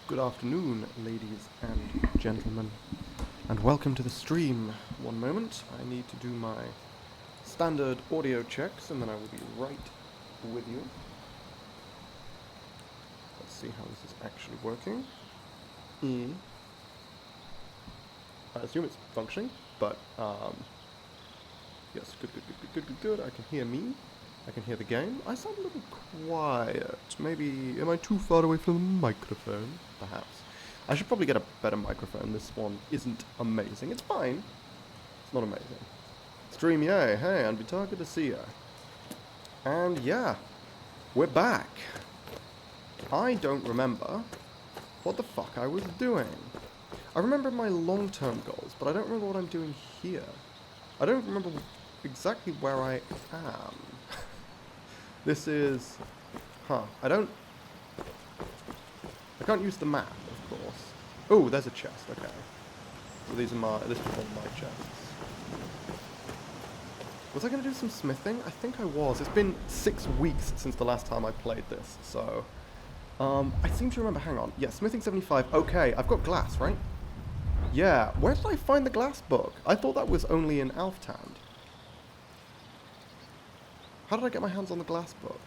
Good afternoon, ladies and gentlemen, and welcome to the stream. One moment, I need to do my standard audio checks, and then I will be right with you. Let's see how this is actually working. I assume it's functioning, but yes, good. I can hear me. I can hear the game. I sound a little quiet. Maybe, am I too far away from the microphone? Perhaps. I should probably get a better microphone. This one isn't amazing. It's fine. It's not amazing. Stream, yay. Hey, and Vitar, good to see ya. And yeah, we're back. I don't remember what the fuck I was doing. I remember my long-term goals, but I don't remember what I'm doing here. I don't remember exactly where I am. This is... I can't use the map, of course. Oh, there's a chest, okay. So this is one of my chests. Was I going to do some smithing? I think I was. It's been 6 weeks since the last time I played this, so... I seem to remember, hang on. Yeah, smithing 75. Okay, I've got glass, right? Yeah, where did I find the glass book? I thought that was only in Alftand. How did I get my hands on the glass book?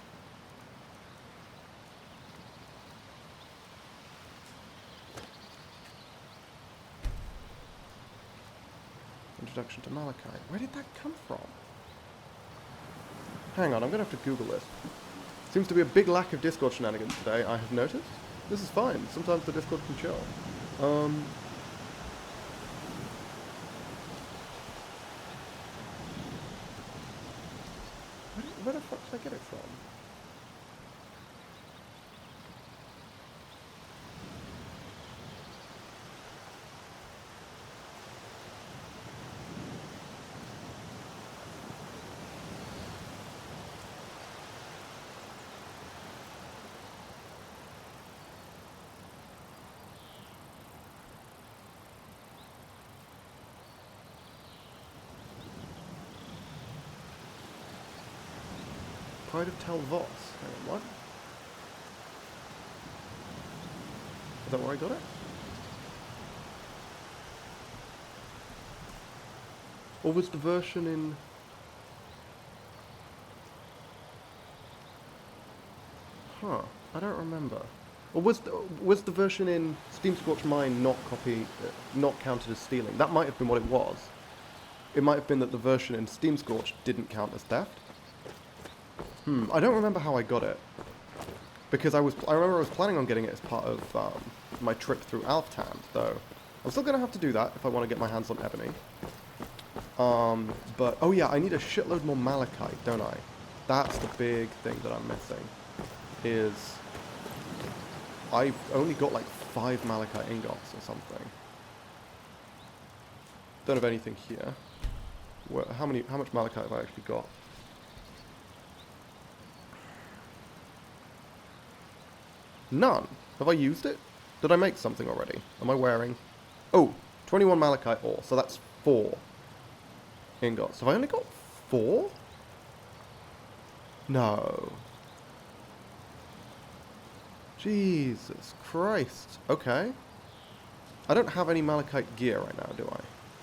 Introduction to Malachite. Where did that come from? Hang on, I'm going to have to Google this. Seems to be a big lack of Discord shenanigans today, I have noticed. This is fine. Sometimes the Discord can chill. Where the fuck did I get it from? Pride of Tel Vos. Hang on, what? Is that where I got it? Or was the version in... I don't remember. Or was the version in Steam Scorch Mine not counted as stealing? That might have been what it was. It might have been that the version in Steam Scorch didn't count as theft. I don't remember how I got it. Because I remember I was planning on getting it as part of my trip through Alftand, though. I'm still going to have to do that if I want to get my hands on ebony. But, oh yeah, I need a shitload more malachite, don't I? That's the big thing that I'm missing. Is... I've only got like 5 malachite ingots or something. Don't have anything here. How much malachite have I actually got? None. Have I used it? Did I make something already? Am I wearing... Oh, 21 malachite ore, so that's 4 ingots. Have I only got 4? No. Jesus Christ. Okay. I don't have any malachite gear right now, do I?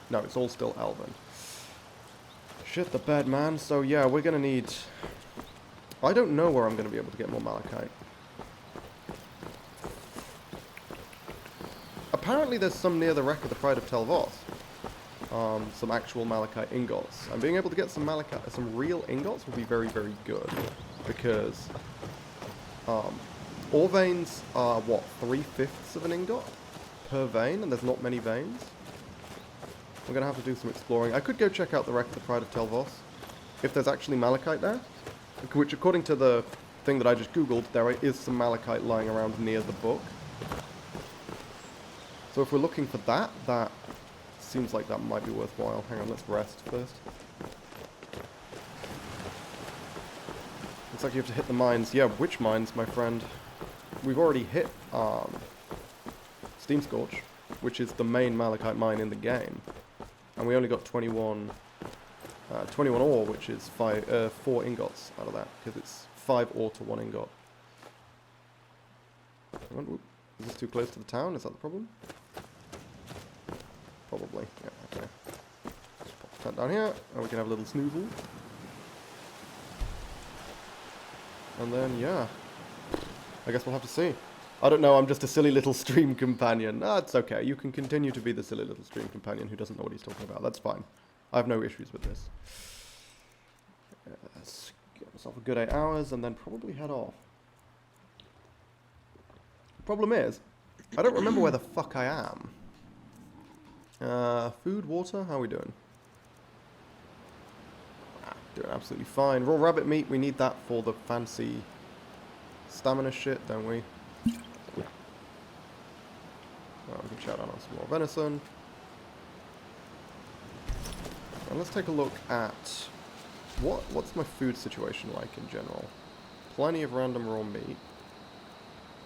No, it's all still elven. Shit the bed, man. So yeah, we're gonna need... I don't know where I'm gonna be able to get more malachite. Apparently there's some near the wreck of the Pride of Tel Vos. Some actual malachite ingots. And being able to get some real ingots will be very, very good. Because ore veins are, what, 3/5 of an ingot per vein? And there's not many veins. We're going to have to do some exploring. I could go check out the wreck of the Pride of Tel Vos. If there's actually malachite there. Which, according to the thing that I just googled, there is some malachite lying around near the book. So if we're looking for that, that seems like that might be worthwhile. Hang on, let's rest first. Looks like you have to hit the mines. Yeah, which mines, my friend? We've already hit Steam Scorch, which is the main malachite mine in the game. And we only got 21 ore, which is 4 ingots out of that, because it's 5 ore to 1 ingot. Is this too close to the town? Is that the problem? Probably. Yeah, okay. Just pop the tent down here, and we can have a little snoozle. And then, yeah. I guess we'll have to see. I don't know, I'm just a silly little stream companion. It's okay. You can continue to be the silly little stream companion who doesn't know what he's talking about. That's fine. I have no issues with this. Let's get myself a good 8 hours and then probably head off. Problem is, I don't remember where the fuck I am. Food, water, how are we doing? Doing absolutely fine. Raw rabbit meat, we need that for the fancy stamina shit, don't we? Well, we can shout out on some more venison. And let's take a look at what's my food situation like in general. Plenty of random raw meat.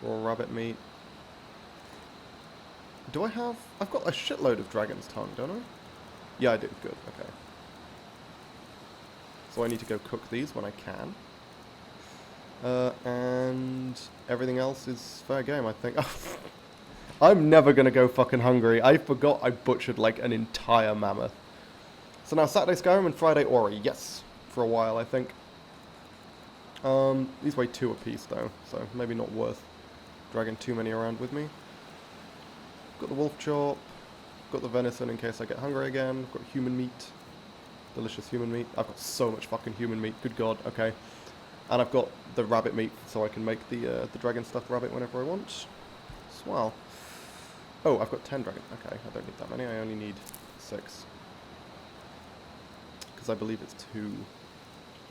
Raw rabbit meat. Do I have... I've got a shitload of dragon's tongue, don't I? Yeah, I do. Good. Okay. So I need to go cook these when I can. And everything else is fair game, I think. I'm never going to go fucking hungry. I forgot I butchered like an entire mammoth. So now Saturday Skyrim and Friday Ori. Yes. For a while, I think. These weigh 2 apiece though, so maybe not worth dragging too many around with me. Got the wolf chop. Got the venison in case I get hungry again. Got human meat. Delicious human meat. I've got so much fucking human meat. Good god. Okay. And I've got the rabbit meat, so I can make the dragon stuffed rabbit whenever I want. Swell. Oh, I've got 10 dragon. Okay, I don't need that many. I only need 6. Because I believe it's 2.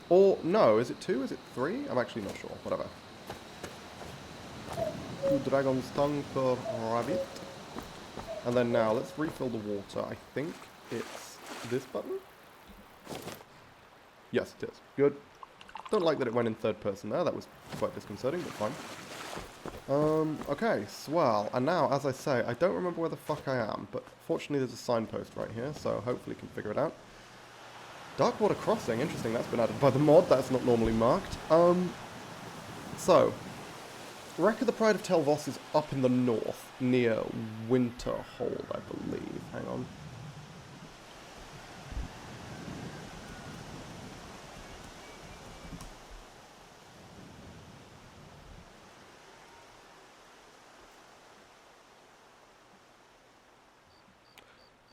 Or, no, is it 2? Is it 3? I'm actually not sure. Whatever. 2 dragon's tongue per rabbit. And then now, let's refill the water. I think it's this button? Yes, it is. Good. Don't like that it went in third person there. That was quite disconcerting, but fine. Okay, swell. And now, as I say, I don't remember where the fuck I am, but fortunately there's a signpost right here, so hopefully can figure it out. Darkwater Crossing, interesting, that's been added by the mod, that's not normally marked. So, Wreck of the Pride of Tel Voss is up in the north, near Winterhold, I believe. Hang on.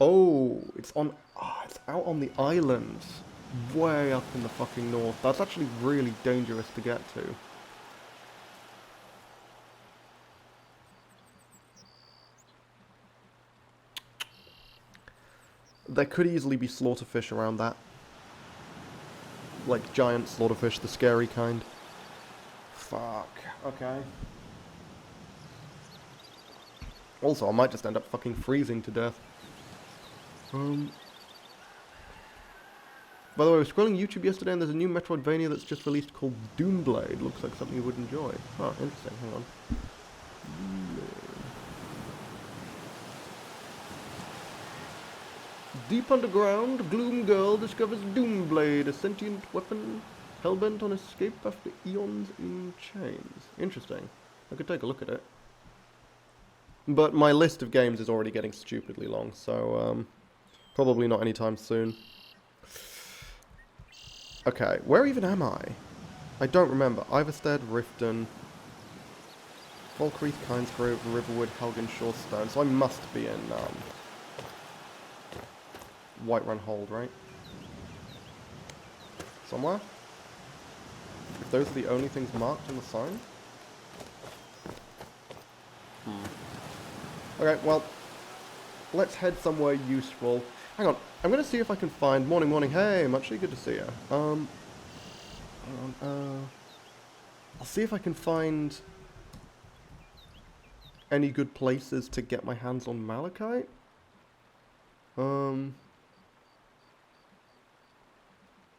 Oh, it's on... it's out on the island. Way up in the fucking north. That's actually really dangerous to get to. There could easily be slaughterfish around that. Like giant slaughterfish, the scary kind. Fuck. Okay. Also, I might just end up fucking freezing to death. By the way, I was scrolling YouTube yesterday and there's a new Metroidvania that's just released called Doomblade. Looks like something you would enjoy. Oh, interesting. Hang on. Deep underground, Gloom Girl discovers Doomblade, a sentient weapon hellbent on escape after eons in chains. Interesting. I could take a look at it. But my list of games is already getting stupidly long, so probably not anytime soon. Okay, where even am I? I don't remember. Iverstead, Riften, Falkreath, Kynesgrove, Riverwood, Helgen, Shorestone. So I must be in Whiterun Hold, right? Somewhere? If those are the only things marked in the sign? Okay, well, let's head somewhere useful. Hang on, I'm going to see if I can find... Morning, hey, Muchly, good to see you. I'll see if I can find any good places to get my hands on malachite.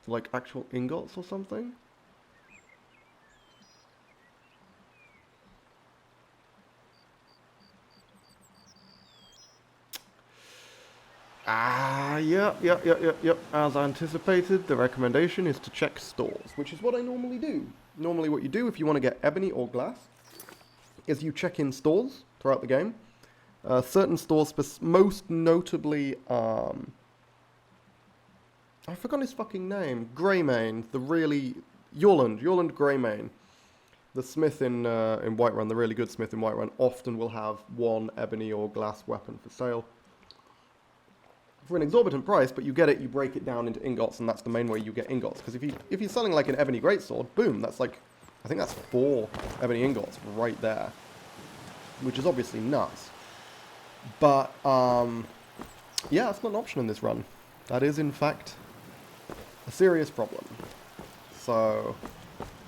Like actual ingots or something? Yep. As anticipated, the recommendation is to check stores, which is what I normally do. Normally what you do if you want to get ebony or glass is you check in stores throughout the game. Certain stores, most notably, I've forgotten his fucking name. Greymane, the really... Yurland Greymane. The smith in Whiterun, the really good smith in Whiterun, often will have one ebony or glass weapon for sale. For an exorbitant price, but you get it, you break it down into ingots, and that's the main way you get ingots. Because if you're selling like an ebony greatsword, boom, that's like, I think that's 4 ebony ingots right there. Which is obviously nuts. But, yeah, that's not an option in this run. That is, in fact, a serious problem. So,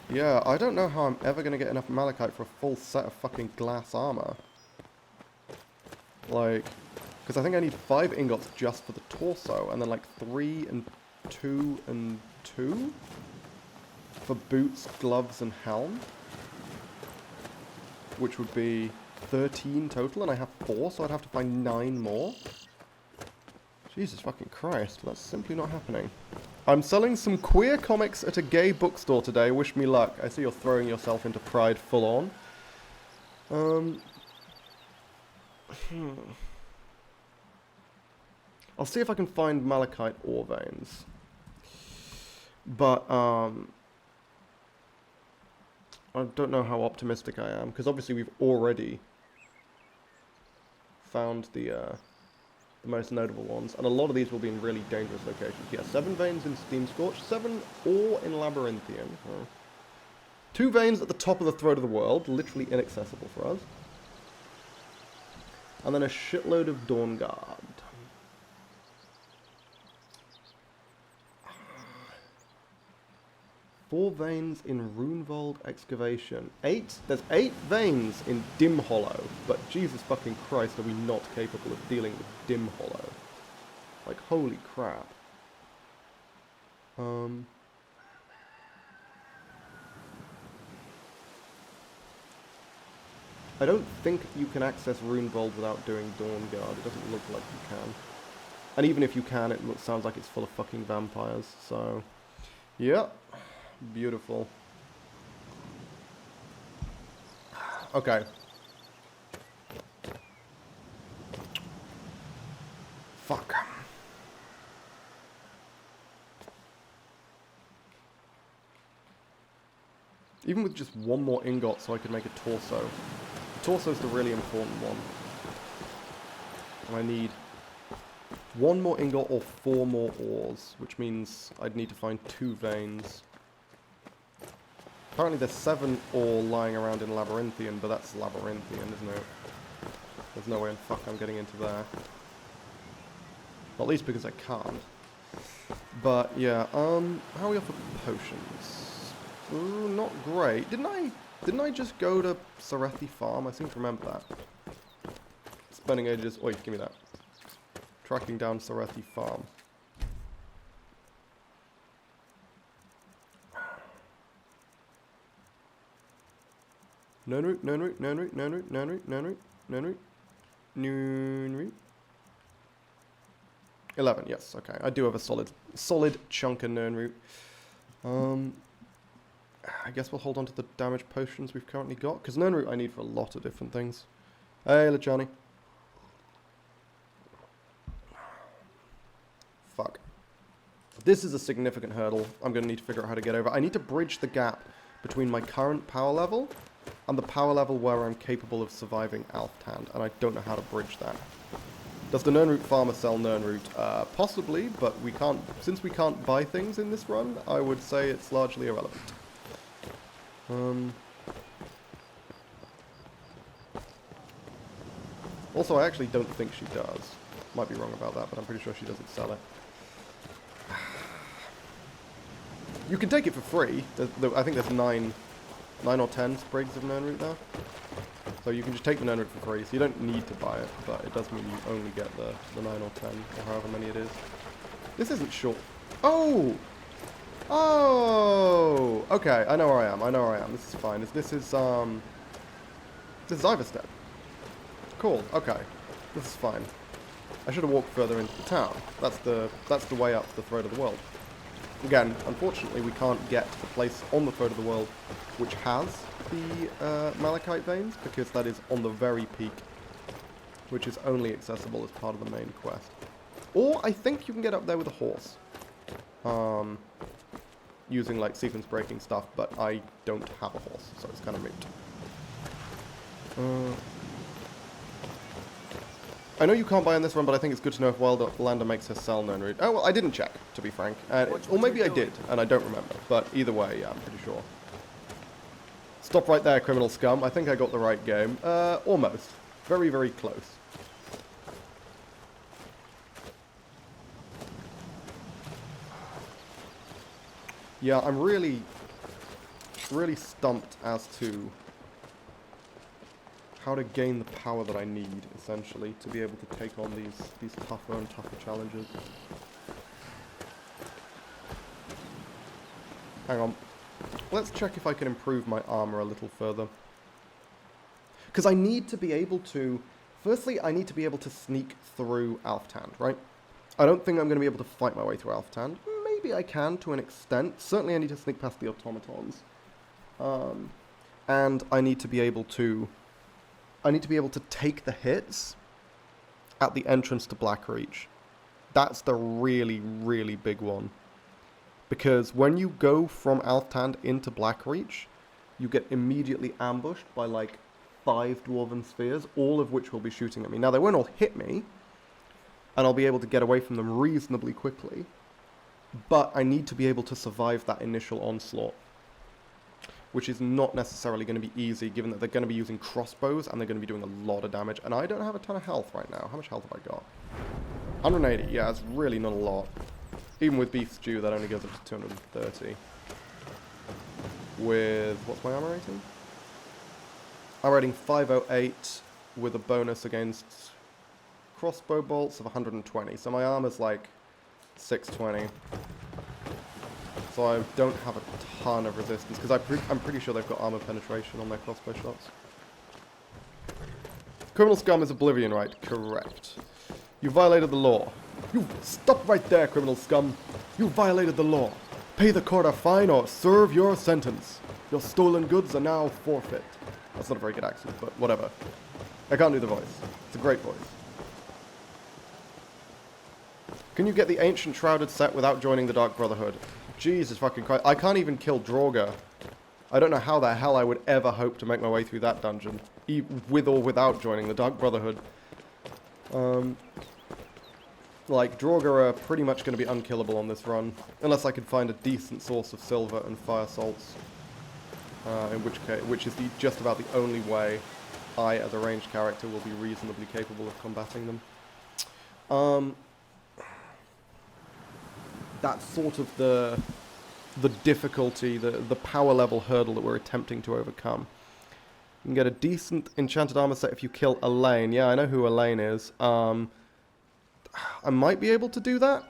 yeah, I don't know how I'm ever going to get enough malachite for a full set of fucking glass armor. Like... Because I think I need 5 ingots just for the torso, and then like 3 and 2 and 2 for boots, gloves, and helm. Which would be 13 total, and I have 4, so I'd have to find 9 more. Jesus fucking Christ, that's simply not happening. I'm selling some queer comics at a gay bookstore today, wish me luck. I see you're throwing yourself into Pride full on. I'll see if I can find malachite ore veins. But, I don't know how optimistic I am, because obviously we've already found the most notable ones, and a lot of these will be in really dangerous locations. Yeah, 7 veins in Steam Scorch, 7 ore in Labyrinthian. 2 veins at the top of the throat of the world, literally inaccessible for us. And then a shitload of Dawnguard. 4 veins in Runevold Excavation. 8? There's 8 veins in Dim Hollow. But Jesus fucking Christ, are we not capable of dealing with Dim Hollow? Like, holy crap. I don't think you can access Runevold without doing Dawnguard. It doesn't look like you can. And even if you can, it sounds like it's full of fucking vampires. So, yeah. Beautiful. Okay. Fuck. Even with just 1 more ingot so I could make a torso. The torso's the really important one. And I need 1 more ingot or 4 more ores, which means I'd need to find 2 veins. Apparently there's 7 ore lying around in Labyrinthian, but that's Labyrinthian, isn't it? There's no way in fuck I'm getting into there. Well, at least because I can't. But yeah, how are we off for potions? Ooh, not great. Didn't I just go to Sarethi Farm? I seem to remember that. Spending ages... Wait, give me that. Tracking down Sarethi Farm. Known route. 11, yes, okay. I do have a solid chunk of known route. I guess we'll hold on to the damage potions we've currently got, because known route I need for a lot of different things. Hey, Lajani. Fuck. This is a significant hurdle I'm going to need to figure out how to get over. I need to bridge the gap between my current power level and the power level where I'm capable of surviving Alftand, and I don't know how to bridge that. Does the Nirnroot farmer sell Nirnroot? Possibly, but we can't, since we can't buy things in this run, I would say it's largely irrelevant. Also, I actually don't think she does. Might be wrong about that, but I'm pretty sure she doesn't sell it. You can take it for free. I think there's 9 or 10 sprigs of Nirnroot there. So you can just take the Nirnroot for free, so you don't need to buy it, but it does mean you only get the 9 or 10, or however many it is. This isn't short. Oh! Oh! Okay, I know where I am. This is fine. This is Iverstead. Cool, okay. This is fine. I should have walked further into the town. That's the way up the throat of the world. Again, unfortunately we can't get to the place on the throat of the world which has the malachite veins, because that is on the very peak, which is only accessible as part of the main quest. Or I think you can get up there with a horse, using like sequence breaking stuff, but I don't have a horse, so it's kind of moot. I know you can't buy on this one, but I think it's good to know if Wildlander makes her sell known read. Oh, well, I didn't check, to be frank. Or maybe I did, and I don't remember. But either way, yeah, I'm pretty sure. Stop right there, criminal scum. I think I got the right game. Almost. Very, very close. Yeah, I'm really stumped as to how to gain the power that I need, essentially, to be able to take on these tougher and tougher challenges. Hang on. Let's check if I can improve my armor a little further. Because I need to be able to... Firstly, I need to be able to sneak through Alftand, right? I don't think I'm going to be able to fight my way through Alftand. Maybe I can, to an extent. Certainly I need to sneak past the automatons. And I need to be able to... take the hits at the entrance to Blackreach. That's the really, really big one. Because when you go from Alftand into Blackreach, you get immediately ambushed by like 5 dwarven spheres, all of which will be shooting at me. Now, they won't all hit me, and I'll be able to get away from them reasonably quickly, but I need to be able to survive that initial onslaught, which is not necessarily going to be easy, given that they're going to be using crossbows, and they're going to be doing a lot of damage, and I don't have a ton of health right now. How much health have I got? 180, yeah, it's really not a lot. Even with beef stew, that only goes up to 230. With, what's my armor rating? Armor rating 508, with a bonus against crossbow bolts of 120, so my armor's like 620. So I don't have a ton of resistance, because I'm pretty sure they've got armor penetration on their crossbow shots. Criminal scum is Oblivion, right? Correct. You violated the law. You stop right there, criminal scum. You violated the law. Pay the court a fine or serve your sentence. Your stolen goods are now forfeit. That's not a very good accent, but whatever. I can't do the voice. It's a great voice. Can you get the Ancient Shrouded set without joining the Dark Brotherhood? Jesus fucking Christ. I can't even kill Draugr. I don't know how the hell I would ever hope to make my way through that dungeon, with or without joining the Dark Brotherhood. Like, Draugr are pretty much going to be unkillable on this run, unless I can find a decent source of silver and fire salts. In which is just about the only way I, as a ranged character, will be reasonably capable of combating them. That's sort of the difficulty, the power level hurdle that we're attempting to overcome. You can get a decent enchanted armor set if you kill Elaine. Yeah, I know who Elaine is. I might be able to do that.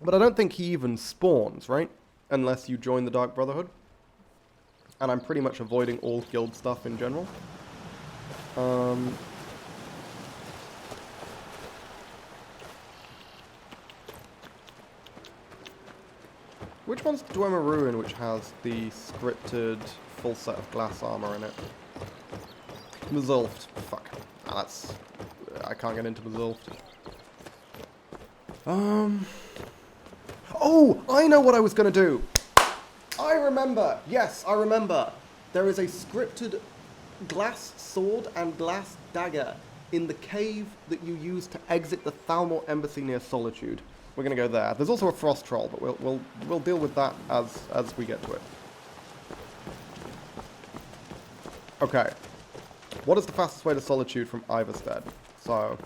But I don't think he even spawns, right? Unless you join the Dark Brotherhood. And I'm pretty much avoiding all guild stuff in general. Which one's Dwemer Ruin, which has the scripted full set of glass armor in it? Mazulft. Fuck. That's... I can't get into Mazulft. Oh! I know what I was going to do! I remember! Yes, I remember! There is a scripted glass sword and glass dagger in the cave that you use to exit the Thalmor Embassy near Solitude. We're going to go there. There's also a frost troll, but we'll deal with that as we get to it. Okay. What is the fastest way to Solitude from Iverstead? So,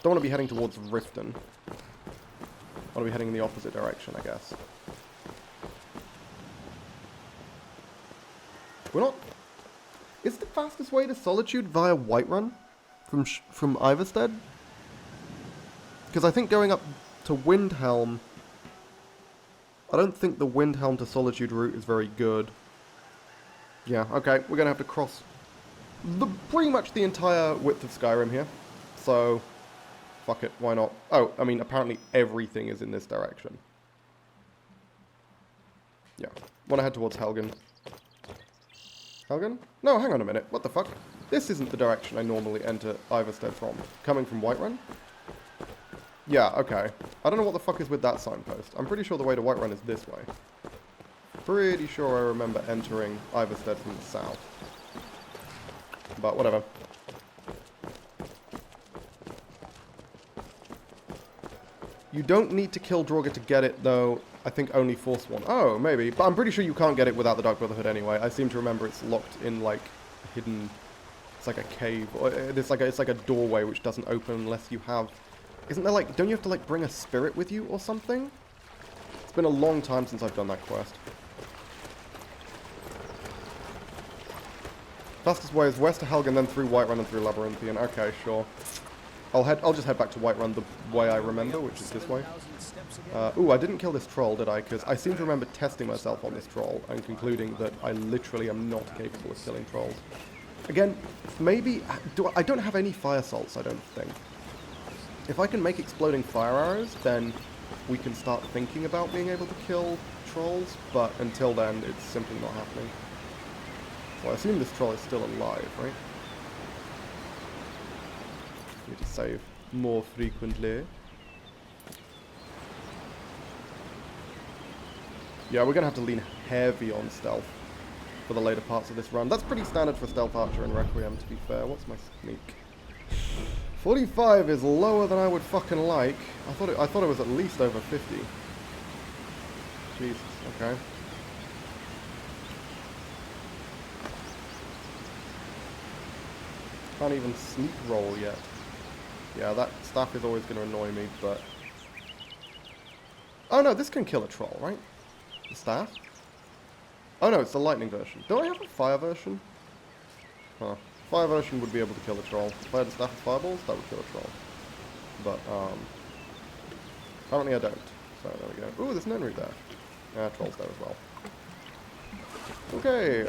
don't want to be heading towards Riften. I want to be heading in the opposite direction, I guess. We're not... Is the fastest way to Solitude via Whiterun from Iverstead? Because I think going up to Windhelm... I don't think the Windhelm to Solitude route is very good. Yeah, okay, we're going to have to cross pretty much the entire width of Skyrim here. So, fuck it, why not? Oh, I mean, apparently everything is in this direction. Yeah. Want to head towards Helgen. Helgen? No, hang on a minute. What the fuck? This isn't the direction I normally enter Iverstead from. Coming from Whiterun? Yeah, okay. I don't know what the fuck is with that signpost. I'm pretty sure the way to Whiterun is this way. Pretty sure I remember entering Iverstead from the south. But whatever. You don't need to kill Draugr to get it, though. I think only Forsworn. Oh, maybe. But I'm pretty sure you can't get it without the Dark Brotherhood anyway. I seem to remember it's locked in, like, a hidden... It's like a cave. Or it's like a doorway which doesn't open unless you have... Isn't there, like... Don't you have to, like, bring a spirit with you or something? It's been a long time since I've done that quest. Fastest way is west to Helgen, then through Whiterun and through Labyrinthian. Okay, sure. I'll just head back to Whiterun the way I remember, which is this way. Ooh, I didn't kill this troll, did I? Because I seem to remember testing myself on this troll and concluding that I literally am not capable of killing trolls. Again, maybe... I don't have any fire salts, I don't think. If I can make exploding fire arrows, then we can start thinking about being able to kill trolls, but until then, it's simply not happening. So I assume this troll is still alive, right? Need to save more frequently. Yeah, we're going to have to lean heavy on stealth for the later parts of this run. That's pretty standard for Stealth Archer and Requiem, to be fair. What's my sneak? 45 is lower than I would fucking like. I thought it was at least over 50. Jesus, okay. Can't even sneak roll yet. Yeah, that staff is always going to annoy me, but... Oh no, this can kill a troll, right? The staff? Oh no, it's the lightning version. Do I have a fire version? Huh. Fire version would be able to kill a troll. If I had a staff of fireballs, that would kill a troll. But, apparently I don't. So, there we go. Ooh, there's no root there. Yeah, trolls there as well. Okay,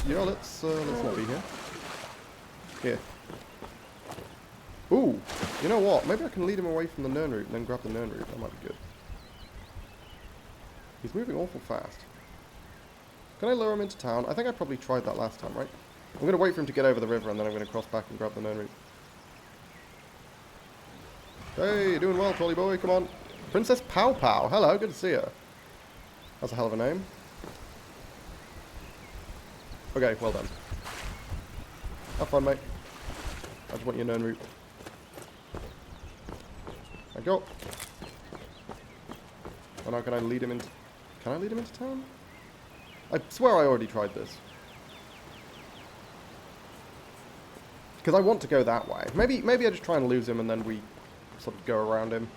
yeah, let's not be here. Here. Ooh, you know what? Maybe I can lead him away from the Nirn route and then grab the Nirn route. That might be good. He's moving awful fast. Can I lure him into town? I think I probably tried that last time, right? I'm going to wait for him to get over the river and then I'm going to cross back and grab the Nirn route. Hey, you're doing well, trolley boy. Come on. Princess Pow Pow. Hello, good to see you. That's a hell of a name. Okay, well done. Have fun, mate. I just want your known route. There you go. Oh, now can I lead him into... Can I lead him into town? I swear I already tried this. Because I want to go that way. Maybe I just try and lose him and then we sort of go around him.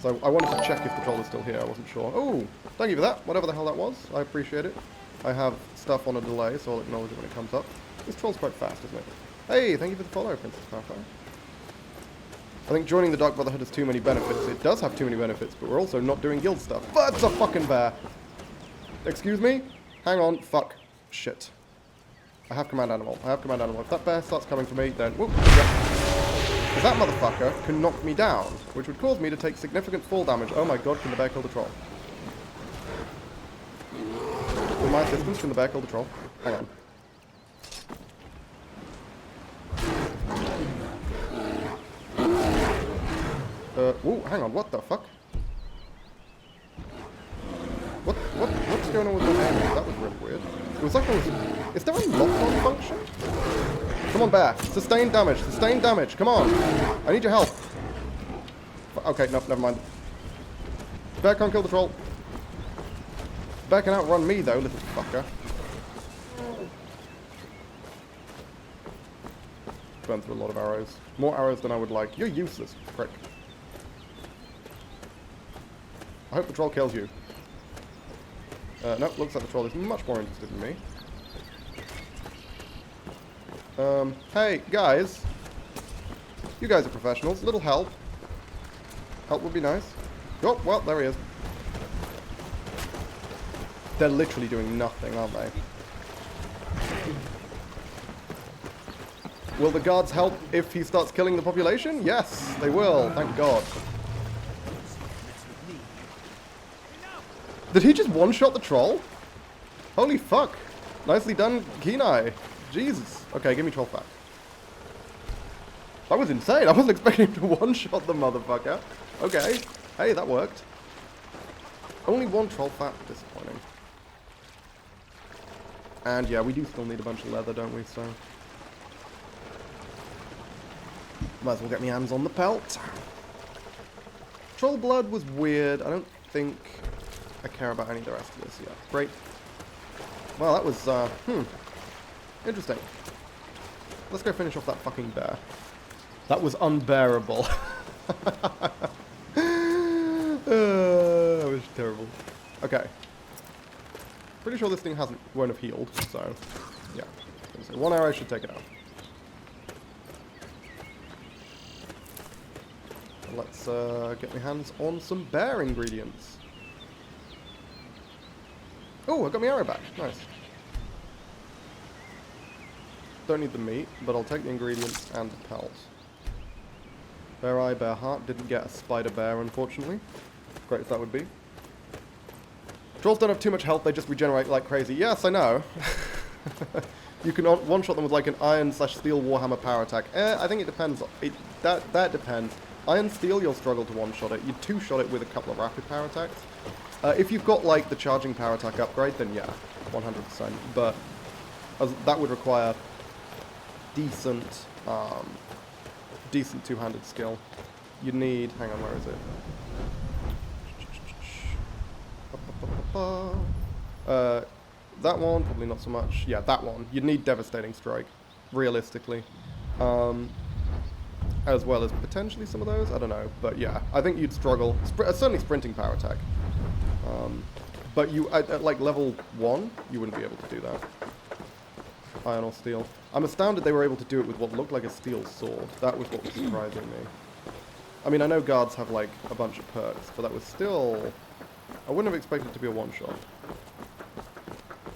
So I wanted to check if the troll is still here. I wasn't sure. Oh, thank you for that. Whatever the hell that was. I appreciate it. I have stuff on a delay, so I'll acknowledge it when it comes up. This troll's quite fast, isn't it? Hey, thank you for the follow, Princess Papa. I think joining the Dark Brotherhood has too many benefits. It does have too many benefits, but we're also not doing guild stuff. But it's a fucking bear. Excuse me? Hang on. Fuck. Shit. I have command animal. I have command animal. If that bear starts coming for me, then... Whoop. Because that motherfucker can knock me down, which would cause me to take significant fall damage. Oh my god, can the bear kill the troll? With my assistance, can the bear kill the troll? Hang on. Whoa, hang on, what the fuck? What's going on with the enemy? That was really weird. It was like there was... Is there a lock-on function? Come on, bear. Sustained damage, come on. I need your help. Okay, no, never mind. Bear can't kill the troll. Bear can outrun me, though, little fucker. Burn through a lot of arrows. More arrows than I would like. You're useless, prick. I hope the troll kills you. Nope, looks like the troll is much more interested in me. Hey, guys. You guys are professionals. Little help. Help would be nice. Oh, well, there he is. They're literally doing nothing, aren't they? Will the guards help if he starts killing the population? Yes, they will. Thank God. Did he just one-shot the troll? Holy fuck. Nicely done, Kenai. Jesus. Okay, give me troll fat. That was insane. I wasn't expecting him to one-shot the motherfucker. Okay. Hey, that worked. Only one troll fat. Disappointing. And yeah, we do still need a bunch of leather, don't we? So might as well get my hands on the pelt. Troll blood was weird. I don't think I care about any of the rest of this yet. Great. Well, that was, interesting. Let's go finish off that fucking bear. That was unbearable. That was terrible. Okay. Pretty sure this thing won't have healed, so yeah. So one arrow should take it out. Let's get my hands on some bear ingredients. Oh, I got my arrow back. Nice. Don't need the meat, but I'll take the ingredients and the pelt. Bear eye, bear heart. Didn't get a spider bear, unfortunately. Great as that would be. Trolls don't have too much health, they just regenerate like crazy. Yes, I know. You can one-shot them with like an iron/steel warhammer power attack. I think it depends. That depends. Iron-steel, you'll struggle to one-shot it. You two-shot it with a couple of rapid power attacks. If you've got like the charging power attack upgrade, then yeah, 100%. But that would require decent two-handed skill. You need. Hang on, where is it? That one, probably not so much. Yeah, that one. You'd need Devastating Strike, realistically. As well as potentially some of those. I don't know. But yeah, I think you'd struggle. Certainly sprinting power attack. But you, at like level 1, you wouldn't be able to do that. Iron or steel. I'm astounded they were able to do it with what looked like a steel sword. That was what was surprising me. I mean, I know guards have like a bunch of perks, but that was still... I wouldn't have expected it to be a one-shot.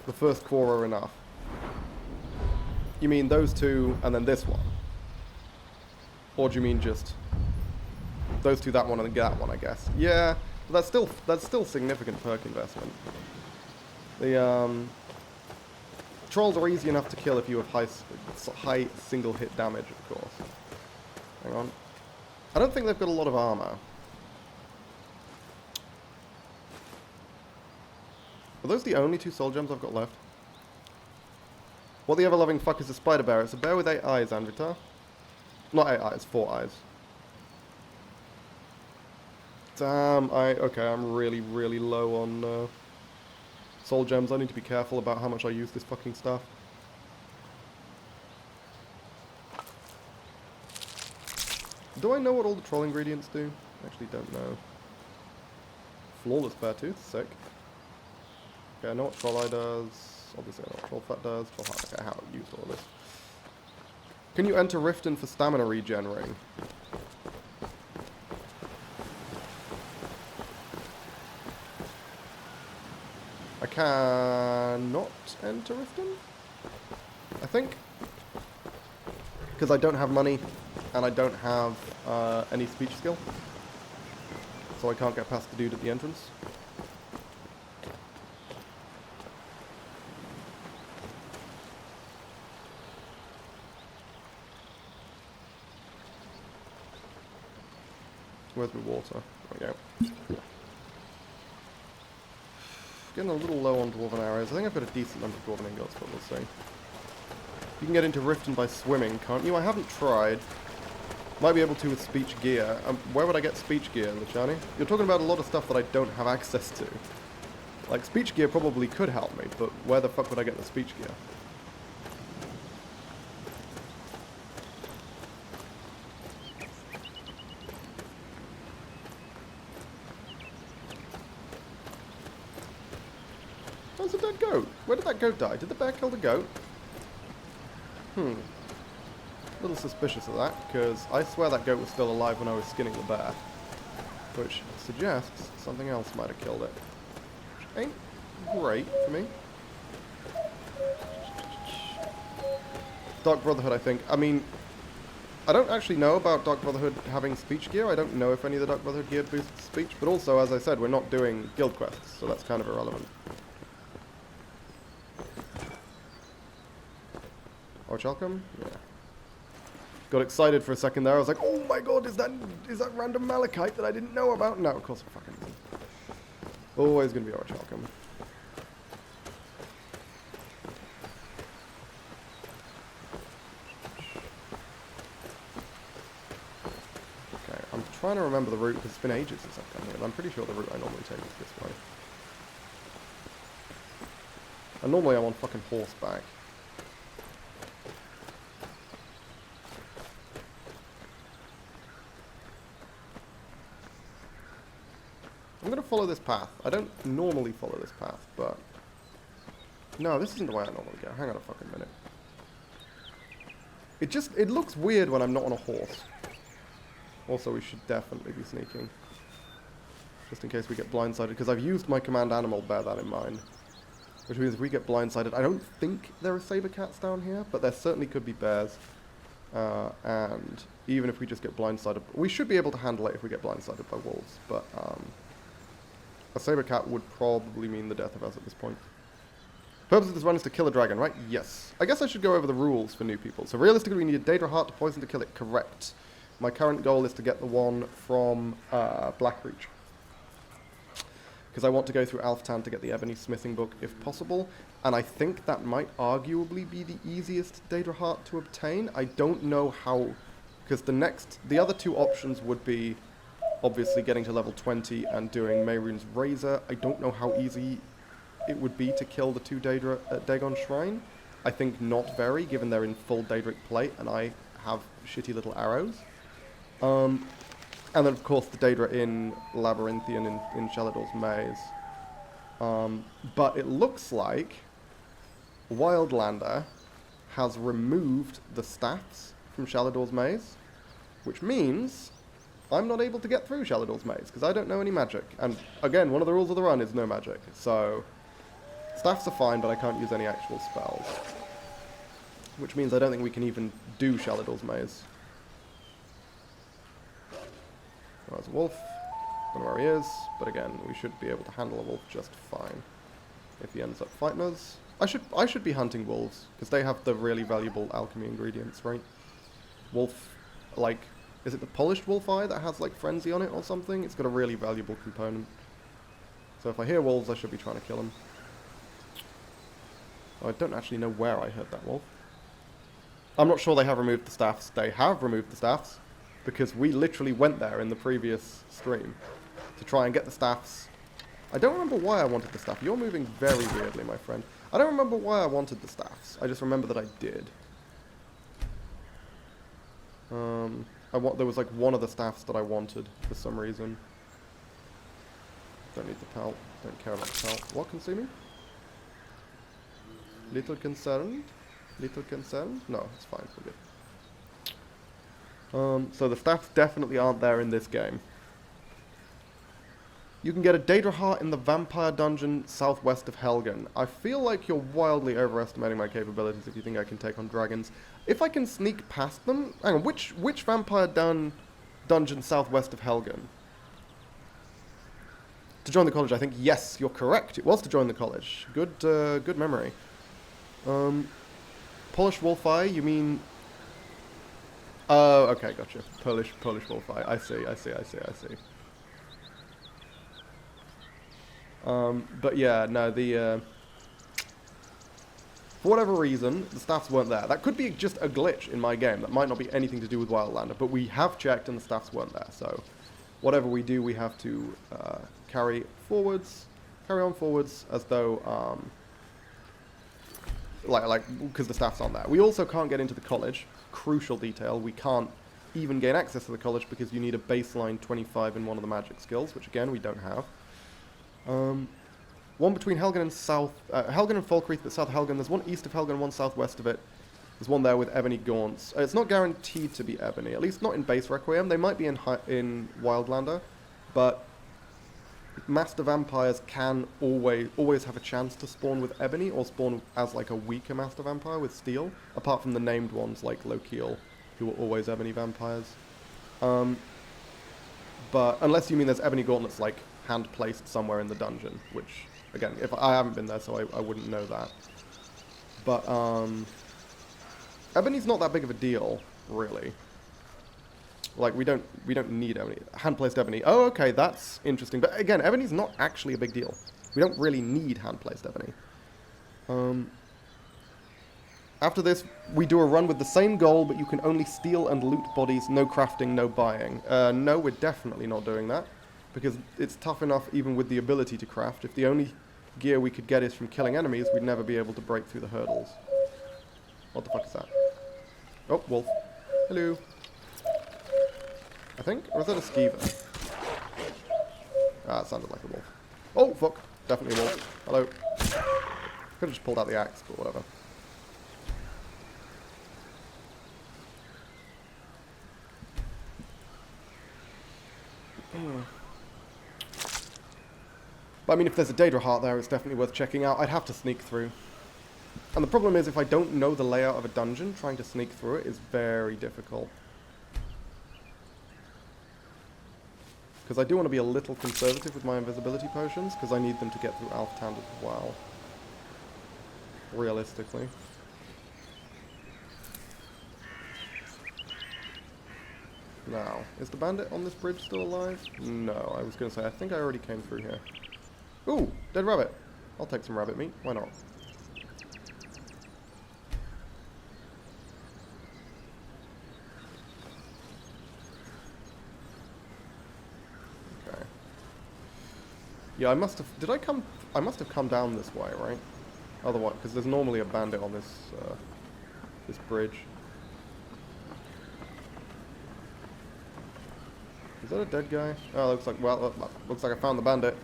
The first 4 are enough. You mean those two, and then this one? Or do you mean just those two, that one, and that one, I guess? Yeah, but that's still significant perk investment. The, trolls are easy enough to kill if you have high single-hit damage, of course. Hang on. I don't think they've got a lot of armor. Are those the only 2 soul gems I've got left? What the ever-loving fuck is a spider bear? It's a bear with 8 eyes, Andrita. Not 8 eyes, 4 eyes. Damn, okay, I'm really, really low on soul gems. I need to be careful about how much I use this fucking stuff. Do I know what all the troll ingredients do? I actually don't know. Flawless bear tooth, sick. Okay, I know what troll eye does. Obviously I know what troll fat does. Troll heart, okay, how to use all this. Can you enter Riften for stamina regen ring? I cannot enter Riften, I think. Because I don't have money, and I don't have any speech skill. So I can't get past the dude at the entrance. Where's my water? There we go. Getting a little low on dwarven arrows. I think I've got a decent number of dwarven ingots, but we'll see. You can get into Riften by swimming, can't you? I haven't tried. Might be able to with speech gear. Where would I get speech gear, Luciani? You're talking about a lot of stuff that I don't have access to. Like, speech gear probably could help me, but where the fuck would I get the speech gear? Where's the dead goat? Where did that goat die? Did the bear kill the goat? A little suspicious of that, because I swear that goat was still alive when I was skinning the bear. Which suggests something else might have killed it. Which ain't great for me. Dark Brotherhood, I think. I mean, I don't actually know about Dark Brotherhood having speech gear. I don't know if any of the Dark Brotherhood gear boosts speech, but also, as I said, we're not doing guild quests, so that's kind of irrelevant. Orchalcum? Yeah. Got excited for a second there. I was like, oh my god, is that random malachite that I didn't know about? No, of course it fucking isn't. Always gonna be Orchalcum. Okay, I'm trying to remember the route because it's been ages since I've come here, but I'm pretty sure the route I normally take is this way. And normally I'm on fucking horseback. I'm going to follow this path. I don't normally follow this path, but... No, this isn't the way I normally go. Hang on a fucking minute. It looks weird when I'm not on a horse. Also, we should definitely be sneaking. Just in case we get blindsided, because I've used my command animal, bear that in mind. Which means if we get blindsided, I don't think there are saber cats down here, but there certainly could be bears. And even if we just get blindsided, we should be able to handle it if we get blindsided by wolves, but... a saber cat would probably mean the death of us at this point. The purpose of this run is to kill a dragon, right? Yes. I guess I should go over the rules for new people. So realistically, we need a Daedra heart to poison to kill it. Correct. My current goal is to get the one from Blackreach. Because I want to go through Alftan to get the Ebony Smithing Book, if possible. And I think that might arguably be the easiest Daedra heart to obtain. I don't know how... Because the other two options would be... obviously getting to level 20 and doing Mehrunes Razor. I don't know how easy it would be to kill the two Daedra at Dagon Shrine. I think not very, given they're in full Daedric plate and I have shitty little arrows. And then of course the Daedra in Labyrinthian in Shalador's Maze. But it looks like Wildlander has removed the staffs from Shalador's Maze, which means... I'm not able to get through Shalador's Maze, because I don't know any magic. And, again, one of the rules of the run is no magic. So, staffs are fine, but I can't use any actual spells. Which means I don't think we can even do Shalador's Maze. Oh, there's a wolf. Don't know where he is, but again, we should be able to handle a wolf just fine. If he ends up fighting us. I should be hunting wolves, because they have the really valuable alchemy ingredients, right? Wolf, like... Is it the polished wolf eye that has, like, frenzy on it or something? It's got a really valuable component. So if I hear wolves, I should be trying to kill them. Oh, I don't actually know where I heard that wolf. I'm not sure they have removed the staffs. They have removed the staffs, because we literally went there in the previous stream to try and get the staffs. I don't remember why I wanted the staff. You're moving very weirdly, my friend. I don't remember why I wanted the staffs. I just remember that I did. There was like one of the staffs that I wanted for some reason. Don't need the pelt. Don't care about the pelt. What, consuming? Little concerned? Little concerned? No, it's fine. We're good. So the staffs definitely aren't there in this game. You can get a Daedra heart in the vampire dungeon southwest of Helgen. I feel like you're wildly overestimating my capabilities if you think I can take on dragons. If I can sneak past them... Hang on, which vampire dungeon southwest of Helgen? To join the college, I think. Yes, you're correct. It was to join the college. Good memory. Polish wolf eye, you mean... Oh, okay, gotcha. Polish wolf eye. I see. But yeah, no, for whatever reason, the staffs weren't there. That could be just a glitch in my game. That might not be anything to do with Wildlander, but we have checked and the staffs weren't there. So, whatever we do, we have to carry on forwards as though, because the staffs aren't there. We also can't get into the college. Crucial detail. We can't even gain access to the college because you need a baseline 25 in one of the magic skills, which again, we don't have. One between Helgen and Helgen and Falkreath, but South Helgen. There's one east of Helgen, one southwest of it. There's one there with ebony gaunts. It's not guaranteed to be ebony, at least not in base Requiem. They might be in Wildlander, but Master Vampires can always have a chance to spawn with ebony or spawn as like a weaker Master Vampire with steel, apart from the named ones like Lokiel who are always ebony vampires. But unless you mean there's ebony gauntlets like hand placed somewhere in the dungeon, which again, if I haven't been there, so I wouldn't know that. But ebony's not that big of a deal, really. Like we don't need ebony. Hand placed ebony. Oh, okay, that's interesting. But again, ebony's not actually a big deal. We don't really need hand placed ebony. After this, we do a run with the same goal, but you can only steal and loot bodies, no crafting, no buying. No, we're definitely not doing that, because it's tough enough even with the ability to craft. If the only gear we could get is from killing enemies, we'd never be able to break through the hurdles. What the fuck is that? Oh, wolf. Hello. I think? Or is that a skeever? Ah, it sounded like a wolf. Oh, fuck. Definitely a wolf. Hello. Could have just pulled out the axe, but whatever. But I mean, if there's a Daedra heart there, it's definitely worth checking out. I'd have to sneak through. And the problem is, if I don't know the layout of a dungeon, trying to sneak through it is very difficult. Because I do want to be a little conservative with my invisibility potions, because I need them to get through Alftown as well. Realistically. Now, is the bandit on this bridge still alive? No, I was going to say, I think I already came through here. Ooh, dead rabbit. I'll take some rabbit meat, why not? Okay. Yeah, I must have, I must have come down this way, right? Otherwise, because there's normally a bandit on this, this bridge. Is that a dead guy? Oh, looks like, well, looks like I found the bandit.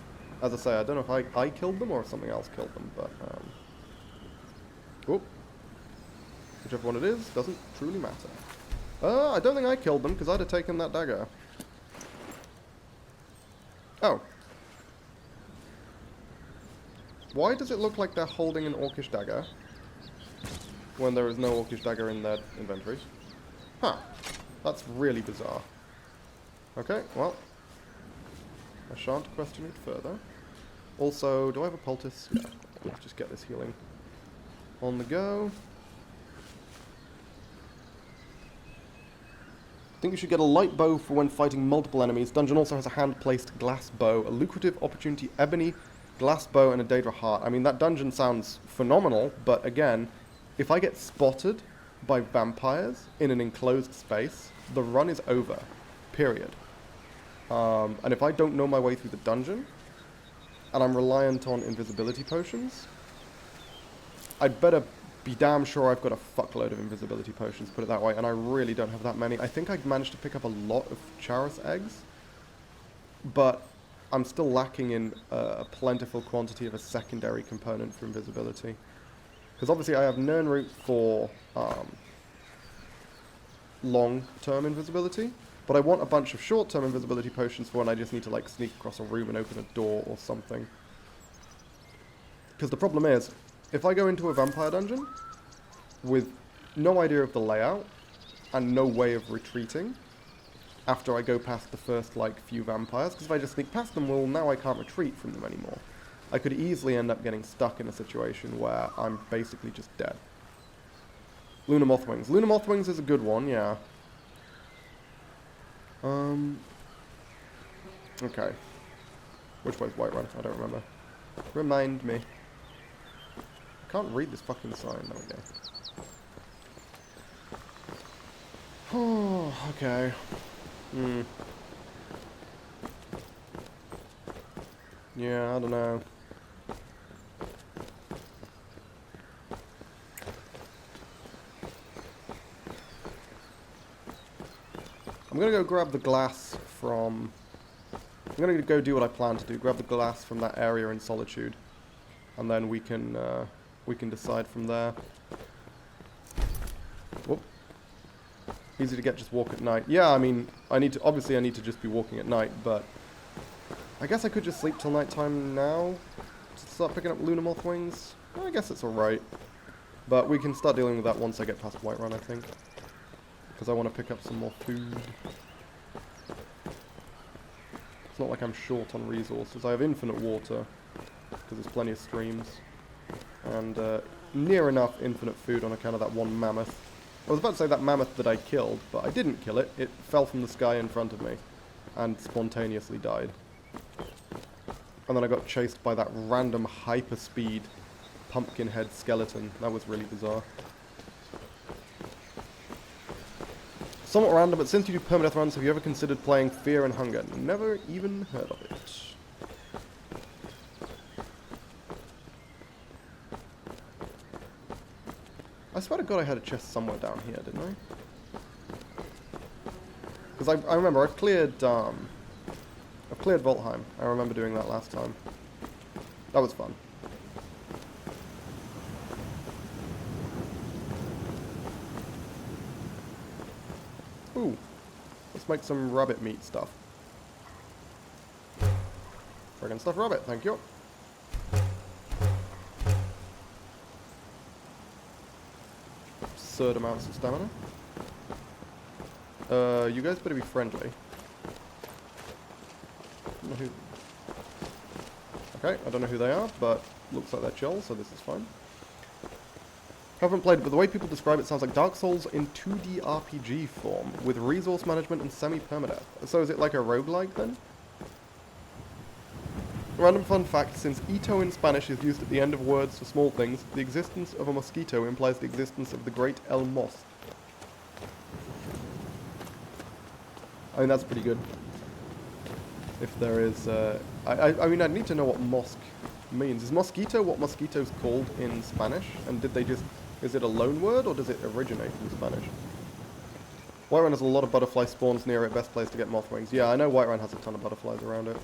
As I say, I don't know if I killed them or if something else killed them, but, whoop. Whichever one it is, doesn't truly matter. I don't think I killed them, because I'd have taken that dagger. Oh. Why does it look like they're holding an orcish dagger when there is no orcish dagger in their inventories? Huh. That's really bizarre. Okay, well, I shan't question it further. Also, do I have a poultice? Yeah, let's just get this healing on the go. I think you should get a light bow for when fighting multiple enemies. Dungeon also has a hand-placed glass bow, a lucrative opportunity ebony, glass bow, and a Daedra heart. I mean, that dungeon sounds phenomenal, but again, if I get spotted by vampires in an enclosed space, the run is over. Period. And if I don't know my way through the dungeon, and I'm reliant on invisibility potions, I'd better be damn sure I've got a fuckload of invisibility potions, put it that way, and I really don't have that many. I think I managed to pick up a lot of Charis eggs, but I'm still lacking in a plentiful quantity of a secondary component for invisibility. Because obviously I have Nirnroot for long-term invisibility, but I want a bunch of short-term invisibility potions for when I just need to like sneak across a room and open a door or something. Because the problem is, if I go into a vampire dungeon with no idea of the layout and no way of retreating after I go past the first like few vampires, because if I just sneak past them, well, now I can't retreat from them anymore. I could easily end up getting stuck in a situation where I'm basically just dead. Lunar Mothwings. Lunar Mothwings is a good one, yeah. Okay. Which way's Whiterun? I don't remember. Remind me. I can't read this fucking sign. There we go. Oh, okay. Yeah, I don't know. I'm gonna go grab the glass from... I'm gonna go do what I plan to do. Grab the glass from that area in Solitude. And then we can decide from there. Whoop. Easy to get, just walk at night. Yeah, I mean, obviously I need to just be walking at night, but... I guess I could just sleep till nighttime now to start picking up Lunar Mothwings. Well, I guess it's alright. But we can start dealing with that once I get past Whiterun, I think. because I want to pick up some more food. It's not like I'm short on resources. I have infinite water, because there's plenty of streams. And near enough infinite food on account of that one mammoth. I was about to say that mammoth that I killed, but I didn't kill it. It fell from the sky in front of me and spontaneously died. And then I got chased by that random hyperspeed pumpkin head skeleton. That was really bizarre. Somewhat random, but since you do permadeath runs, have you ever considered playing Fear and Hunger? Never even heard of it. I swear to God I had a chest somewhere down here, didn't I? Because I remember I've cleared Voltheim. I remember doing that last time. That was fun. Ooh. Let's make some rabbit meat stuff. Friggin' stuffed rabbit, thank you. Absurd amounts of stamina. You guys better be friendly. Okay, I don't know who they are, but looks like they're chill, so this is fine. Haven't played it, but the way people describe it sounds like Dark Souls in 2D RPG form, with resource management and semi-permadeath. So is it like a roguelike then? Random fun fact, since ito in Spanish is used at the end of words for small things, the existence of a mosquito implies the existence of the great El Mosque. I mean, that's pretty good. If there is, I mean, I'd need to know what mosque means. Is mosquito what mosquito's called in Spanish? And did they just, is it a loan word, or does it originate from Spanish? Whiterun has a lot of butterfly spawns near it, best place to get moth wings. Yeah, I know Whiterun has a ton of butterflies around it.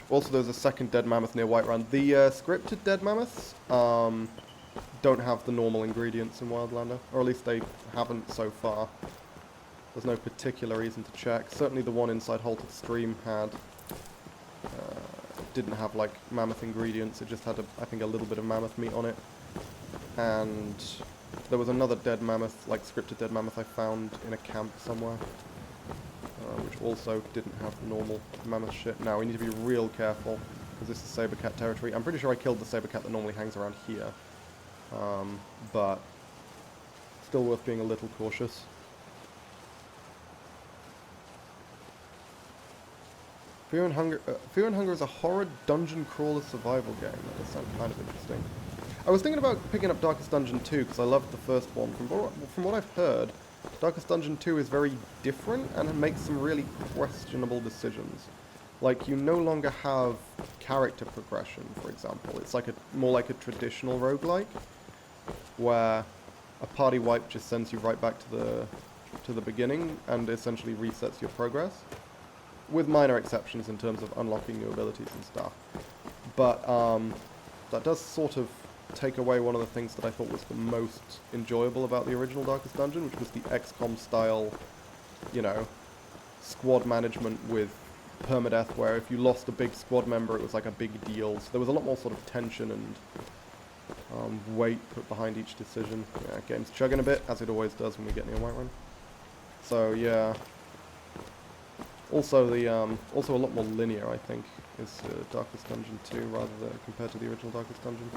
Also, there's a second dead mammoth near Whiterun. The scripted dead mammoths don't have the normal ingredients in Wildlander, or at least they haven't so far. There's no particular reason to check. Certainly the one inside Halted Stream had didn't have like mammoth ingredients. It just had, I think, a little bit of mammoth meat on it. And there was another dead mammoth, like scripted dead mammoth, I found in a camp somewhere, which also didn't have the normal mammoth shit. Now we need to be real careful because this is saber cat territory. I'm pretty sure I killed the saber cat that normally hangs around here, but still worth being a little cautious. Fear and Hunger is a horror dungeon crawler survival game. That does sound kind of interesting. I was thinking about picking up Darkest Dungeon 2 because I loved the first one. From what I've heard, Darkest Dungeon 2 is very different and it makes some really questionable decisions. Like, you no longer have character progression, for example. It's like more like a traditional roguelike, where a party wipe just sends you right back to the beginning and essentially resets your progress, with minor exceptions in terms of unlocking new abilities and stuff. But that does sort of take away one of the things that I thought was the most enjoyable about the original Darkest Dungeon, which was the XCOM style, you know, squad management with permadeath, where if you lost a big squad member it was like a big deal. So there was a lot more sort of tension and weight put behind each decision. Yeah, game's chugging a bit, as it always does when we get near Whiterun. So yeah. Also also a lot more linear, I think, is Darkest Dungeon 2 rather than compared to the original Darkest Dungeon.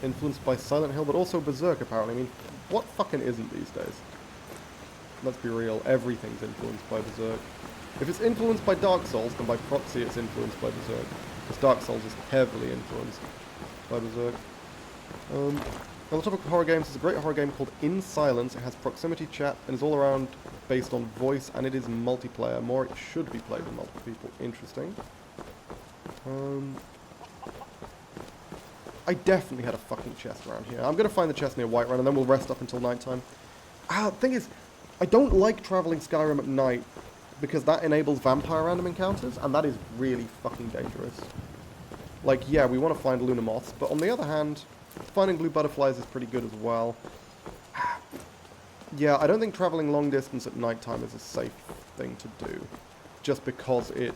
Influenced by Silent Hill, but also Berserk, apparently. I mean, what fucking isn't these days? Let's be real, everything's influenced by Berserk. If it's influenced by Dark Souls, then by proxy it's influenced by Berserk. Because Dark Souls is heavily influenced by Berserk. On the topic of horror games, there's a great horror game called In Silence. It has proximity chat and is all around based on voice, and it is multiplayer. More, it should be played with multiple people. Interesting. I definitely had a fucking chest around here. I'm going to find the chest near Whiterun, and then we'll rest up until nighttime. The thing is, I don't like traveling Skyrim at night, because that enables vampire random encounters, and that is really fucking dangerous. Like, yeah, we want to find Lunar Moths, but on the other hand, finding blue butterflies is pretty good as well. Yeah, I don't think traveling long distance at nighttime is a safe thing to do, just because it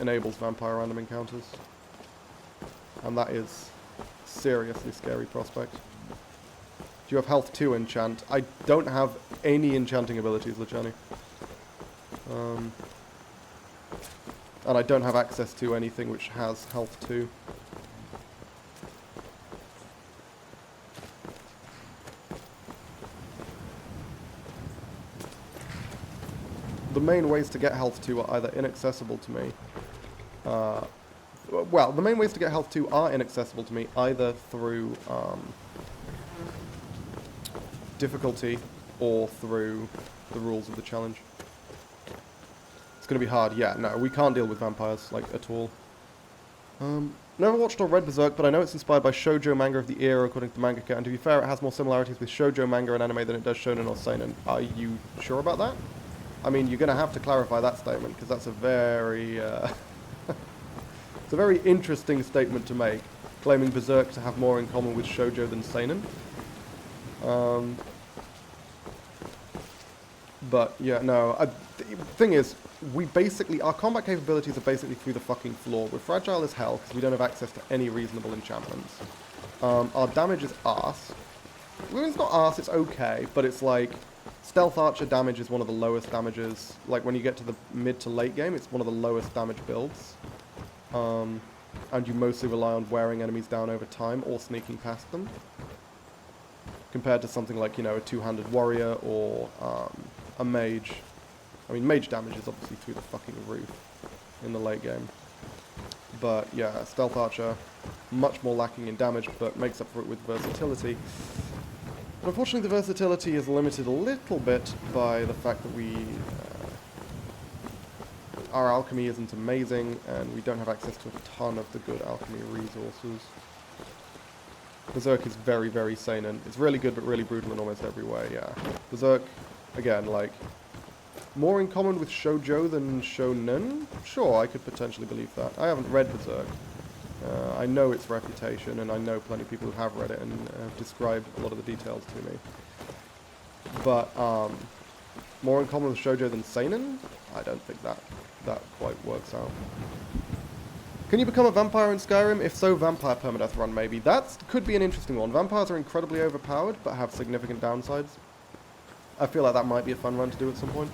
enables vampire random encounters. And that is seriously scary prospect. Do you have health 2 enchant? I don't have any enchanting abilities, Luciani. And I don't have access to anything which has health 2. The main ways to get health 2 are either inaccessible to me. Well, the main ways to get health 2 are inaccessible to me, either through difficulty or through the rules of the challenge. It's going to be hard. Yeah, no, we can't deal with vampires, like, at all. Never watched or read Berserk, but I know it's inspired by shoujo manga of the era, according to the mangaka, and to be fair, it has more similarities with shoujo manga and anime than it does shonen or seinen. Are you sure about that? I mean, you're going to have to clarify that statement, because that's a very, it's a very interesting statement to make, claiming Berserk to have more in common with shoujo than seinen. But, yeah, no, the thing is, our combat capabilities are basically through the fucking floor. We're fragile as hell, because we don't have access to any reasonable enchantments. Our damage is arse. Well, it's not arse, it's okay, but it's like, Stealth Archer damage is one of the lowest damages. Like, when you get to the mid to late game, it's one of the lowest damage builds. And you mostly rely on wearing enemies down over time, or sneaking past them. Compared to something like, you know, a two-handed warrior, or a mage. I mean, mage damage is obviously through the fucking roof in the late game. But, yeah, Stealth Archer, much more lacking in damage, but makes up for it with versatility. But unfortunately, the versatility is limited a little bit by the fact that our alchemy isn't amazing, and we don't have access to a ton of the good alchemy resources. Berserk is very, very seinen. It's really good, but really brutal in almost every way, yeah. Berserk, again, like, more in common with shoujo than shonen? Sure, I could potentially believe that. I haven't read Berserk. I know its reputation, and I know plenty of people who have read it and have described a lot of the details to me. But, more in common with shoujo than seinen? I don't think that quite works out. Can you become a vampire in Skyrim? If so, vampire permadeath run, maybe. That could be an interesting one. Vampires are incredibly overpowered, but have significant downsides. I feel like that might be a fun run to do at some point.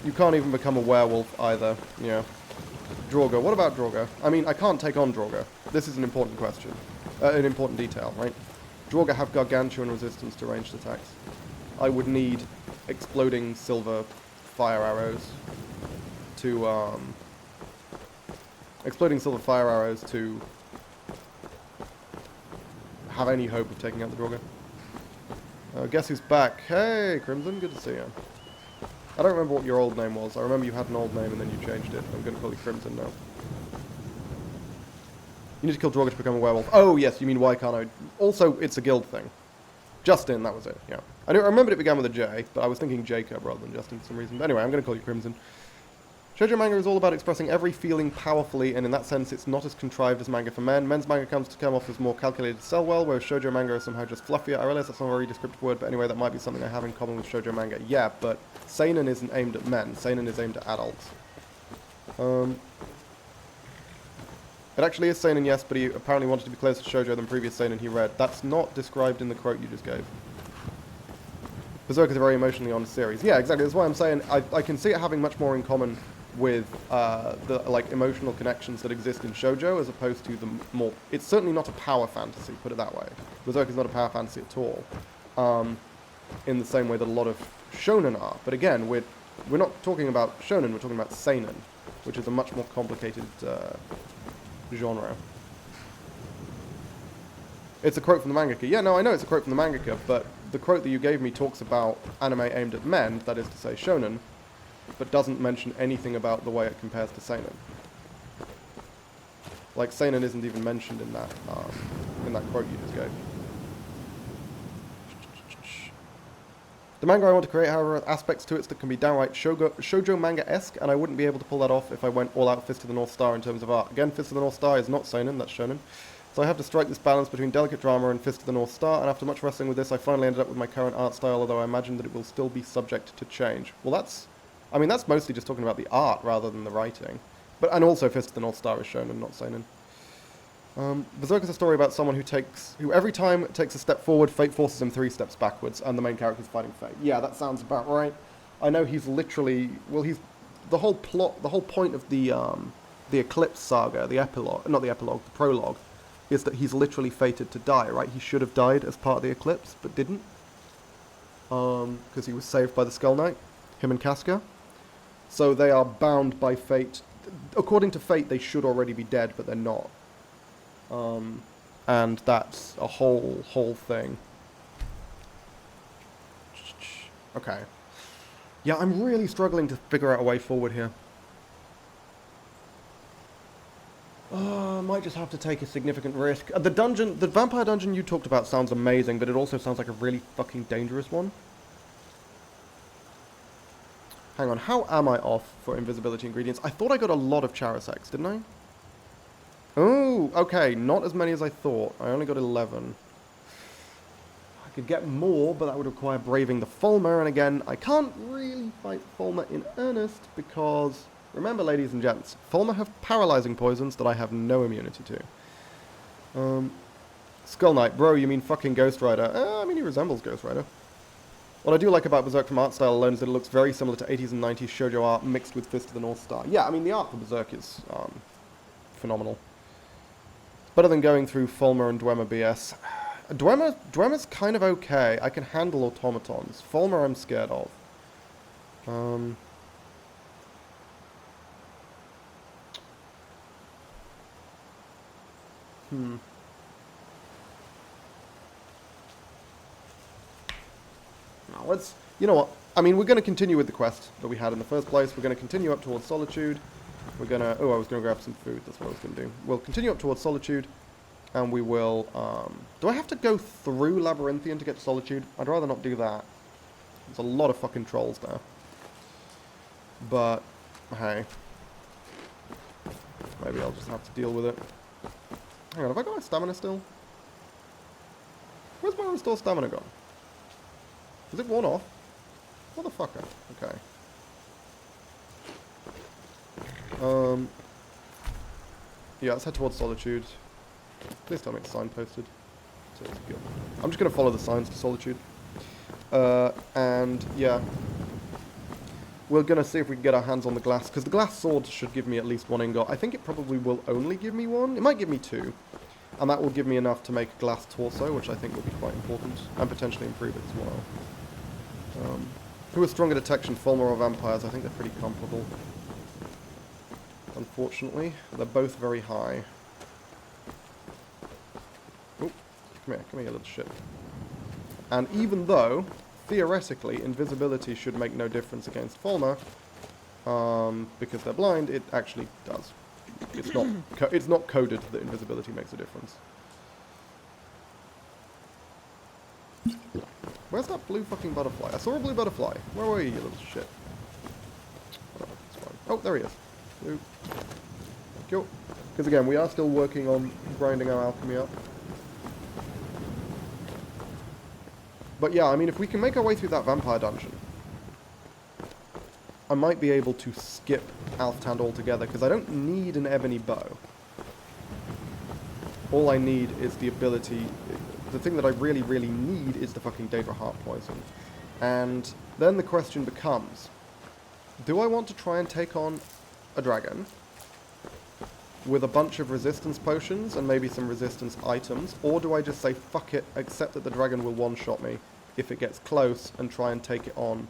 You can't even become a werewolf either, yeah. Draugr. What about Draugr? I mean, I can't take on Draugr. This is an important question. An important detail, right? Draugr have gargantuan resistance to ranged attacks. I would need exploding silver fire arrows to, exploding silver fire arrows to have any hope of taking out the Draugr. Guess who's back? Hey, Crimson, good to see you. I don't remember what your old name was. I remember you had an old name and then you changed it. I'm going to call you Crimson now. You need to kill Draugr to become a werewolf. Oh, yes, you mean why can't I? Also, it's a guild thing. Justin, that was it, yeah. I remembered it began with a J, but I was thinking Jacob rather than Justin for some reason. But anyway, I'm going to call you Crimson. Shoujo manga is all about expressing every feeling powerfully, and in that sense, it's not as contrived as manga for men. Men's manga comes to come off as more calculated to sell well, whereas shoujo manga is somehow just fluffier. I realize that's not a very descriptive word, but anyway, that might be something I have in common with shoujo manga. Yeah, but seinen isn't aimed at men. Seinen is aimed at adults. It actually is seinen, yes, but he apparently wanted to be closer to shoujo than previous seinen he read. That's not described in the quote you just gave. Berserk is a very emotionally honest series. Yeah, exactly. That's why I'm saying I can see it having much more in common with the like emotional connections that exist in shoujo as opposed to the more. It's certainly not a power fantasy. Put it that way. Berserk is not a power fantasy at all. In the same way that a lot of shonen are. But again, we're not talking about shonen. We're talking about seinen, which is a much more complicated genre. It's a quote from the mangaka. Yeah, no, I know it's a quote from the mangaka, but the quote that you gave me talks about anime aimed at men, that is to say shonen, but doesn't mention anything about the way it compares to seinen. Like, seinen isn't even mentioned in that quote you just gave. The manga I want to create, however, has aspects to it that can be downright shoujo manga-esque, and I wouldn't be able to pull that off if I went all out Fist of the North Star in terms of art. Again, Fist of the North Star is not seinen, that's shonen. So I have to strike this balance between delicate drama and Fist of the North Star, and after much wrestling with this, I finally ended up with my current art style, although I imagine that it will still be subject to change. Well, that's mostly just talking about the art rather than the writing. And also Fist of the North Star is shown and not seinen. Berserk is a story about someone who every time takes a step forward, fate forces him 3 steps backwards, and the main character is fighting fate. Yeah, that sounds about right. I know he's literally, well, he's, the whole point of the Eclipse saga, the epilogue, not the epilogue, the prologue, is that he's literally fated to die, right? He should have died as part of the Eclipse, but didn't. Because he was saved by the Skull Knight, him and Casca. So they are bound by fate. According to fate, they should already be dead, but they're not. And that's a whole thing. Okay. Yeah, I'm really struggling to figure out a way forward here. I might just have to take a significant risk. The vampire dungeon you talked about sounds amazing, but it also sounds like a really fucking dangerous one. Hang on, how am I off for invisibility ingredients? I thought I got a lot of Charasex, didn't I? Oh, okay, not as many as I thought. I only got 11. I could get more, but that would require braving the Fulmer, and again, I can't really fight Fulmer in earnest, because, remember ladies and gents, Fulmer have paralyzing poisons that I have no immunity to. Skull Knight, bro, you mean fucking Ghost Rider? I mean, he resembles Ghost Rider. What I do like about Berserk from art style alone is that it looks very similar to 80s and 90s shoujo art mixed with Fist of the North Star. Yeah, I mean, the art for Berserk is phenomenal. Better than going through Fulmer and Dwemer BS. Dwemer's kind of okay. I can handle automatons. Fulmer I'm scared of. Now let's... You know what? I mean, we're going to continue with the quest that we had in the first place. We're going to continue up towards Solitude. We're going to... Oh, I was going to grab some food. That's what I was going to do. We'll continue up towards Solitude. And we will... Do I have to go through Labyrinthian to get to Solitude? I'd rather not do that. There's a lot of fucking trolls there. But, hey. Maybe I'll just have to deal with it. Hang on, have I got my stamina still? Where's my restore stamina gone? Is it worn off? Motherfucker. Okay. Yeah, let's head towards Solitude. Please tell me it's signposted. So it's good. I'm just going to follow the signs to Solitude. And, yeah. We're going to see if we can get our hands on the glass, because the glass sword should give me at least 1 ingot. I think it probably will only give me 1. It might give me 2. And that will give me enough to make a glass torso, which I think will be quite important, and potentially improve it as well. Who has stronger detection, Fulmer or vampires? I think they're pretty comparable. Unfortunately, they're both very high. Oh, come here, you little shit. And even though, theoretically, invisibility should make no difference against Fulmer, because they're blind, it actually does. It's not coded that invisibility makes a difference. Where's that blue fucking butterfly? I saw a blue butterfly. Where were you little shit? Oh, there he is. Blue. Cool. Because again, we are still working on grinding our alchemy up. But yeah, I mean, if we can make our way through that vampire dungeon, I might be able to skip Alftand altogether, because I don't need an ebony bow. All I need is the ability... The thing that I really, really need is the fucking Daedra Heart Poison. And then the question becomes, do I want to try and take on a dragon with a bunch of resistance potions and maybe some resistance items, or do I just say, fuck it, accept that the dragon will one-shot me if it gets close and try and take it on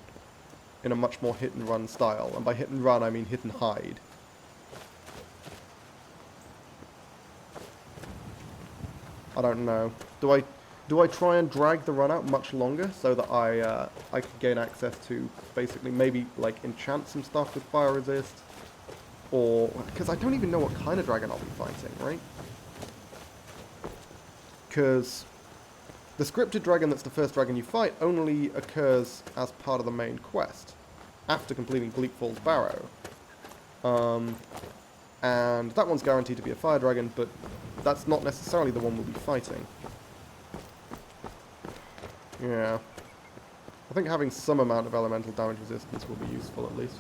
in a much more hit-and-run style? And by hit-and-run, I mean hit-and-hide. I don't know. Do I try and drag the run out much longer so that I can gain access to basically maybe like enchant some stuff with fire resist, or because I don't even know what kind of dragon I'll be fighting, right? Because the scripted dragon that's the first dragon you fight only occurs as part of the main quest after completing Bleak Falls Barrow. And that one's guaranteed to be a fire dragon, but that's not necessarily the one we'll be fighting. Yeah. I think having some amount of elemental damage resistance will be useful, at least.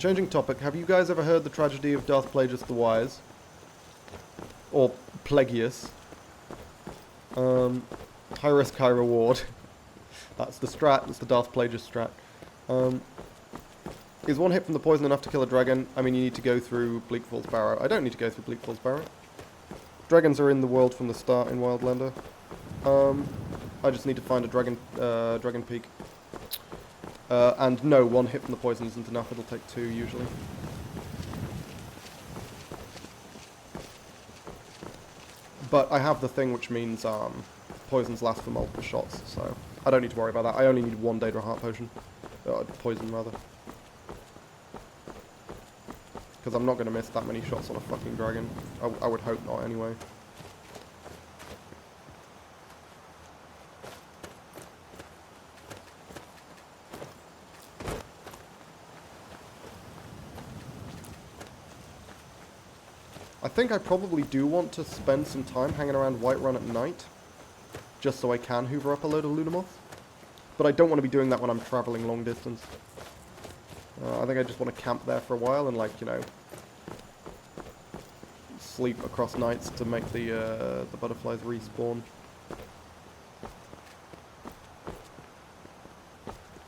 Changing topic, have you guys ever heard the tragedy of Darth Plagueis the Wise? Or Plagueis? High risk, high reward. That's the strat, that's the Darth Plagueis strat. Is one hit from the poison enough to kill a dragon? I mean, you need to go through Bleak Falls Barrow. I don't need to go through Bleak Falls Barrow. Dragons are in the world from the start in Wildlander. I just need to find a dragon peak. And no, one hit from the poison isn't enough, it'll take 2 usually. But I have the thing which means poisons last for multiple shots, so I don't need to worry about that. I only need 1 Daedra Heart Potion. Poison, rather. Because I'm not going to miss that many shots on a fucking dragon. I would hope not, anyway. I think I probably do want to spend some time hanging around Whiterun at night, just so I can hoover up a load of Lunamoth. But I don't want to be doing that when I'm travelling long distance. I think I just want to camp there for a while and, like, you know, sleep across nights to make the butterflies respawn.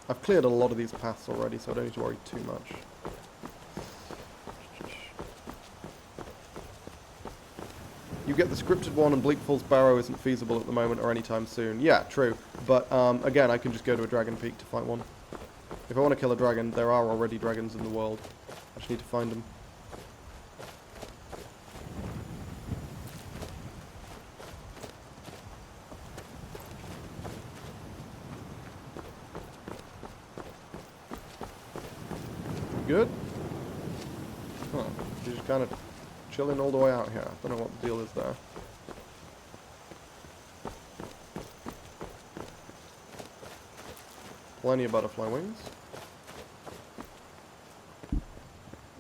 I've cleared a lot of these paths already, so I don't need to worry too much. You get the scripted one, and Bleak Falls Barrow isn't feasible at the moment or anytime soon. Yeah, true. But, again, I can just go to a dragon peak to fight one. If I want to kill a dragon, there are already dragons in the world. I just need to find them. Good? Huh. She's just kind of chilling all the way out here. I don't know what the deal is there. Plenty of butterfly wings.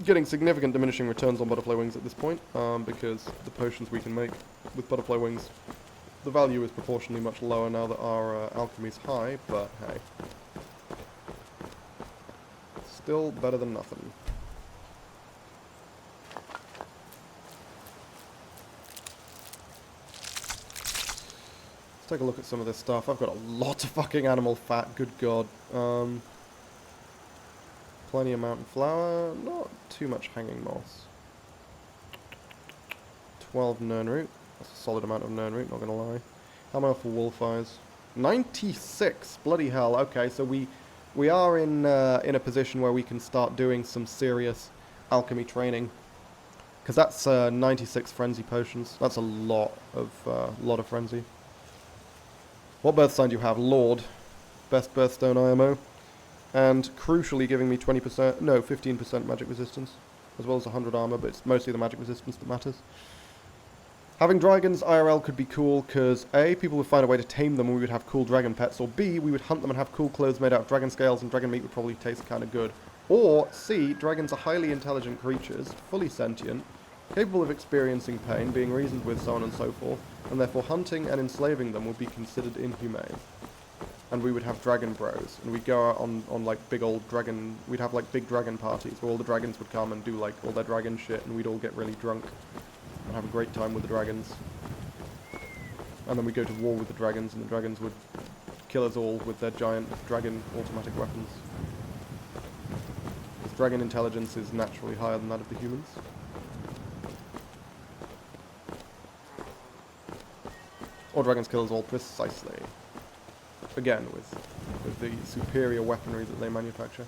Getting significant diminishing returns on butterfly wings at this point, because the potions we can make with butterfly wings, the value is proportionally much lower now that our alchemy's high, but hey. Still better than nothing. Let's take a look at some of this stuff. I've got a lot of fucking animal fat, good god. Plenty of mountain flower, not too much hanging moss. 12 nern root. That's a solid amount of nern root, not gonna lie. How am I for wolf eyes? 96! Bloody hell, okay, so we are in a position where we can start doing some serious alchemy training. Because that's 96 frenzy potions. That's a lot of frenzy. What birth sign do you have? Lord. Best birthstone IMO. And crucially giving me 20%, no, 15% magic resistance. As well as 100 armor, but it's mostly the magic resistance that matters. Having dragons IRL could be cool, because A, people would find a way to tame them and we would have cool dragon pets, or B, we would hunt them and have cool clothes made out of dragon scales and dragon meat would probably taste kind of good. Or C, dragons are highly intelligent creatures, fully sentient, capable of experiencing pain, being reasoned with, so on and so forth, and therefore hunting and enslaving them would be considered inhumane. And we would have dragon bros, and we'd go out on like big old dragon, we'd have like big dragon parties where all the dragons would come and do like all their dragon shit, and we'd all get really drunk and have a great time with the dragons. And then we'd go to war with the dragons, and the dragons would kill us all with their giant dragon automatic weapons. Because dragon intelligence is naturally higher than that of the humans. Or dragons kill us all precisely. Again, with the superior weaponry that they manufacture.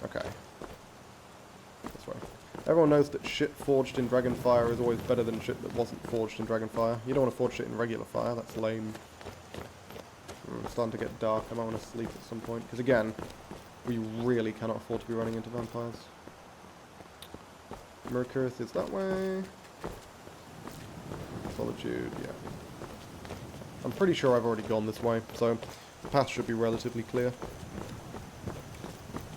Okay. This way. Everyone knows that shit forged in Dragonfire is always better than shit that wasn't forged in Dragonfire. You don't want to forge shit in regular fire, that's lame. It's starting to get dark, I might want to sleep at some point. Because again, we really cannot afford to be running into vampires. Mercurith is that way. Solitude, yeah. I'm pretty sure I've already gone this way, so the path should be relatively clear.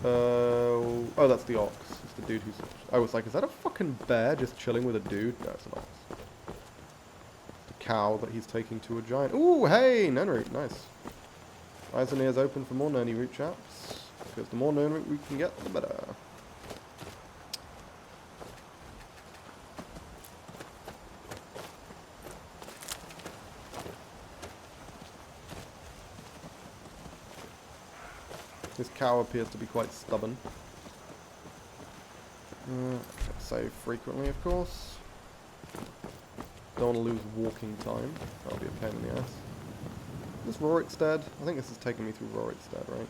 Oh, that's the ox. It's the dude who's... I was like, is that a fucking bear just chilling with a dude? No, it's an ox. The cow that he's taking to a giant... Ooh, hey! Nenroot, nice. Eyes and ears open for more nerdy root, chaps. Because the more nerd root we can get, the better. This cow appears to be quite stubborn. Save frequently, of course. Don't want to lose walking time. That'll be a pain in the ass. Is this Rorikstead? I think this is taking me through Rorikstead, right?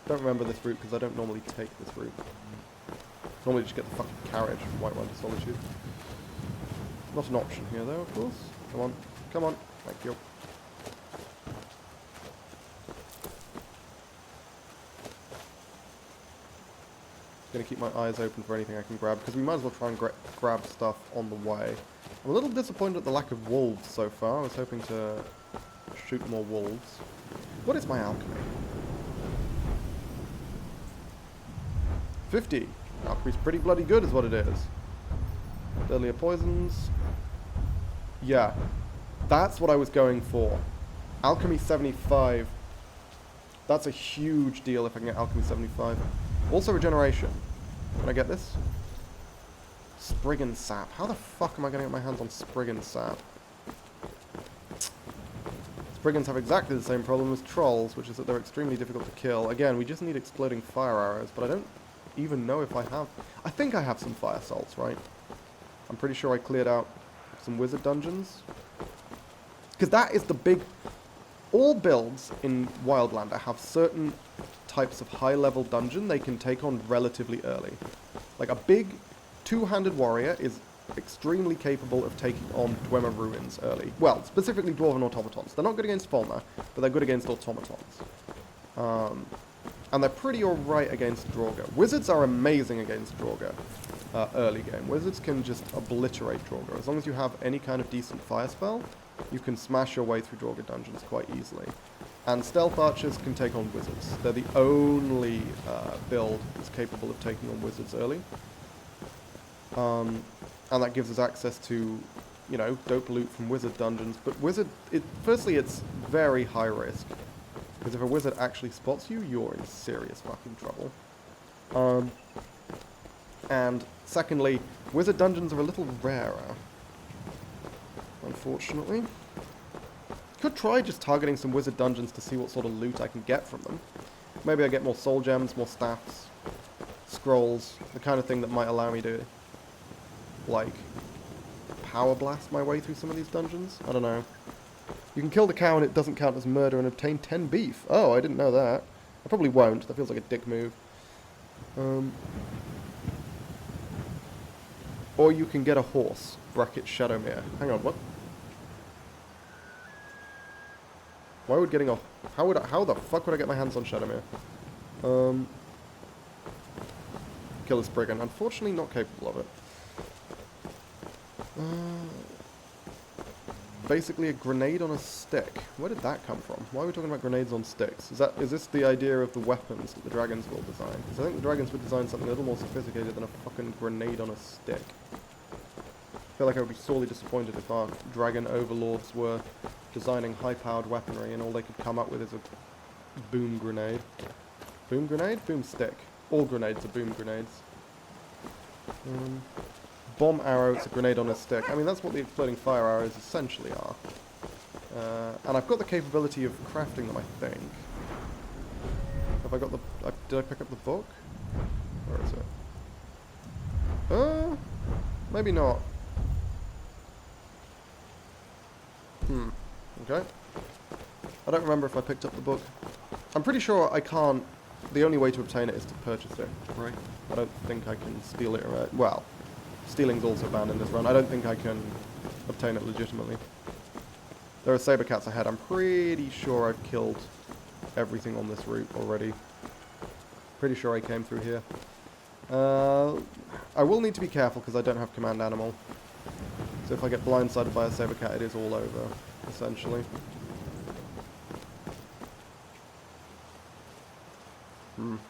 Don't remember this route because I don't normally take this route. Normally just get the fucking carriage from Wildlander Solitude. Not an option here though, of course. Come on. Come on. Thank you. Gonna keep my eyes open for anything I can grab, because we might as well try and grab stuff on the way. I'm a little disappointed at the lack of wolves so far. I was hoping to shoot more wolves. What is my alchemy? 50. Alchemy's pretty bloody good is what it is. Deadlier poisons. Yeah. That's what I was going for. Alchemy 75. That's a huge deal if I can get Alchemy 75. Also regeneration. Can I get this? Spriggan sap. How the fuck am I going to get my hands on Spriggan sap? Spriggans have exactly the same problem as trolls, which is that they're extremely difficult to kill. Again, we just need exploding fire arrows, but I don't even know if I have... I think I have some fire salts, right? I'm pretty sure I cleared out some wizard dungeons. Because that is the big... All builds in Wildlander have certain types of high-level dungeon they can take on relatively early. Like a big two-handed warrior is extremely capable of taking on Dwemer ruins early. Well, specifically dwarven automatons. They're not good against Falmer, but they're good against automatons. And they're pretty alright against Draugr. Wizards are amazing against Draugr early game. Wizards can just obliterate Draugr. As long as you have any kind of decent fire spell, you can smash your way through Draugr dungeons quite easily. And stealth archers can take on wizards. They're the only build that's capable of taking on wizards early. And that gives us access to, you know, dope loot from wizard dungeons. But wizard, firstly, it's very high risk. Because if a wizard actually spots you, you're in serious fucking trouble. And secondly, wizard dungeons are a little rarer. Unfortunately. Could try just targeting some wizard dungeons to see what sort of loot I can get from them. Maybe I get more soul gems, more staffs, scrolls, the kind of thing that might allow me to, like, power blast my way through some of these dungeons. I don't know. You can kill the cow and it doesn't count as murder and obtain 10 beef. Oh, I didn't know that. I probably won't. That feels like a dick move. Or you can get a horse. Bracket Shadowmere. Hang on, what? Why would getting a... How the fuck would I get my hands on Shadowmere? Kill a Spriggan. Unfortunately not capable of it. Basically a grenade on a stick. Where did that come from? Why are we talking about grenades on sticks? Is this the idea of the weapons that the dragons will design? Because I think the dragons would design something a little more sophisticated than a fucking grenade on a stick. I feel like I would be sorely disappointed if our dragon overlords were designing high-powered weaponry and all they could come up with is a boom grenade. Boom grenade? Boom stick. All grenades are boom grenades. Bomb arrow, it's a grenade on a stick. I mean, that's what the exploding fire arrows essentially are. And I've got the capability of crafting them, I think. Have I got the... did I pick up the book? Where is it? Maybe not. Okay. I don't remember if I picked up the book. I'm pretty sure I can't... The only way to obtain it is to purchase it, right? I don't think I can steal it, right? Well, stealing's also banned in this run. I don't think I can obtain it legitimately. There are saber cats ahead. I'm pretty sure I've killed everything on this route already. Pretty sure I came through here. I will need to be careful because I don't have command animal. So if I get blindsided by a saber cat, it is all over, essentially.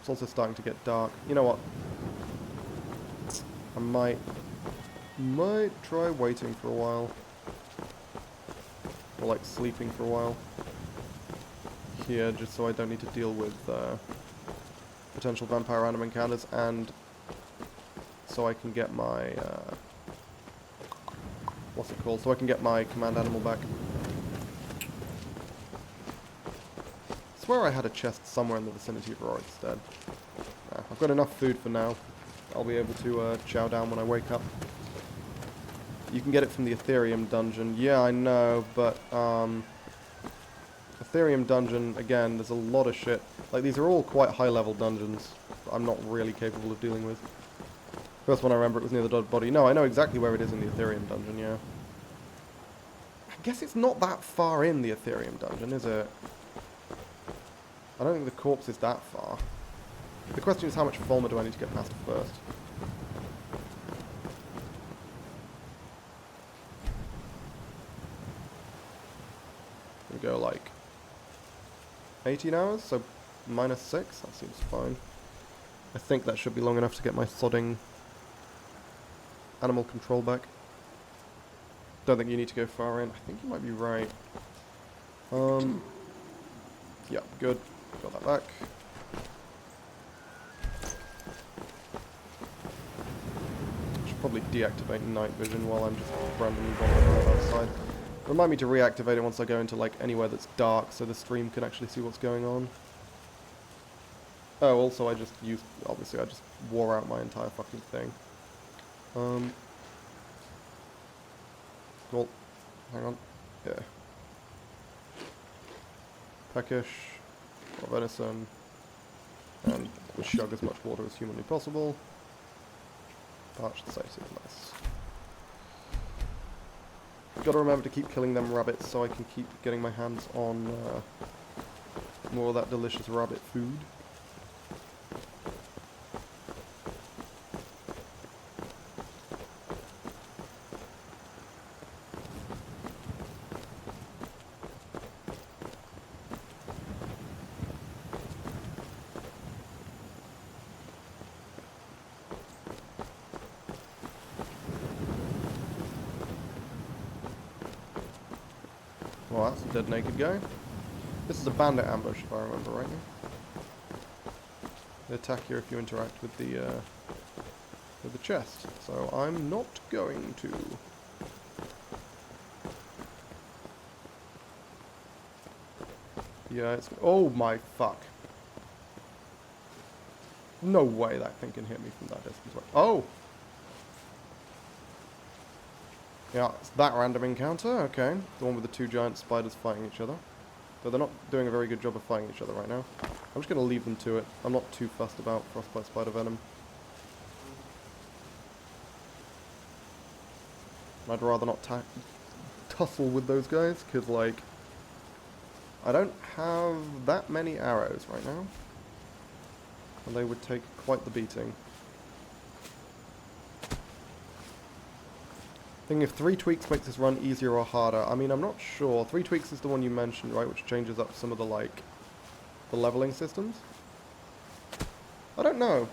It's also starting to get dark. You know what? I might try waiting for a while. Or like sleeping for a while. here just so I don't need to deal with potential vampire random encounters, and so I can get my what's it called? So I can get my command animal back. I swear I had a chest somewhere in the vicinity of Rorik's Stead. I've got enough food for now. I'll be able to chow down when I wake up. You can get it from the Ethereum dungeon. Yeah, I know, but Ethereum dungeon, again, there's a lot of shit. Like, these are all quite high-level dungeons I'm not really capable of dealing with. First one I remember, it was near the dead body. No, I know exactly where it is in the Ethereum dungeon, yeah. I guess it's not that far in the Ethereum dungeon, is it? I don't think the corpse is that far. The question is, how much Fulmer do I need to get past first? We go like 18 hours, so -6. That seems fine. I think that should be long enough to get my sodding animal control back. Don't think you need to go far in. I think you might be right. Yeah, good. Got that back. Should probably deactivate night vision while I'm just randomly wandering around outside. Remind me to reactivate it once I go into like anywhere that's dark, so the stream can actually see what's going on. Oh, also I just used, obviously I just wore out my entire fucking thing. Well, hang on. Yeah. Peckish, or venison, and we'll chug as much water as humanly possible. Parched satiety, nice. Gotta remember to keep killing them rabbits so I can keep getting my hands on more of that delicious rabbit food. Well, that's a dead naked guy. This is a bandit ambush, if I remember rightly. They attack here if you interact with the chest. So I'm not going to. Yeah, it's. Oh my fuck! No way that thing can hit me from that distance. Oh. Yeah, it's that random encounter, okay. The one with the two giant spiders fighting each other. But they're not doing a very good job of fighting each other right now. I'm just going to leave them to it. I'm not too fussed about frostbite spider venom. I'd rather not tussle with those guys, because, like, I don't have that many arrows right now. And they would take quite the beating. If 3 tweaks makes this run easier or harder, I mean, I'm not sure. 3 tweaks is the one you mentioned, right, which changes up some of the, like, the leveling systems. I don't know.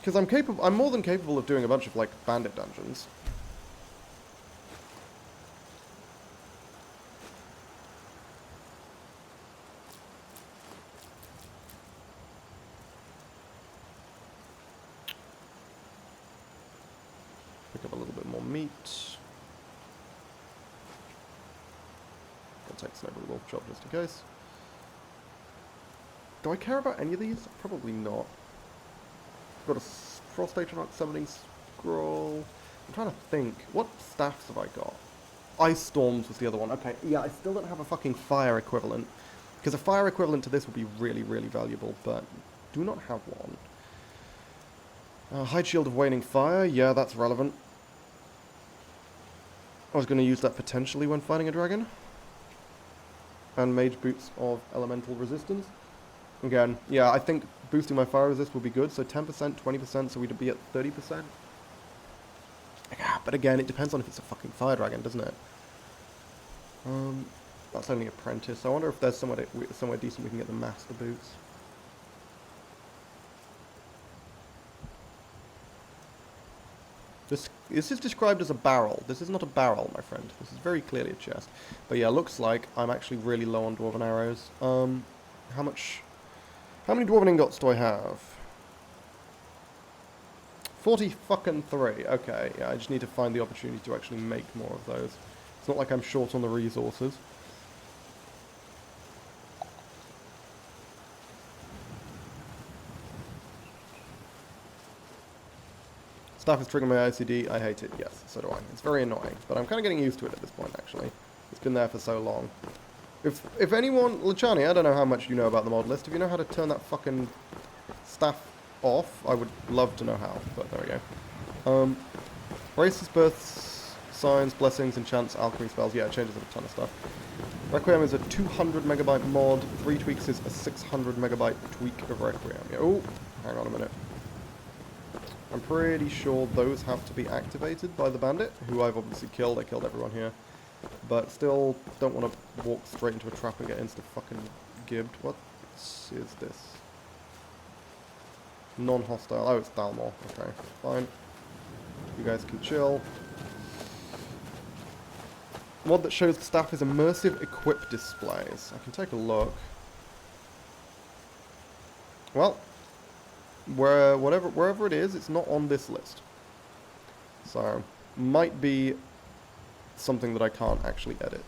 Because I'm more than capable of doing a bunch of, like, bandit dungeons. Pick up a little bit more meat. I'll take Snowball Wolf Chop just in case. Do I care about any of these? Probably not. Got a Frost Atronach Summoning Scroll. I'm trying to think. What staffs have I got? Ice Storms was the other one. Okay, yeah, I still don't have a fucking fire equivalent. Because a fire equivalent to this would be really, really valuable, but do not have one. Hide Shield of Waning Fire. Yeah, that's relevant. I was going to use that potentially when fighting a dragon. And Mage Boots of Elemental Resistance. Again, yeah, I think boosting my fire resist will be good. So 10%, 20%, so we'd be at 30%. But again, it depends on if it's a fucking fire dragon, doesn't it? That's only Apprentice. I wonder if there's somewhere decent we can get the Master Boots. This This is described as a barrel. This is not a barrel, my friend. This is very clearly a chest. But yeah, looks like I'm actually really low on dwarven arrows. How many dwarven ingots do I have? 40 fucking 3. Okay, yeah, I just need to find the opportunity to actually make more of those. It's not like I'm short on the resources. Staff is triggering my ICD. I hate it. Yes, so do I. It's very annoying, but I'm kind of getting used to it at this point, actually. It's been there for so long. If anyone... Lachani, I don't know how much you know about the mod list. If you know how to turn that fucking staff off, I would love to know how, but there we go. Races, births, signs, blessings, enchants, alchemy spells. Yeah, it changes a ton of stuff. Requiem is a 200 megabyte mod. 3 tweaks is a 600 megabyte tweak of Requiem. Yeah, oh, hang on a minute. I'm pretty sure those have to be activated by the bandit, who I've obviously killed. I killed everyone here. But still don't want to walk straight into a trap and get insta-fucking gibbed. What is this? Non-hostile. Oh, it's Dalmor. Okay, fine. You guys can chill. Mod that shows the staff is immersive equip displays. I can take a look. Well, wherever it is, it's not on this list. So, might be something that I can't actually edit.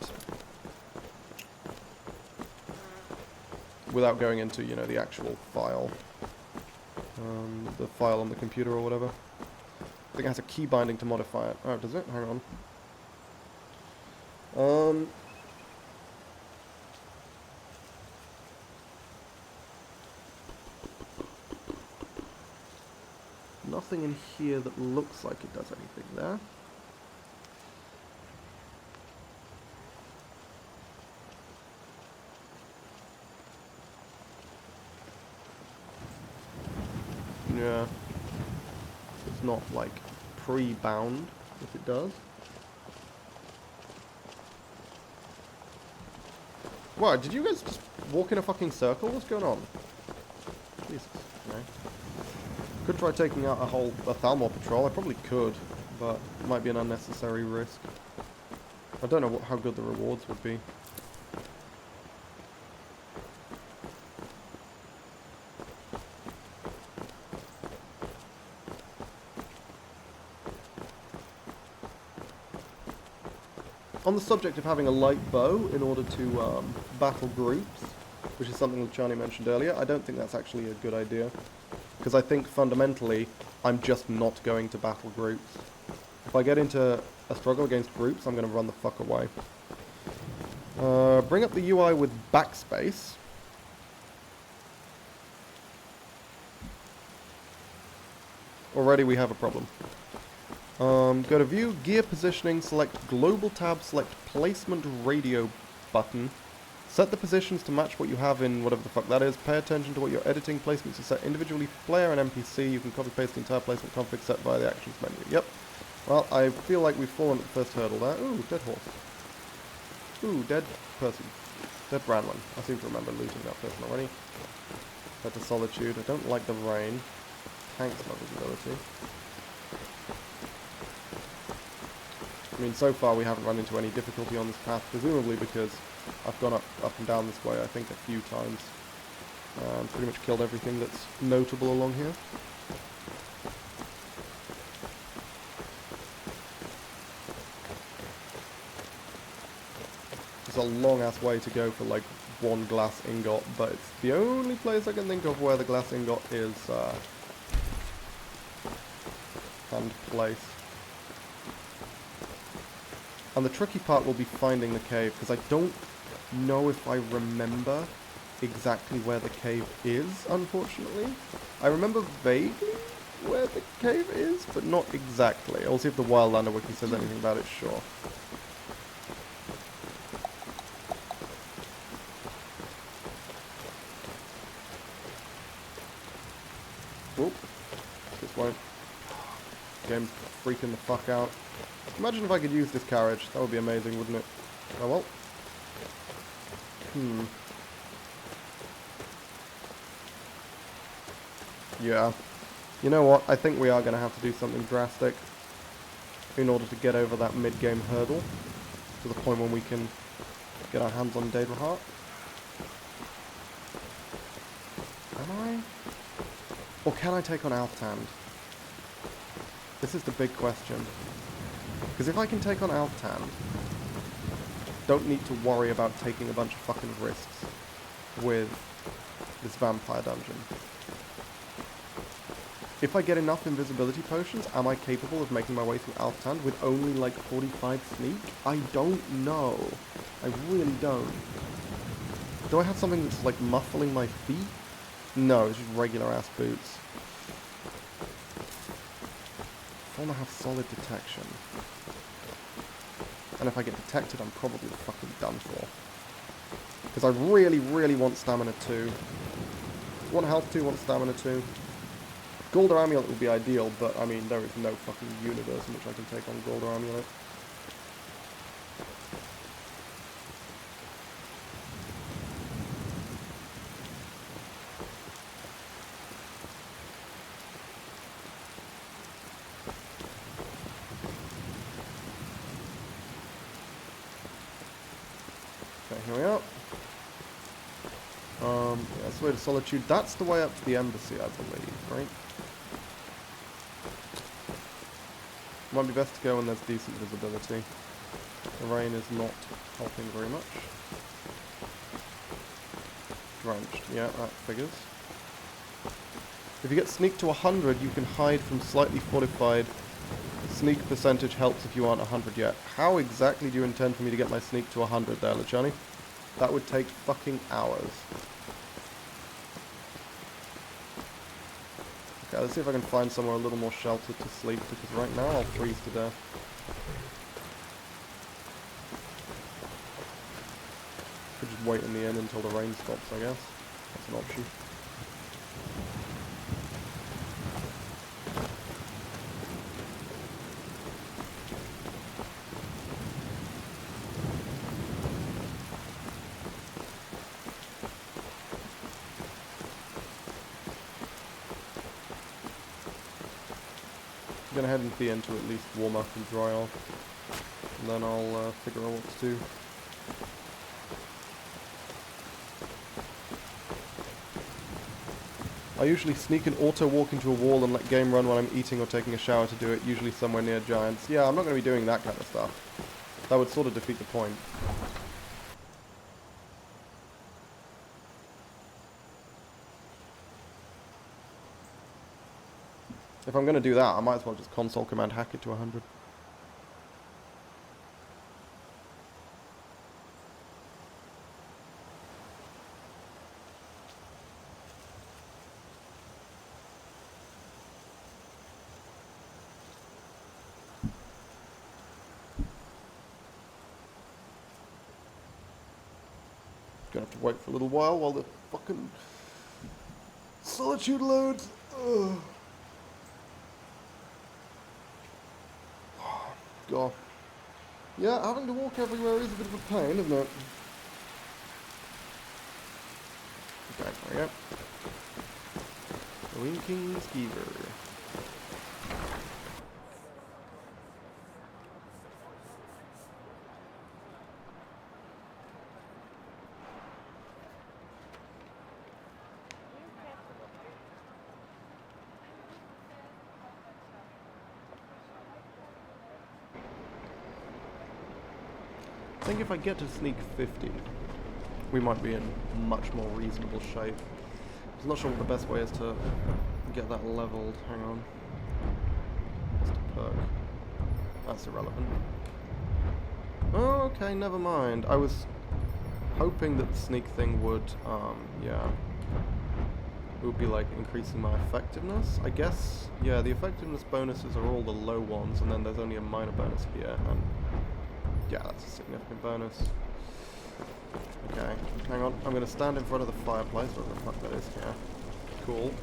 Without going into, you know, the actual file. The file on the computer or whatever. I think it has a key binding to modify it. Oh, does it? Hang on. Nothing in here that looks like it does anything there. Yeah. It's not, like, pre-bound, if it does. Wow, did you guys just walk in a fucking circle? What's going on? Jesus. Okay. Could try taking out a Thalmor patrol. I probably could, but it might be an unnecessary risk. I don't know how good the rewards would be. On the subject of having a light bow in order to battle groups, which is something that Charlie mentioned earlier, I don't think that's actually a good idea. Because I think fundamentally, I'm just not going to battle groups. If I get into a struggle against groups, I'm going to run the fuck away. Bring up the UI with backspace. Already we have a problem. Go to view, gear positioning, select global tab, select placement radio button. Set the positions to match what you have in whatever the fuck that is. Pay attention to what your editing placements are set individually for player and NPC. You can copy paste the entire placement config set via the actions menu. Yep. Well, I feel like we've fallen at the first hurdle there. Ooh, dead horse. Ooh, dead person. Dead Branlin. I seem to remember looting that person already. Head to Solitude. I don't like the rain. Tanks my visibility. I mean, so far we haven't run into any difficulty on this path, presumably because I've gone up and down this way, I think, a few times. Pretty much killed everything that's notable along here. It's a long-ass way to go for, like, one glass ingot, but it's the only place I can think of where the glass ingot is, hand placed. And the tricky part will be finding the cave, because I don't know if I remember exactly where the cave is, unfortunately. I remember vaguely where the cave is, but not exactly. I'll see if the Wildlander wiki says anything about it, sure. Whoop. This won't. Game's freaking the fuck out. Imagine if I could use this carriage. That would be amazing, wouldn't it? Oh well. Yeah. You know what? I think we are going to have to do something drastic. in order to get over that mid-game hurdle to the point when we can get our hands on Daedra Heart. Am I? Or can I take on Alftand? This is the big question. Because if I can take on Alftand, don't need to worry about taking a bunch of fucking risks with this vampire dungeon. If I get enough invisibility potions, am I capable of making my way through Alftand with only like 45 sneak? I don't know. I really don't. Do I have something that's like muffling my feet? No, it's just regular ass boots. I want to have solid detection. And if I get detected, I'm probably fucking done for. Because I really, really want stamina 2. Want health 2, want stamina 2. Golder Amulet would be ideal, but I mean, there is no fucking universe in which I can take on Golder Amulet. Okay, here we are. Yeah, that's the way to Solitude. That's the way up to the Embassy, I believe, right? Might be best to go when there's decent visibility. The rain is not helping very much. Drenched, yeah, that figures. If you get sneak to 100, you can hide from slightly fortified. Sneak percentage helps if you aren't 100 yet. How exactly do you intend for me to get my sneak to 100 there, Luciani? That would take fucking hours. Okay, let's see if I can find somewhere a little more sheltered to sleep, because right now I'll freeze to death. Could just wait in the inn until the rain stops, I guess. That's an option. I'm gonna head into the inn to at least warm up and dry off, and then I'll figure out what to do. I usually sneak and auto walk into a wall and let game run while I'm eating or taking a shower to do it, usually somewhere near giants. Yeah, I'm not going to be doing that kind of stuff. That would sort of defeat the point. If I'm going to do that, I might as well just console command hack it to 100. Gonna have to wait for a little while the fucking Solitude loads. Ugh. God. Yeah, having to walk everywhere is a bit of a pain, isn't it? Okay, there we go. Winking Skeever. I think if I get to sneak 50, we might be in much more reasonable shape. I'm not sure what the best way is to get that leveled. Hang on. What's the perk? That's irrelevant. Oh, okay, never mind. I was hoping that the sneak thing would, yeah. It would be like increasing my effectiveness, I guess. Yeah, the effectiveness bonuses are all the low ones, and then there's only a minor bonus here, and yeah, that's a significant bonus. Okay, hang on. I'm going to stand in front of the fireplace, whatever the fuck that is. Yeah, cool.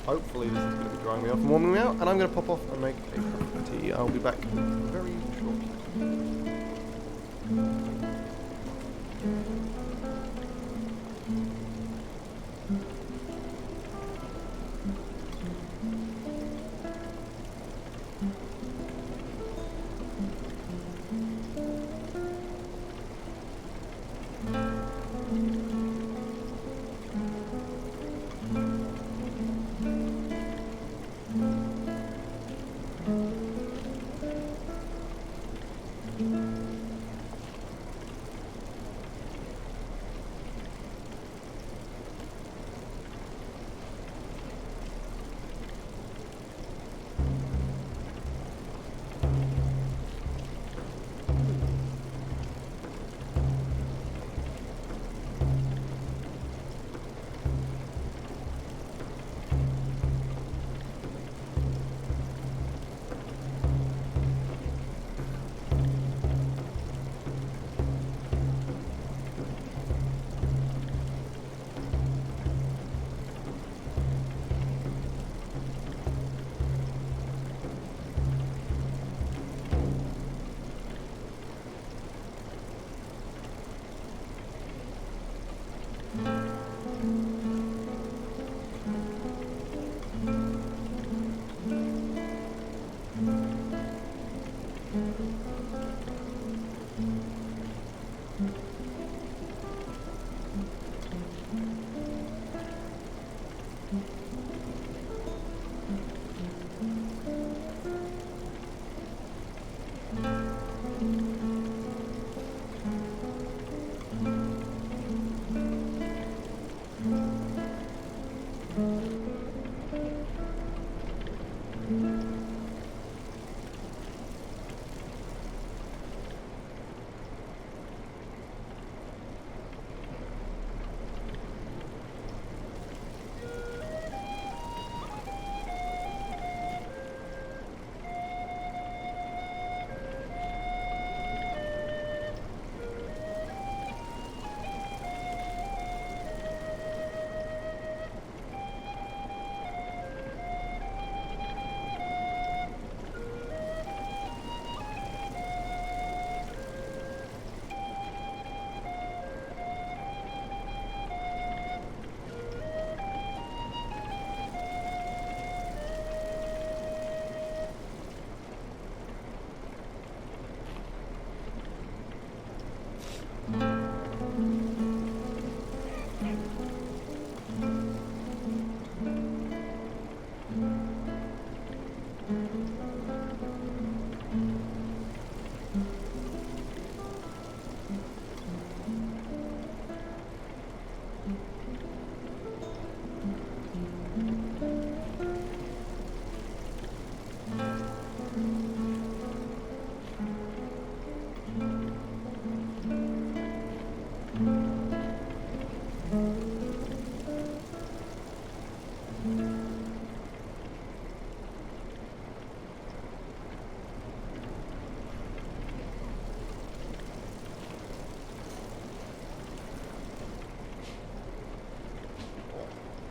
Hopefully this is going to be drying me off and warming me out, and I'm going to pop off and make a cup of tea. I'll be back very shortly.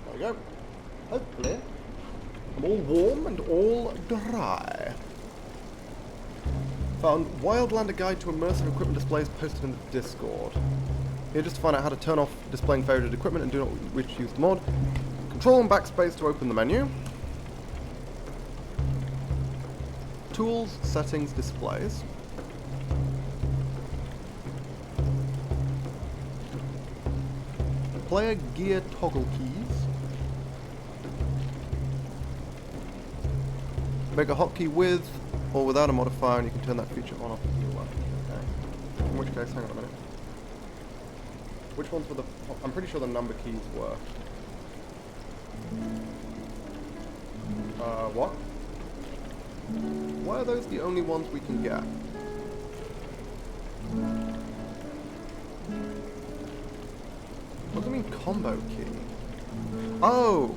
There we go. Hopefully, I'm all warm and all dry. Found Wildlander guide to immersive equipment displays posted in the Discord. Here just to find out how to turn off displaying favorited equipment and do not wish to use the mod. Control and backspace to open the menu. Tools, settings, displays. Player gear toggle keys. Make a hotkey with or without a modifier, and you can turn that feature on off if you want. Okay. In which case, hang on a minute. Which ones were the... I'm pretty sure the number keys were. What? Why are those the only ones we can get? What do you mean combo key? Oh!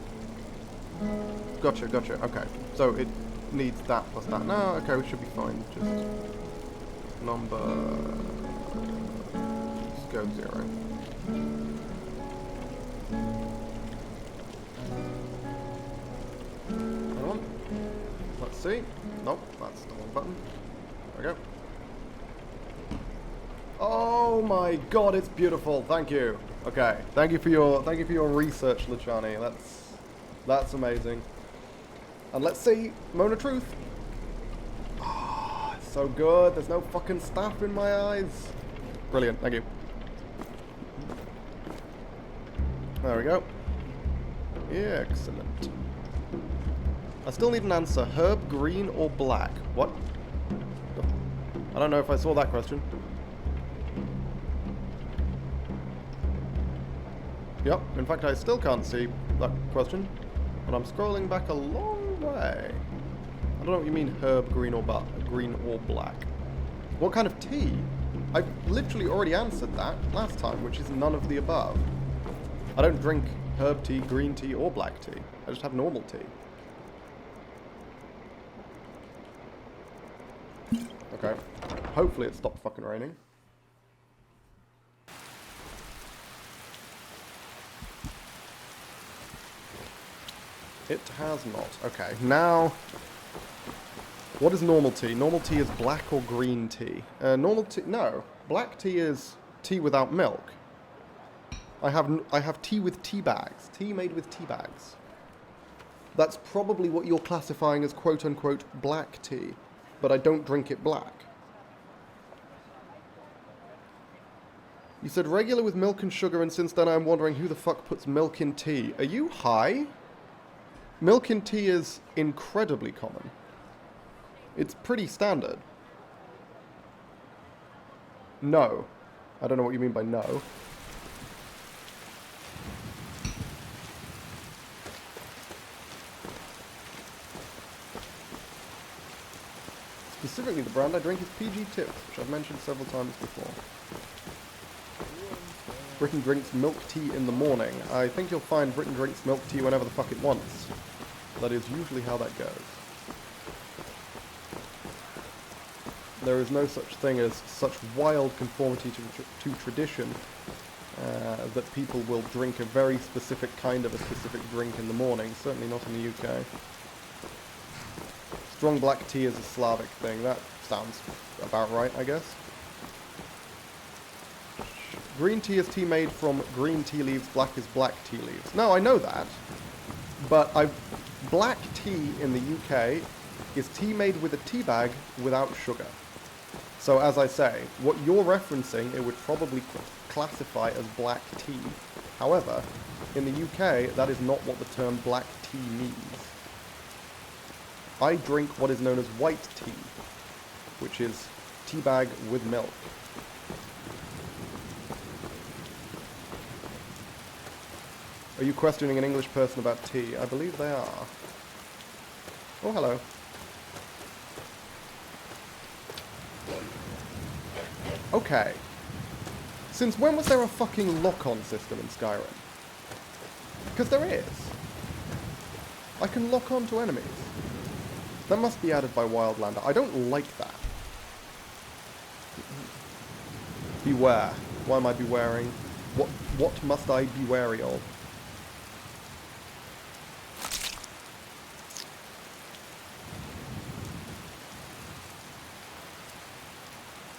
Gotcha, gotcha, okay. So it needs that plus that. No, okay, we should be fine. Just... number... Just go 0. Hang on. Let's see. Nope, that's the wrong button. There we go. Oh my god, it's beautiful. Thank you. Okay, thank you for your research, Luciani. That's amazing. And let's see, moment of truth. Ah, it's so good. There's no fucking staff in my eyes. Brilliant. Thank you. There we go. Excellent. I still need an answer. Herb, green, or black? What? I don't know if I saw that question. Yep, in fact I still can't see that question. And I'm scrolling back a long way. I don't know what you mean herb, green or black. What kind of tea? I literally already answered that last time, which is none of the above. I don't drink herb tea, green tea, or black tea. I just have normal tea. Okay. Hopefully it stopped fucking raining. It has not. Okay, now... What is normal tea? Normal tea is black or green tea. Normal tea... No. Black tea is tea without milk. I have tea with tea bags. Tea made with tea bags. That's probably what you're classifying as quote-unquote black tea. But I don't drink it black. You said regular with milk and sugar, and since then I'm wondering who the fuck puts milk in tea. Are you high? Milk in tea is incredibly common. It's pretty standard. No. I don't know what you mean by no. Specifically, the brand I drink is PG Tips, which I've mentioned several times before. Britain drinks milk tea in the morning. I think you'll find Britain drinks milk tea whenever the fuck it wants. That is usually how that goes. There is no such thing as such wild conformity to tradition that people will drink a very specific kind of a specific drink in the morning. Certainly not in the UK. Strong black tea is a Slavic thing. That sounds about right, I guess. Green tea is tea made from green tea leaves, black is black tea leaves. No, I know that. But black tea in the UK is tea made with a tea bag without sugar. So as I say, what you're referencing, it would probably classify as black tea. However, in the UK, that is not what the term black tea means. I drink what is known as white tea, which is tea bag with milk. Are you questioning an English person about tea? I believe they are. Oh, hello. Okay. Since when was there a fucking lock-on system in Skyrim? Because there is. I can lock on to enemies. That must be added by Wildlander. I don't like that. Beware. Why am I bewaring? What must I be wary of?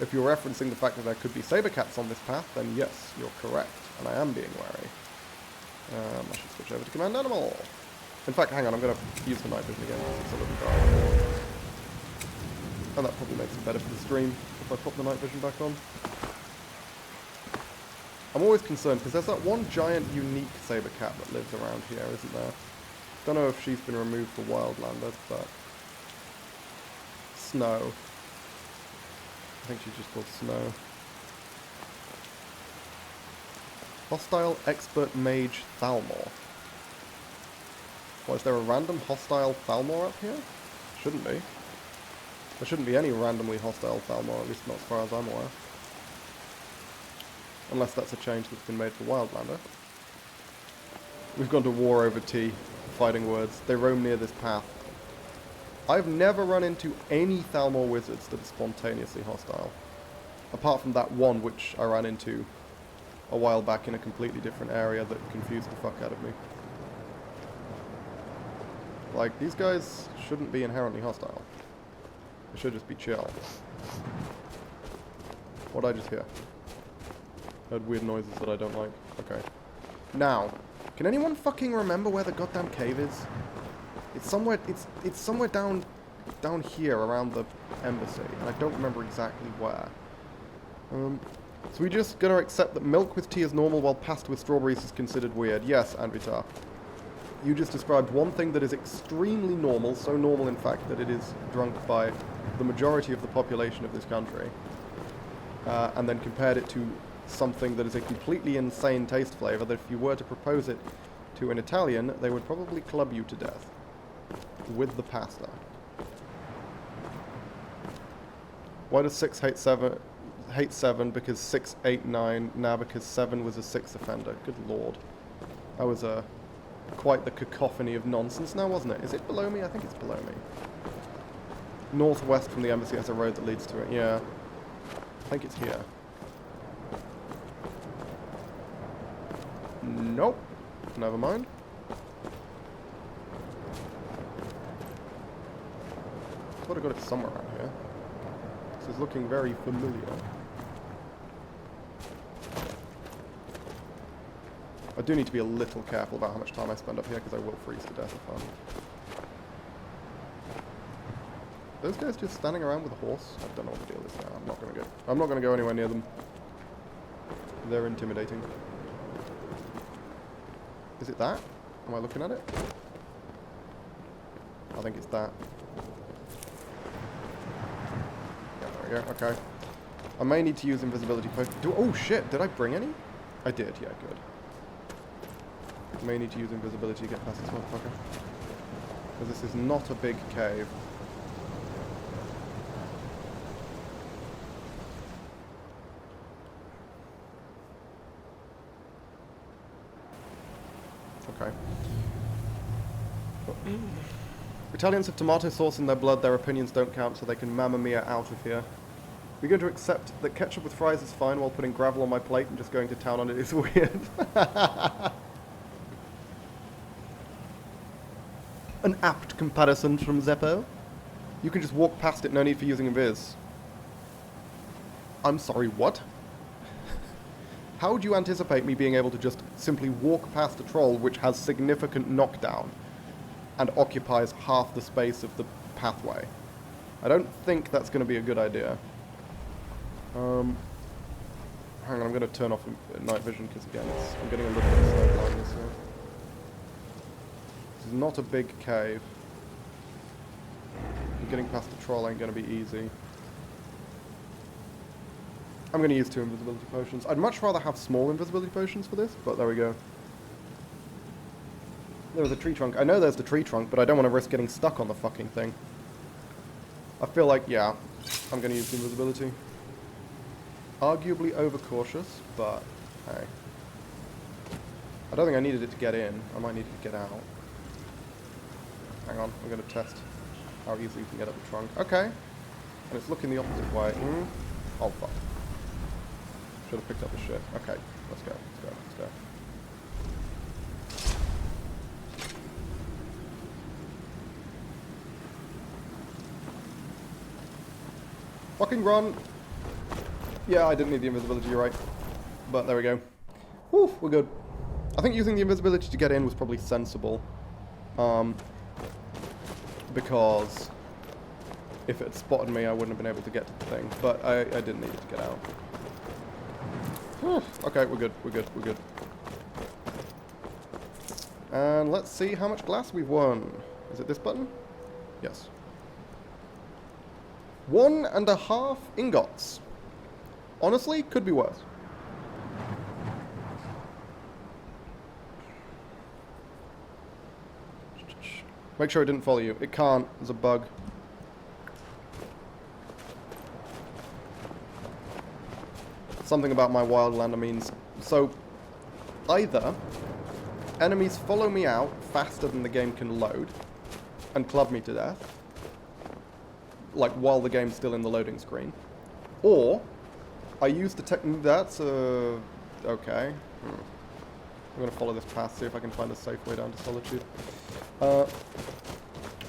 If you're referencing the fact that there could be saber cats on this path, then yes, you're correct, and I am being wary. I should switch over to command animal. In fact, hang on, I'm going to use the night vision again because it's a little dark. And that probably makes it better for the stream if I pop the night vision back on. I'm always concerned because there's that one giant unique saber cat that lives around here, isn't there? Don't know if she's been removed for Wildlander, but Snow. I think she's just called Snow. Hostile Expert Mage Thalmor. What, is there a random hostile Thalmor up here? Shouldn't be. There shouldn't be any randomly hostile Thalmor, at least not as far as I'm aware. Unless that's a change that's been made for Wildlander. We've gone to war over tea. Fighting words. They roam near this path. I've never run into any Thalmor wizards that are spontaneously hostile. Apart from that one which I ran into a while back in a completely different area that confused the fuck out of me. Like, these guys shouldn't be inherently hostile. They should just be chill. What did I just hear? Heard weird noises that I don't like. Okay. Now, can anyone fucking remember where the goddamn cave is? It's somewhere, it's somewhere down here around the embassy, and I don't remember exactly where. So we just gonna accept that milk with tea is normal while pasta with strawberries is considered weird. Yes, Anvitar. You just described one thing that is extremely normal, so normal in fact that it is drunk by the majority of the population of this country, and then compared it to something that is a completely insane taste flavor that if you were to propose it to an Italian, they would probably club you to death with the pasta. Why does 6 hate 7? Hate 7 because 6, 8, 9, now because 7 was a 6th offender. Good lord. That was quite the cacophony of nonsense now, wasn't it? Is it below me? I think it's below me. Northwest from the embassy has a road that leads to it, yeah. I think it's here. Nope. Never mind. I thought I got it somewhere around here. This is looking very familiar. I do need to be a little careful about how much time I spend up here because I will freeze to death if I'm... Those guys just standing around with a horse? I don't know what the deal is now. I'm not gonna go anywhere near them. They're intimidating. Is it that? Am I looking at it? I think it's that. Yeah, there we go. Okay. I may need to use invisibility potion. Oh shit, did I bring any? I did, yeah, good. I may need to use invisibility to get past this motherfucker. Because this is not a big cave. Okay. Italians have tomato sauce in their blood, their opinions don't count, so they can mamma mia out of here. We're going to accept that ketchup with fries is fine while putting gravel on my plate and just going to town on it is weird. An apt comparison from Zeppo. You can just walk past it, no need for using invis. I'm sorry, what? How would you anticipate me being able to just simply walk past a troll which has significant knockdown and occupies half the space of the pathway? I don't think that's going to be a good idea. Hang on, I'm going to turn off night vision because again, I'm getting a little bit of slow blindness here. This is not a big cave. Getting past the troll ain't going to be easy. I'm going to use 2 invisibility potions. I'd much rather have small invisibility potions for this, but there we go. There was a tree trunk. I know there's the tree trunk, but I don't want to risk getting stuck on the fucking thing. I feel like, yeah, I'm going to use the invisibility. Arguably overcautious, but hey. I don't think I needed it to get in. I might need it to get out. Hang on, I'm going to test how easily you can get up the trunk. Okay. And it's looking the opposite way. Oh, fuck. Should have picked up the shit. Okay, let's go, let's go, let's go. Fucking run! Yeah, I didn't need the invisibility, you're right. But there we go. Whew, we're good. I think using the invisibility to get in was probably sensible. Because if it had spotted me, I wouldn't have been able to get to the thing. But I didn't need it to get out. Whew, okay, we're good, we're good, we're good. And let's see how much glass we've won. Is it this button? Yes. 1.5 ingots. Honestly, could be worse. Make sure it didn't follow you. It can't. There's a bug. Something about my Wildlander means... So, either enemies follow me out faster than the game can load and club me to death, like while the game's still in the loading screen, or I use the technique... That's okay. I'm going to follow this path, see if I can find a safe way down to Solitude.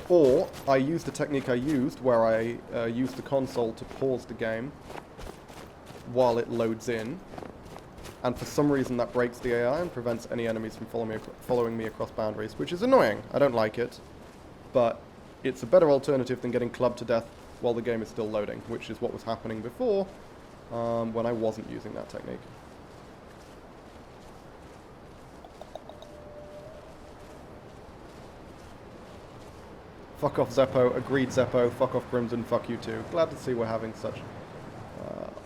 Or I use the technique I used, where I use the console to pause the game while it loads in, and for some reason that breaks the AI and prevents any enemies from following me across boundaries, which is annoying. I don't like it, but it's a better alternative than getting clubbed to death while the game is still loading, which is what was happening before when I wasn't using that technique. Fuck off Zeppo, agreed Zeppo, fuck off Crimson, fuck you too. Glad to see we're having such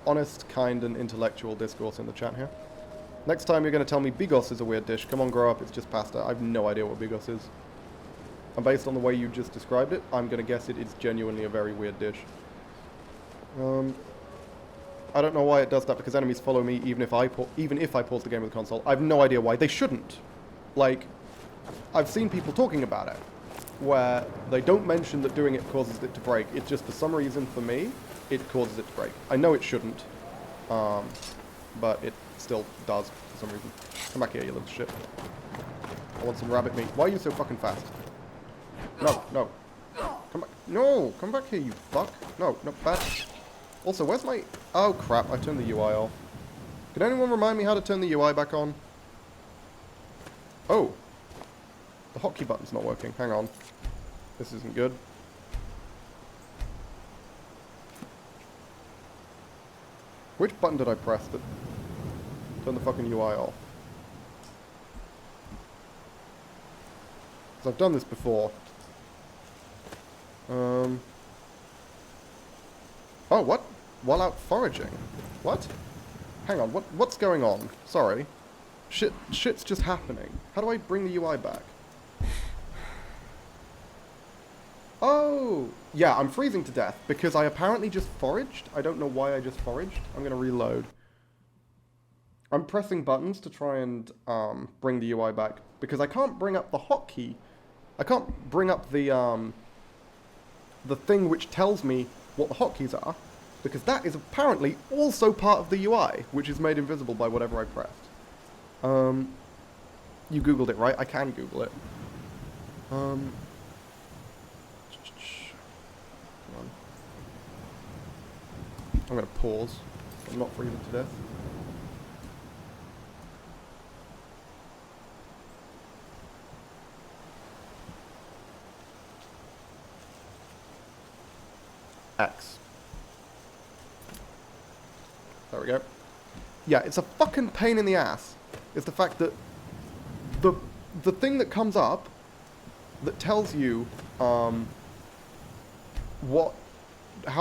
honest, kind and intellectual discourse in the chat here. Next time you're going to tell me bigos is a weird dish. Come on, grow up, it's just pasta. I have no idea what bigos is. And based on the way you just described it, I'm going to guess it is genuinely a very weird dish. I don't know why it does that, because enemies follow me even if I pause the game with the console. I have no idea why. They shouldn't. Like, I've seen people talking about it, where they don't mention that doing it causes it to break. It's just for some reason, for me, it causes it to break. I know it shouldn't, but it still does for some reason. Come back here, you little shit. I want some rabbit meat. Why are you so fucking fast? No, no. Come back. No, come back here, you fuck. No, no, back. Also, where's my... Oh, crap, I turned the UI off. Can anyone remind me how to turn the UI back on? Oh. The hotkey button's not working. Hang on. This isn't good. Which button did I press that turned the fucking UI off? Because I've done this before. Oh, what? While out foraging? What? Hang on, what's going on? Sorry. Shit's just happening. How do I bring the UI back? Oh! Yeah, I'm freezing to death because I apparently just foraged. I don't know why I just foraged. I'm gonna reload. I'm pressing buttons to try and bring the UI back because I can't bring up the hotkey. I can't bring up the thing which tells me what the hotkeys are, because that is apparently also part of the UI, which is made invisible by whatever I pressed. You Googled it, right? I can Google it. Hold on. I'm gonna pause. I'm not freezing to death. X. There we go. Yeah, it's a fucking pain in the ass. It's the fact that the thing that comes up that tells you how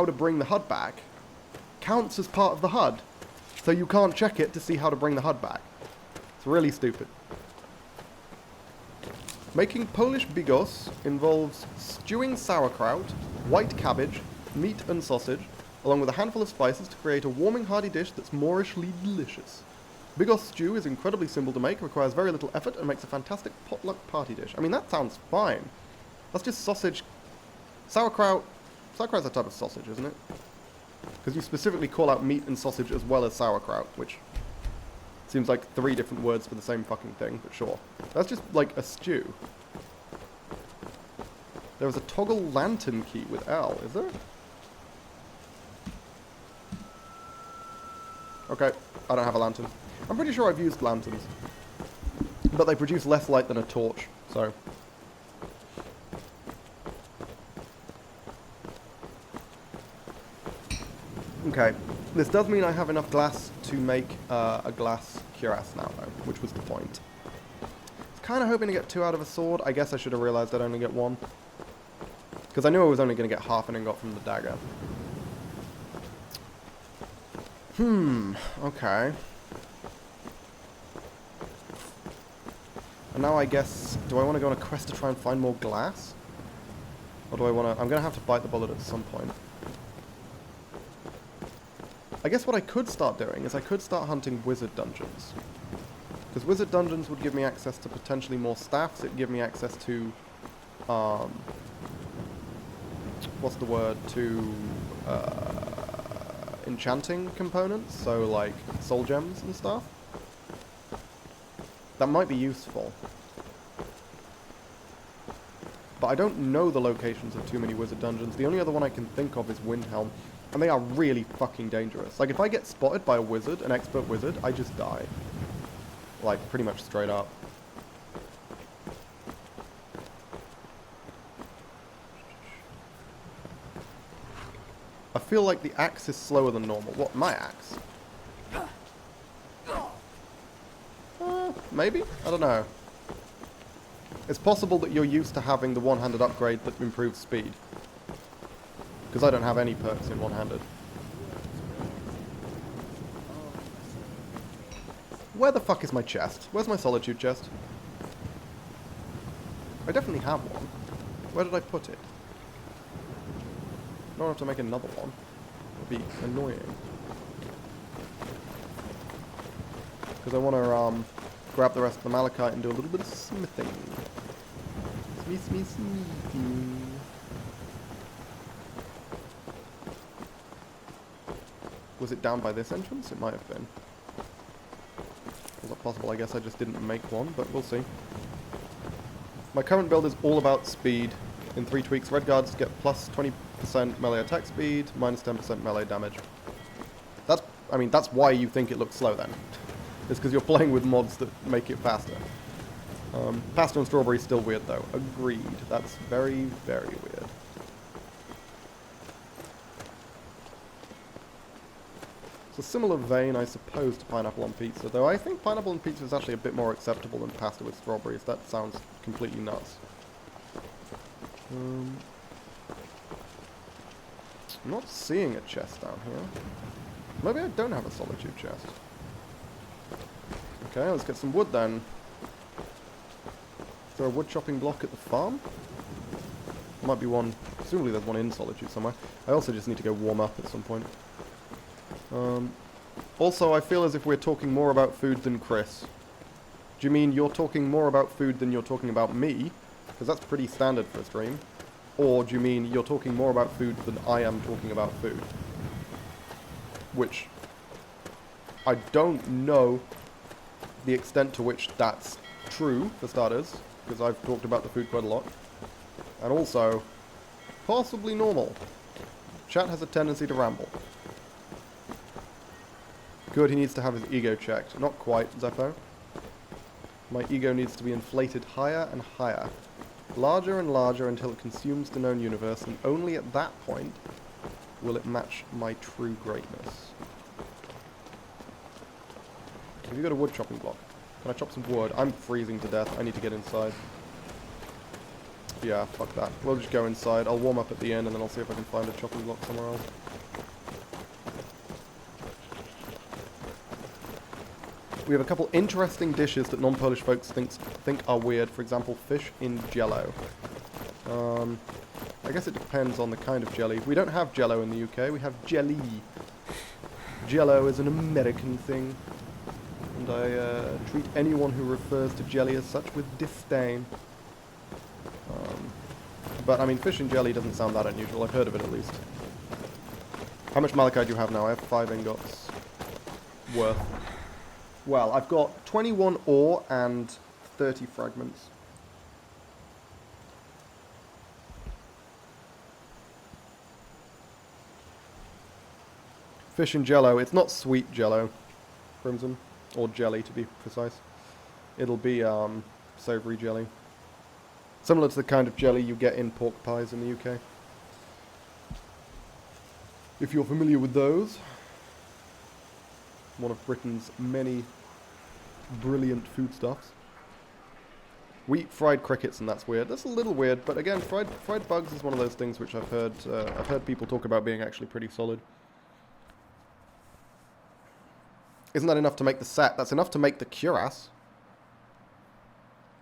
to bring the HUD back counts as part of the HUD, so you can't check it to see how to bring the HUD back. It's really stupid. Making Polish bigos involves stewing sauerkraut, white cabbage, meat and sausage, along with a handful of spices to create a warming, hearty dish that's moorishly delicious. Bigos stew is incredibly simple to make, requires very little effort, and makes a fantastic potluck party dish. I mean, that sounds fine. That's just sausage. Sauerkraut. Sauerkraut's a type of sausage, isn't it? Because you specifically call out meat and sausage as well as sauerkraut, which seems like 3 different words for the same fucking thing, but sure. That's just like a stew. There was a toggle lantern key with L, is there? Okay, I don't have a lantern. I'm pretty sure I've used lanterns. But they produce less light than a torch, so... Okay, this does mean I have enough glass to make a glass cuirass now, though, which was the point. I was kind of hoping to get 2 out of a sword. I guess I should have realised I'd only get 1. Because I knew I was only going to get half an ingot from the dagger. Okay. And now I guess, do I want to go on a quest to try and find more glass? Or do I want to... I'm going to have to bite the bullet at some point. I guess what I could start doing is I could start hunting wizard dungeons. Because wizard dungeons would give me access to potentially more staffs. It'd give me access to... what's the word? To... enchanting components, so like soul gems and stuff. That might be useful. But I don't know the locations of too many wizard dungeons. The only other one I can think of is Windhelm, and they are really fucking dangerous. Like if I get spotted by a wizard, an expert wizard, I just die. Like pretty much straight up. I feel like the axe is slower than normal. What, my axe? Maybe? I don't know. It's possible that you're used to having the one-handed upgrade that improves speed. Because I don't have any perks in one-handed. Where the fuck is my chest? Where's my solitude chest? I definitely have one. Where did I put it? I don't have to make another one. It would be annoying. Because I want to grab the rest of the malachite and do a little bit of smithing. Smithing. Was it down by this entrance? It might have been. Was that possible? I guess I just didn't make one, but we'll see. My current build is all about speed. In 3 tweaks, red guards get plus 20% melee attack speed, minus 10% melee damage. That's, I mean, that's why you think it looks slow then. It's because you're playing with mods that make it faster. Pasta and strawberry is still weird though. Agreed. That's very, very weird. It's a similar vein, I suppose, to pineapple on pizza, though I think pineapple on pizza is actually a bit more acceptable than pasta with strawberries. That sounds completely nuts. I'm not seeing a chest down here. Maybe I don't have a solitude chest. Okay, let's get some wood then. Is there a wood chopping block at the farm? Might be one. Presumably there's one in solitude somewhere. I also just need to go warm up at some point. Also, I feel as if we're talking more about food than Chris. Do you mean you're talking more about food than you're talking about me? Because that's pretty standard for a stream. Or do you mean you're talking more about food than I am talking about food? Which I don't know the extent to which that's true, for starters, because I've talked about the food quite a lot. And also, possibly normal. Chat has a tendency to ramble. Good, he needs to have his ego checked. Not quite, Zeppo. My ego needs to be inflated higher and higher. Larger and larger until it consumes the known universe, and only at that point will it match my true greatness. Have you got a wood chopping block? Can I chop some wood? I'm freezing to death. I need to get inside. Yeah, fuck that. We'll just go inside. I'll warm up at the end, and then I'll see if I can find a chopping block somewhere else. We have a couple interesting dishes that non-Polish folks think are weird. For example, fish in jello. I guess it depends on the kind of jelly. We don't have jello in the UK. We have jelly. Jello is an American thing. And I treat anyone who refers to jelly as such with disdain. But, I mean, fish and jelly doesn't sound that unusual. I've heard of it at least. How much malachite do you have now? I have 5 ingots worth. Well, I've got 21 ore and 30 fragments. Fish and jello. It's not sweet jello, Crimson. Or jelly, to be precise. It'll be savoury jelly. Similar to the kind of jelly you get in pork pies in the UK. If you're familiar with those. One of Britain's many brilliant foodstuffs. We eat fried crickets, and that's weird. That's a little weird, but again, fried bugs is one of those things which I've heard people talk about being actually pretty solid. Isn't that enough to make the set? That's enough to make the cuirass.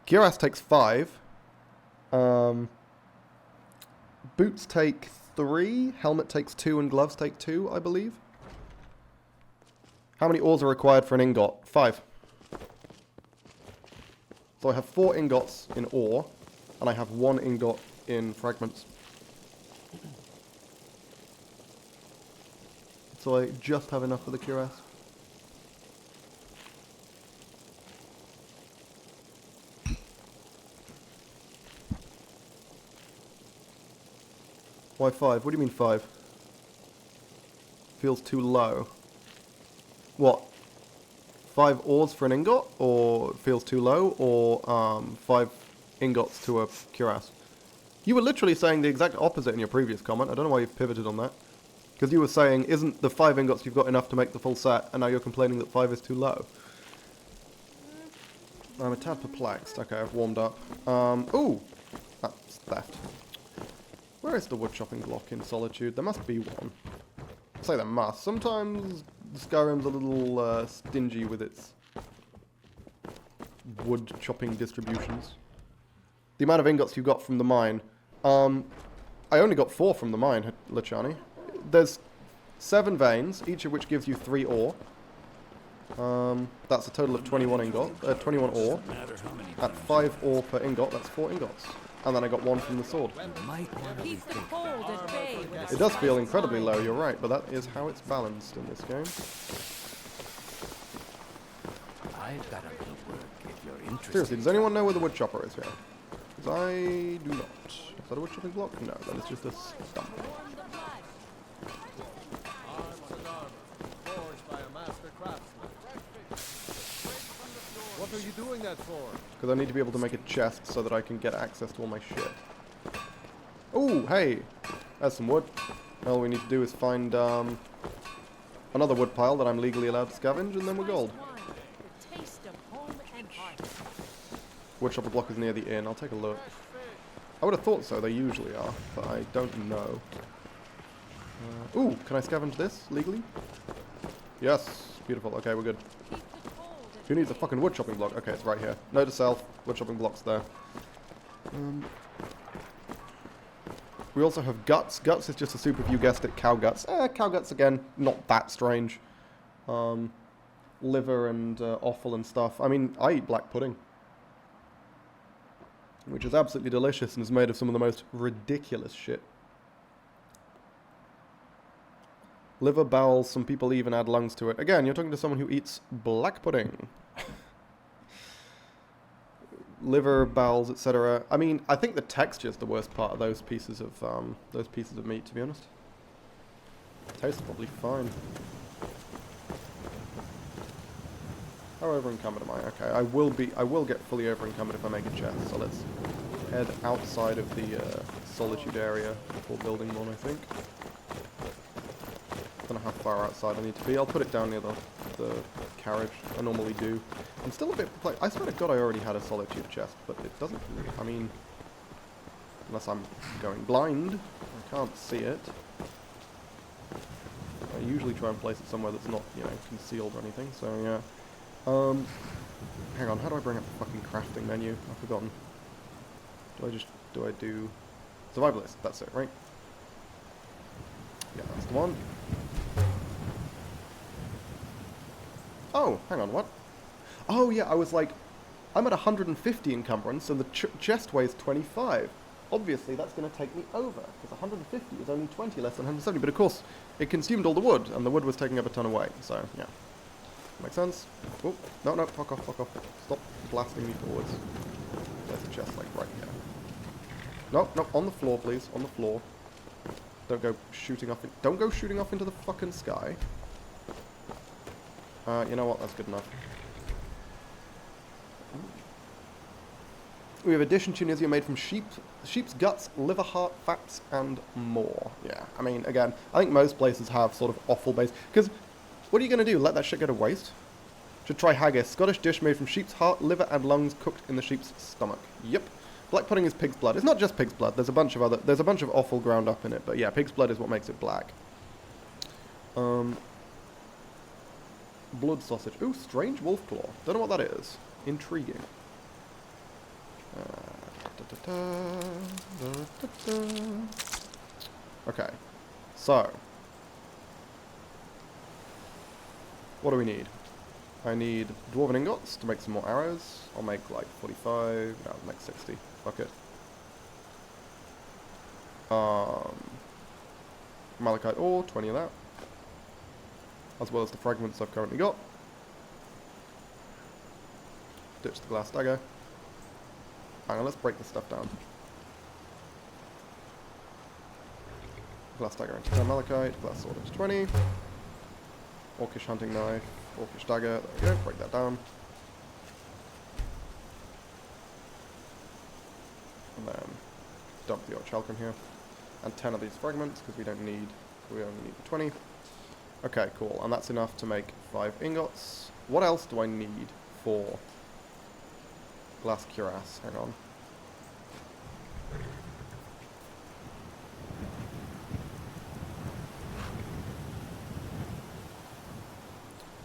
Cuirass takes 5. Boots take 3. Helmet takes 2, and gloves take 2, I believe. How many ores are required for an ingot? 5. So I have 4 ingots in ore, and I have 1 ingot in fragments. So I just have enough for the cuirass. Why 5? What do you mean 5? Feels too low. What? 5 ores for an ingot, or feels too low, or 5 ingots to a cuirass? You were literally saying the exact opposite in your previous comment. I don't know why you've pivoted on that. Because you were saying, isn't the 5 ingots you've got enough to make the full set, and now you're complaining that 5 is too low. I'm a tad perplexed. Okay, I've warmed up. Ooh! That's theft. Where is the wood chopping block in Solitude? There must be one. I say there must. Sometimes Skyrim's a little stingy with its wood chopping distributions. The amount of ingots you got from the mine. I only got 4 from the mine, Lachani. There's 7 veins, each of which gives you 3 ore. That's a total of 21 21 ore. At 5 ore per ingot, that's 4 ingots. And then I got 1 from the sword. It does feel incredibly low, you're right, but that is how it's balanced in this game. I've got a little work if you're interested. Seriously, does anyone know where the wood chopper is here? Because I do not. Is that a wood chopping block? No, that is just a stump. What are you doing that for? Because I need to be able to make a chest so that I can get access to all my shit. Ooh, hey! There's some wood. All we need to do is find another wood pile that I'm legally allowed to scavenge, and then we're gold. Wood chopper block is near the inn. I'll take a look. I would have thought so. They usually are, but I don't know. Ooh, can I scavenge this legally? Yes, beautiful. Okay, we're good. Who needs a fucking wood chopping block? Okay, it's right here. Note to self, wood chopping blocks there. We also have guts. Guts is just a soup, if you guessed it, cow guts. Cow guts, again, not that strange. Liver and offal and stuff. I mean, I eat black pudding, which is absolutely delicious and is made of some of the most ridiculous shit. Liver, bowels, some people even add lungs to it. Again, you're talking to someone who eats black pudding. Liver, bowels, etc. I mean, I think the texture is the worst part of those pieces of meat, to be honest. Tastes probably fine. How over encumbered am I? Okay, I will get fully over encumbered if I make a chest. So let's head outside of the solitude area before building one, I think. Don't know how far outside I need to be. I'll put it down near the carriage. I normally do. I'm still a bit perplexed. I swear to God I already had a solitude chest, but it doesn't really, I mean, unless I'm going blind, I can't see it. I usually try and place it somewhere that's not, you know, concealed or anything, so yeah. Hang on, how do I bring up the fucking crafting menu? I've forgotten. Do I do survivalist? That's it, right? Yeah, that's the one. Oh, hang on, what? Oh yeah, I was like, I'm at 150 encumbrance, and the chest weighs 25. Obviously, that's going to take me over, because 150 is only 20 less than 170, but of course, it consumed all the wood, and the wood was taking up a ton of weight, so, yeah. Makes sense? Oh, no, fuck off. Stop blasting me forwards. There's a chest, like, right here. No, on the floor, please, on the floor. Don't go shooting off into the fucking sky. You know what? That's good enough. We have addition tunisia made from sheep's guts, liver, heart, fats, and more. Yeah, I mean, again, I think most places have sort of offal base. Because, what are you going to do? Let that shit go to waste? Should try haggis. Scottish dish made from sheep's heart, liver, and lungs cooked in the sheep's stomach. Yep. Black pudding is pig's blood. It's not just pig's blood. There's a bunch of offal ground up in it. But yeah, pig's blood is what makes it black. Blood sausage. Ooh, strange wolf claw. Don't know what that is. Intriguing. Okay. So. What do we need? I need dwarven ingots to make some more arrows. I'll make like 45. No, I'll make 60. Fuck it. Malachite ore, 20 of that. As well as the fragments I've currently got. Ditch the glass dagger. Hang on, let's break this stuff down. Glass dagger into 10 malachite, glass sword into 20. Orcish hunting knife, orcish dagger, there we go, break that down. And then dump the orchalcum here. And 10 of these fragments, because we only need the 20. Okay, cool, and that's enough to make 5 ingots. What else do I need for glass cuirass? Hang on.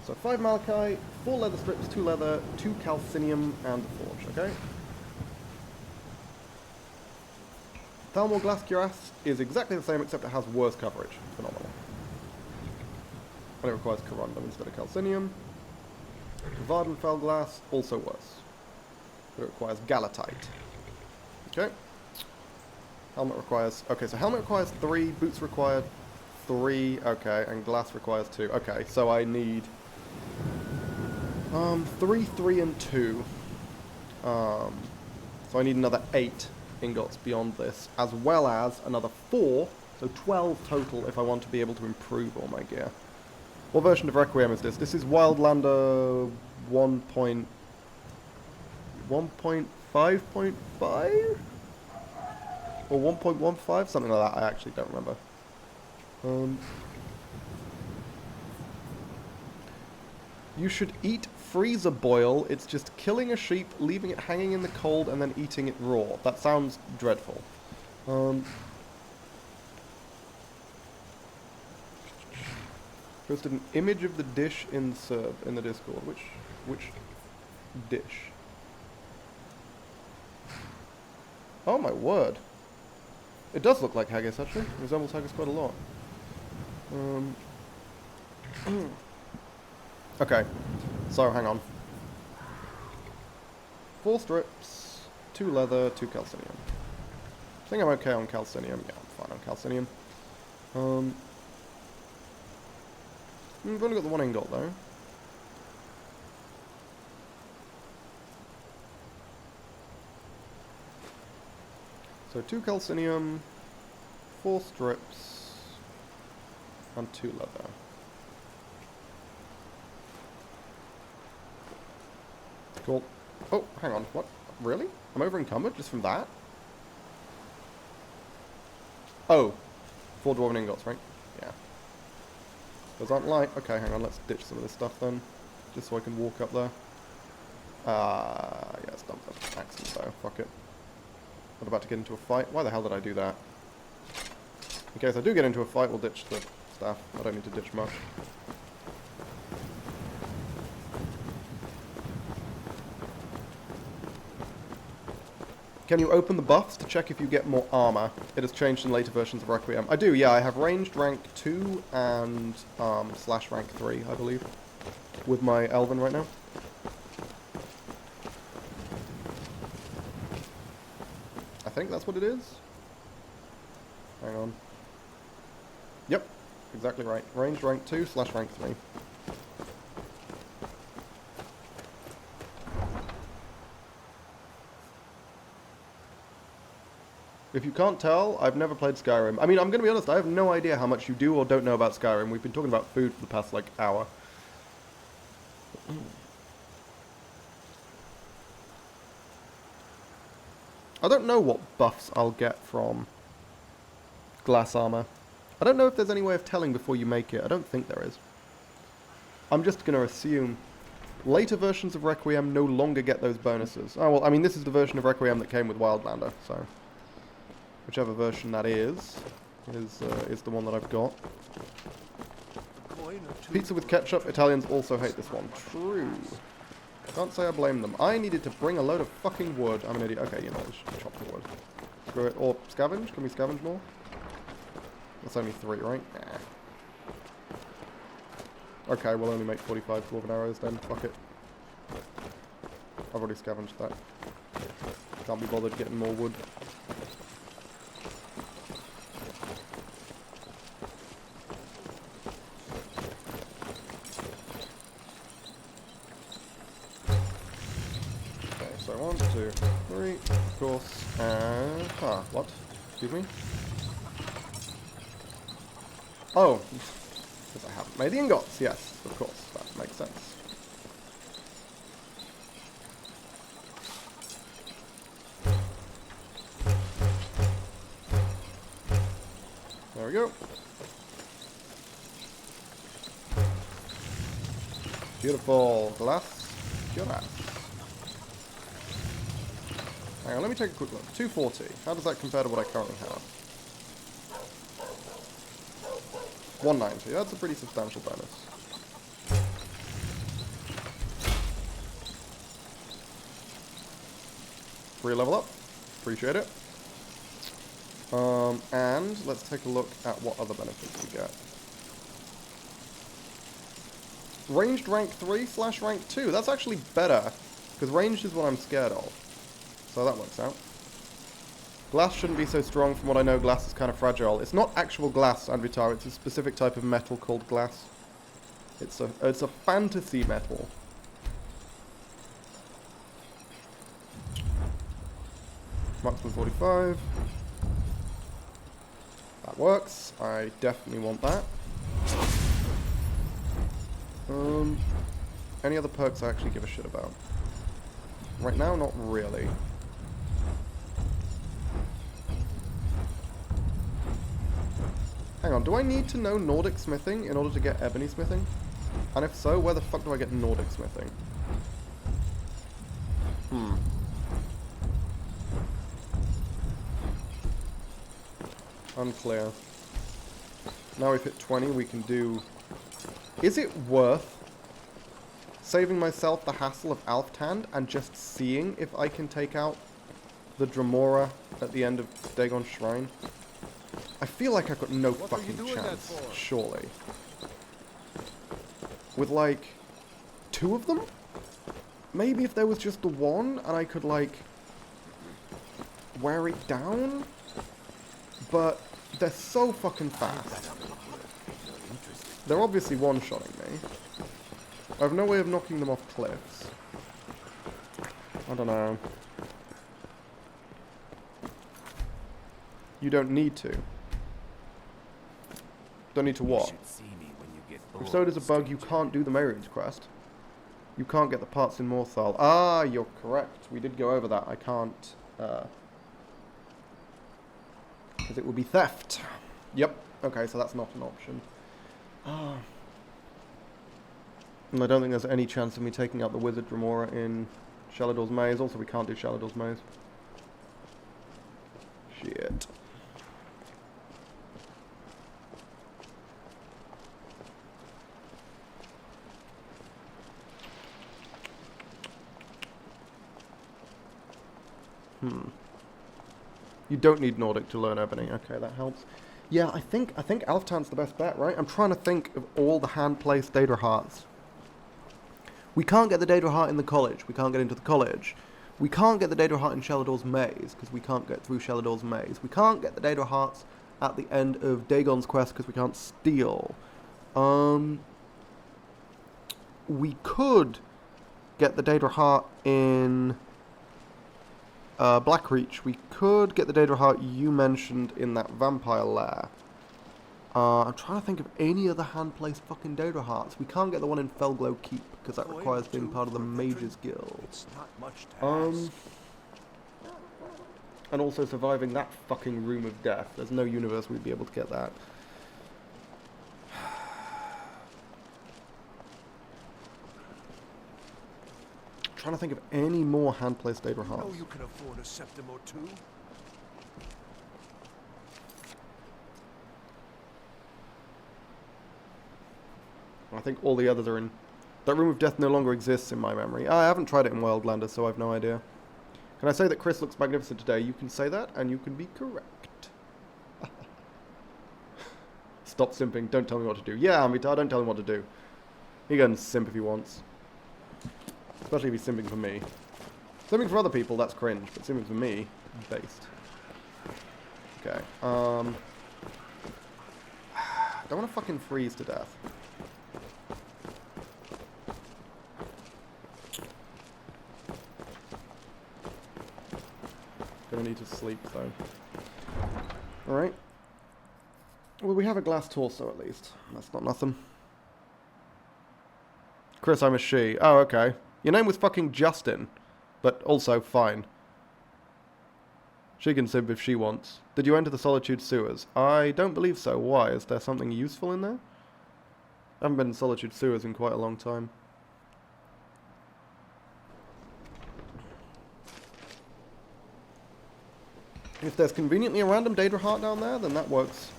So 5 malachite, 4 leather strips, 2 leather, 2 calcinium, and the forge, okay? Thalmor glass cuirass is exactly the same, except it has worse coverage. Phenomenal. And it requires corundum instead of calcinium. Vardenfell glass, also worse. But it requires galatite. Okay. Helmet requires... Okay, so helmet requires 3, boots require 3, okay, and glass requires 2. Okay, so I need... 3, 3, and 2. So I need another 8 ingots beyond this, as well as another 4, so 12 total if I want to be able to improve all my gear. What version of Requiem is this? This is Wildlander 1.5.5? Or 1.15? Something like that, I actually don't remember. You should eat freezer boil. It's just killing a sheep, leaving it hanging in the cold, and then eating it raw. That sounds dreadful. Posted an image of the dish in the Discord. Which dish? Oh my word. It does look like haggis actually. It resembles haggis quite a lot. Okay. So hang on. 4 strips, 2 leather, 2 calcinium. I think I'm okay on calcinium. Yeah, I'm fine on calcinium. We've only got the 1 ingot though. So 2 calcinium, 4 strips, and 2 leather. Cool. Oh, hang on. What? Really? I'm over encumbered just from that? Oh. 4 dwarven ingots, right? Yeah. Those aren't light. Okay, hang on. Let's ditch some of this stuff then. Just so I can walk up there. Yeah, let's dump the axe and bow. Fuck it. I'm about to get into a fight. Why the hell did I do that? In case I do get into a fight, we'll ditch the staff. I don't need to ditch much. Can you open the buffs to check if you get more armor? It has changed in later versions of Requiem. I do, yeah. I have ranged rank 2 and slash rank 3, I believe, with my Elven right now. I think that's what it is. Hang on. Yep, exactly right. Ranged rank 2 slash rank 3. If you can't tell, I've never played Skyrim. I mean, I'm going to be honest, I have no idea how much you do or don't know about Skyrim. We've been talking about food for the past, like, hour. I don't know what buffs I'll get from glass armor. I don't know if there's any way of telling before you make it. I don't think there is. I'm just going to assume later versions of Requiem no longer get those bonuses. Oh, well, I mean, this is the version of Requiem that came with Wildlander, so whichever version that is the one that I've got. Pizza with ketchup. Italians also hate this one. True. Can't say I blame them. I needed to bring a load of fucking wood. I'm an idiot. Okay, you know, let's chop the wood. Screw it. Or scavenge? Can we scavenge more? That's only 3, right? Nah. Okay, we'll only make 45 dwarven arrows then. Fuck it. I've already scavenged that. Can't be bothered getting more wood. So 1, 2, 3, of course, and... what? Excuse me? Oh, because I haven't made the ingots, yes, of course, that makes sense. There we go. Beautiful glass, glass. Hang on, let me take a quick look. 240. How does that compare to what I currently have? 190. That's a pretty substantial bonus. Free level up. Appreciate it. And let's take a look at what other benefits we get. Ranged rank 3 slash rank 2. That's actually better, because ranged is what I'm scared of. So that works out. Glass shouldn't be so strong. From what I know, glass is kind of fragile. It's not actual glass, Advitar. It's a specific type of metal called glass. It's a fantasy metal. Maximum 45. That works. I definitely want that. Any other perks I actually give a shit about? Right now, not really. Hang on, do I need to know Nordic smithing in order to get ebony smithing? And if so, where the fuck do I get Nordic smithing? Unclear. Now we've hit 20, we can do Is it worth saving myself the hassle of Alftand and just seeing if I can take out the Dremora at the end of Dagon's Shrine? I feel like I've got no fucking chance, surely. With, like, 2 of them? Maybe if there was just the one and I could, like, wear it down? But they're so fucking fast. They're obviously one-shotting me. I have no way of knocking them off cliffs. I don't know. You don't need to. Don't need to what? If so does a bug, you can't do the Marian's quest. You can't get the parts in Morthal. Ah, you're correct. We did go over that. I can't, because it would be theft. Yep. Okay, so that's not an option. Ah. And I don't think there's any chance of me taking out the Wizard Dremora in Shalador's Maze. Also, we can't do Shalador's Maze. Shit. You don't need Nordic to learn Ebony. Okay, that helps. Yeah, I think Alftand's the best bet, right? I'm trying to think of all the hand-placed Daedra Hearts. We can't get the Daedra Heart in the college. We can't get into the college. We can't get the Daedra Heart in Shalador's Maze, because we can't get through Shalador's Maze. We can't get the Daedra Hearts at the end of Dagon's quest, because we can't steal. We could get the Daedra Heart in Blackreach. We could get the Daedra Heart you mentioned in that vampire lair. I'm trying to think of any other hand-placed fucking Daedra Hearts. We can't get the one in Felglow Keep, because that requires being part of the Mages Guild. And also surviving that fucking Room of Death. There's no universe we'd be able to get that. Trying to think of any more hand-placed Daedra Hearts. You can afford a septim or two. I think all the others are in... That Room of Death no longer exists in my memory. I haven't tried it in Wildlander, so I have no idea. Can I say that Chris looks magnificent today? You can say that, and you can be correct. Stop simping. Don't tell me what to do. Yeah, Amitar, don't tell him what to do. He can simp if he wants. Especially if he's simping for me. Simping for other people, that's cringe. But simping for me, based. Okay. Don't want to fucking freeze to death. Gonna need to sleep, though. Alright. Well, we have a glass torso, at least. That's not nothing. Chris, I'm a she. Oh, okay. Your name was fucking Justin. But also, fine. She can simp if she wants. Did you enter the Solitude Sewers? I don't believe so. Why? Is there something useful in there? I haven't been in Solitude Sewers in quite a long time. If there's conveniently a random Daedra Heart down there, then that works.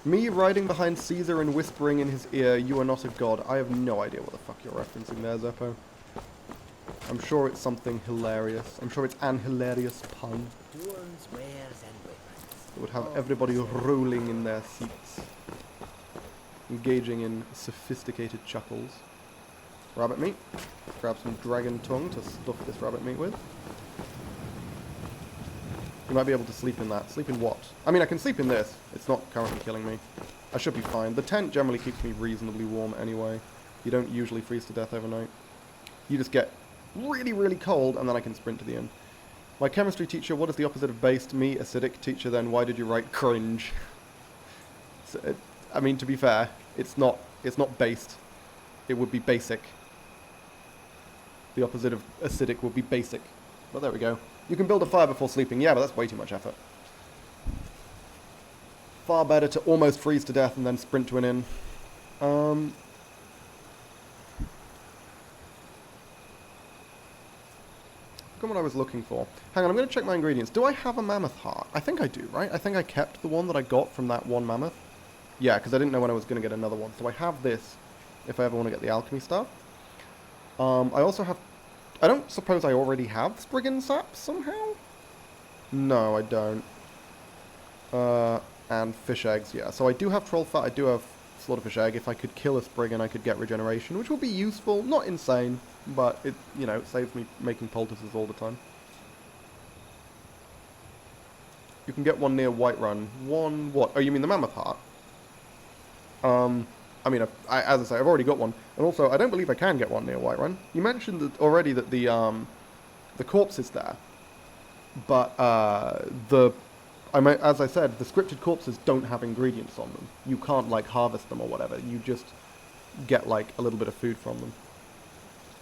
Me riding behind Caesar and whispering in his ear, "You are not a god." I have no idea what the fuck you're referencing there, Zeppo. I'm sure it's something hilarious. I'm sure it's an hilarious pun. It would have everybody rolling in their seats. Engaging in sophisticated chuckles. Rabbit meat. Grab some dragon tongue to stuff this rabbit meat with. You might be able to sleep in that. Sleep in what? I mean, I can sleep in this. It's not currently killing me. I should be fine. The tent generally keeps me reasonably warm anyway. You don't usually freeze to death overnight. You just get really, really cold, and then I can sprint to the inn. My chemistry teacher, what is the opposite of based? Me, acidic. Teacher, then why did you write cringe? So, I mean, to be fair, it's not based. It would be basic. The opposite of acidic would be basic. But there we go. You can build a fire before sleeping. Yeah, but that's way too much effort. Far better to almost freeze to death and then sprint to an inn. Look at what I was looking for. Hang on, I'm going to check my ingredients. Do I have a mammoth heart? I think I do, right? I think I kept the one that I got from that one mammoth. Yeah, because I didn't know when I was going to get another one. So I have this if I ever want to get the alchemy stuff. I also have... I don't suppose I already have Spriggan Sap somehow? No, I don't. And fish eggs, yeah. So I do have troll fat, I do have slaughterfish egg. If I could kill a Spriggan, I could get regeneration, which will be useful. Not insane, but it, you know, it saves me making poultices all the time. You can get one near Whiterun. One what? Oh, you mean the mammoth heart? I mean, as I say, I've already got one, and also I don't believe I can get one near Whiterun. You mentioned that already that the corpse is there, but as I said, the scripted corpses don't have ingredients on them. You can't like harvest them or whatever. You just get like a little bit of food from them.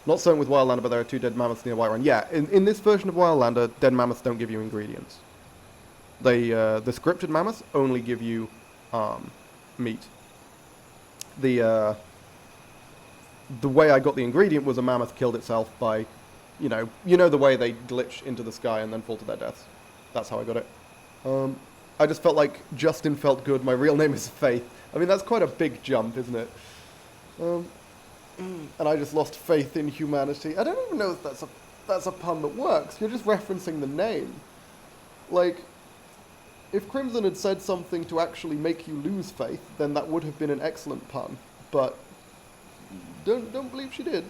Not certain with Wildlander, but there are 2 dead mammoths near Whiterun. Yeah, in this version of Wildlander, dead mammoths don't give you ingredients. They the scripted mammoths only give you meat. The way I got the ingredient was a mammoth killed itself by, you know the way they glitch into the sky and then fall to their deaths. That's how I got it. I just felt like Justin felt good. My real name is Faith. I mean, that's quite a big jump, isn't it? And I just lost faith in humanity. I don't even know if that's a pun that works. You're just referencing the name. Like, if Crimson had said something to actually make you lose faith, then that would have been an excellent pun. But don't believe she did.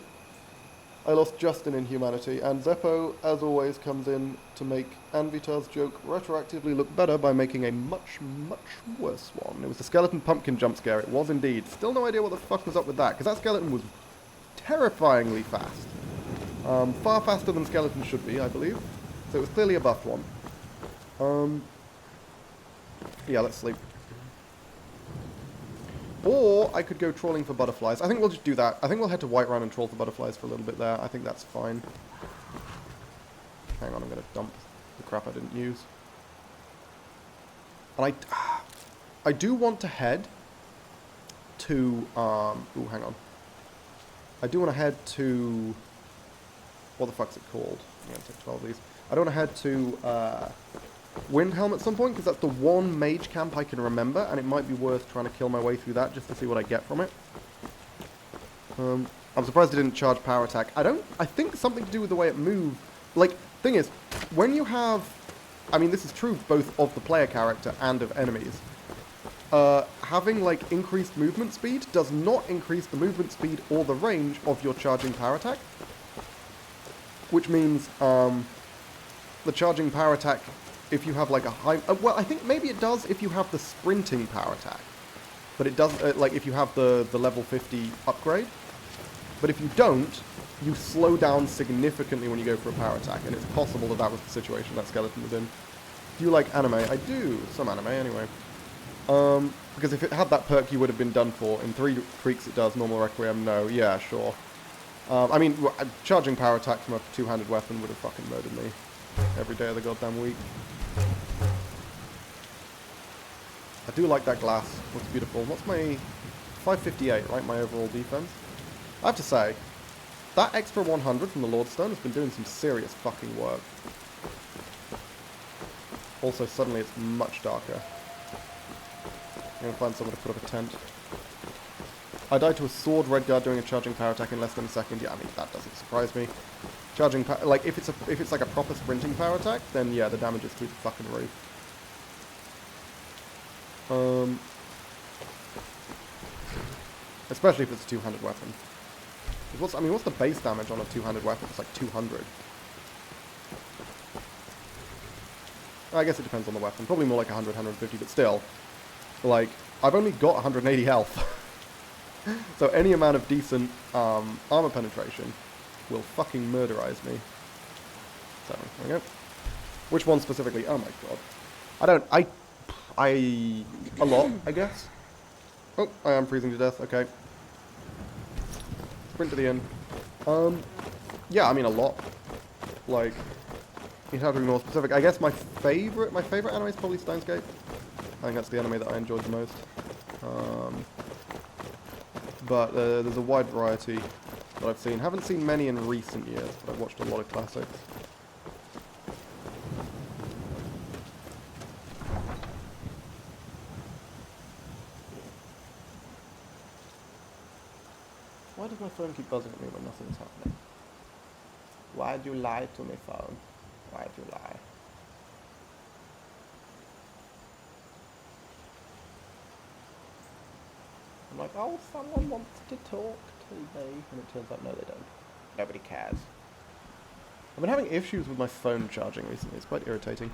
I lost Justin in humanity, and Zeppo, as always, comes in to make Anvitar's joke retroactively look better by making a much, much worse one. It was the skeleton pumpkin jump scare. It was indeed. Still no idea what the fuck was up with that, because that skeleton was terrifyingly fast. Far faster than skeletons should be, I believe. So it was clearly a buffed one. Yeah, let's sleep. Or I could go trawling for butterflies. I think we'll just do that. I think we'll head to Whiterun and trawl for butterflies for a little bit there. I think that's fine. Hang on, I'm going to dump the crap I didn't use. And I do want to head to... ooh, hang on. I do want to head to... What the fuck's it called? I'm going to take 12 of these. I do want to head to... Windhelm at some point, because that's the one mage camp I can remember, and it might be worth trying to kill my way through that just to see what I get from it. I'm surprised it didn't charge power attack. I think something to do with the way it moved. Like, thing is, when you have, I mean, this is true both of the player character and of enemies, having, like, increased movement speed does not increase the movement speed or the range of your charging power attack. Which means, the charging power attack, if you have like a high... well, I think maybe it does if you have the sprinting power attack. But it does, like, if you have the level 50 upgrade. But if you don't, you slow down significantly when you go for a power attack. And it's possible that that was the situation that skeleton was in. Do you like anime? I do. Some anime, anyway. Because if it had that perk, you would have been done for. In 3 Creeks it does. Normal Requiem, no. Yeah, sure. I mean, charging power attack from a 2-handed weapon would have fucking murdered me. Every day of the goddamn week. I do like that glass. Looks beautiful. What's my... 558, right? My overall defense. I have to say, that extra 100 from the Lordstone has been doing some serious fucking work. Also, suddenly it's much darker. I'm going to find somewhere to put up a tent. I died to a sword Redguard doing a charging power attack in less than a second. Yeah, I mean, that doesn't surprise me. Charging like, if it's like a proper sprinting power attack, then yeah, the damage is through the fucking roof. Especially if it's a 2-handed weapon. What's the base damage on a 2-handed weapon? It's like 200. I guess it depends on the weapon. Probably more like 100, 150, but still. Like, I've only got 180 health. So any amount of decent armor penetration will fucking murderize me. So, there we go. Which one specifically? Oh my god. A lot, I guess. Oh, I am freezing to death, okay. Sprint to the end. Yeah, I mean a lot. Like, you'd have to be more specific. I guess my favorite anime is probably Stonescape. I think that's the anime that I enjoyed the most. But there's a wide variety that I've seen. Haven't seen many in recent years, but I've watched a lot of classics. Why does my phone keep buzzing at me when nothing's happening? Why'd you lie to me, phone? Why'd you lie? I'm like, oh, someone wants to talk to me. And it turns out, no, they don't. Nobody cares. I've been having issues with my phone charging recently. It's quite irritating.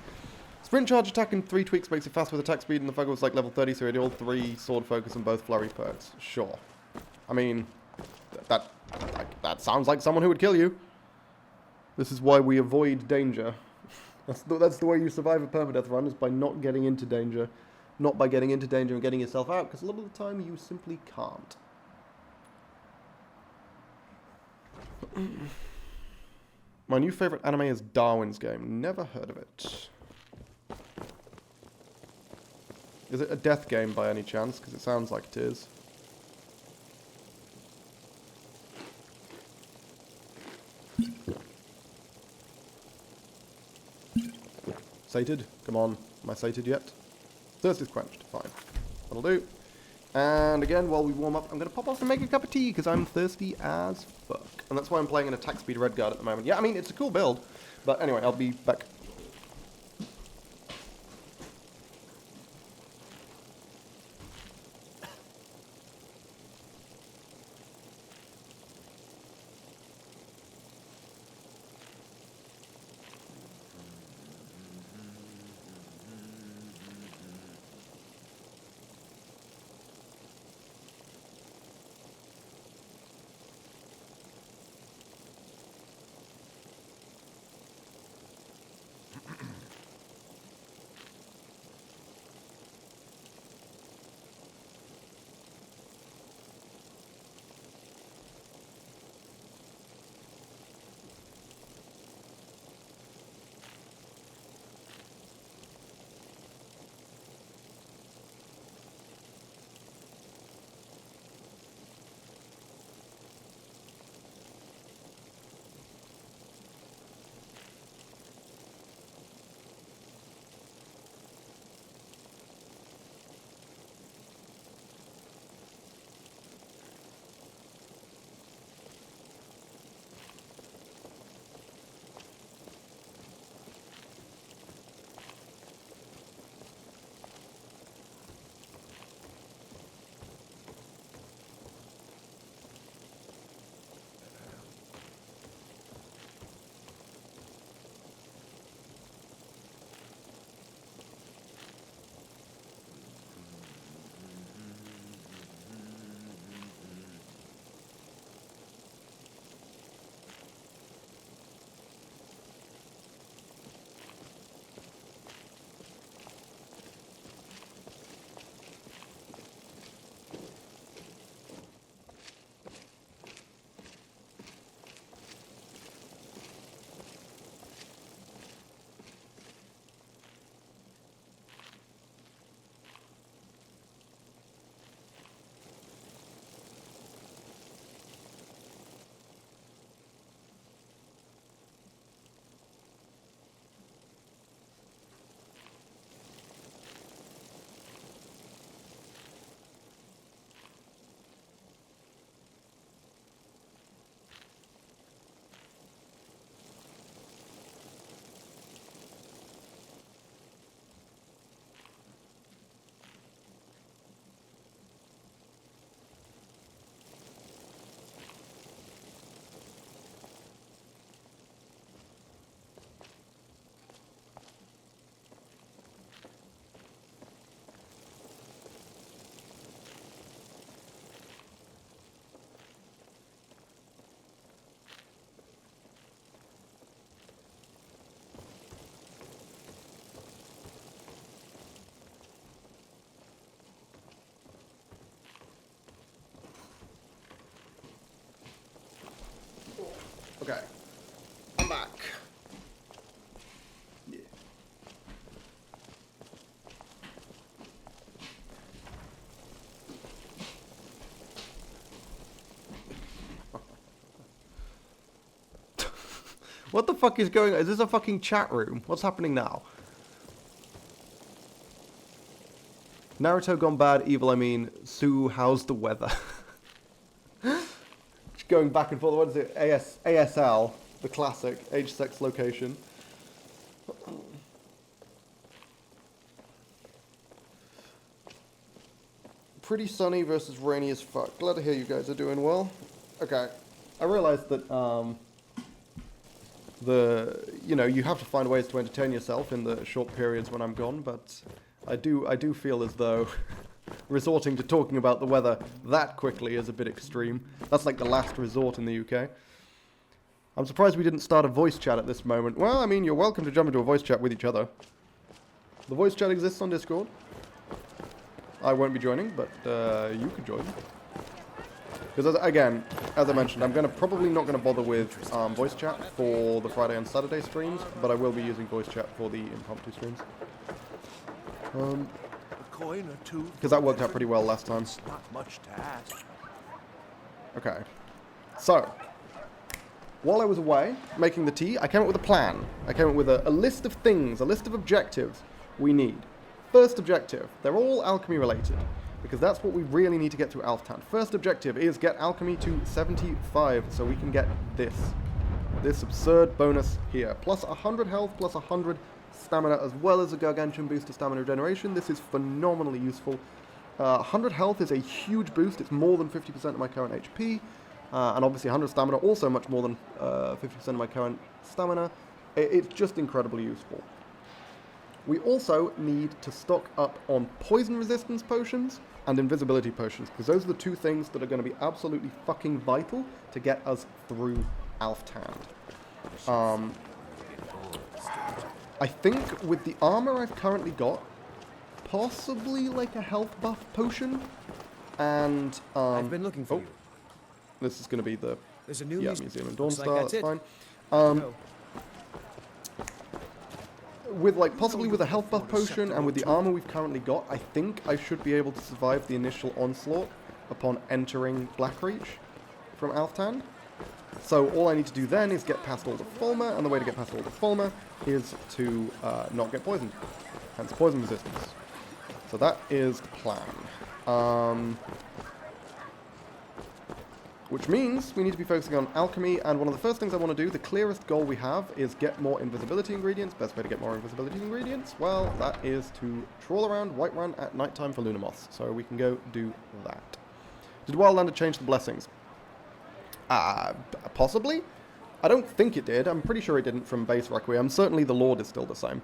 Sprint charge attack in 3 tweaks makes it fast with attack speed, and the Fugger was like level 30, so he had all 3 sword focus and both flurry perks. Sure. I mean, that sounds like someone who would kill you. This is why we avoid danger. That's the way you survive a permadeath run, is by not getting into danger. Not by getting into danger and getting yourself out, because a lot of the time you simply can't. My new favourite anime is Darwin's Game. Never heard of it. Is it a death game by any chance? Because it sounds like it is. Sated? Come on. Am I sated yet? Thirst is quenched. Fine. That'll do. And again, while we warm up, I'm going to pop off and make a cup of tea because I'm thirsty as fuck. And that's why I'm playing an attack speed red guard at the moment. Yeah, I mean, it's a cool build. But anyway, I'll be back. Okay. I'm back. Yeah. What the fuck is going on? Is this a fucking chat room? What's happening now? Naruto gone bad, evil I mean. Sue, how's the weather? going back and forth. What is it? ASL, the classic age, sex, location. Pretty sunny versus rainy as fuck. Glad to hear you guys are doing well. Okay, I realized that you have to find ways to entertain yourself in the short periods when I'm gone, but I do feel as though resorting to talking about the weather that quickly is a bit extreme. That's like the last resort in the UK. I'm surprised we didn't start a voice chat at this moment. Well, I mean, you're welcome to jump into a voice chat with each other. The voice chat exists on Discord. I won't be joining, but you could join. Because, again, as I mentioned, I'm probably not going to bother with voice chat for the Friday and Saturday streams, but I will be using voice chat for the impromptu streams. A coin or two. Because that worked out pretty well last time. It's not much to ask. Okay. So, while I was away making the tea, I came up with a plan. I came up with a list of things, a list of objectives we need. First objective, they're all alchemy related, because that's what we really need to get through Alftown. First objective is get alchemy to 75, so we can get this absurd bonus here. Plus 100 health, plus 100 stamina, as well as a gargantuan boost to stamina regeneration. This is phenomenally useful. 100 health is a huge boost. It's more than 50% of my current HP. And obviously 100 stamina, also much more than 50% of my current stamina. It's just incredibly useful. We also need to stock up on poison resistance potions and invisibility potions, because those are the two things that are going to be absolutely fucking vital to get us through Alftown. I think with the armor I've currently got, possibly like a health buff potion, and I've been looking for you. This is going to be the There's a new Museum in Looks Dawnstar. like That's it. fine. No. With possibly with a health buff potion and with the armor we've currently got, I think I should be able to survive the initial onslaught upon entering Blackreach from Alftown. So all I need to do then is get past all the Fulmer, and the way to get past all the Fulmer is to not get poisoned, hence poison resistance. So that is the plan. Which means we need to be focusing on alchemy, and one of the first things I want to do, the clearest goal we have, is get more invisibility ingredients. Best way to get more invisibility ingredients? Well, that is to trawl around Whiterun at nighttime for Lunar Moths, so we can go do that. Did Wildlander change the blessings? Possibly? I don't think it did. I'm pretty sure it didn't from base Requiem. Certainly the Lord is still the same.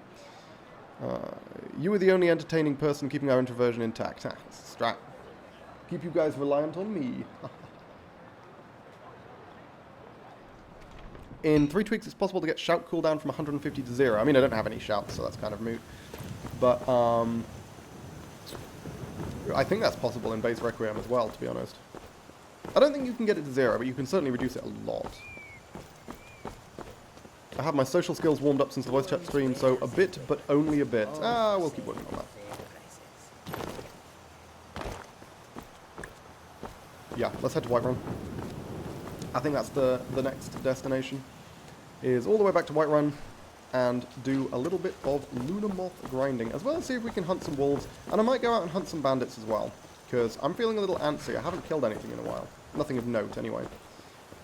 You were the only entertaining person keeping our introversion intact. Strat. Keep you guys reliant on me. In 3 tweaks, it's possible to get shout cooldown from 150 to 0. I mean, I don't have any shouts, so that's kind of moot. But, I think that's possible in base Requiem as well, to be honest. I don't think you can get it to 0, but you can certainly reduce it a lot. I have my social skills warmed up since the voice chat stream, so a bit, but only a bit. We'll keep working on that. Yeah, let's head to Whiterun. I think that's the next destination, is all the way back to Whiterun and do a little bit of Lunar Moth grinding, as well as see if we can hunt some wolves, and I might go out and hunt some bandits as well, because I'm feeling a little antsy. I haven't killed anything in a while. Nothing of note, anyway.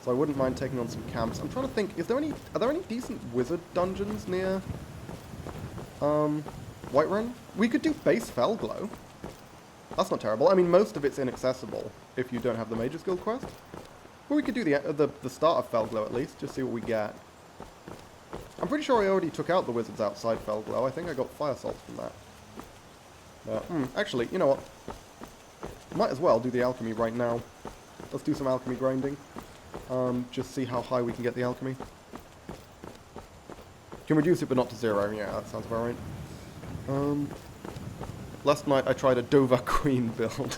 So I wouldn't mind taking on some camps. I'm trying to think, are there any decent wizard dungeons near Whiterun? We could do base Felglow. That's not terrible. I mean, most of it's inaccessible if you don't have the Mage's Guild quest. But we could do the start of Felglow at least, just see what we get. I'm pretty sure I already took out the wizards outside Felglow. I think I got fire salts from that. But, actually, you know what? Might as well do the alchemy right now. Let's do some alchemy grinding. Just see how high we can get the alchemy. Can reduce it but not to 0. Yeah, that sounds about right. Last night I tried a Dova Queen build.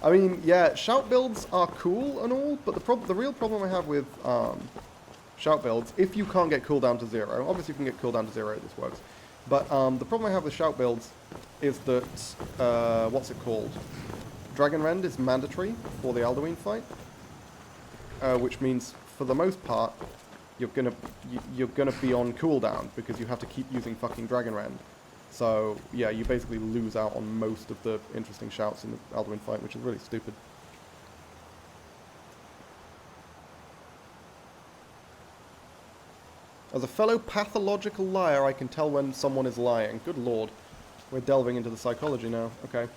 I mean, yeah, shout builds are cool and all, but the real problem I have with shout builds, if you can't get cooldown to 0, obviously if you can get cooldown to 0, this works. But the problem I have with shout builds is that, what's it called? Dragon Rend is mandatory for the Alduin fight, which means for the most part you're gonna be on cooldown because you have to keep using fucking Dragon Rend. So, yeah, you basically lose out on most of the interesting shouts in the Alduin fight, which is really stupid. As a fellow pathological liar, I can tell when someone is lying. Good lord. We're delving into the psychology now. Okay.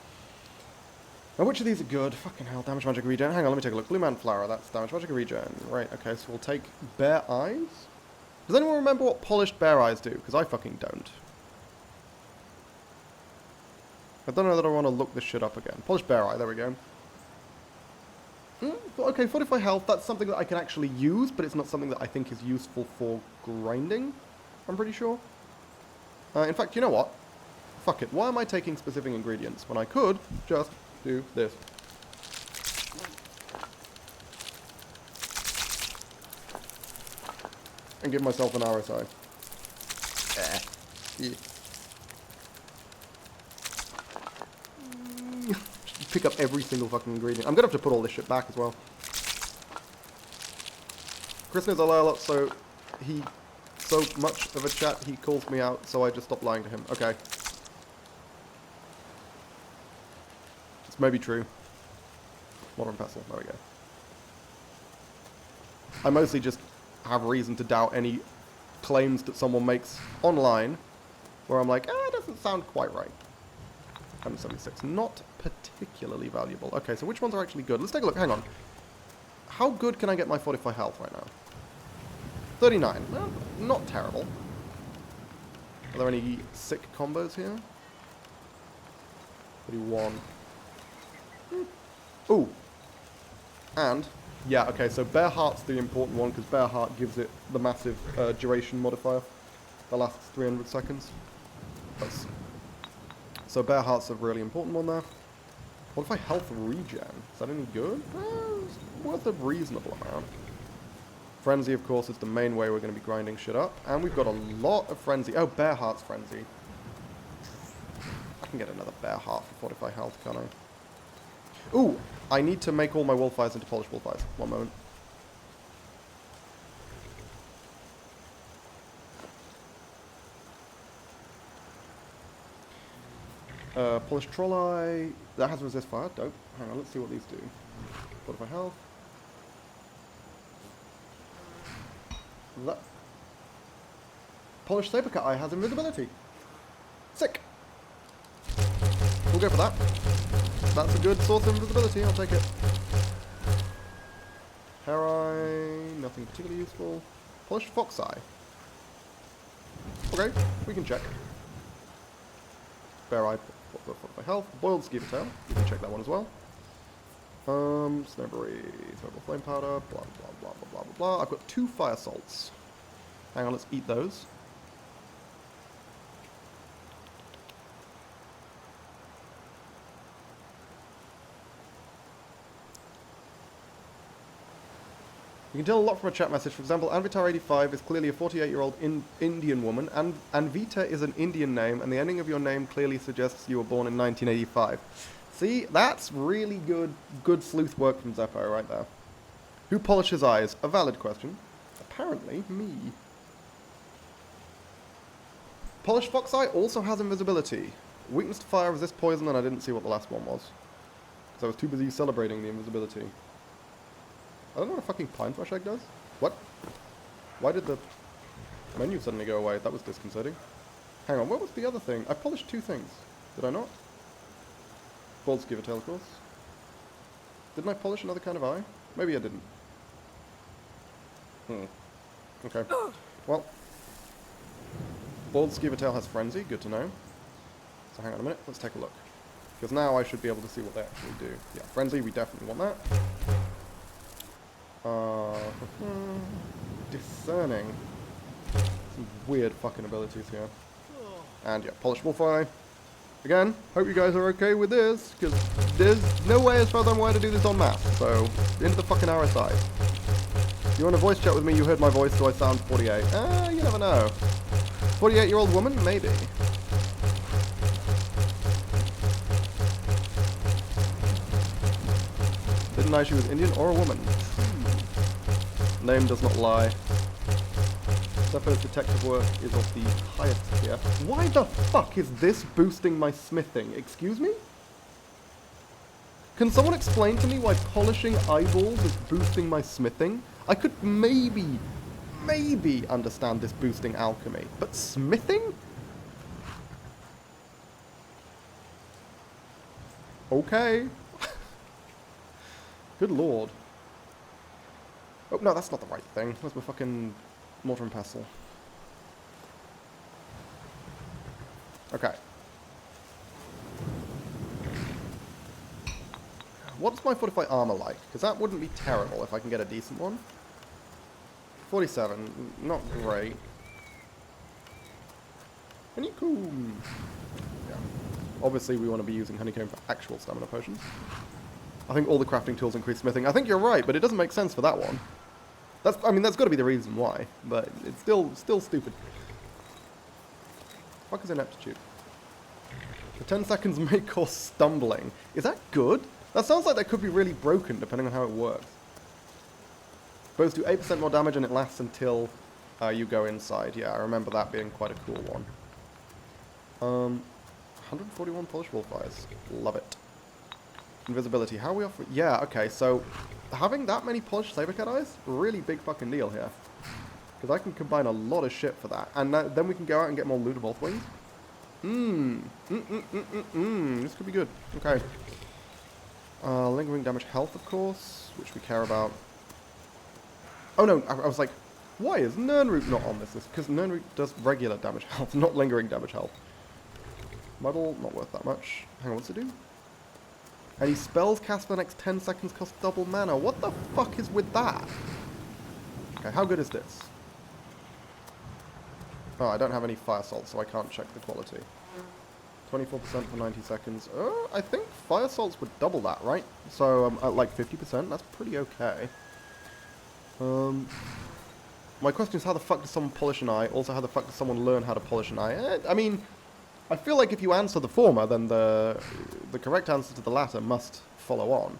Now, which of these are good? Fucking hell, damage magic regen. Hang on, let me take a look. Blue Man Flower, that's damage magic regen. Right, okay, so we'll take Bare Eyes. Does anyone remember what polished Bare Eyes do? Because I fucking don't. I don't know that I want to look this shit up again. Polished Bare Eye, there we go. Okay, Fortify Health, that's something that I can actually use, but it's not something that I think is useful for grinding, I'm pretty sure. In fact, you know what? Fuck it, why am I taking specific ingredients when I could just do this? And give myself an RSI. Yeah. Pick up every single fucking ingredient. I'm gonna have to put all this shit back as well. Chris knows I lie a lot, so much of a chat he calls me out, so I just stopped lying to him. Okay. It's maybe true. Modern pestle, there we go. I mostly just have reason to doubt any claims that someone makes online, where I'm like, it doesn't sound quite right. 176, not particularly valuable. Okay, so which ones are actually good? Let's take a look, hang on. How good can I get my Fortify Health right now? 39, well, not terrible. Are there any sick combos here? 31. Ooh. And, yeah, okay, so Bare Heart's the important one, because Bare Heart gives it the massive duration modifier that lasts 300 seconds. So Bare Heart's a really important one there. What if I health regen? Is that any good? It's worth a reasonable amount. Frenzy, of course, is the main way we're going to be grinding shit up. And we've got a lot of Frenzy. Oh, Bare Heart's Frenzy. I can get another Bare Heart for Fortify Health, can't I? Ooh, I need to make all my Wolfeyes into Polished Wolfeyes. One moment. Polished Trolleye. That has resist fire. Dope. Hang on, let's see what these do. Fortify Health. That. Polished Sabercut Eye has invisibility. Sick. We'll go for that. That's a good source of invisibility. I'll take it. Hair Eye. Nothing particularly useful. Polished Fox Eye. Okay, we can check. Bare Eye. Fortify Health. Boiled Skeever Tail. We can check that one as well. Snowberry, Thermal Flame Powder, blah, blah, blah, blah, blah, blah, blah. I've got 2 Fire Salts. Hang on, let's eat those. You can tell a lot from a chat message. For example, Anvitar85 is clearly a 48-year-old Indian woman, and Anvita is an Indian name, and the ending of your name clearly suggests you were born in 1985. See, that's really good sleuth work from Zeppo right there. Who polishes eyes? A valid question. Apparently, me. Polished Fox Eye also has invisibility. Weakness to fire, resist poison, and I didn't see what the last one was. Because I was too busy celebrating the invisibility. I don't know what a fucking pine flesh egg does. What? Why did the menu suddenly go away? That was disconcerting. Hang on, what was the other thing? I polished 2 things. Did I not? Bold Skeever Tail, of course. Didn't I polish another kind of eye? Maybe I didn't. Okay. Well. Bold Skeever Tail has Frenzy, good to know. So hang on a minute, let's take a look. Because now I should be able to see what they actually do. Yeah, Frenzy, we definitely want that. Discerning. Some weird fucking abilities here. And yeah, Polished Wolfeye. Again, hope you guys are okay with this, because there's no way as far as I'm aware to do this on map, so into the fucking RSI. You want to voice chat with me, you heard my voice, so I sound 48. You never know. 48-year-old woman? Maybe. Didn't know she was Indian or a woman. Name does not lie. Zeppo's detective work is of the highest tier. Why the fuck is this boosting my smithing? Excuse me? Can someone explain to me why polishing eyeballs is boosting my smithing? I could maybe maybe understand this boosting alchemy. But smithing? Okay. Good lord. Oh, no, that's not the right thing. Where's my fucking mortar and pestle? Okay. What's my fortified armor like? Because that wouldn't be terrible if I can get a decent one. 47. Not great. Honeycomb. Yeah. Obviously, we want to be using honeycomb for actual stamina potions. I think all the crafting tools increase smithing. I think you're right, but it doesn't make sense for that one. I mean, that's got to be the reason why, but it's still stupid. Fuck is ineptitude? For 10 seconds may cause stumbling. Is that good? That sounds like that could be really broken, depending on how it works. Bows do 8% more damage, and it lasts until you go inside. Yeah, I remember that being quite a cool one. 141 polish wolfeyes. Love it. Invisibility. How are we off? Yeah, okay, so having that many polished sabercat eyes, really big fucking deal here. Because I can combine a lot of shit for that. And then we can go out and get more loot of both wings. This could be good. Okay. Lingering damage health, of course, which we care about. Oh no, I was like, why is Nirnroot not on this list? Because Nirnroot does regular damage health, not lingering damage health. Muddle, not worth that much. Hang on, what's it do? Any spells cast for the next 10 seconds cost double mana. What the fuck is with that? Okay, how good is this? Oh, I don't have any fire salt, so I can't check the quality. 24% for 90 seconds. I think fire salts would double that, right? So, at like 50%, that's pretty okay. My question is, how the fuck does someone polish an eye? Also, how the fuck does someone learn how to polish an eye? I mean, I feel like if you answer the former, then the correct answer to the latter must follow on.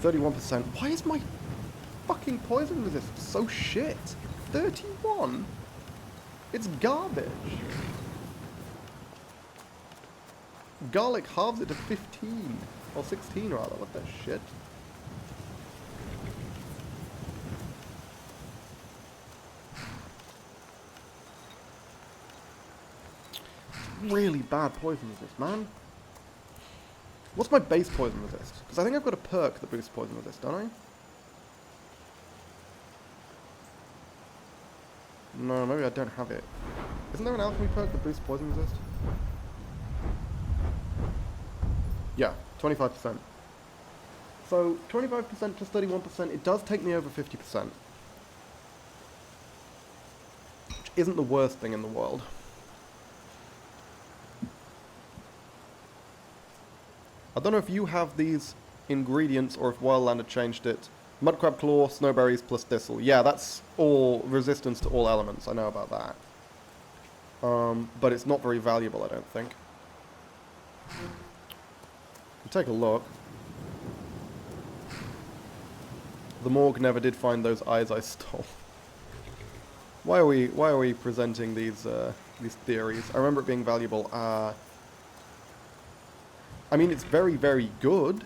31%. Why is my fucking poison resist so shit? 31? It's garbage. Garlic halves it to 15. Or 16 rather, what the shit? Really bad poison resist, man. What's my base poison resist? Because I think I've got a perk that boosts poison resist, don't I? No, maybe I don't have it. Isn't there an alchemy perk that boosts poison resist? Yeah, 25%. So, 25% plus 31%, it does take me over 50%. Which isn't the worst thing in the world. I don't know if you have these ingredients or if Wildlander changed it. Mudcrab Claw, Snowberries plus Thistle. Yeah, that's all resistance to all elements. I know about that. But it's not very valuable, I don't think. Take a look. The morgue never did find those eyes I stole. Why are we presenting these theories? I remember it being valuable. I mean, it's very, very good.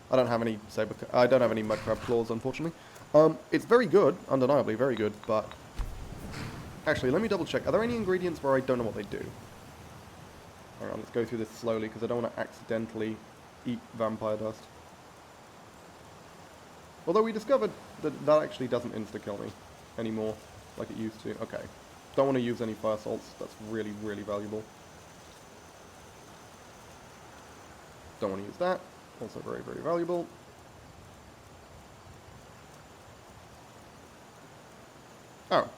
I don't have any mudcrab claws, unfortunately. It's very good, undeniably very good, but actually, let me double check. Are there any ingredients where I don't know what they do? Hang on, let's go through this slowly because I don't want to accidentally eat vampire dust. Although we discovered that that actually doesn't insta-kill me anymore like it used to. Okay. Don't want to use any fire salts. That's really, really valuable. Don't want to use that. Also very, very valuable. Oh.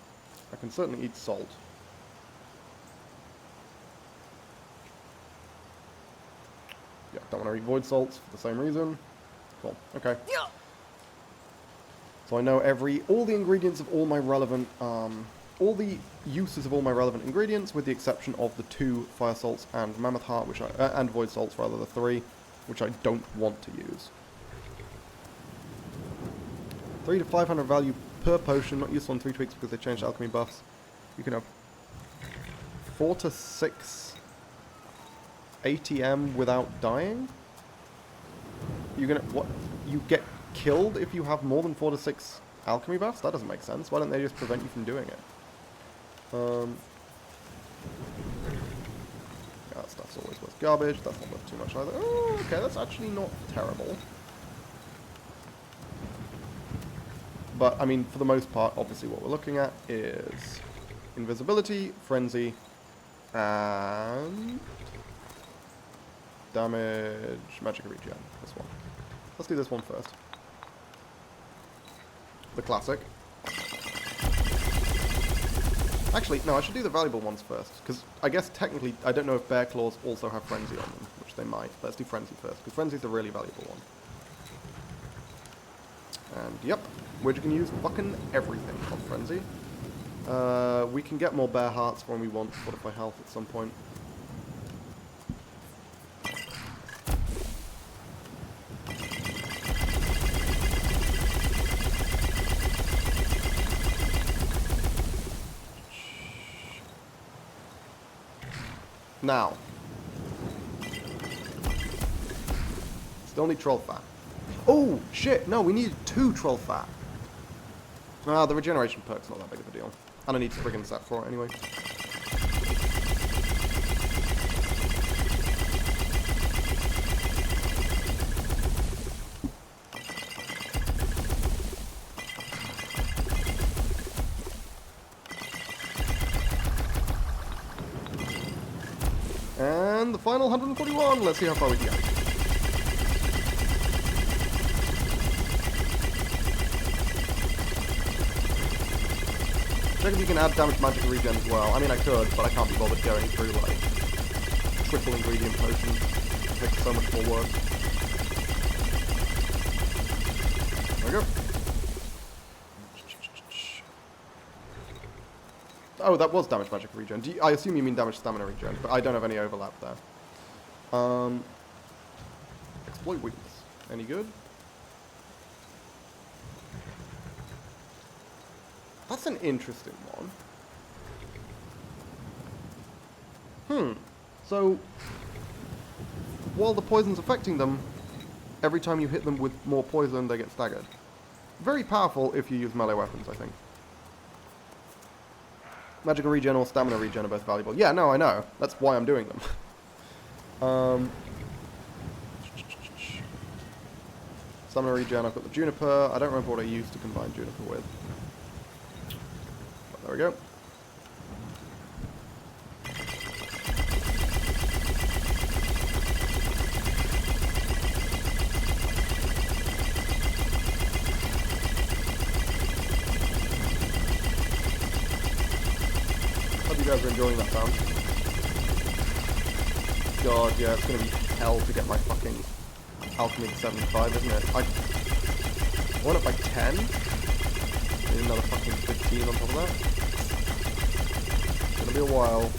I can certainly eat salt. Yeah, don't want to eat void salts for the same reason. Cool. Okay. So I know all the ingredients of all my relevant, all the uses of all my relevant ingredients, with the exception of the 2 fire salts and mammoth heart, and void salts rather, the 3, which I don't want to use. 3 to 500 value per potion, not useful in 3 tweaks because they changed alchemy buffs. You can have 4 to 6 ATM without dying? You get killed if you have more than 4 to 6 Alchemy buffs? That doesn't make sense. Why don't they just prevent you from doing it? Yeah, that stuff's always worth garbage. That's not worth too much either. Oh, okay, that's actually not terrible. But, I mean, for the most part, obviously what we're looking at is invisibility, frenzy, and damage, magic regen. This one. Let's do this one first. The classic. Actually, no, I should do the valuable ones first, because I guess technically, I don't know if Bear Claws also have Frenzy on them, which they might. Let's do Frenzy first, because Frenzy's a really valuable one. And, yep, we're just going to use fucking everything on Frenzy. We can get more Bear Hearts when we want Fortify Health at some point. Now, still need Troll Fat. Oh, shit, no, we need 2 Troll Fat. Ah, the regeneration perk's not that big of a deal. And I need friggin' set for it anyway. And the final 141. Let's see how far we can get. Check if you can add damage, magic, regen as well. I mean, I could, but I can't be bothered going through, like, triple ingredient potions. It takes so much more work. There we go. Oh, that was damage, magic, regen. I assume you mean damage, stamina, regen, but I don't have any overlap there. Exploit weakness. Any good? That's an interesting one. So, while the poison's affecting them, every time you hit them with more poison, they get staggered. Very powerful if you use melee weapons, I think. Magical regen or stamina regen are both valuable. Yeah, no, I know. That's why I'm doing them. Stamina regen, I've got the juniper. I don't remember what I used to combine juniper with. But there we go. Hope you guys are enjoying that sound. God, yeah, it's gonna be hell to get my fucking alchemy to 75, isn't it? I went up by 10. Need another fucking 15 on top of that. It's gonna be a while.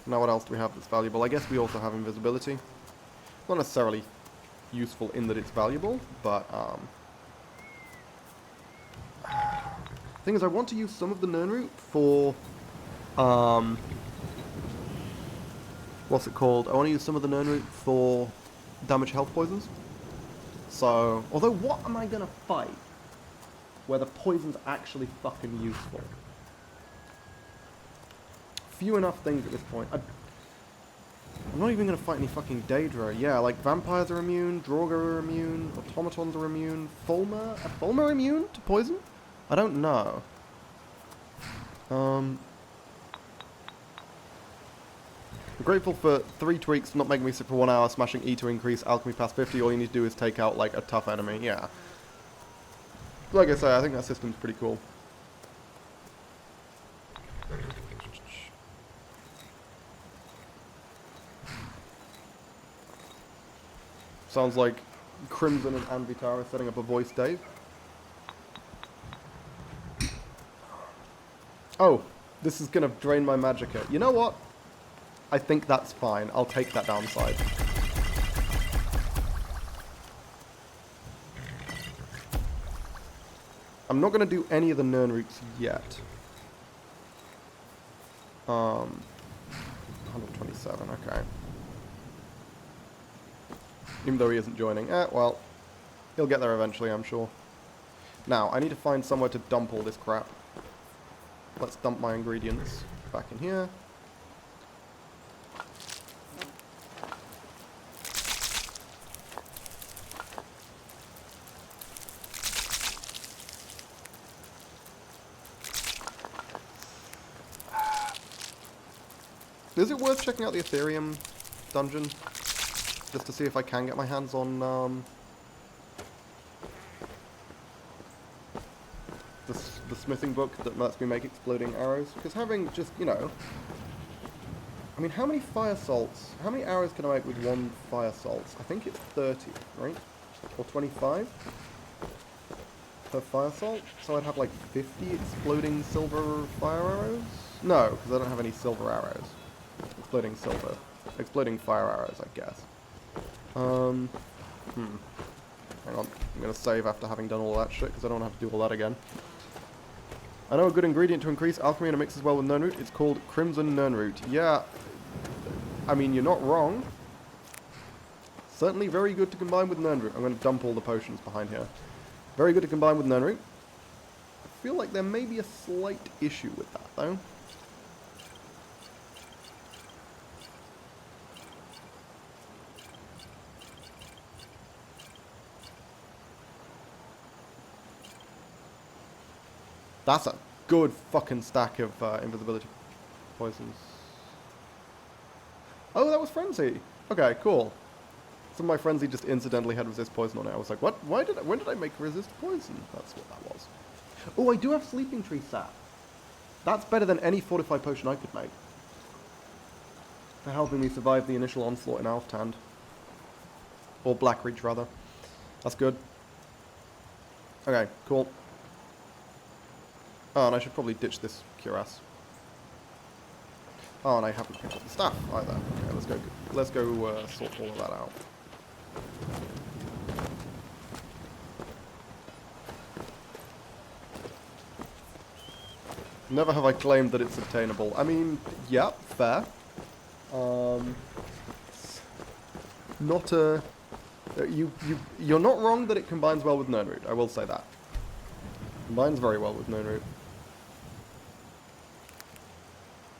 Now what else do we have that's valuable? I guess we also have invisibility. Not necessarily useful in that it's valuable, but thing is, I want to use some of the Nirnroot for what's it called? I want to use some of the Nirnroot for damage health poisons. So, although what am I gonna fight where the poison's actually fucking useful? Few enough things at this point. I'm not even going to fight any fucking Daedra. Yeah, like vampires are immune, Draugr are immune, automatons are immune, Fulmer? Are Fulmer immune to poison? I don't know. I'm grateful for 3 tweaks for not making me sick for 1 hour, smashing E to increase alchemy past 50. All you need to do is take out, like, a tough enemy. Yeah. Like I say, I think that system's pretty cool. Sounds like Crimson and Anvitar are setting up a voice Dave. Oh, this is going to drain my magicka. You know what? I think that's fine. I'll take that downside. I'm not going to do any of the Nirnroots yet. 126. 27, okay. Even though he isn't joining. Well, he'll get there eventually, I'm sure. Now, I need to find somewhere to dump all this crap. Let's dump my ingredients back in here. Is it worth checking out the Ethereum dungeon? Just to see if I can get my hands on, the smithing book that lets me make exploding arrows? Because having just, you know... I mean, how many fire salts? How many arrows can I make with one fire salt? I think it's 30, right? Or 25? Per fire salt? So I'd have like 50 exploding silver fire arrows? No, because I don't have any silver arrows. Exploding silver. Exploding fire arrows, I guess. Hang on. I'm going to save after having done all that shit, because I don't have to do all that again. I know a good ingredient to increase alchemy and it mixes well with nernroot. It's called crimson nernroot. Yeah. I mean, you're not wrong. Certainly very good to combine with nernroot. I'm going to dump all the potions behind here. Very good to combine with nernroot. I feel like there may be a slight issue with that, though. That's a good fucking stack of invisibility poisons. Oh, that was Frenzy. Okay, cool. Some of my Frenzy just incidentally had resist poison on it. I was like, what? When did I make resist poison? That's what that was. Oh, I do have Sleeping Tree sap. That's better than any fortified potion I could make. For helping me survive the initial onslaught in Alftand. Or Blackreach, rather. That's good. Okay, cool. Oh, and I should probably ditch this cuirass. Oh, and I haven't picked up the staff either. Okay, let's go sort all of that out. Never have I claimed that it's obtainable. I mean, yeah, fair. Not a... You're not wrong that it combines well with nernroot. I will say that. Combines very well with nernroot.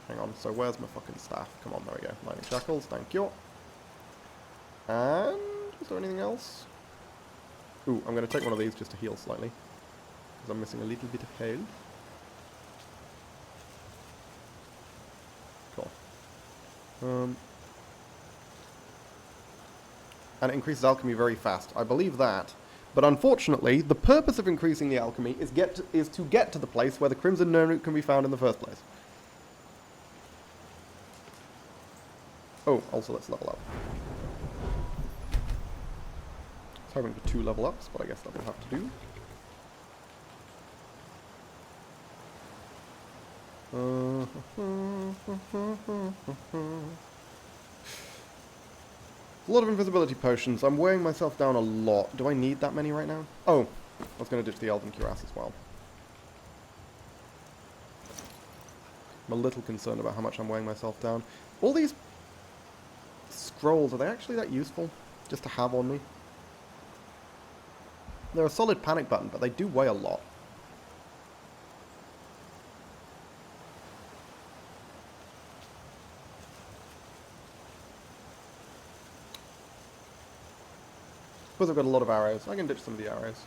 Hang on, so where's my fucking staff? Come on, there we go. Lightning shackles, thank you. And is there anything else? Ooh, I'm going to take one of these just to heal slightly. Because I'm missing a little bit of health. Cool. And it increases alchemy very fast. I believe that. But unfortunately, the purpose of increasing the alchemy is to get to the place where the Crimson Nernroot can be found in the first place. Oh, also let's level up. I was hoping for 2 level ups, but I guess that will have to do. A lot of invisibility potions. I'm weighing myself down a lot. Do I need that many right now? Oh, I was going to ditch the Elven Cuirass as well. I'm a little concerned about how much I'm weighing myself down. All these scrolls, are they actually that useful? Just to have on me? They're a solid panic button, but they do weigh a lot. Suppose I've got a lot of arrows. I can ditch some of the arrows.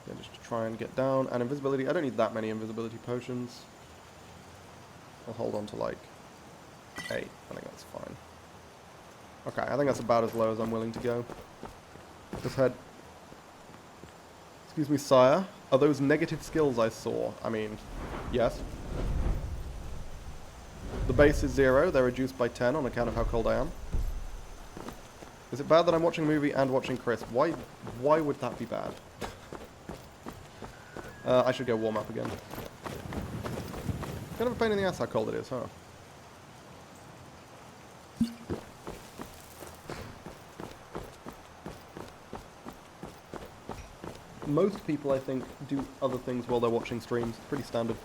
Yeah, just to try and get down. And invisibility. I don't need that many invisibility potions. I'll hold on to like 8. I think that's fine. Okay, I think that's about as low as I'm willing to go. Just head. Excuse me, sire. Are those negative skills I saw? I mean, yes. The base is 0. They're reduced by 10 on account of how cold I am. Is it bad that I'm watching a movie and watching Chris? Why would that be bad? I should go warm up again. Kind of a pain in the ass how cold it is, huh? most people, I think, do other things while they're watching streams. Pretty standard.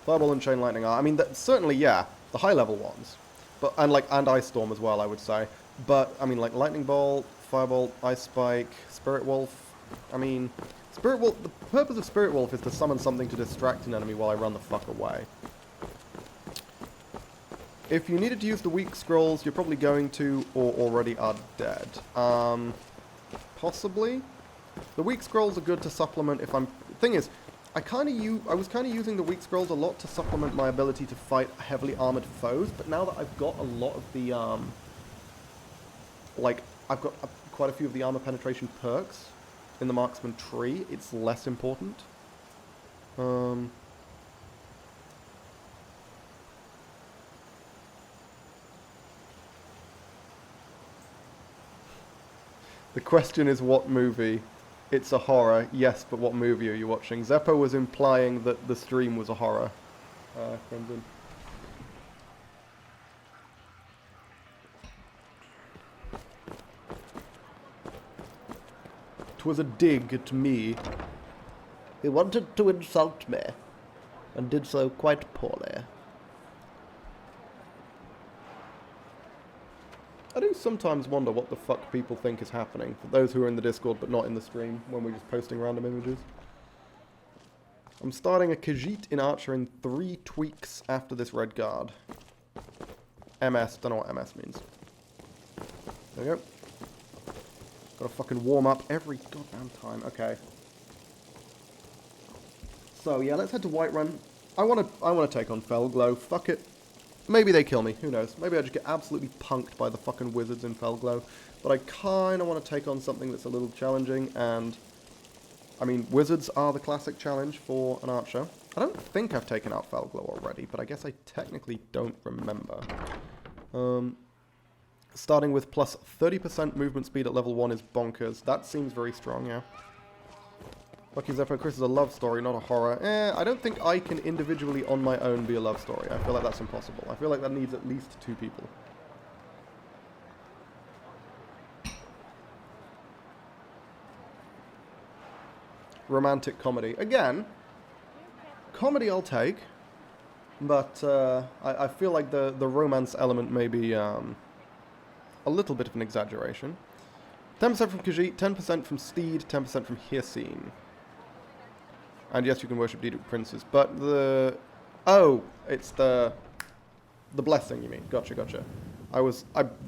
Fireball and Chain Lightning are, I mean, certainly, yeah, the high-level ones. But, and Ice Storm as well, I would say. But, I mean, like Lightning Bolt, Fireball, Ice Spike, Spirit Wolf. I mean, Spirit Wolf, the purpose of Spirit Wolf is to summon something to distract an enemy while I run the fuck away. If you needed to use the weak scrolls, you're probably going to, or already are dead. Possibly. The weak scrolls are good to supplement if I'm... Thing is, I was kind of using the weak scrolls a lot to supplement my ability to fight heavily armored foes, but now that I've got a lot of the, I've got quite a few of the armor penetration perks in the marksman tree, it's less important. The question is what movie? It's a horror. Yes, but what movie are you watching? Zeppo was implying that the stream was a horror. Crimson. 'Twas a dig at me. He wanted to insult me, and did so quite poorly. I do sometimes wonder what the fuck people think is happening, for those who are in the Discord but not in the stream, when we're just posting random images. I'm starting a Khajiit in Archer in 3 tweaks after this red guard. MS, don't know what MS means. There we go. Gotta fucking warm up every goddamn time. Okay. So yeah, let's head to Whiterun. I wanna take on Felglow. Fuck it. Maybe they kill me. Who knows? Maybe I just get absolutely punked by the fucking wizards in Felglow. But I kinda wanna take on something that's a little challenging, and I mean, wizards are the classic challenge for an archer. I don't think I've taken out Felglow already, but I guess I technically don't remember. Starting with plus 30% movement speed at level 1 is bonkers. That seems very strong, yeah. Lucky Zeppo, Chris is a love story, not a horror. I don't think I can individually on my own be a love story. I feel like that's impossible. I feel like that needs at least 2 people. Romantic comedy. Again, comedy I'll take, but I feel like the romance element may be a little bit of an exaggeration. 10% from Khajiit, 10% from Steed, 10% from Hircine. And yes, you can worship Daedric princes, but the... Oh, it's the blessing, you mean. Gotcha, gotcha.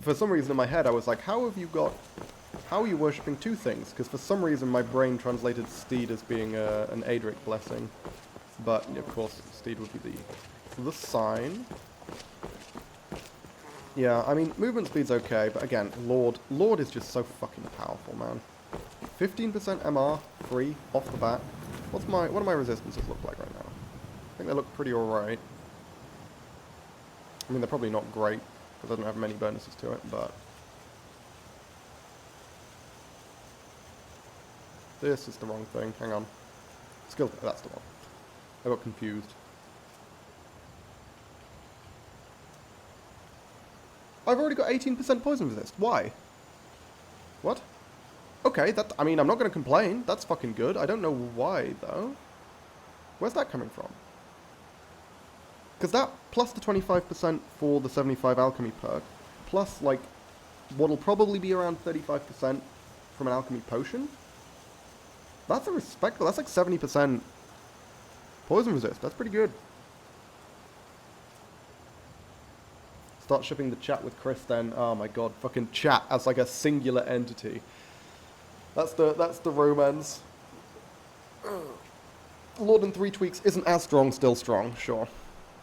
For some reason in my head, I was like, how are you worshipping 2 things? Because for some reason my brain translated Steed as being an Aedric blessing. But, of course, Steed would be the sign. Yeah, I mean, movement speed's okay, but again, Lord is just so fucking powerful, man. 15% MR, free, off the bat. What do my resistances look like right now? I think they look pretty alright. I mean, they're probably not great, because I don't have many bonuses to it, but... This is the wrong thing, hang on. Skill, that's the one. I got confused. I've already got 18% poison resist. Why? What? Okay, I mean, I'm not going to complain. That's fucking good. I don't know why, though. Where's that coming from? Because that, plus the 25% for the 75 alchemy perk, plus, like, what'll probably be around 35% from an alchemy potion? That's a respectable, that's like 70% poison resist. That's pretty good. Start shipping the chat with Chris then. Oh my god, fucking chat as like a singular entity. That's the romance. Lord in 3 tweaks isn't as strong, still strong, sure.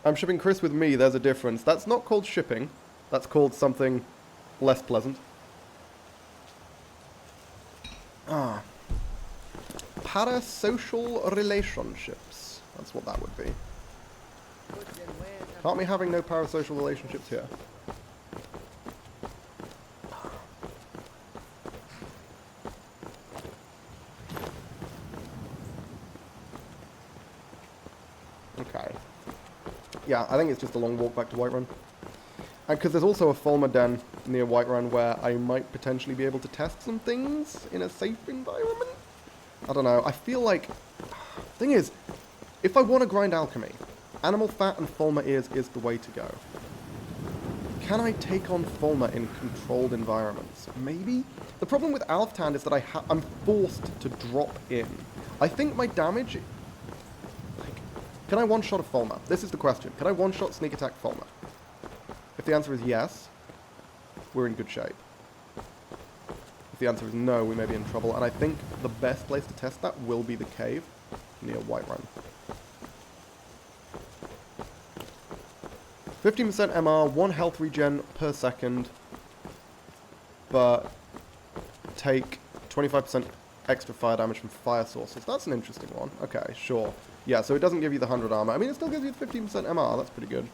I'm shipping Chris with me, there's a difference. That's not called shipping. That's called something less pleasant. Ah. Parasocial relationships. That's what that would be. Can't be having no parasocial relationships here. Okay. Yeah, I think it's just a long walk back to Whiterun. And because there's also a Fulmer Den near Whiterun where I might potentially be able to test some things in a safe environment. I don't know. I feel like... Thing is, if I want to grind alchemy, animal fat and Fulmer ears is the way to go. Can I take on Fulmer in controlled environments? Maybe? The problem with Alftand is that I'm forced to drop in. I think my damage... Like, can I one-shot a Fulmer? This is the question. Can I one-shot sneak attack Fulmer? If the answer is yes, we're in good shape. If the answer is no, we may be in trouble. And I think the best place to test that will be the cave near Whiterun. 15% MR, 1 health regen per second, but take 25% extra fire damage from fire sources. That's an interesting one. Okay, sure. Yeah, so it doesn't give you the 100 armor. I mean, it still gives you the 15% MR. That's pretty good.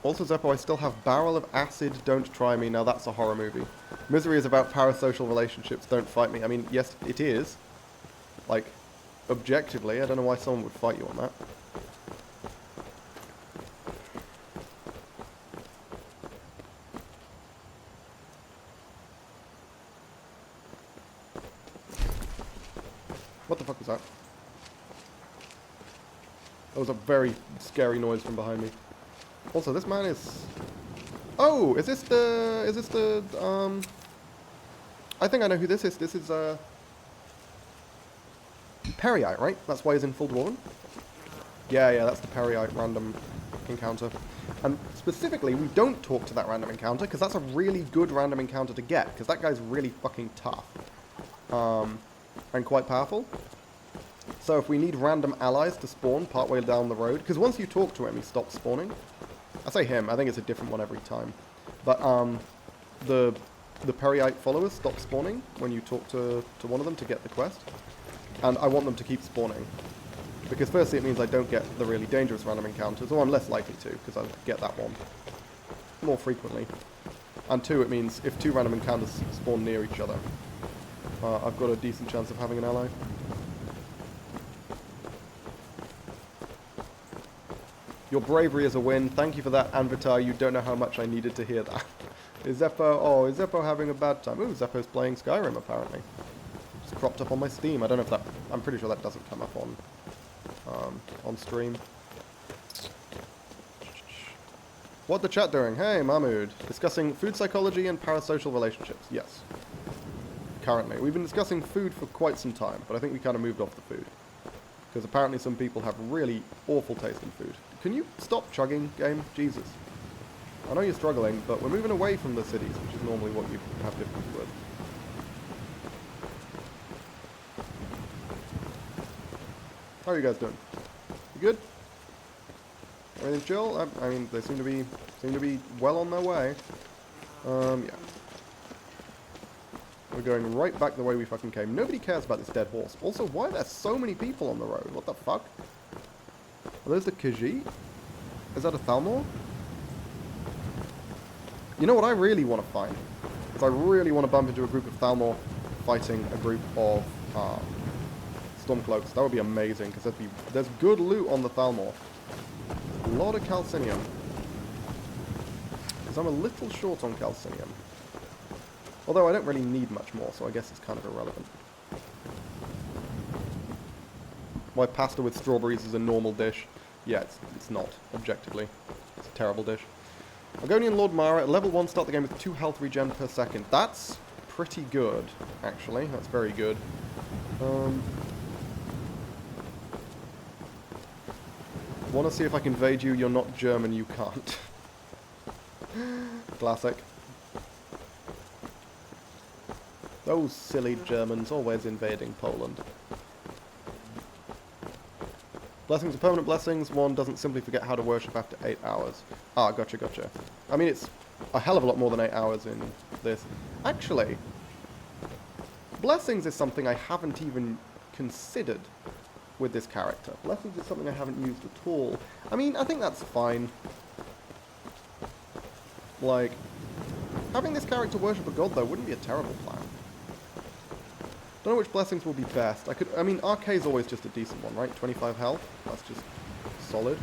Also, Zeppo, I still have Barrel of Acid, Don't Try Me. Now, that's a horror movie. Misery is about parasocial relationships, don't fight me. I mean, yes, it is. Like, objectively, I don't know why someone would fight you on that. What the fuck was that? That was a very scary noise from behind me. Also, this man is... Oh, is this the, I think I know who this is. This is, Periite, right? That's why he's in full Dwarven? Yeah, that's the Periite random encounter. And specifically, we don't talk to that random encounter, because that's a really good random encounter to get, because that guy's really fucking tough. And quite powerful. So if we need random allies to spawn partway down the road, because once you talk to him, he stops spawning. I say him, I think it's a different one every time. But the Periite followers stop spawning when you talk to one of them to get the quest. And I want them to keep spawning. Because firstly it means I don't get the really dangerous random encounters, or I'm less likely to, because I get that one more frequently. And two, it means if 2 random encounters spawn near each other, I've got a decent chance of having an ally. Your bravery is a win. Thank you for that, Anvitar. You don't know how much I needed to hear that. Is Zeppo having a bad time? Ooh, Zeppo's playing Skyrim, apparently. It's cropped up on my Steam. I don't know if that... I'm pretty sure that doesn't come up on stream. What the chat doing? Hey, Mahmood. Discussing food psychology and parasocial relationships. Yes. Currently. We've been discussing food for quite some time, but I think we kind of moved off the food. Because apparently some people have really awful taste in food. Can you stop chugging, game? Jesus. I know you're struggling, but we're moving away from the cities, which is normally what you have difficulty with. How are you guys doing? You good? Everything chill? I mean, they seem to be well on their way. Yeah. We're going right back the way we fucking came. Nobody cares about this dead horse. Also, why are there so many people on the road? What the fuck? Are those the Khajiit? Is that a Thalmor? You know what I really want to find? Is I really want to bump into a group of Thalmor fighting a group of Stormcloaks. That would be amazing, because there's good loot on the Thalmor. A lot of Calcinium. Because I'm a little short on Calcinium. Although I don't really need much more, so I guess it's kind of irrelevant. Why pasta with strawberries is a normal dish? Yeah, it's not, objectively. It's a terrible dish. Argonian Lord Mara, at level 1, start the game with 2 health regen per second. That's pretty good, actually. That's very good. Want to see if I can evade you? You're not German, you can't. Classic. Those silly Germans always invading Poland. Blessings are permanent blessings. One doesn't simply forget how to worship after 8 hours. Ah, gotcha. I mean, it's a hell of a lot more than 8 hours in this. Actually, blessings is something I haven't even considered with this character. Blessings is something I haven't used at all. I mean, I think that's fine. Like, having this character worship a god, though, wouldn't be a terrible plan. Don't know which blessings will be best. I mean, Arcade's always just a decent one, right? 25 health. That's just solid.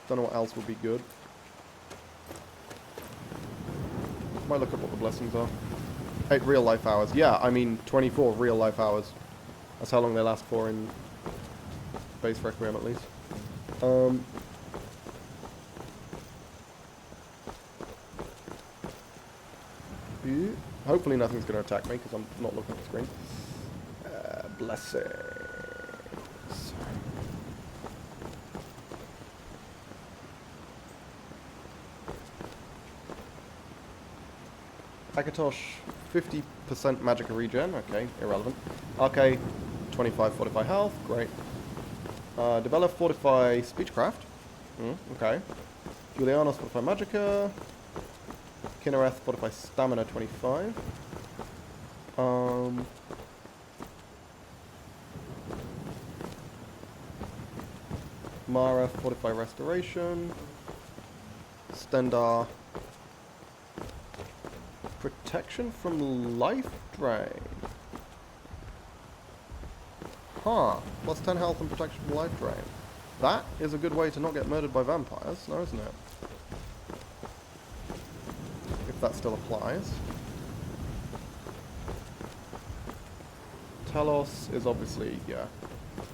Don't know what else would be good. Might look up what the blessings are. 8 real life hours. Yeah, I mean 24 real life hours. That's how long they last for in base Requiem at least. Hopefully nothing's going to attack me because I'm not looking at the screen. Blessings. Akatosh, 50% magicka regen. Okay, irrelevant. Arcade, 25 fortify health. Great. Develop fortify speechcraft. Okay. Julianos fortify magicka. Kinnereth fortify stamina 25. Mara fortify restoration. Stendar protection from life drain. Huh. Plus 10 health and protection from life drain. That is a good way to not get murdered by vampires, no, isn't it? If that still applies. Telos is obviously, yeah,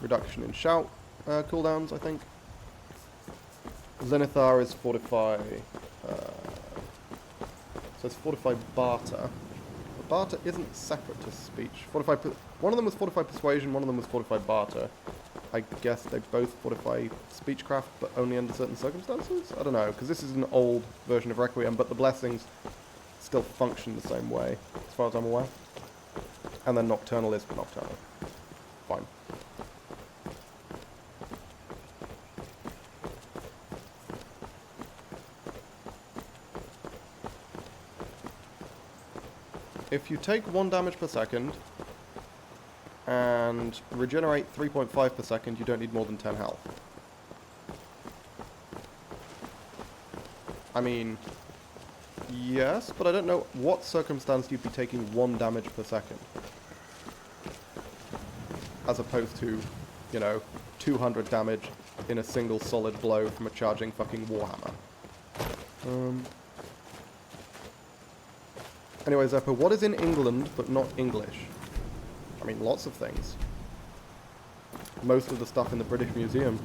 reduction in shout cooldowns, I think. Zenithar is fortify, so it's fortify barter. But barter isn't separate to speech. One of them was fortify persuasion, one of them was fortify barter. I guess they both fortify speechcraft, but only under certain circumstances? I don't know, because this is an old version of Requiem, but the blessings still function the same way, as far as I'm aware. And then Nocturnal is for Nocturnal. Fine. If you take 1 damage per second and regenerate 3.5 per second, you don't need more than 10 health. I mean, yes, but I don't know what circumstance you'd be taking 1 damage per second. As opposed to, you know, 200 damage in a single solid blow from a charging fucking Warhammer. Anyway, Zeppo, what is in England but not English? I mean, lots of things. Most of the stuff in the British Museum.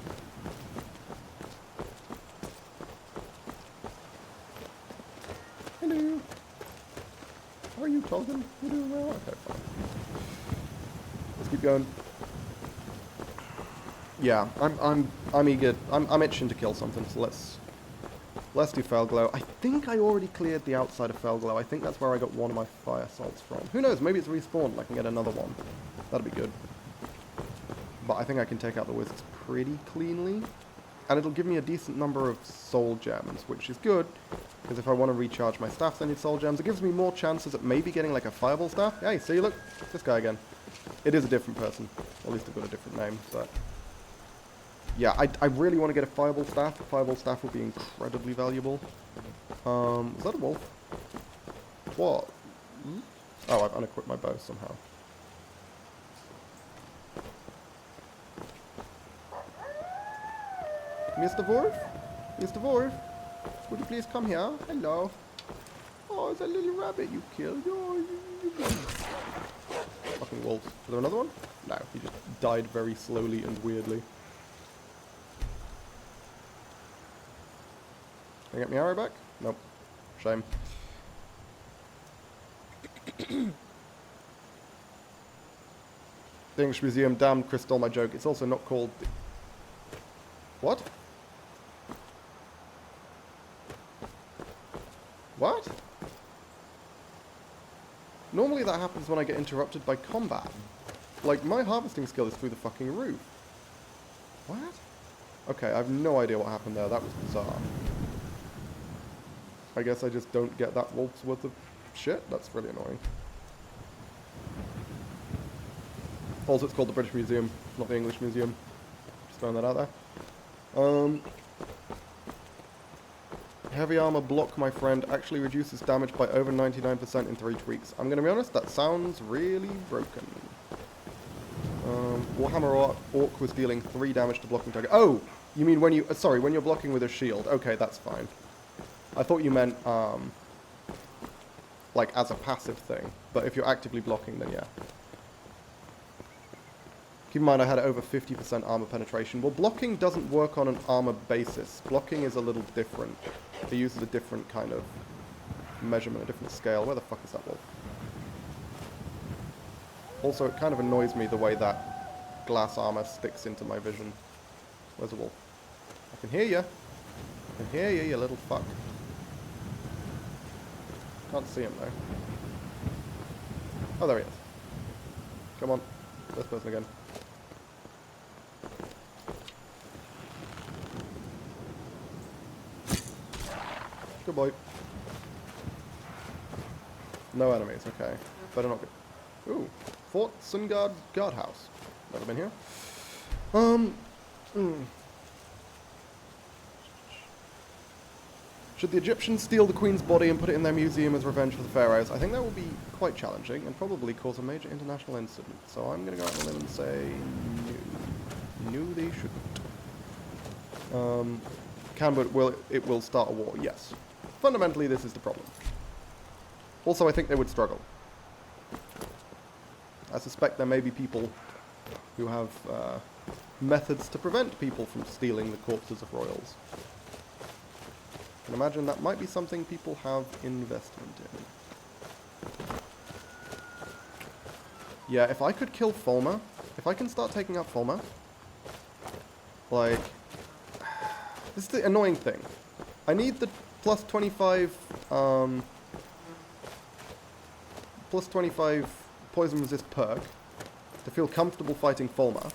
Hello. How are you, Tolkien? You doing well? Okay, fine. Let's keep going. Yeah, I'm eager. I'm itching to kill something. So let's do Felglow. I think I already cleared the outside of Felglow. I think that's where I got one of my fire salts from. Who knows? Maybe it's respawned and I can get another one. That'd be good. But I think I can take out the wizards pretty cleanly. And it'll give me a decent number of soul gems, which is good. Because if I want to recharge my staffs, I need soul gems. It gives me more chances at maybe getting like a fireball staff. Hey, see, look. This guy again. It is a different person. At least I've got a different name, but... yeah, I really want to get a fireball staff. A fireball staff will be incredibly valuable. Is that a wolf? What? Oh, I've unequipped my bow somehow. Mr. Wolf? Mr. Wolf? Would you please come here? Hello. Oh, it's a little rabbit you killed. Oh, fucking wolves. Is there another one? No, he just died very slowly and weirdly. Can I get my arrow back? Nope. Shame. The English Museum, damn, Chris stole my joke. It's also not called the... What? What? Normally that happens when I get interrupted by combat. Like, my harvesting skill is through the fucking roof. What? Okay, I have no idea what happened there. That was bizarre. I guess I just don't get that wolf's worth of shit. That's really annoying. Also, it's called the British Museum, not the English Museum. Just throwing that out there. Heavy armor block, my friend, actually reduces damage by over 99% in 3 tweaks. I'm going to be honest, that sounds really broken. Warhammer Orc was dealing 3 damage to blocking target. Oh! You mean when you... sorry, when you're blocking with a shield. Okay, that's fine. I thought you meant, like, as a passive thing. But if you're actively blocking, then yeah. Keep in mind I had over 50% armor penetration. Well, blocking doesn't work on an armor basis. Blocking is a little different. It uses a different kind of measurement, a different scale. Where the fuck is that wolf? Also, it kind of annoys me the way that glass armor sticks into my vision. Where's the wolf? I can hear you. I can hear you, you little fuck. Can't see him, though. Oh, there he is. Come on. This person again. Good boy. No enemies, okay. Better not get... Ooh. Fort Sungard Guardhouse. Never been here. Should the Egyptians steal the Queen's body and put it in their museum as revenge for the pharaohs? I think that will be quite challenging and probably cause a major international incident. So I'm going to go out on a limb and say no. No, they shouldn't. But it will start a war, yes. Fundamentally, this is the problem. Also, I think they would struggle. I suspect there may be people who have methods to prevent people from stealing the corpses of royals. I can imagine that might be something people have investment in. Yeah, if I could kill Fulmer, if I can start taking out Fulmer, like, this is the annoying thing. I need the plus 25 poison resist perk to feel comfortable fighting Fulmer.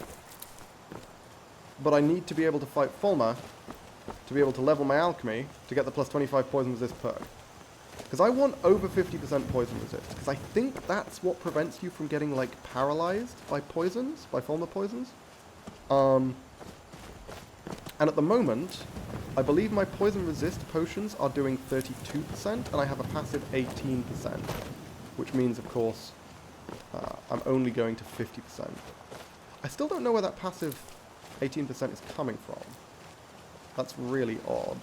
But I need to be able to fight Fulmer to be able to level my alchemy to get the plus 25 poison resist perk. Because I want over 50% poison resist. Because I think that's what prevents you from getting, like, paralyzed by poisons, by Fulmer poisons. And at the moment, I believe my poison resist potions are doing 32%, and I have a passive 18%. Which means, of course, I'm only going to 50%. I still don't know where that passive 18% is coming from. That's really odd.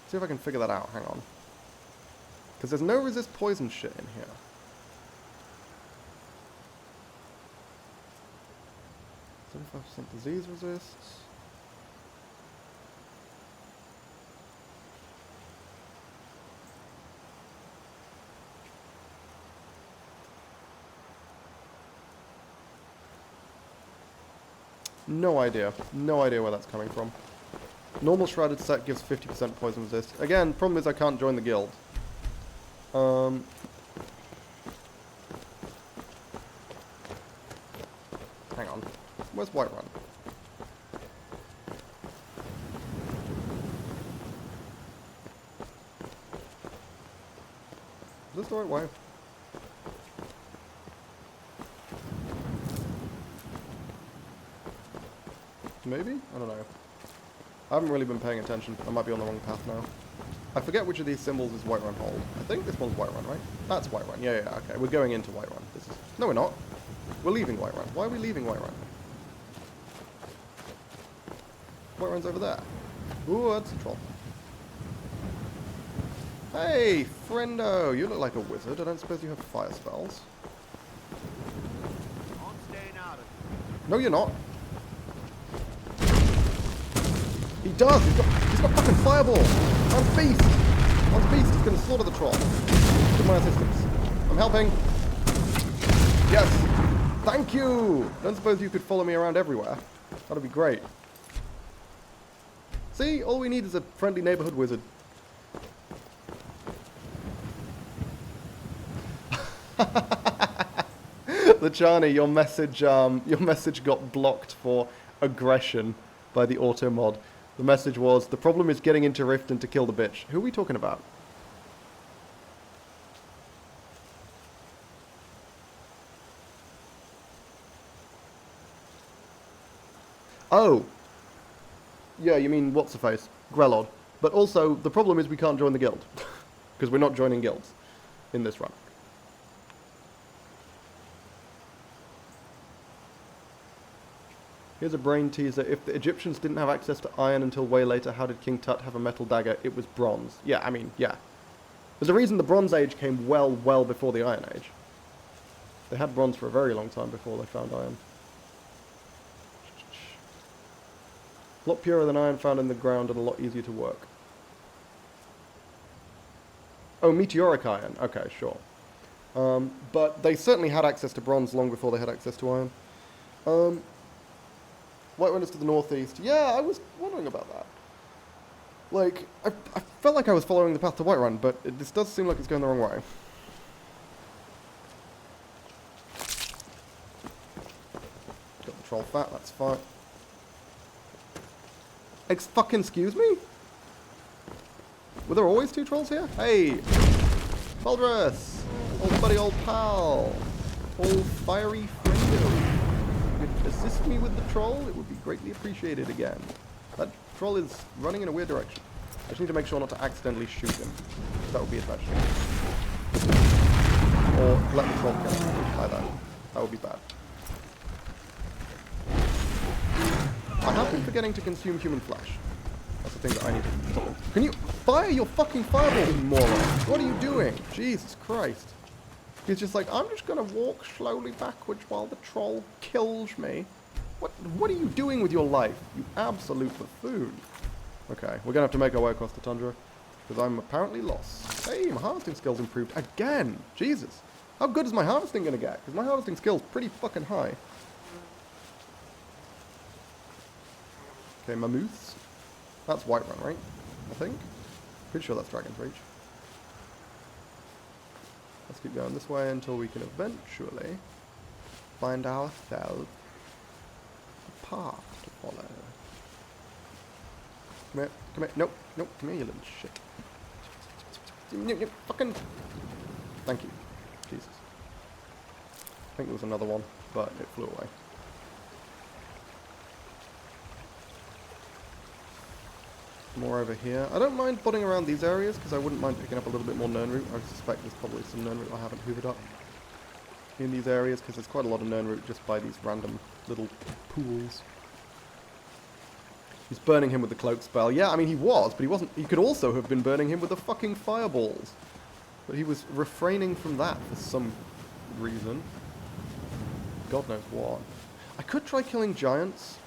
See if I can figure that out. Hang on. Because there's no resist poison shit in here. %, disease resists. No idea. No idea where that's coming from. Normal shrouded set gives 50% poison resist. Again, problem is I can't join the guild. Hang on. Where's Whiterun? Is this the right way? Maybe? I don't know. I haven't really been paying attention. I might be on the wrong path now. I forget which of these symbols is Whiterun hold. I think this one's Whiterun, right? That's Whiterun. Yeah, okay. We're going into Whiterun. This is... No, we're not. We're leaving Whiterun. Why are we leaving Whiterun? Whiterun's over there. Ooh, that's a troll. Hey, friendo! You look like a wizard. I don't suppose you have fire spells. I'm staying out of it. No, you're not. He does! He's got fucking fireball! Man's beast! Man's beast is gonna slaughter the troll. With my assistance. I'm helping. Yes! Thank you! Don't suppose you could follow me around everywhere. That'd be great. See? All we need is a friendly neighborhood wizard. Lachani, your message got blocked for aggression by the auto mod. The message was, the problem is getting into Rift and to kill the bitch. Who are we talking about? Oh! Yeah, you mean what's-her-face? Grelod. But also, the problem is we can't join the guild. Because we're not joining guilds in this run. Here's a brain teaser. If the Egyptians didn't have access to iron until way later, how did King Tut have a metal dagger? It was bronze. Yeah, I mean, yeah. There's a reason the Bronze Age came well before the Iron Age. They had bronze for a very long time before they found iron. A lot purer than iron found in the ground and a lot easier to work. Oh, meteoric iron. Okay, sure. But they certainly had access to bronze long before they had access to iron. White Runners to the northeast. Yeah, I was wondering about that. Like, I felt like I was following the path to Whiterun, but this does seem like it's going the wrong way. Got the troll fat, that's fine. Excuse me? Were there always 2 trolls here? Hey! Baldrus! Old buddy, old pal! Old fiery friendo! If you could assist me with the troll, it would be greatly appreciated again. That troll is running in a weird direction. I just need to make sure not to accidentally shoot him. That would be a tragedy. Or let the troll kill him like that. That would be bad. I have been forgetting to consume human flesh. That's the thing that I need to stop. Can you fire your fucking fireball, you moron? What are you doing? Jesus Christ. He's just like, I'm just gonna walk slowly backwards while the troll kills me. What are you doing with your life? You absolute buffoon. Okay, we're gonna have to make our way across the tundra. Because I'm apparently lost. Hey, my harvesting skills improved again. Jesus. How good is my harvesting gonna get? Because my harvesting skill's pretty fucking high. Okay, mammoths. That's Whiterun, right? I think. Pretty sure that's Dragon's Reach. Let's keep going this way until we can eventually find ourselves a path to follow. Come here, come here. Nope, nope, come here, you little shit. Fucking. Thank you. Jesus. I think there was another one, but it flew away. More over here. I don't mind putting around these areas because I wouldn't mind picking up a little bit more Nern root. I suspect there's probably some Nern root I haven't hoovered up in these areas because there's quite a lot of Nern root just by these random little pools. He's burning him with the cloak spell. Yeah, I mean he was, but he wasn't. He could also have been burning him with the fucking fireballs. But he was refraining from that for some reason. God knows what. I could try killing giants.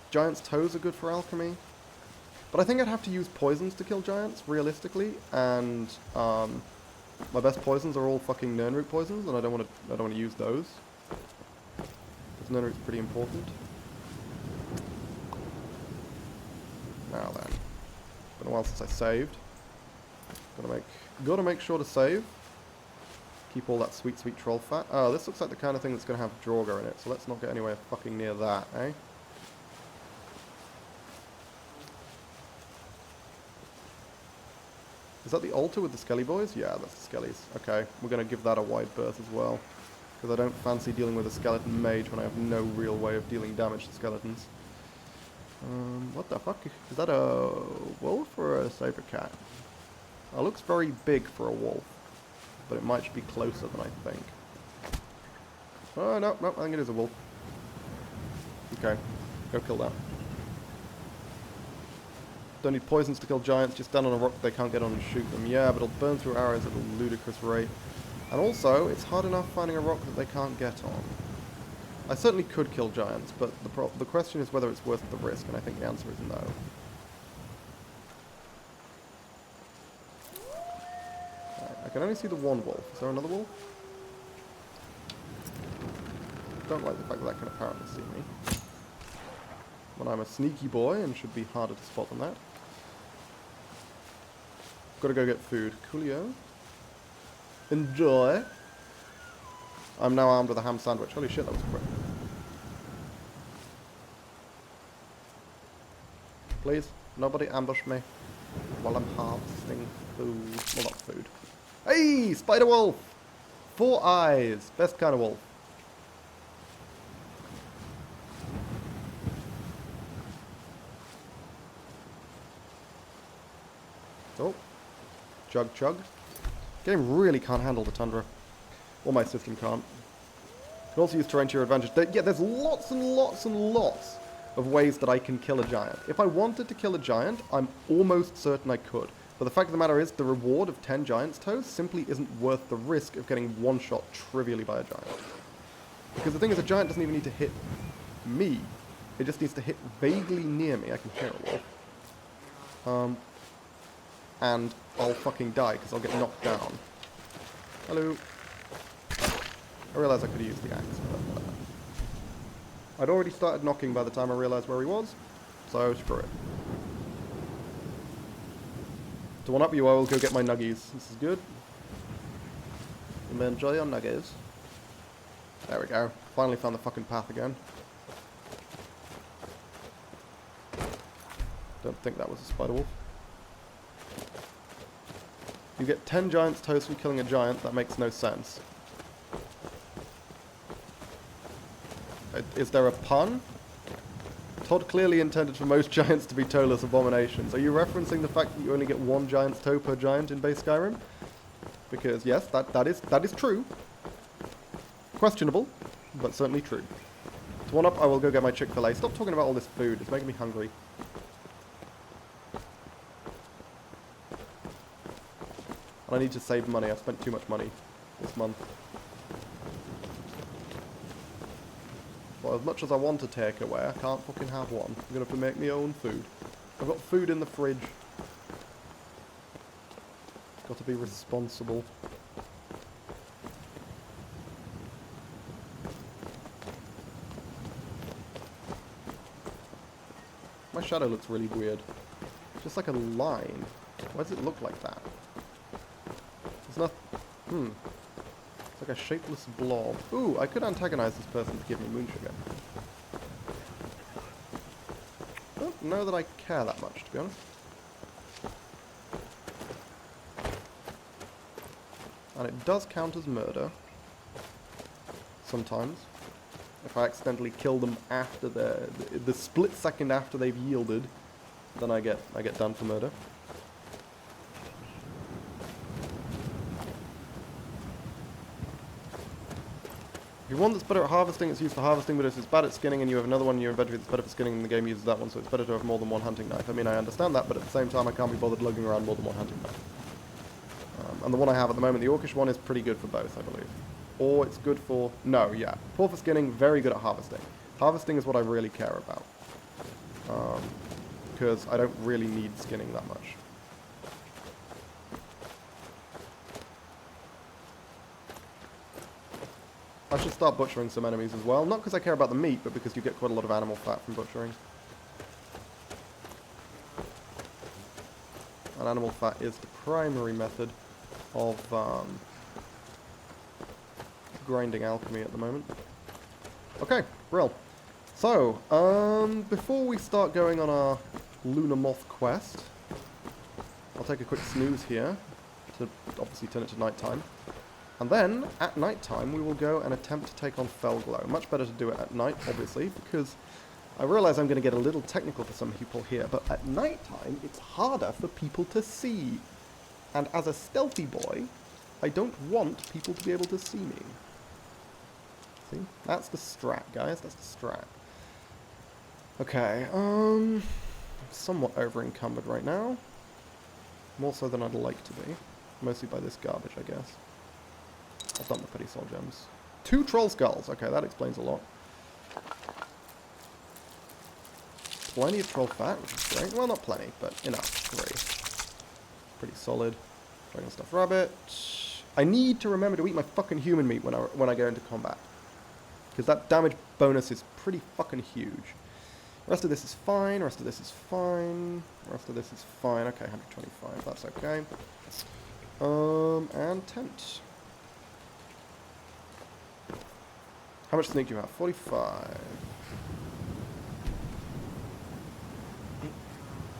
Giants' toes are good for alchemy. But I think I'd have to use poisons to kill giants, realistically, and my best poisons are all fucking Nernroot poisons, and I don't want to use those. Because Nernroot's pretty important. Now then, been a while since I saved. Gotta make sure to save. Keep all that sweet, sweet troll fat. Oh, this looks like the kind of thing that's gonna have Draugr in it, so let's not get anywhere fucking near that, eh? Is that the altar with the Skelly boys? Yeah, that's the Skellies. Okay, we're going to give that a wide berth as well. Because I don't fancy dealing with a skeleton mage when I have no real way of dealing damage to skeletons. What the fuck? Is that a wolf or a saber cat? It looks very big for a wolf. But it might be closer than I think. Oh, no, I think it is a wolf. Okay, go kill that. Don't need poisons to kill giants, just stand on a rock they can't get on and shoot them. Yeah, but it'll burn through arrows at a ludicrous rate. And also, it's hard enough finding a rock that they can't get on. I certainly could kill giants, but the question is whether it's worth the risk, and I think the answer is no. Right, I can only see the one wolf. Is there another wolf? Don't like the fact that can apparently see me. When I'm a sneaky boy and should be harder to spot than that. Gotta go get food. Coolio. Enjoy. I'm now armed with a ham sandwich. Holy shit, that was quick. Please, nobody ambush me while I'm harvesting food. Well, not food. Hey, spider wolf! 4 eyes. Best kind of wolf. Oh. Chug chug. Game really can't handle the tundra. Or my system can't. can also use terrain to your advantage. Yeah, there's lots and lots and lots of ways that I can kill a giant. If I wanted to kill a giant, I'm almost certain I could. But the fact of the matter is, the reward of 10 giant's toes simply isn't worth the risk of getting one-shot trivially by a giant. Because the thing is, a giant doesn't even need to hit me. It just needs to hit vaguely near me. I can hear a wolf. And I'll fucking die because I'll get knocked down. Hello. I realised I could have used the axe, but I'd already started knocking by the time I realised where he was, so screw it. To one up you, I will go get my nuggies. This is good. You may enjoy your nuggies. There we go. Finally found the fucking path again. Don't think that was a spider wolf. You get 10 giant's toes from killing a giant. That makes no sense. Is there a pun? Todd clearly intended for most giants to be toeless abominations. Are you referencing the fact that you only get one giant's toe per giant in base Skyrim? Because yes, that is true. Questionable, but certainly true. To one up, I will go get my Chick-fil-A. Stop talking about all this food. It's making me hungry. And I need to save money. I've spent too much money this month. But as much as I want a takeaway, I can't fucking have one. I'm gonna have to make my own food. I've got food in the fridge. Got to be responsible. My shadow looks really weird. It's just like a line. Why does it look like that? It's not... It's like a shapeless blob. Ooh, I could antagonize this person to give me moon sugar. I don't know that I care that much, to be honest. And it does count as murder. Sometimes. If I accidentally kill them after the split second after they've yielded, then I get done for murder. If you have one that's better at harvesting, it's used for harvesting, but if it's bad at skinning and you have another one in your inventory that's better for skinning, then the game uses that one, so it's better to have more than one hunting knife. I mean, I understand that, but at the same time, I can't be bothered lugging around more than one hunting knife. And the one I have at the moment, the Orcish one, is pretty good for both, I believe. Or it's good for... No, yeah. Poor for skinning, very good at harvesting. Harvesting is what I really care about. Because I don't really need skinning that much. I should start butchering some enemies as well. Not because I care about the meat, but because you get quite a lot of animal fat from butchering. And animal fat is the primary method of grinding alchemy at the moment. Okay, brill. So, before we start going on our Lunar Moth quest, I'll take a quick snooze here to obviously turn it to nighttime. And then, at night time, we will go and attempt to take on Felglow. Much better to do it at night, obviously, because I realize I'm going to get a little technical for some people here, but at night time, it's harder for people to see. And as a stealthy boy, I don't want people to be able to see me. See? That's the strat, guys. That's the strat. Okay, I'm somewhat over-encumbered right now. More so than I'd like to be. Mostly by this garbage, I guess. I've done the petty soul gems. 2 troll skulls. Okay, that explains a lot. Plenty of troll fat, which is great. Well, not plenty, but enough. Great. Pretty solid. Dragon stuff rabbit. I need to remember to eat my fucking human meat when I go into combat. Because that damage bonus is pretty fucking huge. The rest of this is fine. The rest of this is fine. The rest of this is fine. Okay, 125. That's okay. And tent. How much sneak do you have? 45.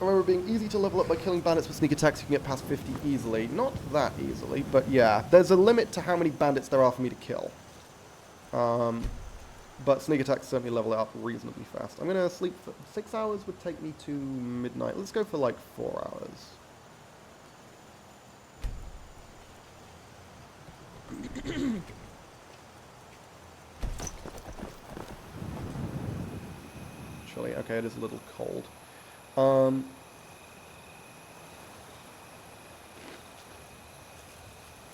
I remember being easy to level up by killing bandits with sneak attacks. You can get past 50 easily. Not that easily, but yeah. There's a limit to how many bandits there are for me to kill. But sneak attacks certainly level it up reasonably fast. I'm going to sleep for 6 hours would take me to midnight. Let's go for like 4 hours. actually. Okay, it is a little cold.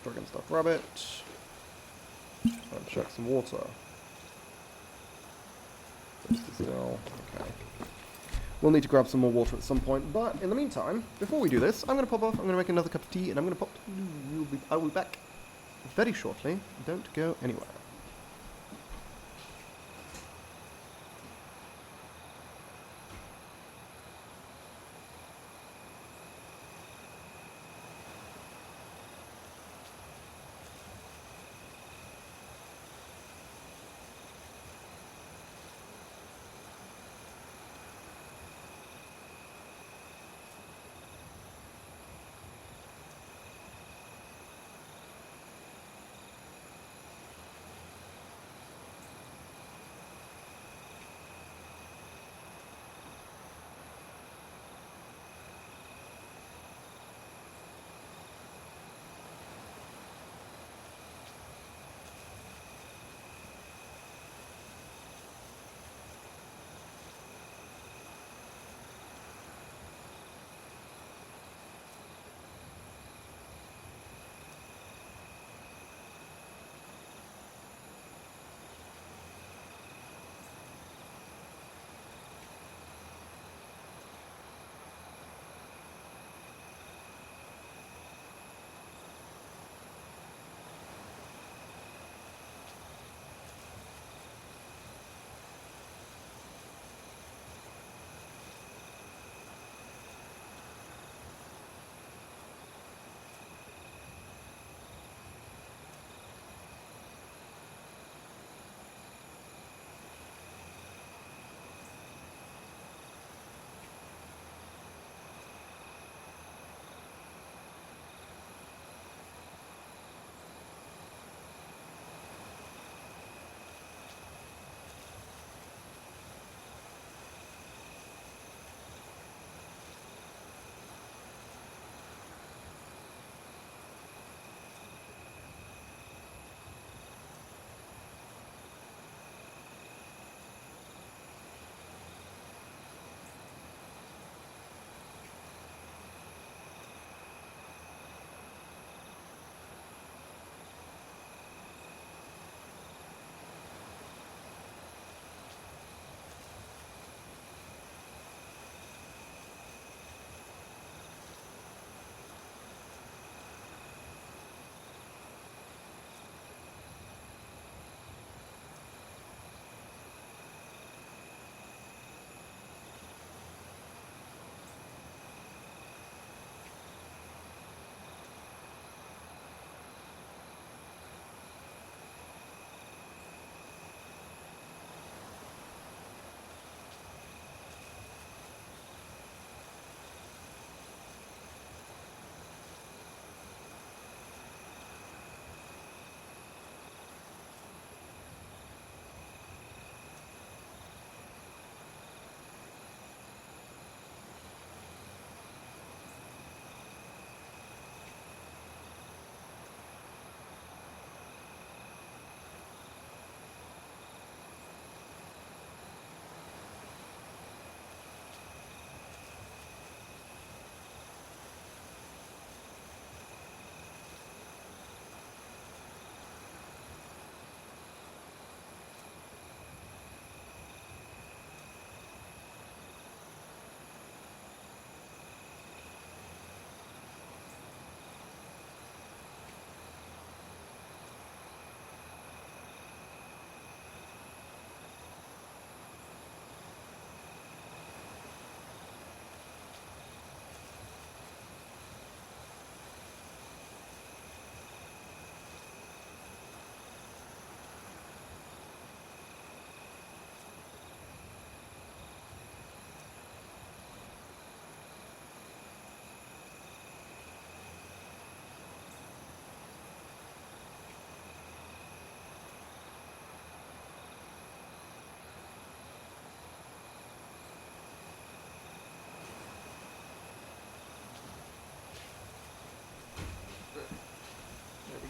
Dragon stuff rabbit. And check some water. Still, okay. We'll need to grab some more water at some point, but in the meantime, before we do this, I'm going to pop off, I'm going to make another cup of tea, and I'm going to pop... I will be back very shortly. Don't go anywhere.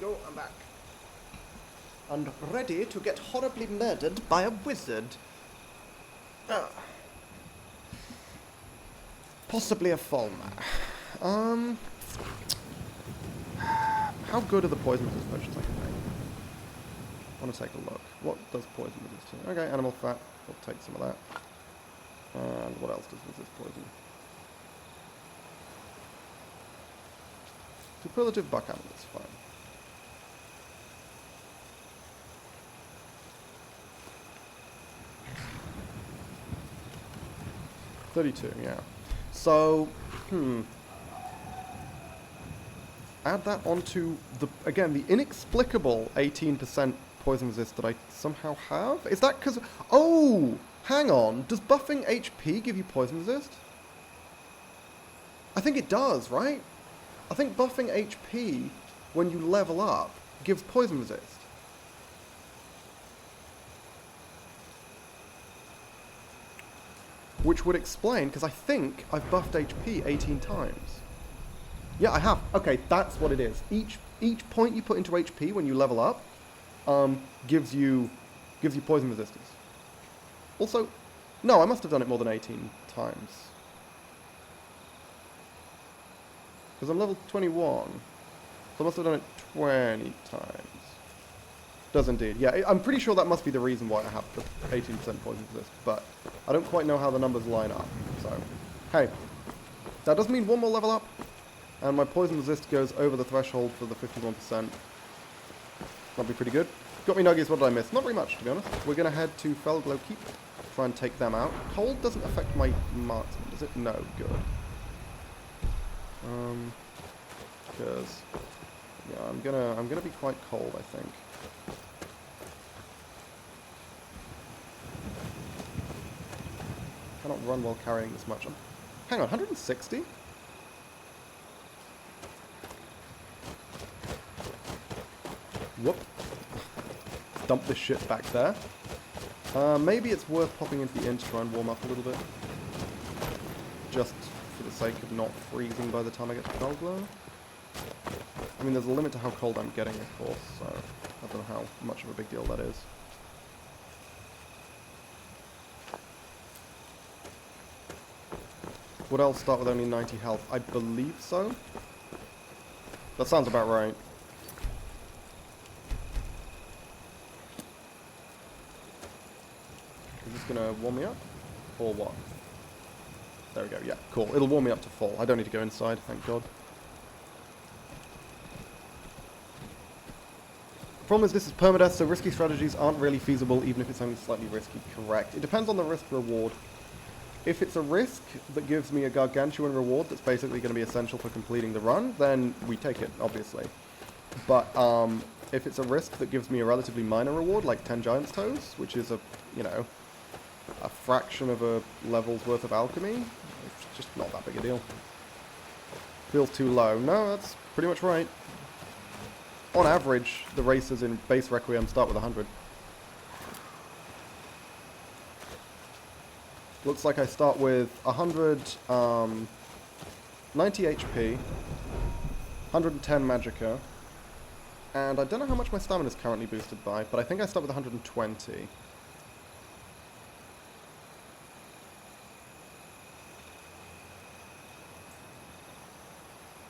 Go, I'm back. And ready to get horribly murdered by a wizard. Possibly a Fulmer. How good are the poison resist potions I can make? I want to take a look. What does poison resist? Okay, animal fat. We'll take some of that. And what else does resist poison? Superlative buck animals, fine. $32, yeah. So, add that onto the, again, the inexplicable 18% poison resist that I somehow have? Is that because, oh, hang on, does buffing HP give you poison resist? I think it does, right? I think buffing HP when you level up gives poison resist. Which would explain, because I think I've buffed HP 18 times. Yeah, I have. Okay, that's what it is. Each point you put into HP when you level up gives you poison resistance. Also, no, I must have done it more than 18 times. Because I'm level 21. So I must have done it 20 times. Does indeed. Yeah, I'm pretty sure that must be the reason why I have the 18% poison resist, but I don't quite know how the numbers line up. So, hey, that does mean one more level up, and my poison resist goes over the threshold for the 51%. That'll be pretty good. Got me nuggies, what did I miss? Not very much, to be honest. We're going to head to Felglow Keep, try and take them out. Cold doesn't affect my marksman, does it? No, good. Because, yeah, I'm gonna be quite cold, I think. Cannot run while carrying this much. Hang on, 160? Whoop. Dump this shit back there. Maybe it's worth popping into the inn to try and warm up a little bit. Just for the sake of not freezing by the time I get to Felglow. I mean, there's a limit to how cold I'm getting, of course, so I don't know how much of a big deal that is. Would else start with only 90 health? I believe so. That sounds about right. Is this gonna warm me up? Or what? There we go, yeah, cool. It'll warm me up to full. I don't need to go inside, thank God. The problem is this is permadeath, so risky strategies aren't really feasible, even if it's only slightly risky. Correct. It depends on the risk-reward. If it's a risk that gives me a gargantuan reward that's basically going to be essential for completing the run, then we take it, obviously. But if it's a risk that gives me a relatively minor reward, like 10 Giant's Toes, which is a, you know, a fraction of a level's worth of alchemy, it's just not that big a deal. Feels too low. No, that's pretty much right. On average, the races in base Requiem start with 100. Looks like I start with 100, 90 HP, 110 Magicka, and I don't know how much my stamina is currently boosted by, but I think I start with 120.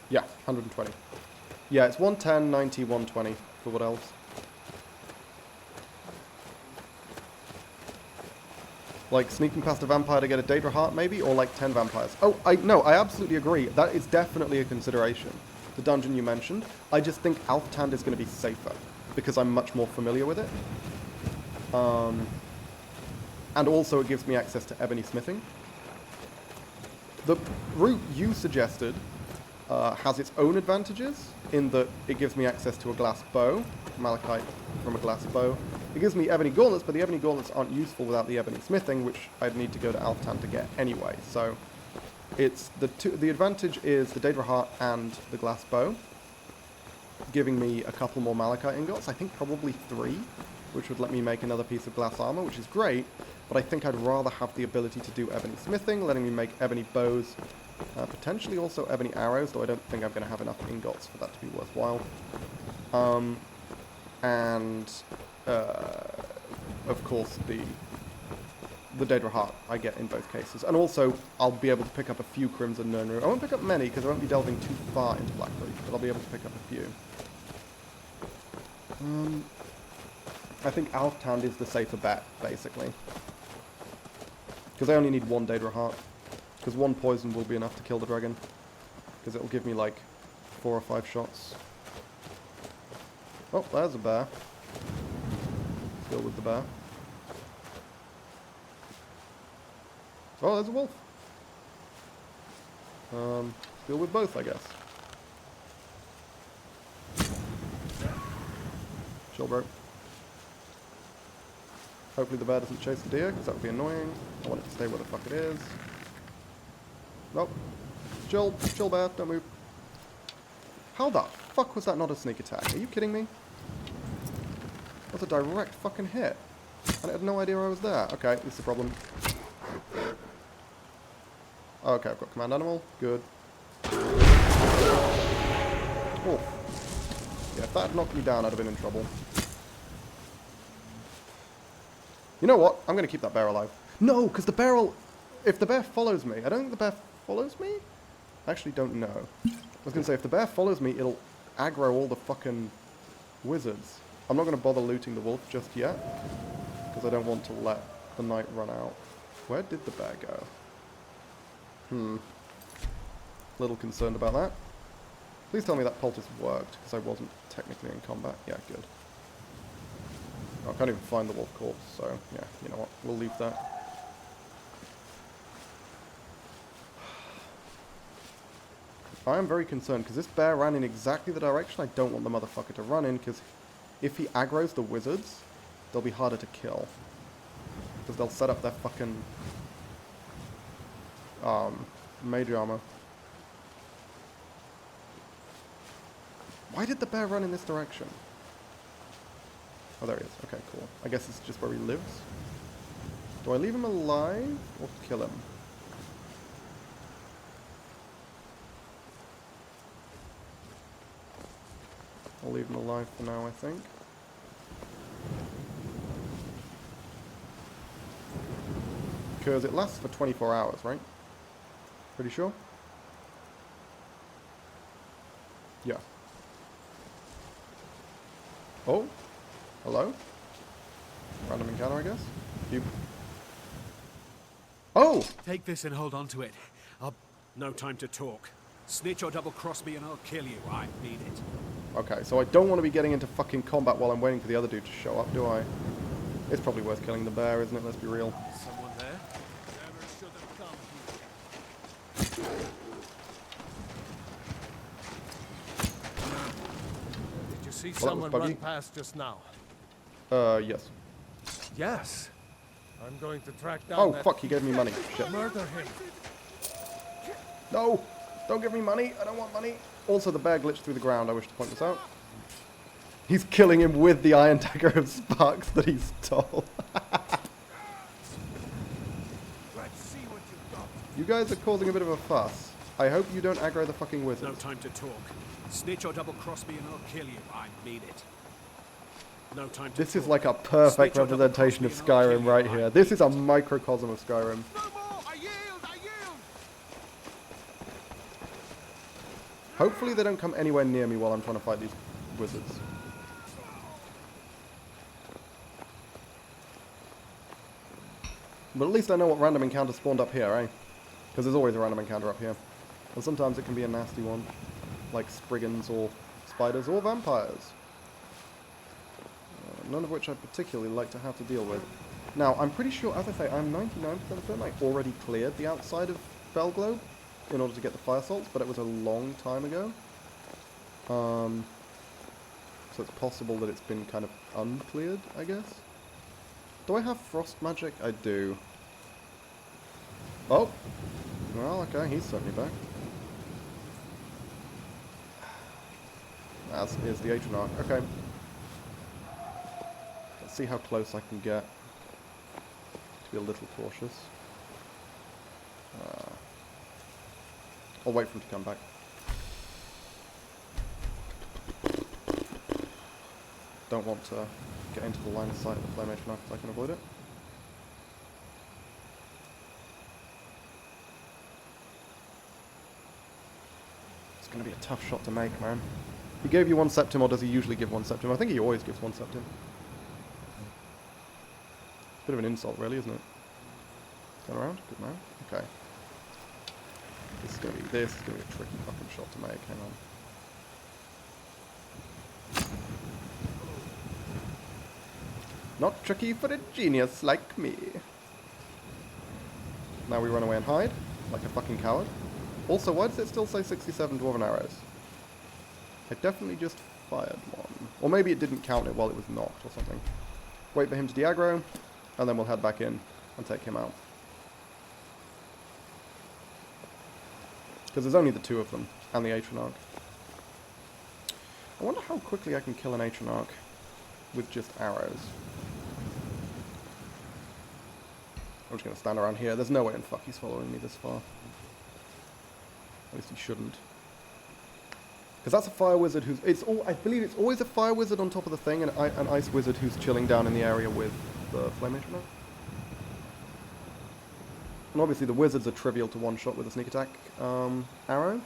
Yeah, 120. Yeah, it's 110, 90, 120 for what else? Like sneaking past a vampire to get a Daedra Heart, maybe? Or like 10 vampires. Oh, no, I absolutely agree. That is definitely a consideration. The dungeon you mentioned. I just think Alftand is going to be safer, because I'm much more familiar with it. And also it gives me access to ebony smithing. The route you suggested has its own advantages, in that it gives me access to a glass bow, malachite from a glass bow. It gives me ebony gauntlets, but the ebony gauntlets aren't useful without the ebony smithing, which I'd need to go to Alftand to get anyway. So it's the advantage is the Daedra Heart and the glass bow, giving me a couple more malachite ingots. I think probably 3, which would let me make another piece of glass armor, which is great. But I think I'd rather have the ability to do ebony smithing, letting me make ebony bows, potentially also ebony arrows, though I don't think I'm going to have enough ingots for that to be worthwhile. And of course, the Daedra Heart I get in both cases. And also, I'll be able to pick up a few Crimson Nirnru. I won't pick up many, because I won't be delving too far into Blackleaf, but I'll be able to pick up a few. I think Alftown is the safer bet, basically. Because I only need one Daedra Heart. Because one poison will be enough to kill the dragon. Because it'll give me like 4 or 5 shots. Oh, there's a bear. Still with the bear. Oh, there's a wolf. Deal with both, I guess. Chill, bro. Hopefully the bear doesn't chase the deer, because that would be annoying. I want it to stay where the fuck it is. Nope. Chill, chill bear, don't move. How the fuck was that not a sneak attack? Are you kidding me? That was a direct fucking hit. And I had no idea I was there. Okay, this is a problem. Okay, I've got command animal. Good. Oh. Yeah, if that had knocked me down, I'd have been in trouble. You know what? I'm going to keep that bear alive. No, because the bear will... If the bear follows me... I don't think the bear follows me? I actually don't know. I was going to say, if the bear follows me, it'll aggro all the fucking wizards. I'm not going to bother looting the wolf just yet. Because I don't want to let the night run out. Where did the bear go? Little concerned about that. Please tell me that poultice worked, because I wasn't technically in combat. Yeah, good. Oh, I can't even find the wolf corpse, so yeah, you know what, we'll leave that. I am very concerned, because this bear ran in exactly the direction I don't want the motherfucker to run in, because if he aggroes the wizards, they'll be harder to kill. Because they'll set up their fucking... mage armor. Why did the bear run in this direction? Oh, there he is. Okay, cool. I guess it's just where he lives. Do I leave him alive or kill him? I'll leave him alive for now, I think. Because it lasts for 24 hours, right? Pretty sure? Yeah. Oh? Hello? Random encounter, I guess? You... Oh! Take this and hold on to it. No time to talk. Snitch or double-cross me and I'll kill you. I need it. Okay, so I don't want to be getting into fucking combat while I'm waiting for the other dude to show up, do I? It's probably worth killing the bear, isn't it? Let's be real. Someone there? Never should have come here. Did you see someone run past just now? Yes. Yes. I'm going to track down. Oh, fuck, he gave me money. Shit. Murder him. No! Don't give me money! I don't want money! Also, the bear glitched through the ground, I wish to point this out. He's killing him with the iron dagger of sparks that he stole. Let's see what you've got. You guys are causing a bit of a fuss. I hope you don't aggro the fucking wizards. No time to talk. Snitch or double-cross me and I'll kill you. I need it. No time to This is like a perfect representation of Skyrim right here. This is a microcosm of Skyrim. No more! I yield! I yield! Hopefully they don't come anywhere near me while I'm trying to fight these wizards. But at least I know what random encounter spawned up here, eh? Because there's always a random encounter up here. And sometimes it can be a nasty one. Like spriggans or spiders or vampires. None of which I particularly like to have to deal with. Now, I'm pretty sure, as I say, I'm 99% certain I already cleared the outside of Belglobe in order to get the fire salts, but it was a long time ago. So it's possible that it's been kind of uncleared, I guess. Do I have frost magic? I do. Oh! Well, okay, he's certainly back. As is the Atronach. Okay. Let's see how close I can get. To be a little cautious. I'll wait for him to come back. Don't want to get into the line of sight of the Flame Atronach if I can avoid it. going to be a tough shot to make, man. He gave you 1 septim, or does he usually give 1 septim? I think he always gives 1 septim. Bit of an insult, really, isn't it? Turn around. Good man. Okay. This is going to be a tricky fucking shot to make. Hang on. Not tricky for a genius like me. Now we run away and hide, like a fucking coward. Also, why does it still say 67 dwarven arrows? I definitely just fired one. Or maybe it didn't count it while it was knocked or something. Wait for him to de-aggro, and then we'll head back in and take him out. Because there's only the 2 of them, and the Atronach. I wonder how quickly I can kill an Atronach with just arrows. I'm just going to stand around here. There's no way in fuck he's following me this far. At least he shouldn't. Because that's a fire wizard who's... I believe it's always a fire wizard on top of the thing, and an ice wizard who's chilling down in the area with the flame Atronach. And obviously the wizards are trivial to one-shot with a sneak attack arrow.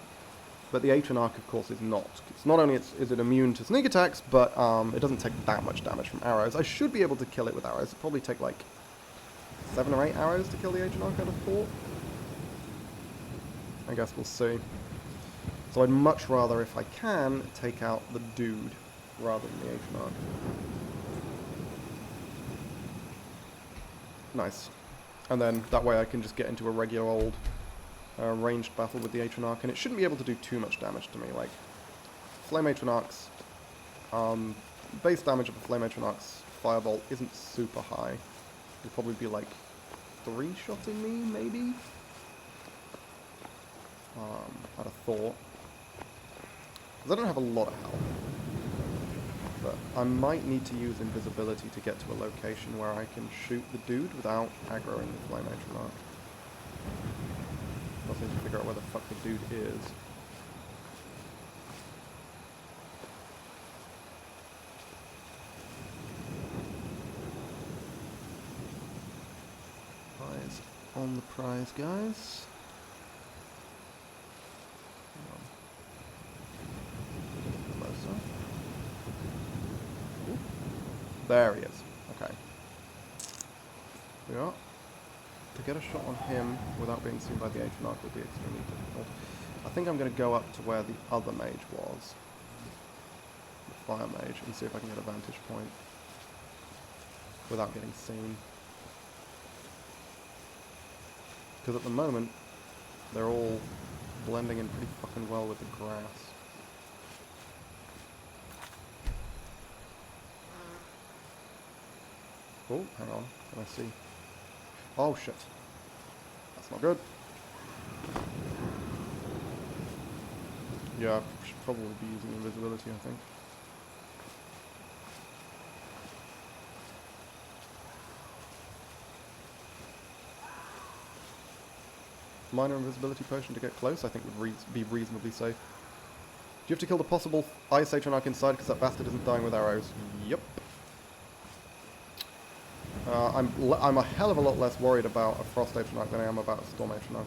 But the Atronach, of course, is not. It's not only is it immune to sneak attacks, but it doesn't take that much damage from arrows. I should be able to kill it with arrows. It'd probably take like 7 or 8 arrows to kill the Atronach, I'd have thought. I guess we'll see. So I'd much rather, if I can, take out the dude rather than the Atronach. Nice. And then that way I can just get into a regular old ranged battle with the Atronach, and it shouldn't be able to do too much damage to me. Like, Flame Atronach's base damage of a Flame Atronach's Firebolt isn't super high. It'll probably be like 3-shotting me, maybe? I'd have thought. Because I don't have a lot of health. But I might need to use invisibility to get to a location where I can shoot the dude without aggroing the Flame Atronach. I also need to figure out where the fuck the dude is. Eyes on the prize, guys. There he is. Okay. Yeah. To get a shot on him without being seen by the Atronach would be extremely difficult. I think I'm going to go up to where the other mage was. The fire mage, and see if I can get a vantage point without getting seen. Because at the moment, they're all blending in pretty fucking well with the grass. Oh, hang on. Can I see? Oh, shit. That's not good. Yeah, I should probably be using invisibility, I think. Minor invisibility potion to get close, I think would be reasonably safe. Do you have to kill the possible Ice Atronach inside because that bastard isn't dying with arrows? Yep. I'm a hell of a lot less worried about a Frost Atronach than I am about a Storm Atronach.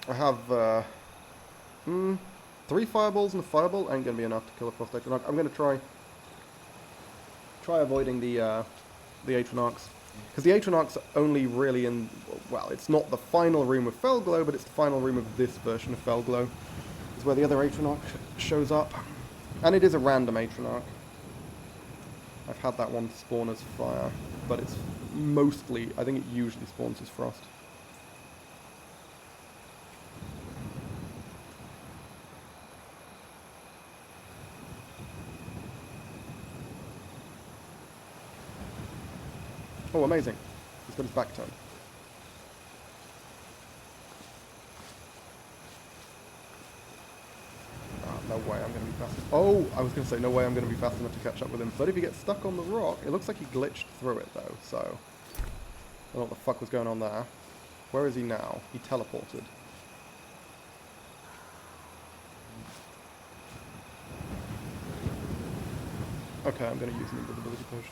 I have 3 fireballs and a firebolt ain't gonna be enough to kill a Frost Atronach. I'm gonna try avoiding the Atronachs, because the Atronachs are only really in, well, it's not the final room of Felglow, but it's the final room of this version of Felglow. It's where the other Atronach shows up, and it is a random Atronach. I've had that one spawn as fire, but it's mostly, I think it usually spawns as frost. Oh, amazing. He's got his back turned. No way I'm going to be fast. Oh, I was going to say no way I'm going to be fast enough to catch up with him. But if he gets stuck on the rock, it looks like he glitched through it though, so I don't know what the fuck was going on there. Where is he now? He teleported. Okay, I'm going to use an invisibility potion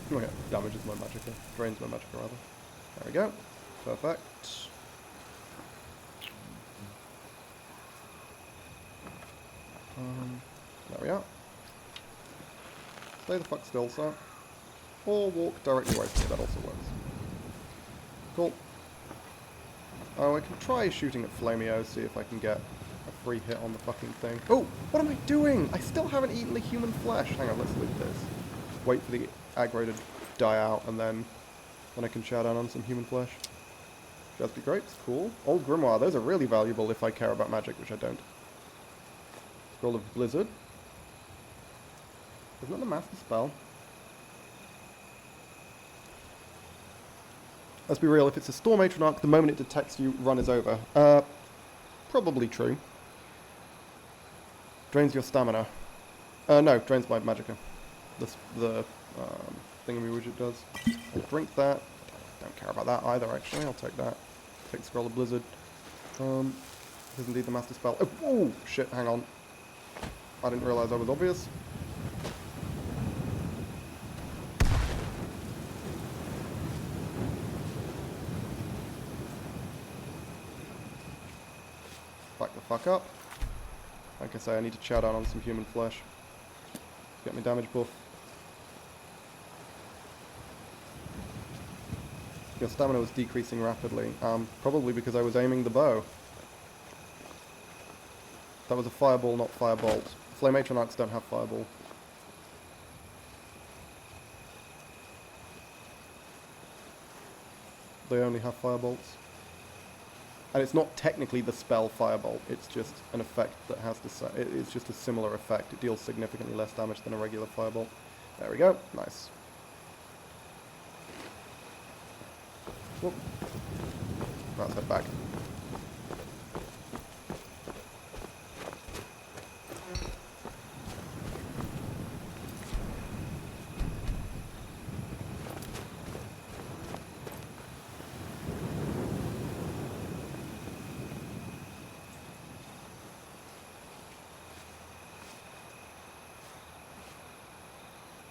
here. Oh yeah, damages my magicka. Drains my magicka, rather. There we go. Perfect. There we are. Stay the fuck still, sir. Or walk directly away from me, that also works. Cool. Oh, I can try shooting at Flameo, see if I can get a free hit on the fucking thing. Oh, what am I doing? I still haven't eaten the human flesh. Hang on, let's loot this. Wait for the aggro to die out, and then I can chow down on some human flesh. Jasper grapes, cool. Old Grimoire, those are really valuable if I care about magic, which I don't. Scroll of Blizzard. Isn't that the master spell? Let's be real, if it's a Storm Atronach, the moment it detects you, run is over. Probably true. Drains your stamina. No, drains my magicka. The thingamajig it does. I'll drink that. Don't care about that either, actually. I'll take that. Take the Scroll of Blizzard. This is indeed the master spell. Oh, shit, hang on. I didn't realise I was obvious. Back the fuck up. Like I say, I need to chow down on some human flesh. Get my damage buff. Your stamina was decreasing rapidly. Probably because I was aiming the bow. That was a fireball, not firebolt. Flame Atronachs don't have fireball. They only have firebolts. And it's not technically the spell Firebolt, it's just an effect that has to it's just a similar effect. It deals significantly less damage than a regular Firebolt. There we go. Nice. Whoop. Let's head back.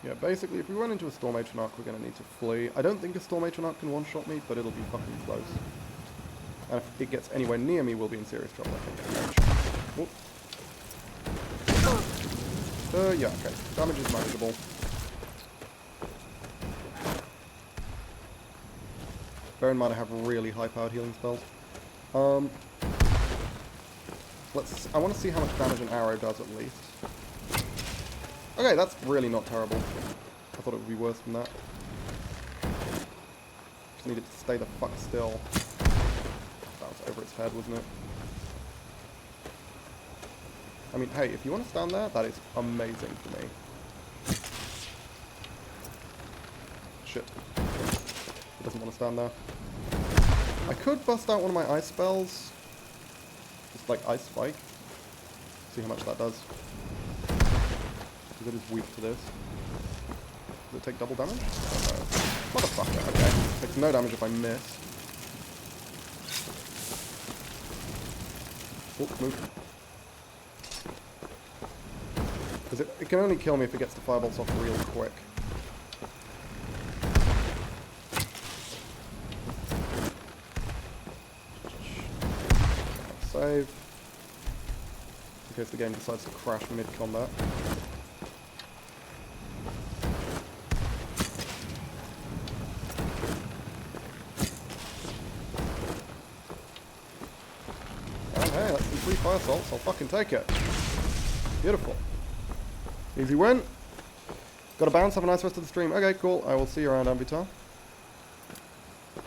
Yeah, basically, if we run into a Storm Atronach, we're going to need to flee. I don't think a Storm Atronach can one-shot me, but it'll be fucking close. And if it gets anywhere near me, we'll be in serious trouble, I think. Yeah, okay. Damage is manageable. Bear in mind I have really high-powered healing spells. I want to see how much damage an arrow does, at least. Okay, that's really not terrible. I thought it would be worse than that. Just needed to stay the fuck still. That was over its head, wasn't it? I mean, hey, if you want to stand there, that is amazing for me. Shit. He doesn't want to stand there. I could bust out one of my ice spells. Just like Ice Spike. See how much that does. It is weak to this. Does it take double damage? Oh, no. Motherfucker, okay. Takes no damage if I miss. Oh, move. Because it can only kill me if it gets the firebolts off real quick. Save. In case the game decides to crash mid-combat. Fire assaults, I'll fucking take it. Beautiful. Easy win. Got to bounce, have a nice rest of the stream. Okay, cool. I will see you around, Ambitar.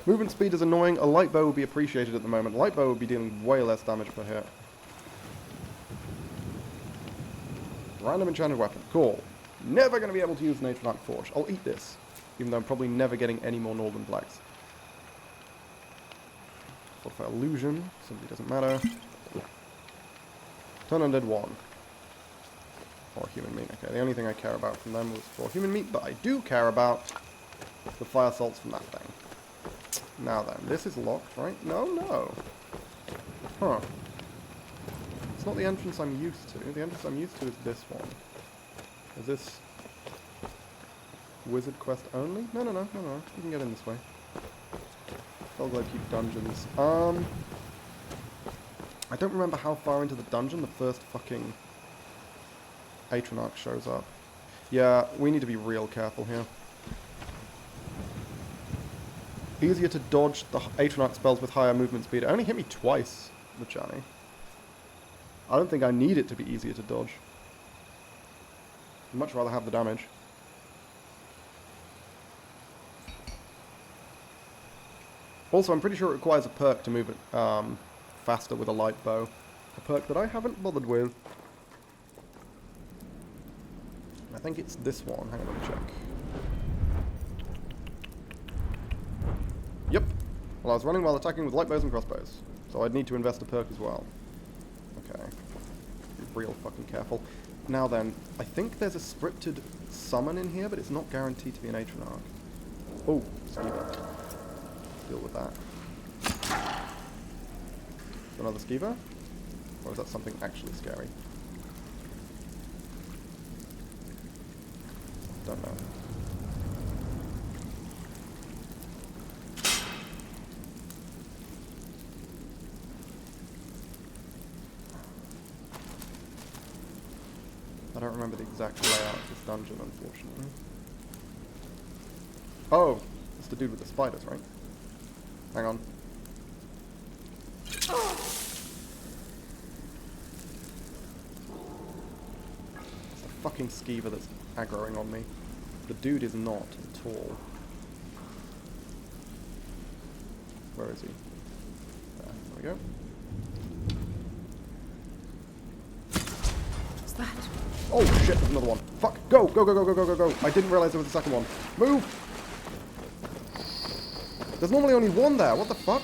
Movement speed is annoying. A light bow would be appreciated at the moment. Light bow would be dealing way less damage per hit. Random enchanted weapon. Cool. Never going to be able to use an Atronach Forge. I'll eat this. Even though I'm probably never getting any more Northern Blacks. Fortify Illusion. Simply doesn't matter. Turn Undead 1. Or human meat. Okay, the only thing I care about from them was for human meat, but I do care about the fire salts from that thing. Now then, this is locked, right? No, no. Huh. It's not the entrance I'm used to. The entrance I'm used to is this one. Is this... Wizard quest only? No. You can get in this way. Spellglow keep dungeons. I don't remember how far into the dungeon the first fucking Atronach shows up. Yeah, we need to be real careful here. Easier to dodge the Atronach spells with higher movement speed. It only hit me twice, Luciani. I don't think I need it to be easier to dodge. I'd much rather have the damage. Also, I'm pretty sure it requires a perk to move it faster with a light bow. A perk that I haven't bothered with. I think it's this one. Hang on, let me check. Yep. Well, I was running while attacking with light bows and crossbows. So I'd need to invest a perk as well. Okay. Be real fucking careful. Now then, I think there's a scripted summon in here, but it's not guaranteed to be an Atronach. Oh, Skeever. Deal with that. Another Skeever? Or is that something actually scary? Don't know. I don't remember the exact layout of this dungeon, unfortunately. Oh! It's the dude with the spiders, right? Hang on. It's the fucking Skeever that's aggroing on me. The dude is not at all. Where is he? There we go. What's that? Oh shit, there's another one. Fuck! Go! Go, go, go, go, go, go, go! I didn't realize there was a second one. Move! There's normally only one there. What the fuck?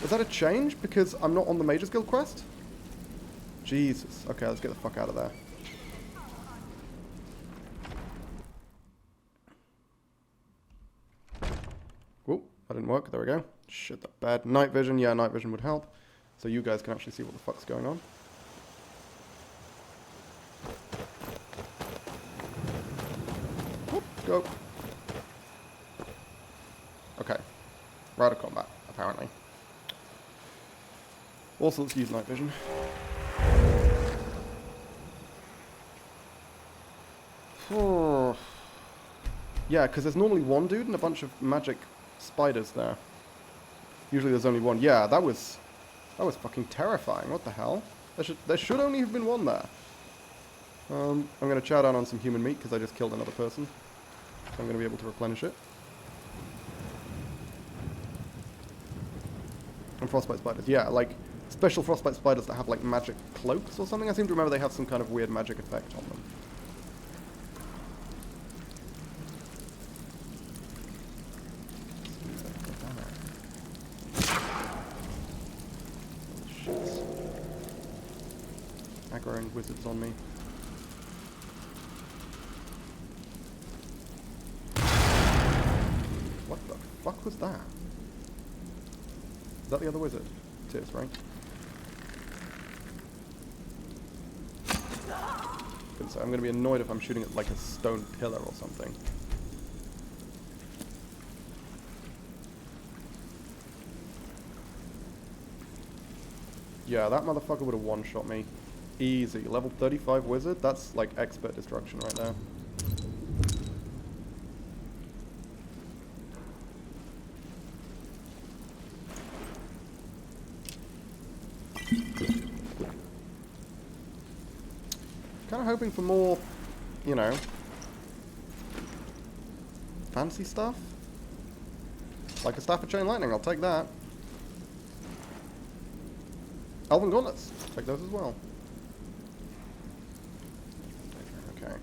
Is that a change because I'm not on the Mage's Guild quest? Jesus. Okay, let's get the fuck out of there. Whoop, that didn't work. There we go. Shit, that bad. Night vision. Yeah, night vision would help. So you guys can actually see what the fuck's going on. Whoop, go. Okay. We're out of combat, apparently. Also, let's use night vision. Yeah, because there's normally one dude and a bunch of magic spiders there. Usually there's only one. Yeah, that was fucking terrifying. What the hell? There should only have been one there. I'm going to chow down on some human meat because I just killed another person. So I'm going to be able to replenish it. And frostbite spiders. Yeah, like special frostbite spiders that have like magic cloaks or something. I seem to remember they have some kind of weird magic effect on them. Shit. Aggroing wizards on me. What the fuck was that? Is that the other wizard? It is, right? So I'm going to be annoyed if I'm shooting at like a stone pillar or something. Yeah, that motherfucker would have one-shot me. Easy. Level 35 wizard? That's like expert destruction right there. Kind of hoping for more, you know, fancy stuff. Like a Staff of Chain Lightning, I'll take that. Elven Gauntlets, take those as well. Okay.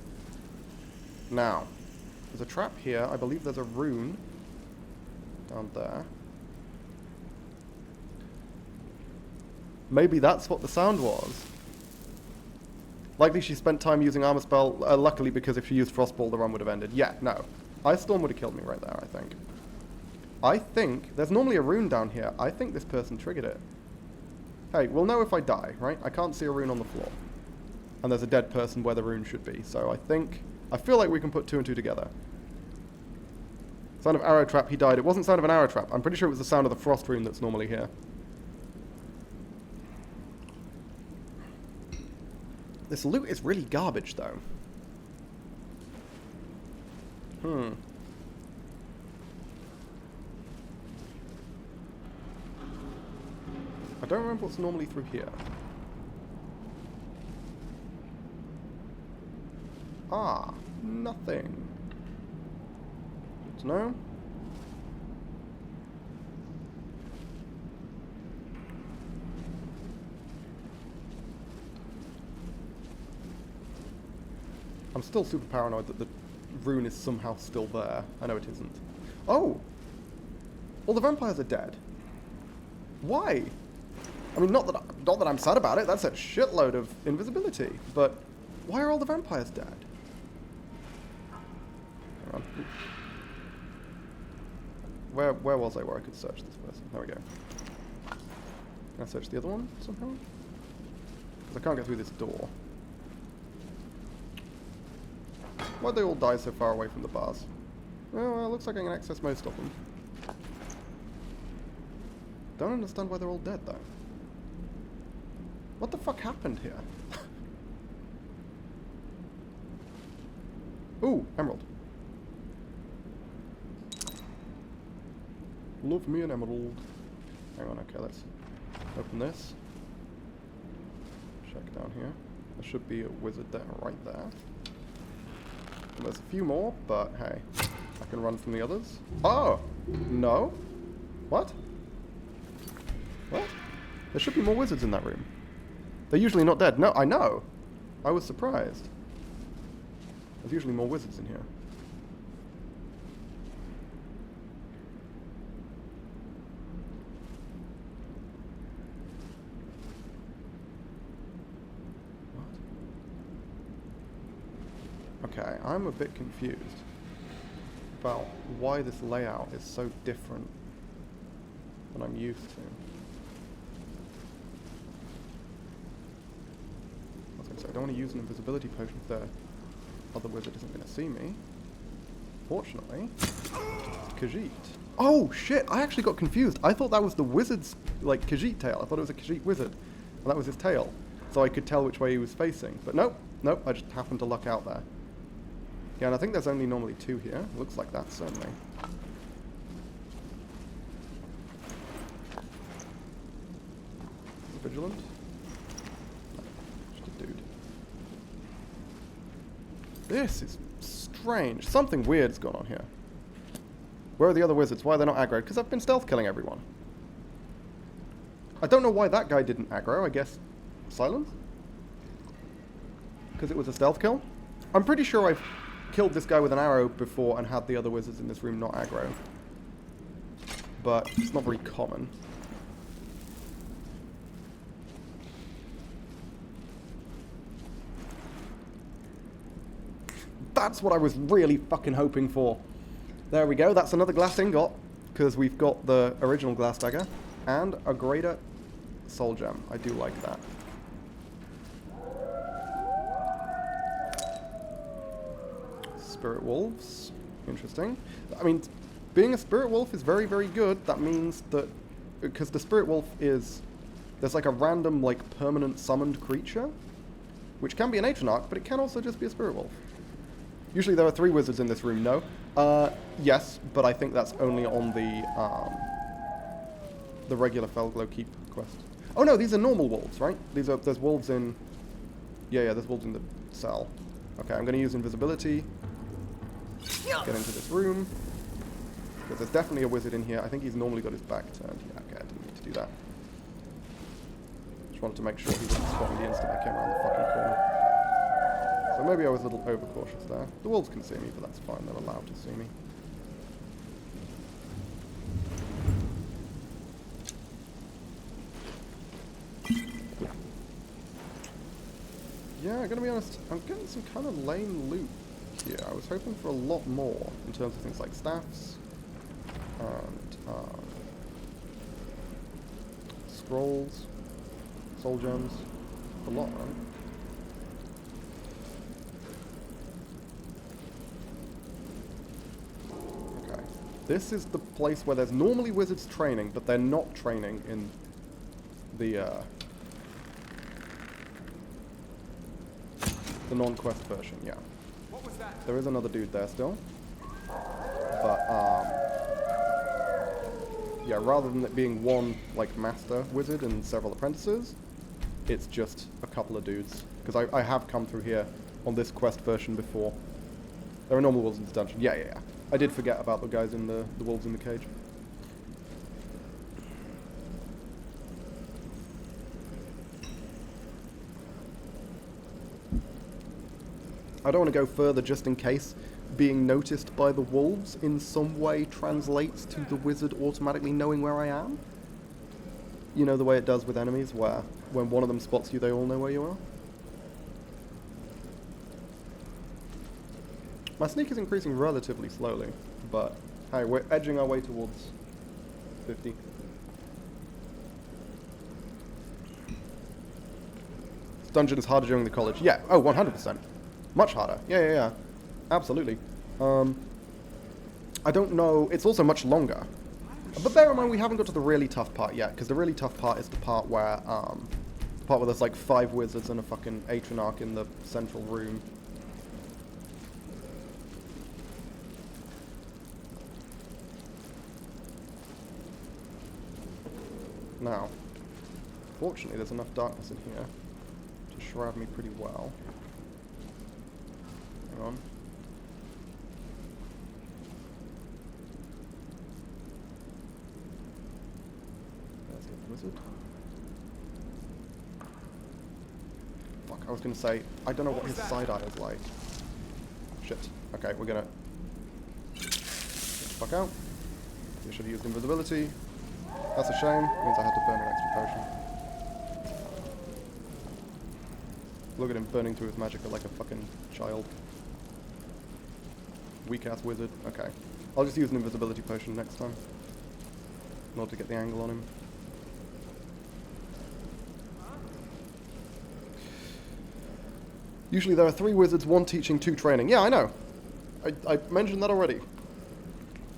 Now, there's a trap here. I believe there's a rune down there. Maybe that's what the sound was. Likely she spent time using armor spell, luckily because if she used Frostball the run would have ended. Yeah, no. Ice Storm would have killed me right there, I think. I think, there's normally a rune down here. I think this person triggered it. Hey, we'll know if I die, right? I can't see a rune on the floor. And there's a dead person where the rune should be. So I feel like we can put two and two together. Sound of arrow trap, he died. It wasn't sound of an arrow trap. I'm pretty sure it was the sound of the frost rune that's normally here. This loot is really garbage, though. I don't remember what's normally through here. Ah, nothing. Good to know. I'm still super paranoid that the rune is somehow still there. I know it isn't. Oh! All the vampires are dead. Why? I mean, not that I'm sad about it. That's a shitload of invisibility. But why are all the vampires dead? Hang on. Where was I where I could search this person? There we go. Can I search the other one somehow? Because I can't get through this door. Why'd they all die so far away from the bars? Oh, well, looks like I can access most of them. Don't understand why they're all dead, though. What the fuck happened here? Ooh, emerald. Love me an emerald. Hang on, okay, let's open this. Check down here. There should be a wizard there, right there. And there's a few more, but hey, I can run from the others. Oh! No? What? What? There should be more wizards in that room. They're usually not dead. No, I know. I was surprised. There's usually more wizards in here. What? Okay, I'm a bit confused about why this layout is so different than I'm used to. So I don't want to use an invisibility potion if the other wizard isn't going to see me. Fortunately, it's Khajiit. Oh shit! I actually got confused. I thought that was the wizard's like Khajiit tail. I thought it was a Khajiit wizard, and that was his tail, so I could tell which way he was facing. But nope, nope. I just happened to luck out there. Yeah, and I think there's only normally two here. Looks like that certainly. Vigilant. This is strange. Something weird's gone on here. Where are the other wizards? Why are they not aggroed? Because I've been stealth killing everyone. I don't know why that guy didn't aggro. I guess silence? Because it was a stealth kill? I'm pretty sure I've killed this guy with an arrow before and had the other wizards in this room not aggro. But it's not very common. That's what I was really fucking hoping for. There we go, that's another glass ingot, because we've got the original glass dagger, and a greater soul gem. I do like that. Spirit wolves. Interesting. I mean, being a spirit wolf is very, very good. That means that, because the spirit wolf is, there's like a random, like, permanent summoned creature, which can be an Atronach, but it can also just be a spirit wolf. Usually there are 3 wizards in this room, no? Yes, but I think that's only on the regular Felglow Keep quest. Oh no, these are normal wolves, right? There's wolves in... Yeah, there's wolves in the cell. Okay, I'm going to use invisibility. Get into this room. Because there's definitely a wizard in here. I think he's normally got his back turned. Yeah, okay, I didn't need to do that. Just wanted to make sure he wouldn't spot me the instant I came around the fucking corner. So maybe I was a little overcautious there. The wolves can see me, but that's fine. They're allowed to see me. Yeah, I'm gonna be honest. I'm getting some kind of lame loot here. I was hoping for a lot more in terms of things like staffs and scrolls, soul gems. A lot, right? This is the place where there's normally wizards training, but they're not training in the non-quest version, yeah. What was that? There is another dude there still. But, yeah, rather than it being one, like, master wizard and several apprentices, it's just a couple of dudes. Because I have come through here on this quest version before. There are normal wolves in this dungeon. Yeah, yeah, yeah. I did forget about the guys in the wolves in the cage. I don't want to go further just in case being noticed by the wolves in some way translates to the wizard automatically knowing where I am. You know the way it does with enemies, where when one of them spots you, they all know where you are? My sneak is increasing relatively slowly, but hey, we're edging our way towards 50. This dungeon is harder during the college. Yeah, oh, 100%. Much harder. Yeah, yeah, yeah. Absolutely. I don't know. It's also much longer. But bear in mind, we haven't got to the really tough part yet, because the really tough part is the part where there's like 5 wizards and a fucking Atronach in the central room. Now, fortunately, there's enough darkness in here to shroud me pretty well. Hang on. There's the wizard. Fuck, I was gonna say, I don't know what his side eye is like. Shit. Okay, we're gonna get the fuck out. We should have used invisibility. That's a shame. It means I had to burn an extra potion. Look at him burning through his magicka like a fucking child. Weak-ass wizard. Okay. I'll just use an invisibility potion next time. In order to get the angle on him. Usually there are 3 wizards, 1 teaching, 2 training. Yeah, I know. I mentioned that already.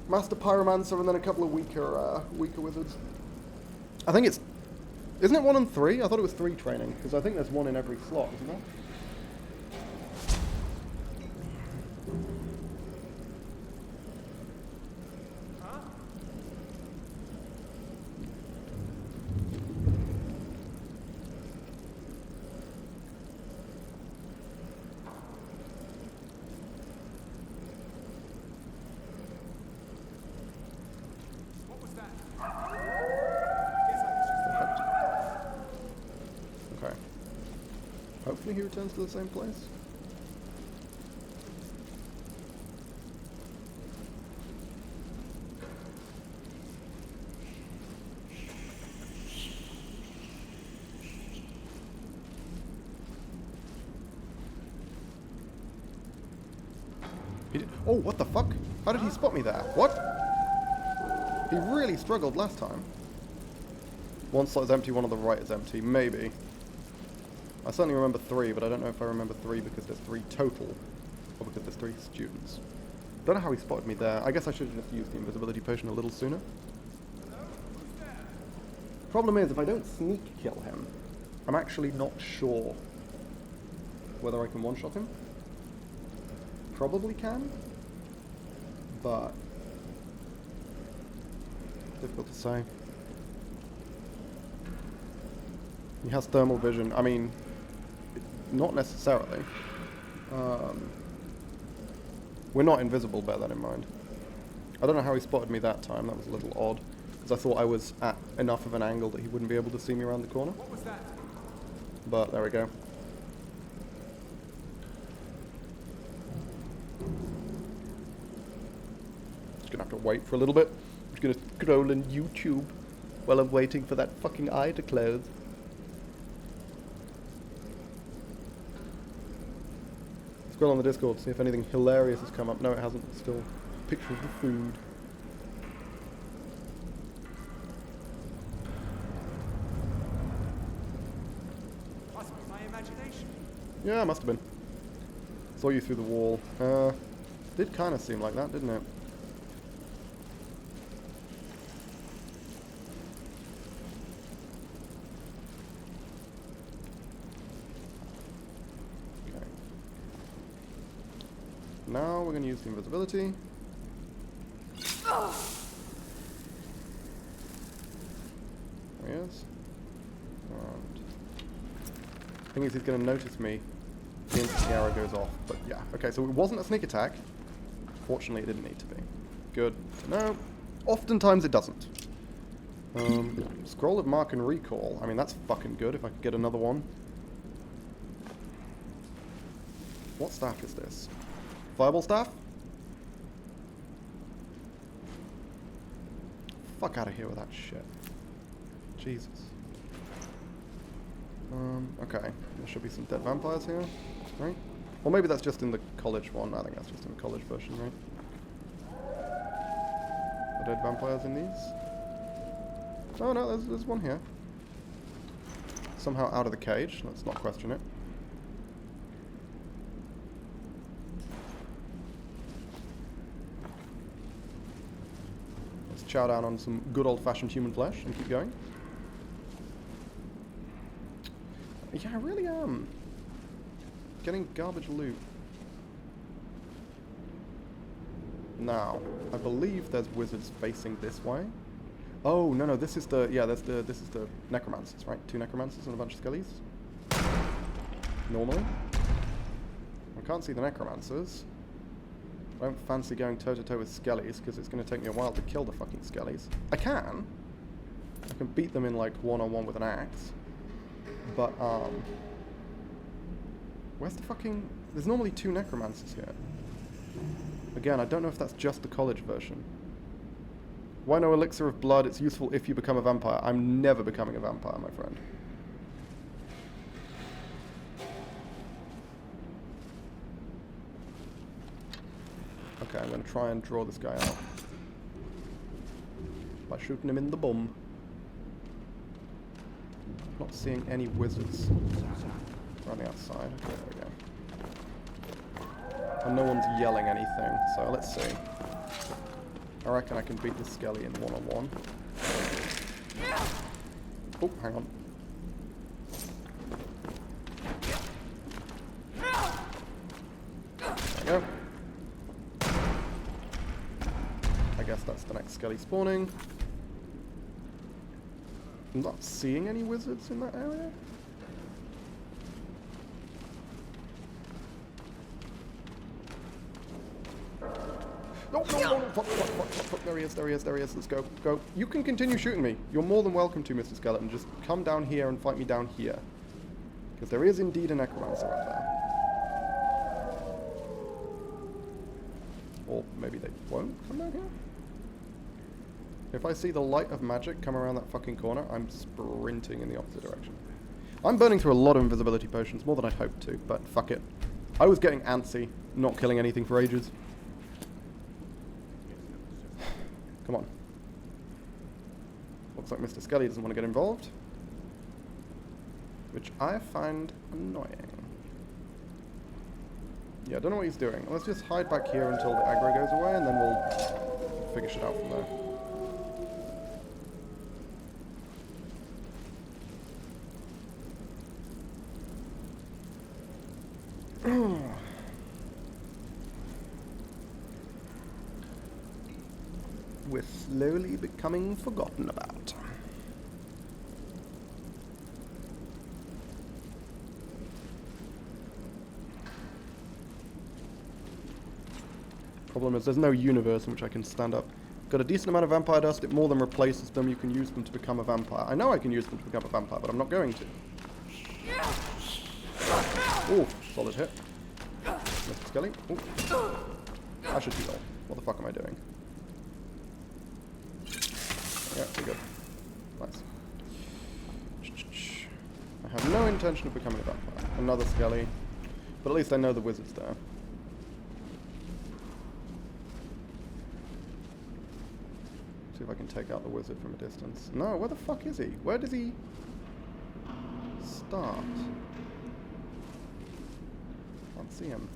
Master Pyromancer and then a couple of weaker wizards. I think it's... Isn't it 1 and 3? I thought it was 3 training, because I think there's 1 in every slot, isn't there? Hopefully he returns to the same place. He did. Oh, what the fuck? How did he spot me there? What? He really struggled last time. One slot is empty, one on the right is empty. Maybe. I certainly remember 3, but I don't know if I remember 3 because there's 3 total, or because there's 3 students. Don't know how he spotted me there. I guess I should have just used the invisibility potion a little sooner. Problem is, if I don't sneak kill him, I'm actually not sure whether I can one-shot him. Probably can, but difficult to say. He has thermal vision. I mean, not necessarily. We're not invisible, bear that in mind. I don't know how he spotted me that time. That was a little odd, because I thought I was at enough of an angle that he wouldn't be able to see me around the corner. What was that? But there we go. Just gonna have to wait for a little bit. I'm just gonna scroll on YouTube while I'm waiting for that fucking eye to close. Scroll on the Discord, see if anything hilarious has come up. No, it hasn't. Still a picture of the food. Must be my imagination. Yeah, it must have been. Saw you through the wall. Did kind of seem like that, didn't it? Now we're going to use the invisibility. There he is. And thing is, he's going to notice me the instant the arrow goes off. But yeah, okay, so it wasn't a sneak attack. Fortunately, it didn't need to be. Good to know. Oftentimes it doesn't. Scroll of Mark and Recall. I mean, that's fucking good if I could get another one. What staff is this? Fireball staff? Fuck out of here with that shit. Jesus. Okay. There should be some dead vampires here, right? Or maybe that's just in the college one. I think that's just in the college version, right? Are dead vampires in these? Oh no, there's one here. Somehow out of the cage. Let's not question it. Let's chow down on some good old-fashioned human flesh and keep going. Yeah, I really am. Getting garbage loot. Now, I believe there's wizards facing this way. Oh, no, this is the, yeah, this is the necromancers, right? 2 necromancers and a bunch of skellies. Normally. I can't see the necromancers. I don't fancy going toe-to-toe with skellies, because it's going to take me a while to kill the fucking skellies. I can beat them in, like, one-on-one with an axe. But, where's the fucking... There's normally 2 necromancers here. Again, I don't know if that's just the college version. Why no elixir of blood? It's useful if you become a vampire. I'm never becoming a vampire, my friend. Okay, I'm going to try and draw this guy out. By shooting him in the bum. Not seeing any wizards. Running outside. Okay, there we go. And no one's yelling anything, so let's see. I reckon I can beat this skelly in one-on-one. Oh, hang on. There we go. I guess that's the next skelly spawning. I'm not seeing any wizards in that area. No, fuck, there he is, let's go, You can continue shooting me. You're more than welcome to, Mr. Skeleton. Just come down here and fight me down here. Because there is indeed a necromancer out there. Or maybe they won't come down here? If I see the light of magic come around that fucking corner, I'm sprinting in the opposite direction. I'm burning through a lot of invisibility potions, more than I'd hoped to, but fuck it. I was getting antsy, not killing anything for ages. Come on. Looks like Mr. Skelly doesn't want to get involved. Which I find annoying. Yeah, I don't know what he's doing. Let's just hide back here until the aggro goes away, and then we'll figure shit out from there. We're slowly becoming forgotten about. Problem is, there's no universe in which I can stand up. Got a decent amount of vampire dust, it more than replaces them. You can use them to become a vampire. I know I can use them to become a vampire, but I'm not going to. Ooh, solid hit. Mr. Skelly. Ooh. I should heal. What the fuck am I doing? Yeah, we're good. Nice. I have no intention of becoming a vampire. Another skelly. But at least I know the wizard's there. See if I can take out the wizard from a distance. No, where the fuck is he? Where does he start? Can't see him.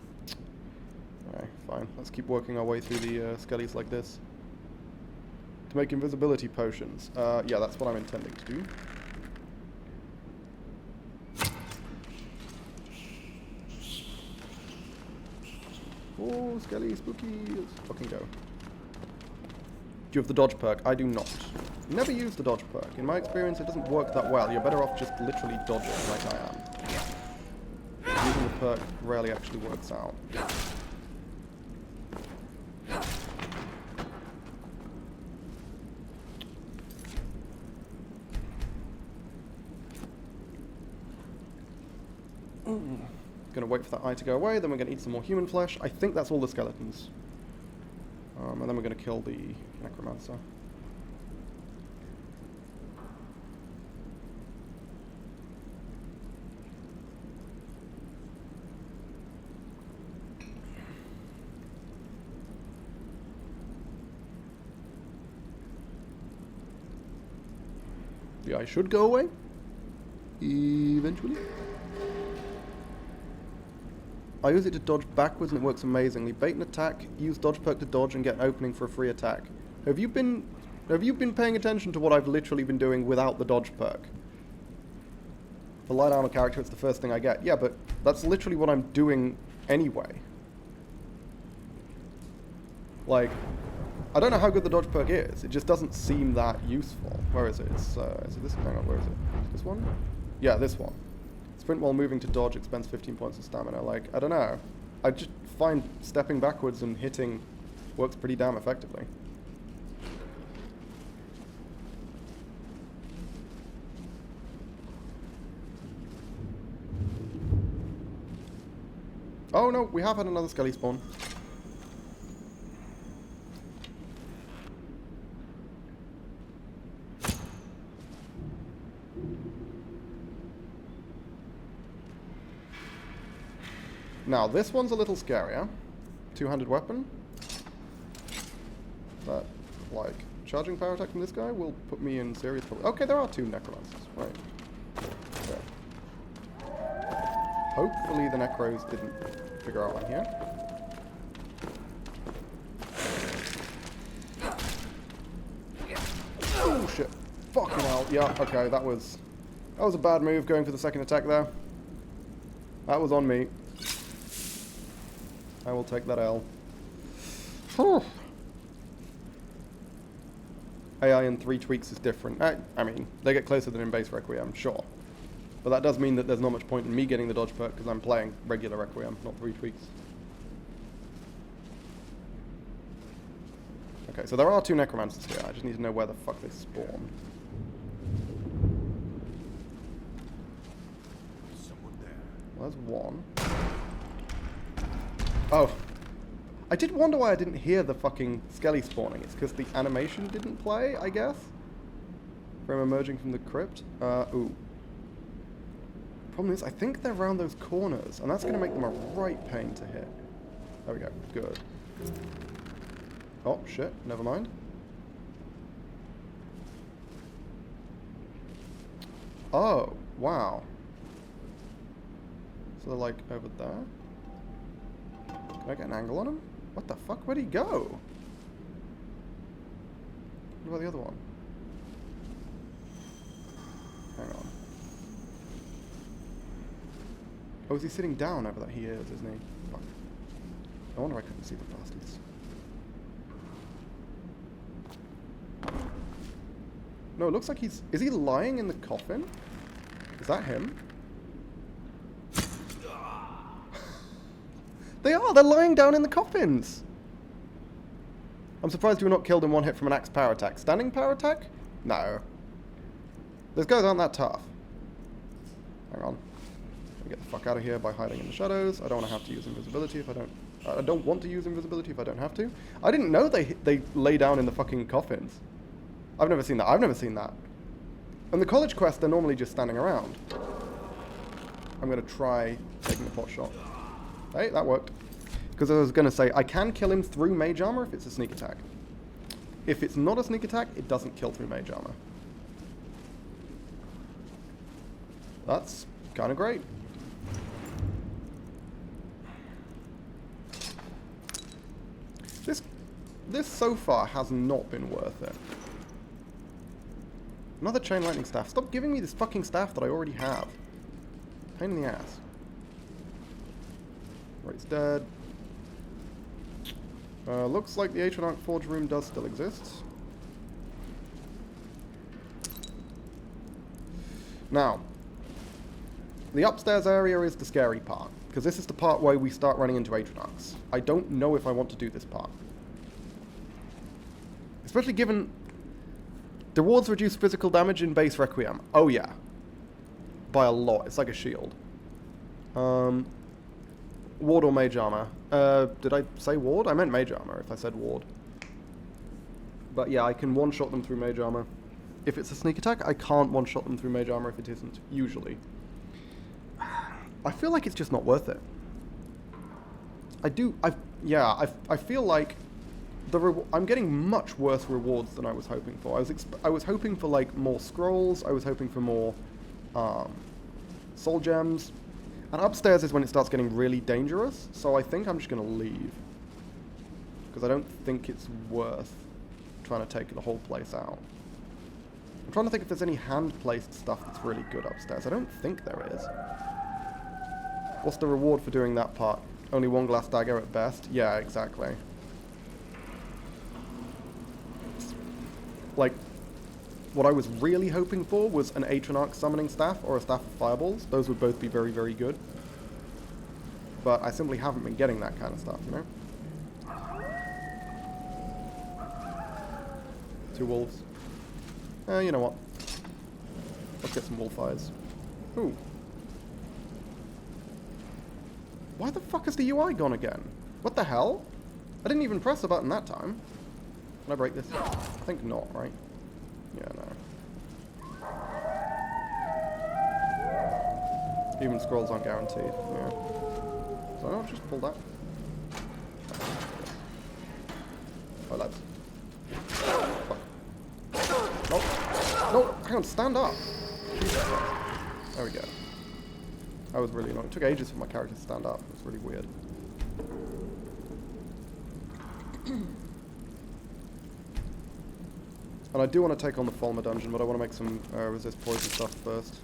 Alright, fine. Let's keep working our way through the skellies like this. To make invisibility potions. Yeah, that's what I'm intending to do. Oh, Skelly, spooky. Let's fucking go. Do you have the dodge perk? I do not. Never use the dodge perk. In my experience, it doesn't work that well. You're better off just literally dodging like I am. Using the perk rarely actually works out. Gonna wait for that eye to go away, then we're gonna eat some more human flesh. I think that's all the skeletons. And then we're gonna kill the necromancer. The eye should go away. Eventually. I use it to dodge backwards and it works amazingly. Bait an attack, use dodge perk to dodge and get an opening for a free attack. Have you been paying attention to what I've literally been doing without the dodge perk? For light armor character, it's the first thing I get. Yeah, but that's literally what I'm doing anyway. Like, I don't know how good the dodge perk is. It just doesn't seem that useful. Where is it? Is it this? Hang on, where is it? This one? Yeah, this one. Sprint while moving to dodge, expends 15 points of stamina. Like, I don't know. I just find stepping backwards and hitting works pretty damn effectively. Oh no, we have had another skelly spawn. Now, this one's a little scarier. Two-handed weapon. That, like, charging power attack from this guy will put me in serious trouble. Okay, there are two necromancers. Right. Okay. Hopefully the necros didn't figure out I'm here. Oh, shit. Fucking hell. Yeah, okay, that was a bad move going for the second attack there. That was on me. I will take that L. AI in 3 tweaks is different. I mean, they get closer than in base Requiem, sure. But that does mean that there's not much point in me getting the dodge perk because I'm playing regular Requiem, not 3 tweaks. Okay, so there are 2 necromancers here. I just need to know where the fuck they spawn. Someone there. Well, there's one. Oh. I did wonder why I didn't hear the fucking skelly spawning. It's because the animation didn't play, I guess? From emerging from the crypt. Ooh. Problem is, I think they're around those corners, and that's going to make them a right pain to hit. There we go. Good. Oh, shit. Never mind. Oh, wow. So they're, like, over there? Can I get an angle on him? What the fuck? Where'd he go? What about the other one? Hang on. Oh, is he sitting down over there? He is, isn't he? Fuck. No wonder I couldn't see the bastards. No, it looks like he's... Is he lying in the coffin? Is that him? They are! They're lying down in the coffins! I'm surprised you were not killed in one hit from an axe power attack. Standing power attack? No. Those guys aren't that tough. Hang on. Let me get the fuck out of here by hiding in the shadows. I don't want to have to use invisibility if I don't... I don't want to use invisibility if I don't have to. I didn't know they lay down in the fucking coffins. I've never seen that. I've never seen that. On the college quest, they're normally just standing around. I'm going to try taking the pot shot. Hey, that worked. Because I was going to say, I can kill him through mage armor if it's a sneak attack. If it's not a sneak attack, it doesn't kill through mage armor. That's kind of great. This so far has not been worth it. Another chain lightning staff. Stop giving me this fucking staff that I already have. Pain in the ass. Right, it's dead. Looks like the Atronach Forge room does still exist. Now, the upstairs area is the scary part, because this is the part where we start running into Atronachs. I don't know if I want to do this part. Especially given the rewards reduce physical damage in base Requiem. Oh yeah. By a lot. It's like a shield. Ward or Mage Armor? Did I say Ward? I meant Mage Armor if I said Ward. But yeah, I can one-shot them through Mage Armor. If it's a sneak attack, I can't one-shot them through Mage Armor if it isn't, usually. I feel like it's just not worth it. I feel like I'm getting much worse rewards than I was hoping for. I was hoping for like more scrolls, I was hoping for more soul gems, and upstairs is when it starts getting really dangerous, so I think I'm just going to leave. Because I don't think it's worth trying to take the whole place out. I'm trying to think if there's any hand-placed stuff that's really good upstairs. I don't think there is. What's the reward for doing that part? Only one glass dagger at best? Yeah, exactly. Like, what I was really hoping for was an Atronach summoning staff or a staff of fireballs. Those would both be very, very good. But I simply haven't been getting that kind of stuff, you know? 2 wolves. You know what? Let's get some wolf eyes. Ooh. Why the fuck is the UI gone again? What the hell? I didn't even press the button that time. Can I break this? I think not, right? Yeah, no. Human scrolls aren't guaranteed, yeah. So I'll just pull that. Oh, lads. Fuck. No! No! Hang on, stand up! Jesus Christ. There we go. That was really annoying. It took ages for my character to stand up. It was really weird. And I do want to take on the Fulmer dungeon, but I want to make some resist poison stuff first.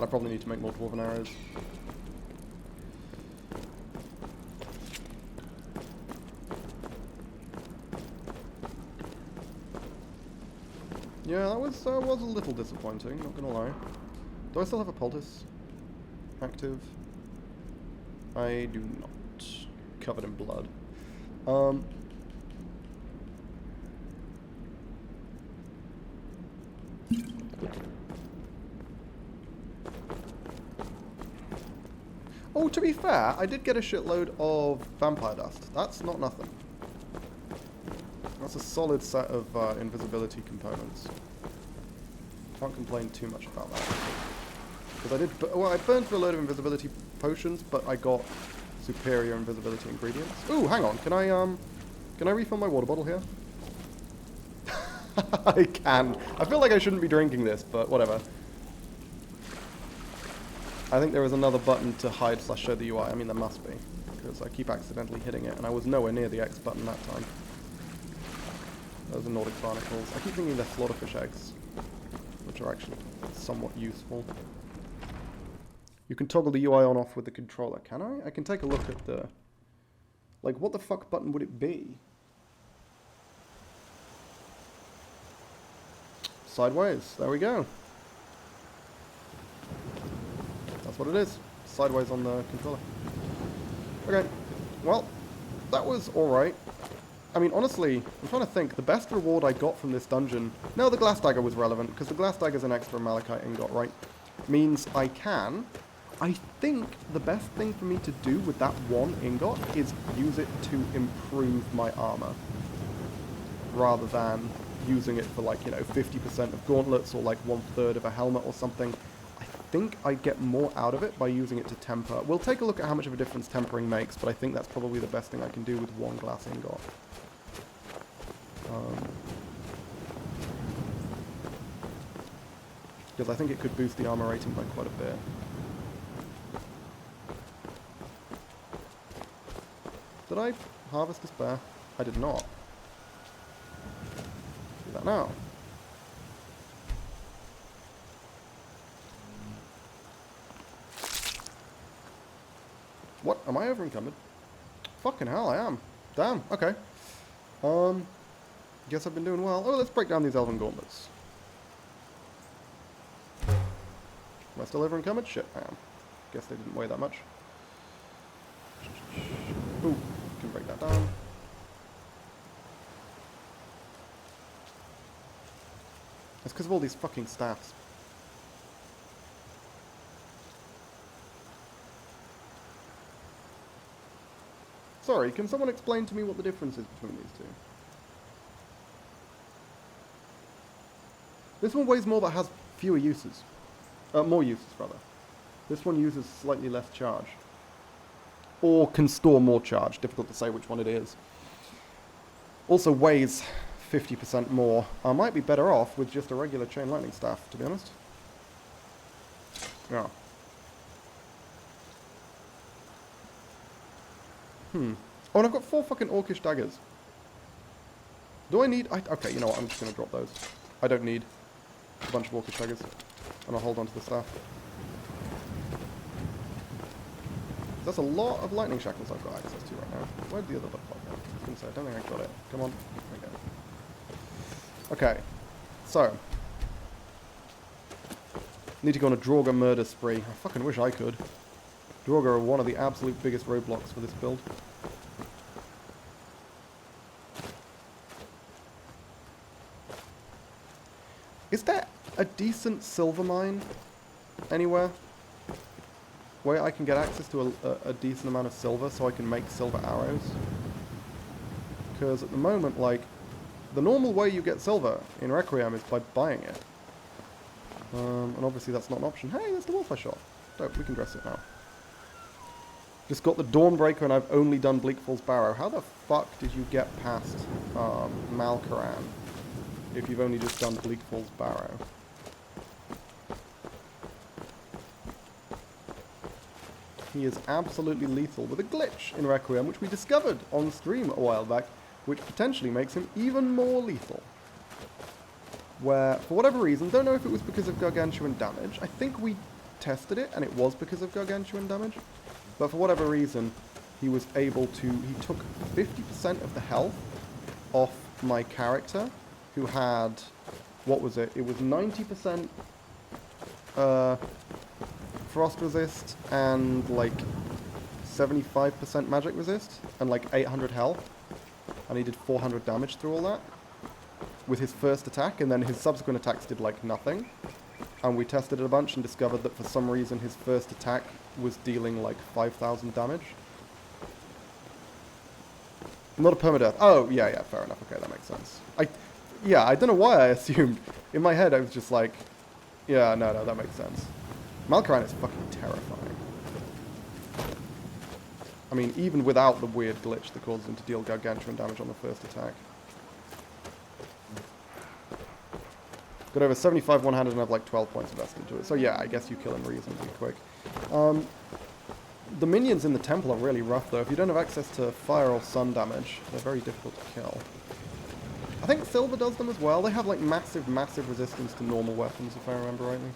I probably need to make more dwarven arrows. Yeah, that was a little disappointing, not gonna lie. Do I still have a poultice active? I do not. Covered in blood. Oh, to be fair, I did get a shitload of vampire dust. That's not nothing. That's a solid set of invisibility components. Can't complain too much about that. Because I burned through a load of invisibility potions, but I got superior invisibility ingredients. Ooh, hang on, can I refill my water bottle here? I can. I feel like I shouldn't be drinking this, but whatever. I think there is another button to hide/show the UI. I mean, there must be, because I keep accidentally hitting it, and I was nowhere near the X button that time. Those are Nordic barnacles. I keep thinking they're slaughterfish eggs, which are actually somewhat useful. You can toggle the UI on off with the controller, can I? I can take a look at the... Like, what the fuck button would it be? Sideways. There we go. That's what it is. Sideways on the controller. Okay. Well, that was alright. I mean, honestly, I'm trying to think. The best reward I got from this dungeon... No, the glass dagger was relevant, because the glass dagger is an extra malachite ingot, right? Means I can... I think the best thing for me to do with that one ingot is use it to improve my armor. Rather than using it for, like, you know, 50% of gauntlets or, like, 1/3 of a helmet or something. I think I'd get more out of it by using it to temper. We'll take a look at how much of a difference tempering makes, but I think that's probably the best thing I can do with one glass ingot. Because I think it could boost the armor rating by quite a bit. Did I harvest this bear? I did not. Do that now. What? Am I over encumbered? Fucking hell, I am. Damn, okay. Guess I've been doing well. Oh, let's break down these elven gauntlets. Am I still over encumbered? Shit, I am. Guess they didn't weigh that much. Ooh, can break that down. It's because of all these fucking staffs. Sorry, can someone explain to me what the difference is between these two? This one weighs more but has fewer uses. More uses, rather. This one uses slightly less charge. Or can store more charge. Difficult to say which one it is. Also weighs 50% more. I might be better off with just a regular chain lightning staff, to be honest. Yeah. Oh, and I've got 4 fucking orcish daggers. Do I need... okay, you know what? I'm just going to drop those. I don't need a bunch of orcish daggers. And I'll hold on to the staff. That's a lot of lightning shackles I've got access to right now. Where'd the other butterfly go? I was going to say, I don't think I got it. Come on. Okay. So. Need to go on a Draugr murder spree. I fucking wish I could. Draugr are one of the absolute biggest roadblocks for this build. Is there a decent silver mine anywhere where I can get access to a decent amount of silver so I can make silver arrows? Because at the moment, like, the normal way you get silver in Requiem is by buying it. And obviously that's not an option. Hey, there's the wolf I shot. Dope, we can dress it now. Just got the Dawnbreaker and I've only done Bleakfall's Barrow. How the fuck did you get past Malkaran if you've only just done Bleakfall's Barrow? He is absolutely lethal with a glitch in Requiem, which we discovered on stream a while back, which potentially makes him even more lethal. Where, for whatever reason, don't know if it was because of gargantuan damage. I think we tested it and it was because of gargantuan damage. But for whatever reason, he was able to... He took 50% of the health off my character, who had... What was it? It was 90% frost resist and like 75% magic resist and like 800 health. And he did 400 damage through all that with his first attack, and then his subsequent attacks did like nothing. And we tested it a bunch and discovered that for some reason his first attack was dealing like 5,000 damage. Not a permadeath. Oh, yeah, fair enough. Okay, that makes sense. I don't know why I assumed. In my head I was just like, yeah, no, that makes sense. Malkaran is fucking terrifying. I mean, even without the weird glitch that causes him to deal gargantuan damage on the first attack. Got over 75 one-handed and have like 12 points invested into it. So yeah, I guess you kill him reasonably quick. The minions in the temple are really rough though. If you don't have access to fire or sun damage, they're very difficult to kill. I think silver does them as well. They have like massive resistance to normal weapons, if I remember rightly.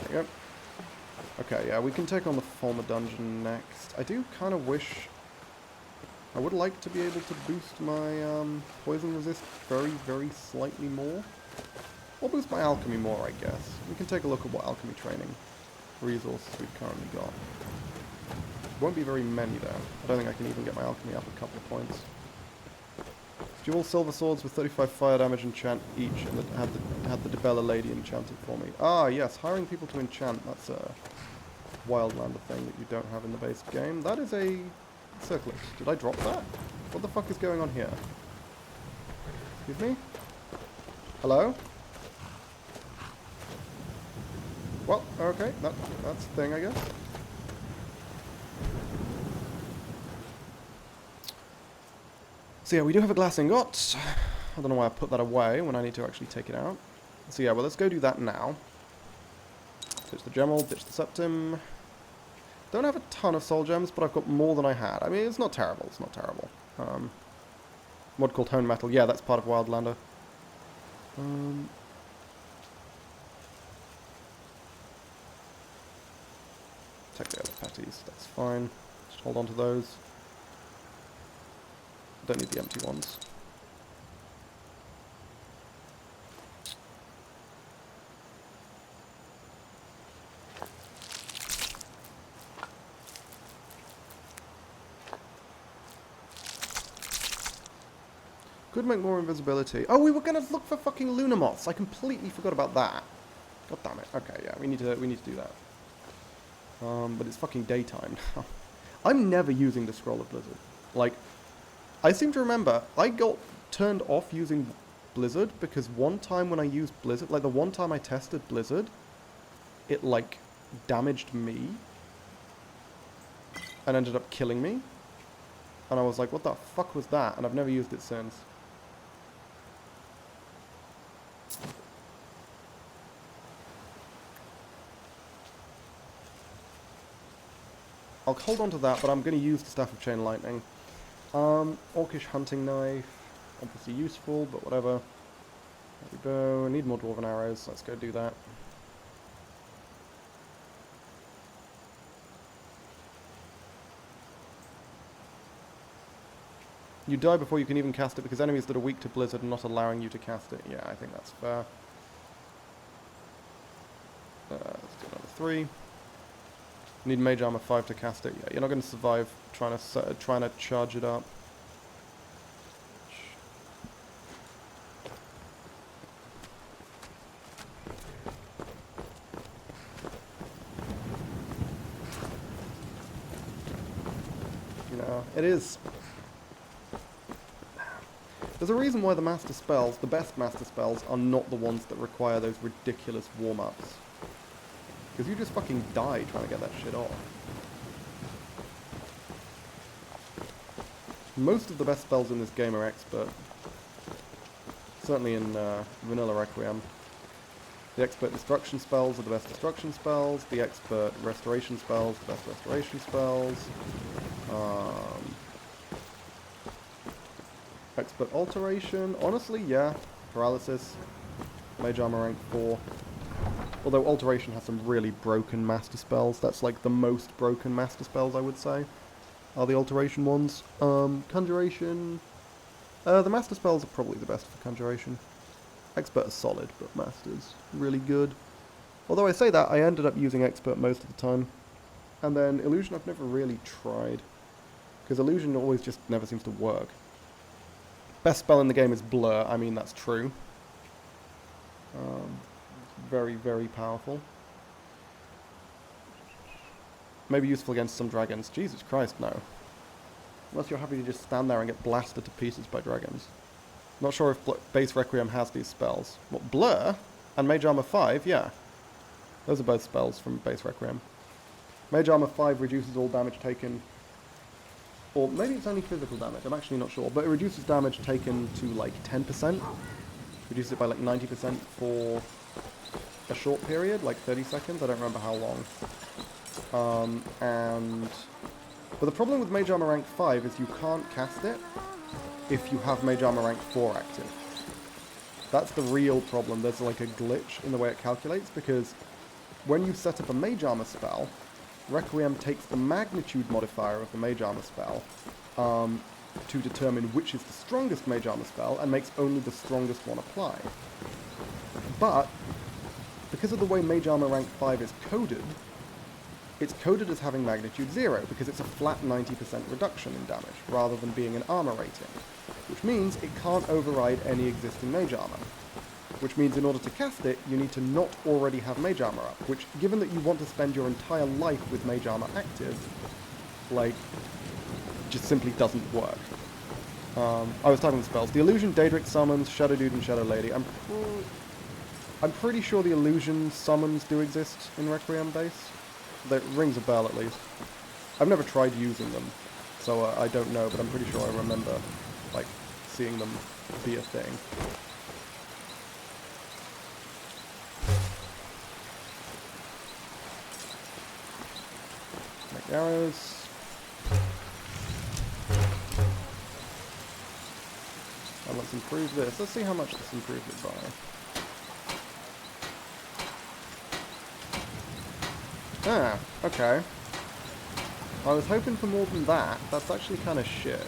There you go. Okay, yeah, we can take on the former dungeon next. I do kind of wish... I would like to be able to boost my poison resist very slightly more. Or boost my alchemy more, I guess. We can take a look at what alchemy training resources we've currently got. Won't be very many though. I don't think I can even get my alchemy up a couple of points. Dual silver swords with 35 fire damage enchant each, and had the Debella Lady enchanted for me. Ah, yes, hiring people to enchant. That's a Wildlander thing that you don't have in the base game. That is a circlet. Did I drop that? What the fuck is going on here? Excuse me? Hello? Well, okay, that's a thing, I guess. So yeah, we do have a glass ingot. I don't know why I put that away when I need to actually take it out. So yeah, well, let's go do that now. Ditch the Gemel, ditch the Septim. Don't have a ton of soul gems, but I've got more than I had. I mean, it's not terrible, it's not terrible. Mod called Hone Metal. Yeah, that's part of Wildlander. Take the other patties. That's fine. Just hold on to those. Don't need the empty ones. Could make more invisibility. Oh, we were gonna look for fucking lunar moths. I completely forgot about that. God damn it. Okay, yeah, we need to do that. But it's fucking daytime now. I'm never using the Scroll of Blizzard. Like, I seem to remember I got turned off using Blizzard because one time when I used Blizzard, like the one time I tested Blizzard, it like damaged me and ended up killing me. And I was like, what the fuck was that? And I've never used it since. I'll hold on to that, but I'm going to use the Staff of Chain Lightning. Orcish Hunting Knife. Obviously useful, but whatever. There we go. I need more Dwarven Arrows. Let's go do that. You die before you can even cast it because enemies that are weak to Blizzard are not allowing you to cast it. Yeah, I think that's fair. Let's do another 3. Need Mage Armor 5 to cast it. Yeah, you're not going to survive trying to charge it up. You know, it is. There's a reason why the master spells, the best master spells, are not the ones that require those ridiculous warm-ups. Because you just fucking die trying to get that shit off. Most of the best spells in this game are expert. Certainly in Vanilla Requiem. The expert destruction spells are the best destruction spells. The expert restoration spells are the best restoration spells. Expert alteration. Honestly, yeah. Paralysis. Mage Armor rank 4. Although Alteration has some really broken master spells. That's like the most broken master spells, I would say, are the Alteration ones. Conjuration. The master spells are probably the best for Conjuration. Expert is solid, but Master's really good. Although I say that, I ended up using Expert most of the time. And then Illusion I've never really tried. Because Illusion always just never seems to work. Best spell in the game is Blur. I mean, that's true. Very, very powerful. Maybe useful against some dragons. Jesus Christ, no. Unless you're happy to just stand there and get blasted to pieces by dragons. Not sure if base Requiem has these spells. What, Blur? And Mage Armor 5? Yeah. Those are both spells from base Requiem. Mage Armor 5 reduces all damage taken. Or maybe it's only physical damage, I'm actually not sure. But it reduces damage taken to like 10%. Reduces it by like 90% for a short period, like 30 seconds, I don't remember how long. But the problem with Mage Armor rank 5 is you can't cast it if you have Mage Armor rank 4 active. That's the real problem. There's like a glitch in the way it calculates, because when you set up a Mage Armor spell, Requiem takes the magnitude modifier of the Mage Armor spell to determine which is the strongest Mage Armor spell, and makes only the strongest one apply. But because of the way Mage Armor rank 5 is coded, it's coded as having magnitude 0, because it's a flat 90% reduction in damage, rather than being an armor rating. Which means it can't override any existing Mage Armor. Which means in order to cast it, you need to not already have Mage Armor up, which, given that you want to spend your entire life with Mage Armor active, like, just simply doesn't work. I was typing the spells. The Illusion, Daedric Summons, Shadow Dude, and Shadow Lady. I'm pretty sure the Illusion summons do exist in Requiem base. That rings a bell, at least. I've never tried using them, so I don't know, but I'm pretty sure I remember, like, seeing them be a thing. Make arrows. this improve this? Let's see how much this improved it by. Ah, okay. I was hoping for more than that. That's actually kind of shit.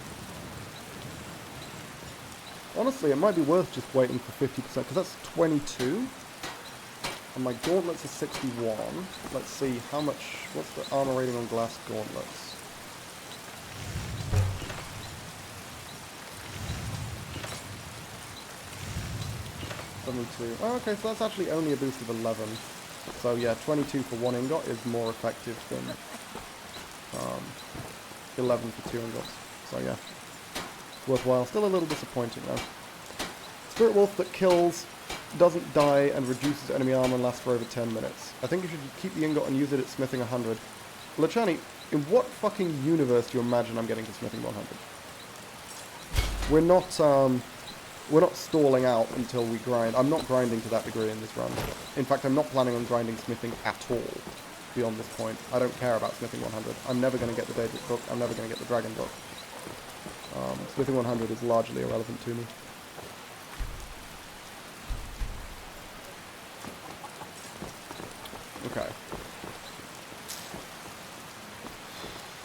Honestly, it might be worth just waiting for 50%, because that's 22. And my gauntlets are 61. Let's see how much... What's the armor rating on glass gauntlets? Oh, okay, so that's actually only a boost of 11. So yeah, 22 for 1 ingot is more effective than 11 for 2 ingots. So yeah, worthwhile. Still a little disappointing though. Spirit Wolf that kills, doesn't die, and reduces enemy armor and lasts for over 10 minutes. I think you should keep the ingot and use it at smithing 100. Lachani, in what fucking universe do you imagine I'm getting to smithing 100? We're not stalling out until we grind. I'm not grinding to that degree in this run. In fact, I'm not planning on grinding smithing at all beyond this point. I don't care about smithing 100. I'm never going to get the Daedric book. I'm never going to get the Dragon book. Smithing 100 is largely irrelevant to me. Okay.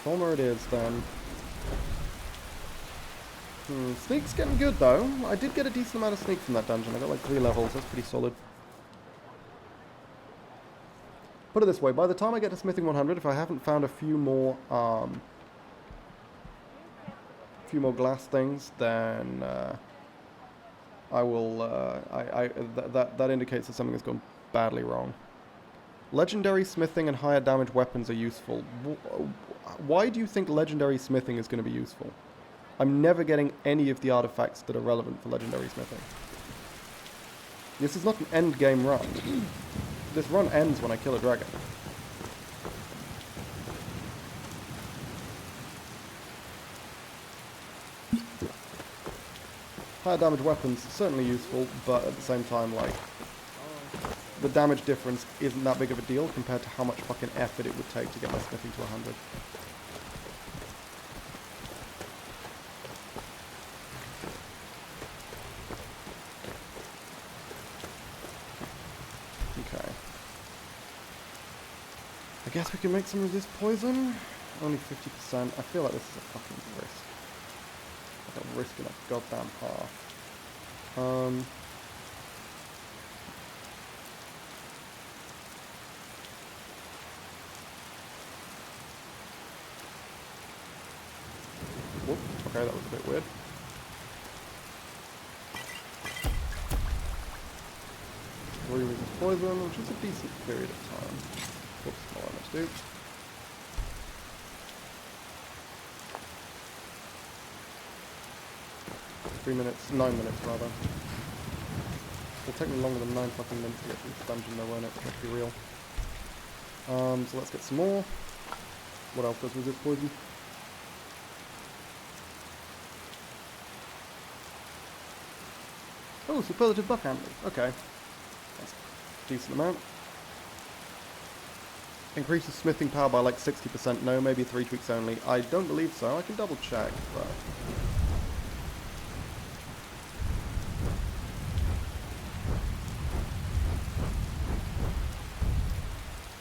Fulmer it is then. Sneak's getting good though. I did get a decent amount of sneak from that dungeon. I got like 3 levels. That's pretty solid. Put it this way, by the time I get to smithing 100, if I haven't found a few more glass things, then I will. That indicates that something has gone badly wrong. Legendary smithing and higher damage weapons are useful. Why do you think legendary smithing is going to be useful? I'm never getting any of the artifacts that are relevant for legendary smithing. This is not an end game run. This run ends when I kill a dragon. Higher damage weapons are certainly useful, but at the same time, like, the damage difference isn't that big of a deal compared to how much fucking effort it would take to get my smithing to 100. Okay. I guess we can make some resist poison. Only 50%. I feel like this is a fucking risk. Like a risk in a goddamn half. Whoop. Okay, that was a bit weird. Resist poison, which is a decent period of time. Whoops, not what I meant to do. Nine minutes rather. It'll take me longer than 9 fucking minutes to get through this dungeon though, won't it? Let's be real. So let's get some more. What else does resist poison? Oh, superlative buck antlers. Okay. That's a decent amount. Increases smithing power by like 60%. No, maybe 3 tweaks only. I don't believe so. I can double check, but...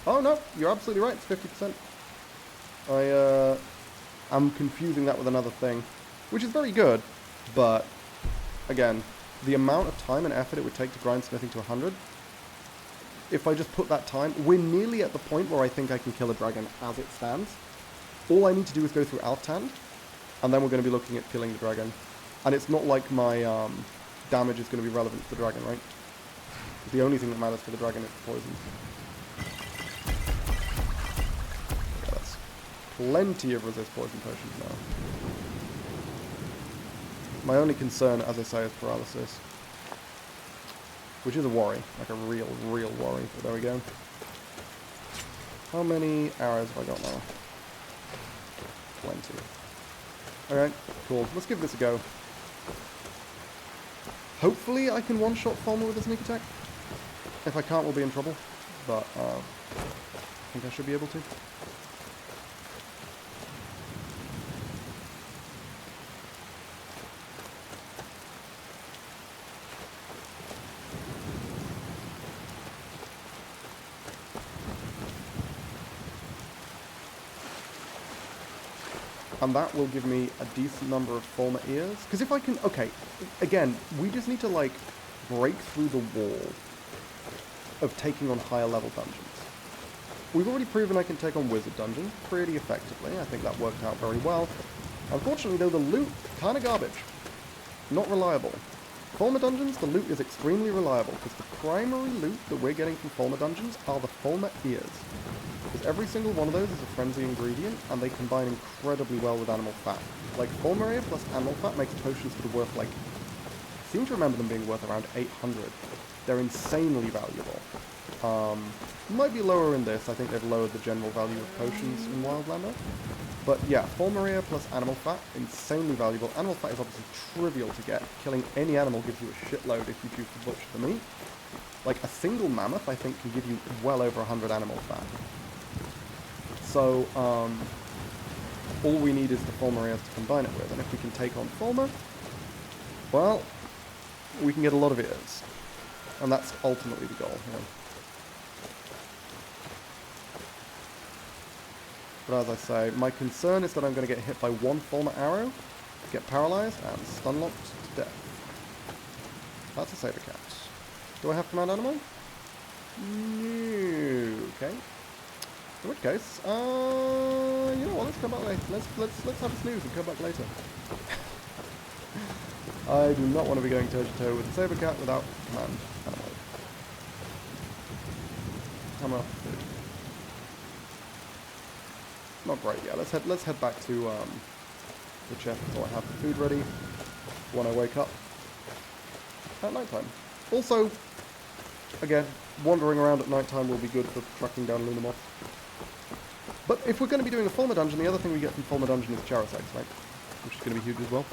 Oh no, you're absolutely right, it's 50%. I'm confusing that with another thing, which is very good, but again, the amount of time and effort it would take to grind smithing to 100, if I just put that time, we're nearly at the point where I think I can kill a dragon as it stands. All I need to do is go through Alftand, and then we're going to be looking at killing the dragon. And it's not like my damage is going to be relevant to the dragon, right? The only thing that matters for the dragon is the poison. Plenty of resist poison potions now. My only concern, as I say, is paralysis. Which is a worry. Like a real worry. But there we go. How many arrows have I got now? Plenty. Alright, cool. Let's give this a go. Hopefully I can one-shot Fulmer with a sneak attack. If I can't, we'll be in trouble. But, I think I should be able to. And that will give me a decent number of Fulmer ears. Because if I can... Okay, again, we just need to, like, break through the wall of taking on higher level dungeons. We've already proven I can take on wizard dungeons pretty effectively. I think that worked out very well. Unfortunately, though, the loot, kind of garbage. Not reliable. Fulmer dungeons, the loot is extremely reliable, because the primary loot that we're getting from Fulmer dungeons are the Fulmer ears. Because every single one of those is a frenzy ingredient, and they combine incredibly well with animal fat. Like, Fulmer ear plus animal fat makes potions that are worth, like... I seem to remember them being worth around 800. They're insanely valuable. Might be lower in this. I think they've lowered the general value of potions in Wildlander. But yeah, Fulmer ear plus animal fat, insanely valuable. Animal fat is obviously trivial to get. Killing any animal gives you a shitload if you choose to butcher the meat. Like, a single mammoth, I think, can give you well over 100 animal fat. So, all we need is the Fulmer ears to combine it with. And if we can take on Fulmer, well, we can get a lot of ears. And that's ultimately the goal. Yeah. But as I say, my concern is that I'm going to get hit by one Fulmer arrow, get paralyzed, and stun-locked to death. That's a saber cat. Do I have command animal? No. Okay. In which case, you know what? Let's come back later. Let's have a snooze and come back later. I do not want to be going toe-to-toe with a saber cat without command animal. Come on. Not great. Yeah, let's head back to the chest until I have the food ready when I wake up at nighttime. Also, again, wandering around at nighttime will be good for tracking down Lunamoth. But if we're going to be doing a Fulmer dungeon, the other thing we get from Fulmer dungeon is Charos eggs, right? Which is going to be huge as well.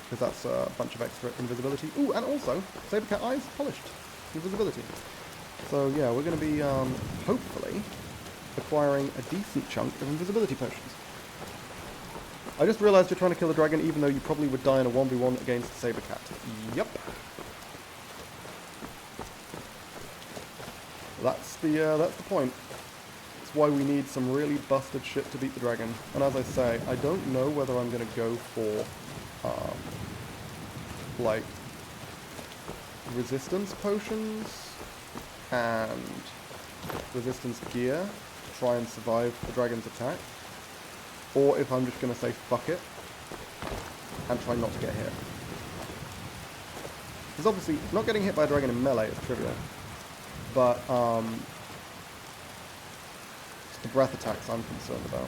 Because that's a bunch of extra invisibility. Ooh, and also, saber cat eyes, polished invisibility. So yeah, we're going to be, hopefully, acquiring a decent chunk of invisibility potions. I just realised you're trying to kill a dragon even though you probably would die in a 1v1 against a saber cat. Yep. That's the point. That's why we need some really busted shit to beat the dragon. And as I say, I don't know whether I'm going to go for, like, resistance potions and resistance gear to try and survive the dragon's attack, or if I'm just going to say fuck it and try not to get hit. Because obviously, not getting hit by a dragon in melee is trivial, but it's the breath attacks I'm concerned about.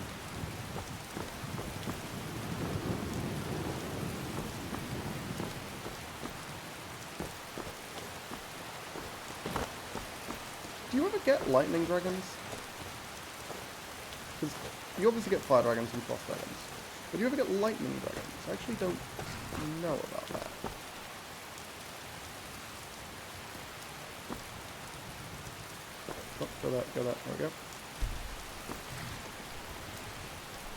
Do you ever get lightning dragons? Because you obviously get fire dragons and frost dragons. But do you ever get lightning dragons? I actually don't know about that. Oh, go that, there we go.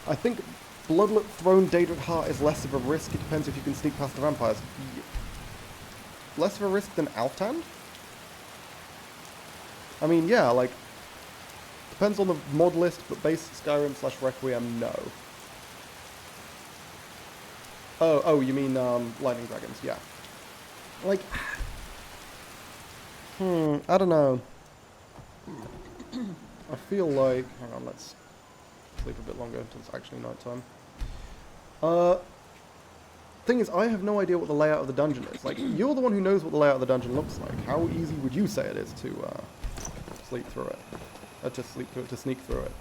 I think Bloodlet Throne Daedric Heart is less of a risk. It depends if you can sneak past the vampires. Less of a risk than Alftand? I mean, yeah, like, depends on the mod list, but base Skyrim / Requiem, no. Oh, you mean, lightning dragons, yeah. Like, I don't know. I feel like, hang on, let's sleep a bit longer until it's actually nighttime. Thing is, I have no idea what the layout of the dungeon is. Like, you're the one who knows what the layout of the dungeon looks like. How easy would you say it is to, sleep through it? To sneak through it?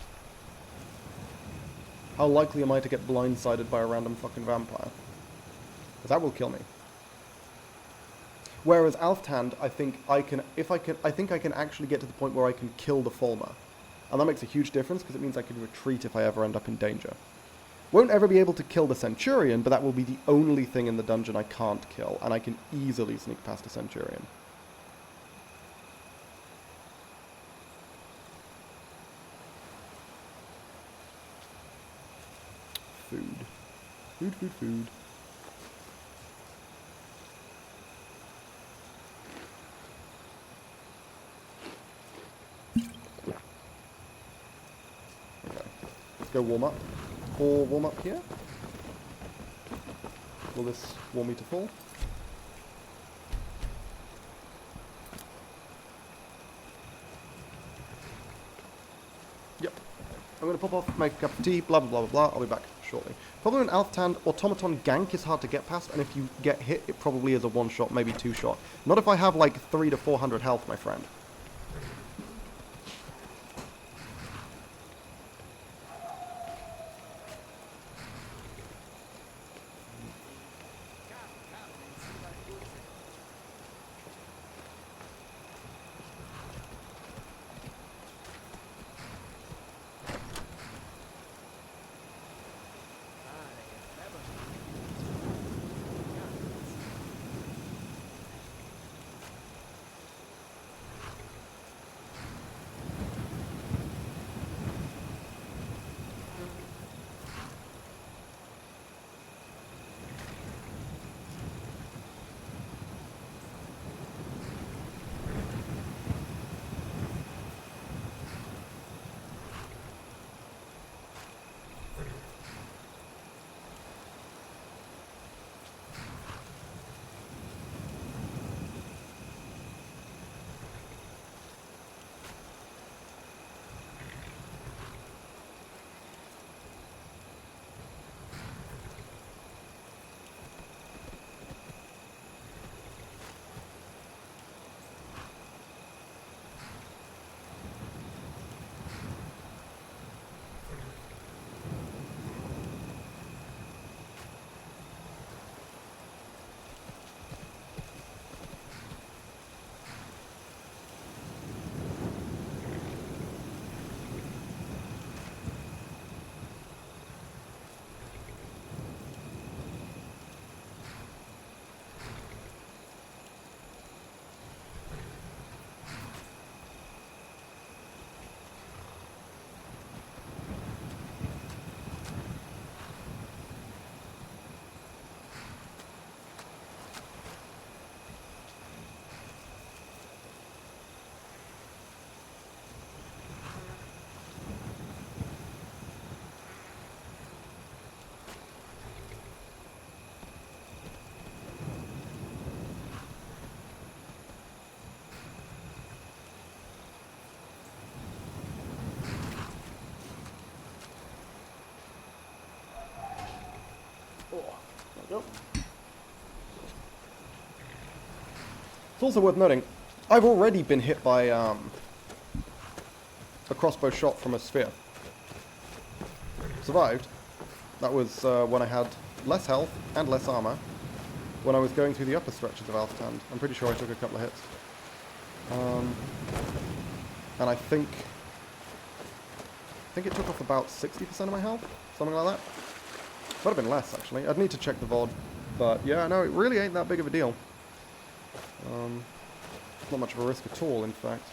How likely am I to get blindsided by a random fucking vampire? Because that will kill me. Whereas Alftand, I think I can actually get to the point where I can kill the Fulmer. And that makes a huge difference because it means I can retreat if I ever end up in danger. Won't ever be able to kill the Centurion, but that will be the only thing in the dungeon I can't kill, and I can easily sneak past a Centurion. Food. Food. Okay. Let's go warm up. or warm up here? Will this warm me to full? Yep. I'm going to pop off, make a cup of tea, blah blah blah blah blah. I'll be back shortly. Problem in Alftand, Automaton gank is hard to get past, and if you get hit, it probably is a one-shot, maybe two-shot. Not if I have like 300 to 400 health, my friend. Yep. It's also worth noting, I've already been hit by a crossbow shot from a sphere. Survived. That was when I had less health and less armor when I was going through the upper stretches of Alftand. I'm pretty sure I took a couple of hits. And I think it took off about 60% of my health, something like that. Might have been less, actually. I'd need to check the VoD. But yeah, no, it really ain't that big of a deal. Not much of a risk at all, in fact.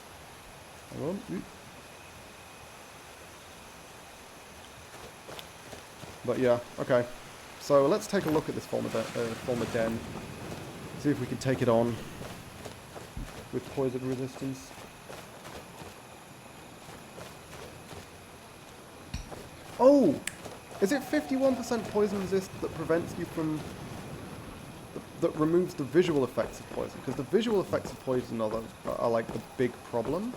Hang on. But yeah, okay. So let's take a look at this former den. See if we can take it on with poison resistance. Oh! Is it 51% poison resist that prevents you from... that removes the visual effects of poison? Because the visual effects of poison are like the big problem.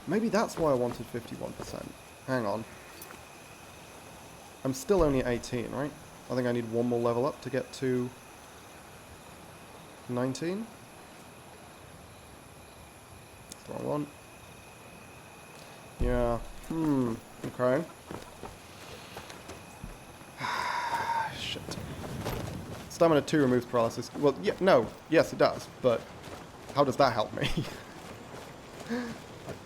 Maybe that's why I wanted 51%. Hang on. I'm still only at 18, right? I think I need one more level up to get to 19. That's the wrong one. Yeah. Okay. Shit. Stamina 2 removes paralysis. Well, yeah, no. Yes, it does. But how does that help me?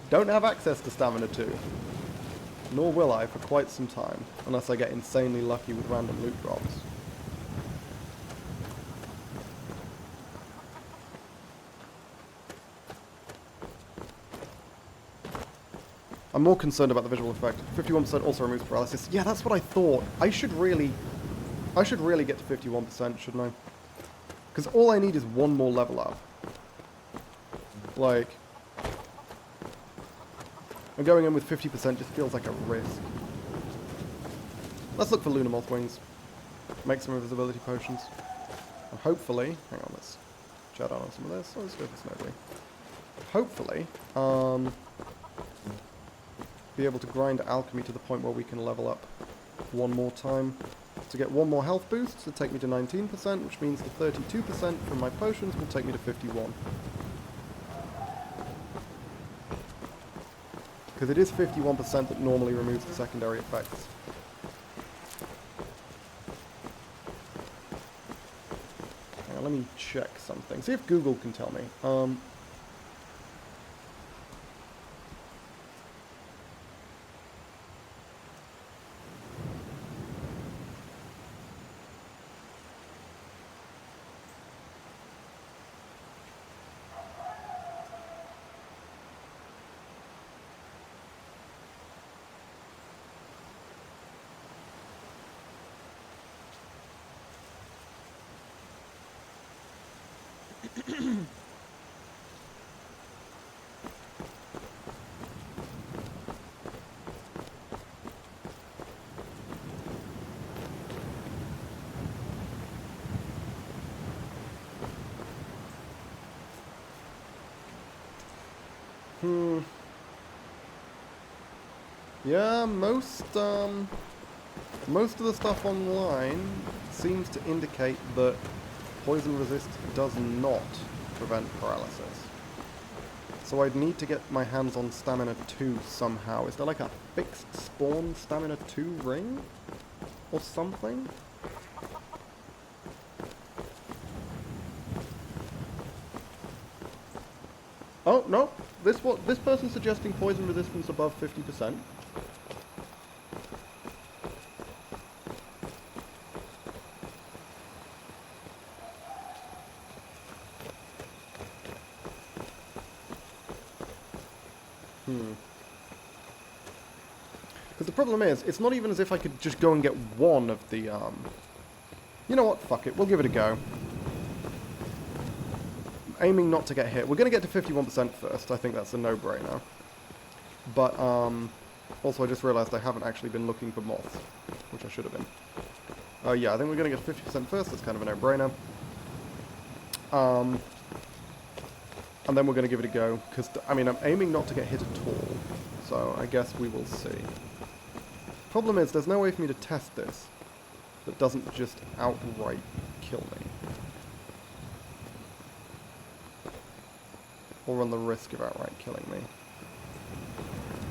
Don't have access to Stamina 2. Nor will I for quite some time. Unless I get insanely lucky with random loot drops. I'm more concerned about the visual effect. 51% also removes paralysis. Yeah, that's what I thought. I should really get to 51%, shouldn't I? Because all I need is one more level up. Like, and going in with 50% just feels like a risk. Let's look for Lunar Moth Wings. Make some invisibility potions. And hopefully... Hang on, let's chat on some of this. Let's go for Snowbly. Hopefully, be able to grind alchemy to the point where we can level up one more time to get one more health boost to take me to 19%, which means the 32% from my potions will take me to 51. Because it is 51% that normally removes the secondary effects. Hang on, let me check something. See if Google can tell me. Yeah, most of the stuff online seems to indicate that poison resist does not prevent paralysis. So I'd need to get my hands on stamina 2 somehow. Is there like a fixed spawn stamina 2 ring? Or something? Oh, no. This person's suggesting poison resistance above 50%. Because the problem is, it's not even as if I could just go and get one of the, You know what? Fuck it. We'll give it a go. Aiming not to get hit. We're going to get to 51% first. I think that's a no-brainer. But, also I just realized I haven't actually been looking for moths, which I should have been. Yeah, I think we're going to get to 50% first. That's kind of a no-brainer. And then we're going to give it a go, because, I mean, I'm aiming not to get hit at all. So, I guess we will see. Problem is, there's no way for me to test this that doesn't just outright kill me. Or run the risk of outright killing me.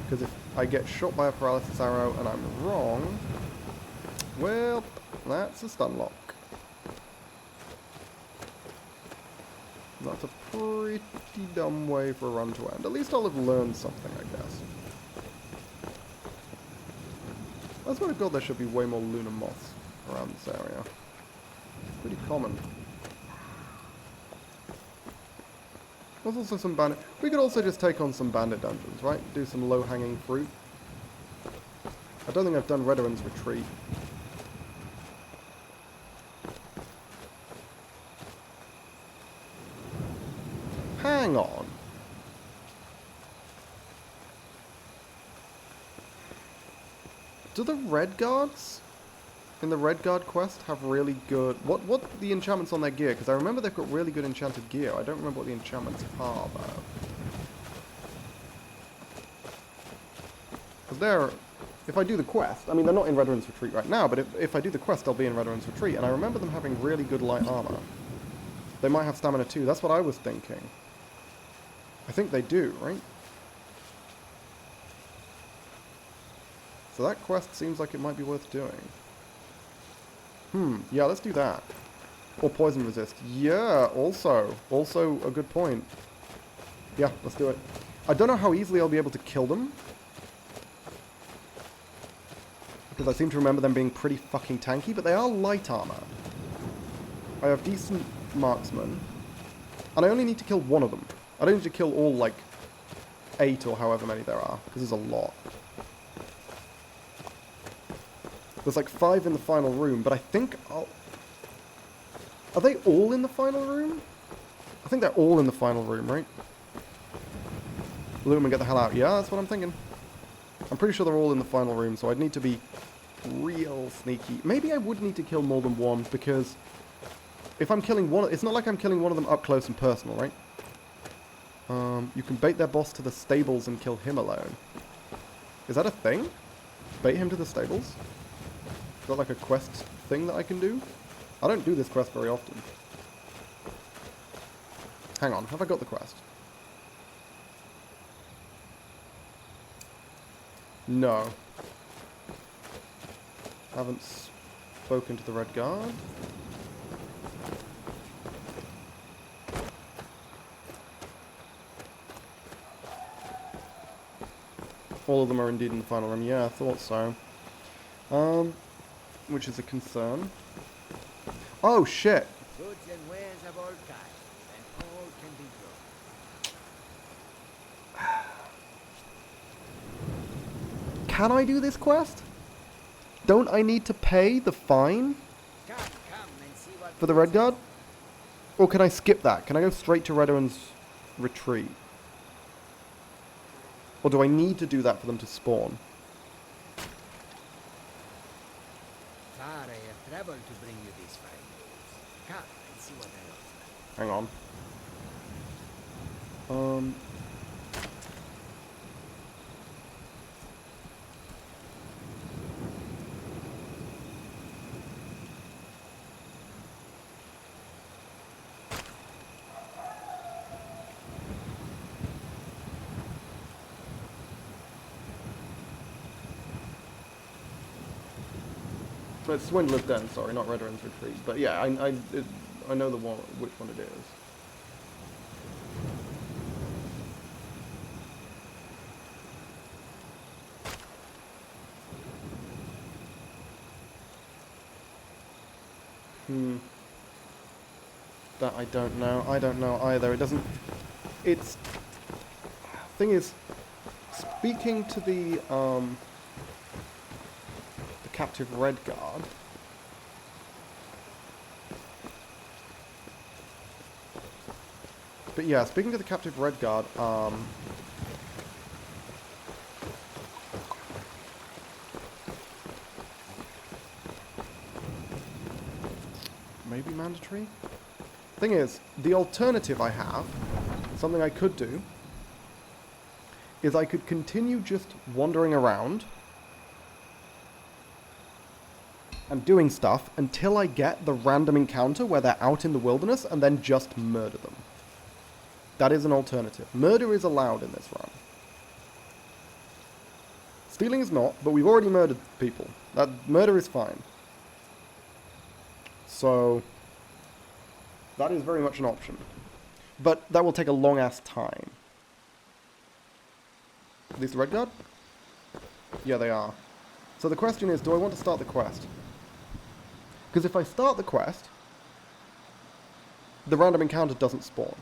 Because if I get shot by a paralysis arrow and I'm wrong, well, that's a stun lock. That's a pretty dumb way for a run to end. At least I'll have learned something, I guess. I swear to God there should be way more lunar moths around this area. Pretty common. There's also some bandit... We could also just take on some bandit dungeons, right? Do some low-hanging fruit. I don't think I've done Rederin's Retreat. Hang on. Do the Red Guards in the Red Guard quest have really good... What the enchantments on their gear? Because I remember they've got really good enchanted gear. I don't remember what the enchantments are, though. Because they're... If I do the quest... I mean, they're not in Rederin's Retreat right now, but if I do the quest, they'll be in Rederin's Retreat. And I remember them having really good light armor. They might have stamina too. That's what I was thinking. I think they do, right? So that quest seems like it might be worth doing. Yeah, let's do that. Or poison resist. Yeah, also a good point. Yeah, let's do it. I don't know how easily I'll be able to kill them. Because I seem to remember them being pretty fucking tanky, but they are light armor. I have decent marksmen. And I only need to kill one of them. I don't need to kill all, like, 8 or however many there are, because there's a lot. There's like 5 in the final room, but I think I'll... Are they all in the final room? I think they're all in the final room, right? Loot them and get the hell out. Yeah, that's what I'm thinking. I'm pretty sure they're all in the final room, so I'd need to be real sneaky. Maybe I would need to kill more than one, because if I'm killing one, it's not like I'm killing one of them up close and personal, right? You can bait their boss to the stables and kill him alone. Is that a thing? Bait him to the stables? Is that like a quest thing that I can do? I don't do this quest very often. Hang on, have I got the quest? No. Haven't spoken to the Red Guard. All of them are indeed in the final room. Yeah, I thought so. Which is a concern. Oh, shit! Goods and wares of all kinds, and all can be grown. Can I do this quest? Don't I need to pay the fine Come and see what for the Red Guard? Or can I skip that? Can I go straight to Redowin's retreat? Or do I need to do that for them to spawn? far I have traveled to bring you these fine goods. Come and see what I offer. Hang on. It's Swindler's Den, sorry, not Redowin's Retreat. But yeah, I know the one, which one it is. That I don't know. I don't know either. It doesn't... It's... Thing is, speaking to the captive Red Guard... But yeah, speaking to the captive Red Guard, maybe mandatory? Thing is, the alternative I have, something I could do, is I could continue just wandering around and doing stuff until I get the random encounter where they're out in the wilderness and then just murder them. That is an alternative. Murder is allowed in this run. Stealing is not, but we've already murdered people. That murder is fine. So that is very much an option. But that will take a long-ass time. Are these the Red Guard? Yeah, they are. So the question is, do I want to start the quest? Because if I start the quest, the random encounter doesn't spawn.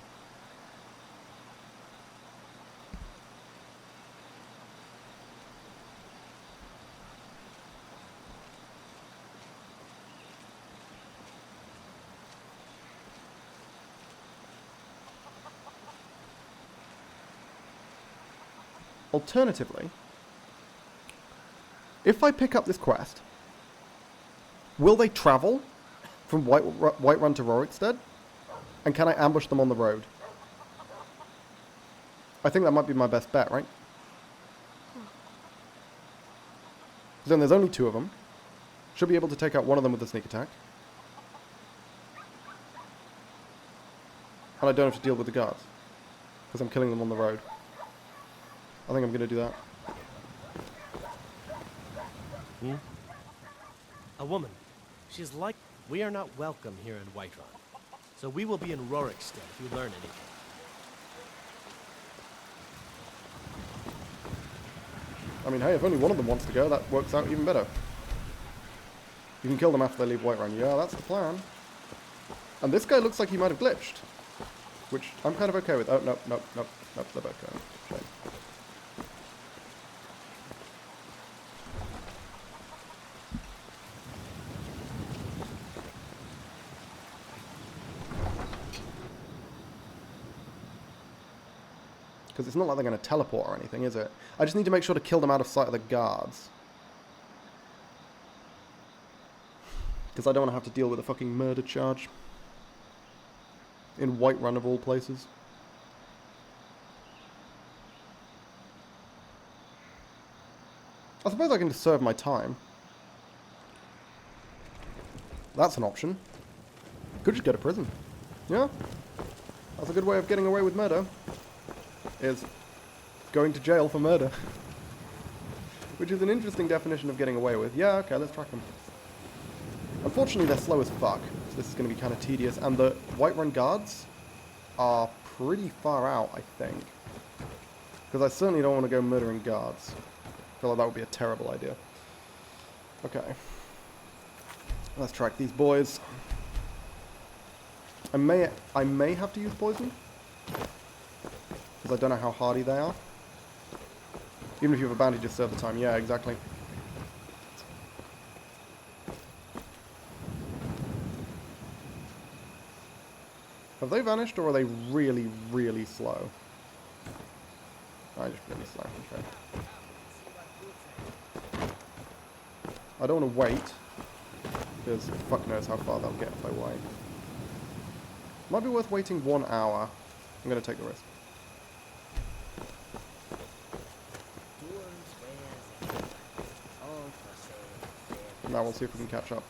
Alternatively, if I pick up this quest, will they travel from Whiterun to Rorikstead? And can I ambush them on the road? I think that might be my best bet, right? Then there's only two of them. Should be able to take out one of them with a sneak attack. And I don't have to deal with the guards, because I'm killing them on the road. I think I'm going to do that. A woman. She's like... We are not welcome here in Whiterun. So we will be in Rorikstead if you learn anything. I mean, hey, if only one of them wants to go, that works out even better. You can kill them after they leave Whiterun. Yeah, that's the plan. And this guy looks like he might have glitched. Which I'm kind of okay with. Oh, nope, nope, nope, nope, they're both going. Shame. Because it's not like they're going to teleport or anything, is it? I just need to make sure to kill them out of sight of the guards. Because I don't want to have to deal with a fucking murder charge. In Whiterun of all places. I suppose I can just serve my time. That's an option. Could just go to prison. Yeah. That's a good way of getting away with murder. Is going to jail for murder. Which is an interesting definition of getting away with. Yeah, okay, let's track them. Unfortunately, they're slow as fuck. So this is going to be kind of tedious. And the Whiterun guards are pretty far out, I think. Because I certainly don't want to go murdering guards. I feel like that would be a terrible idea. Okay. Let's track these boys. I may have to use poison. Because I don't know how hardy they are. Even if you have a bounty, just serve the time. Yeah, exactly. Have they vanished, or are they really, really slow? Just really slow. Okay. I don't want to wait, because fuck knows how far they'll get if I wait. Might be worth waiting 1 hour. I'm going to take the risk. Now we'll see if we can catch up.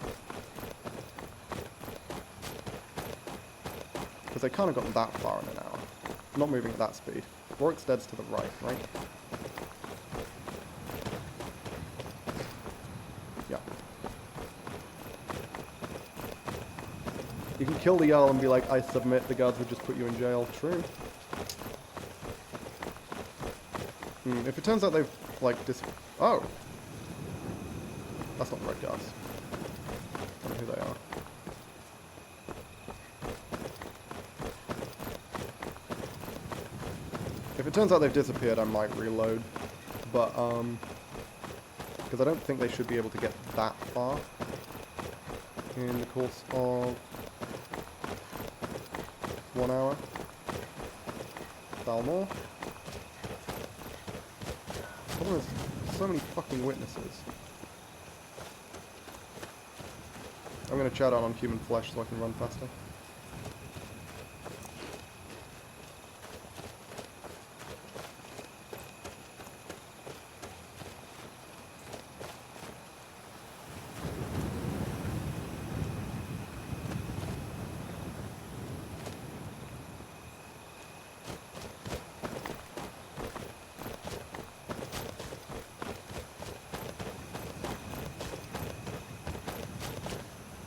Because they can't have gotten that far in an hour. Not moving at that speed. Rorikstead's to the right, right? Yeah. You can kill the Jarl and be like, I submit, the guards would just put you in jail. True. If it turns out they've, like, oh! That's not the red guards. I don't know who they are. If it turns out they've disappeared, I might reload. But, because I don't think they should be able to get that far in the course of 1 hour. Balmore. There's so many fucking witnesses. I'm going to chat out on human flesh so I can run faster.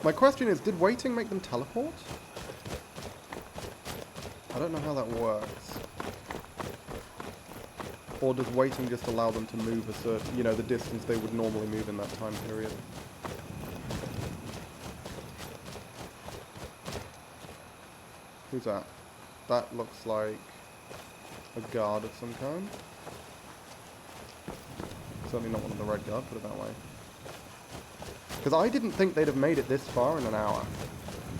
My question is, did waiting make them teleport? I don't know how that works. Or does waiting just allow them to move a certain, you know, the distance they would normally move in that time period? Who's that? That looks like a guard of some kind. Certainly not one of the red guard, put it that way. Because I didn't think they'd have made it this far in an hour.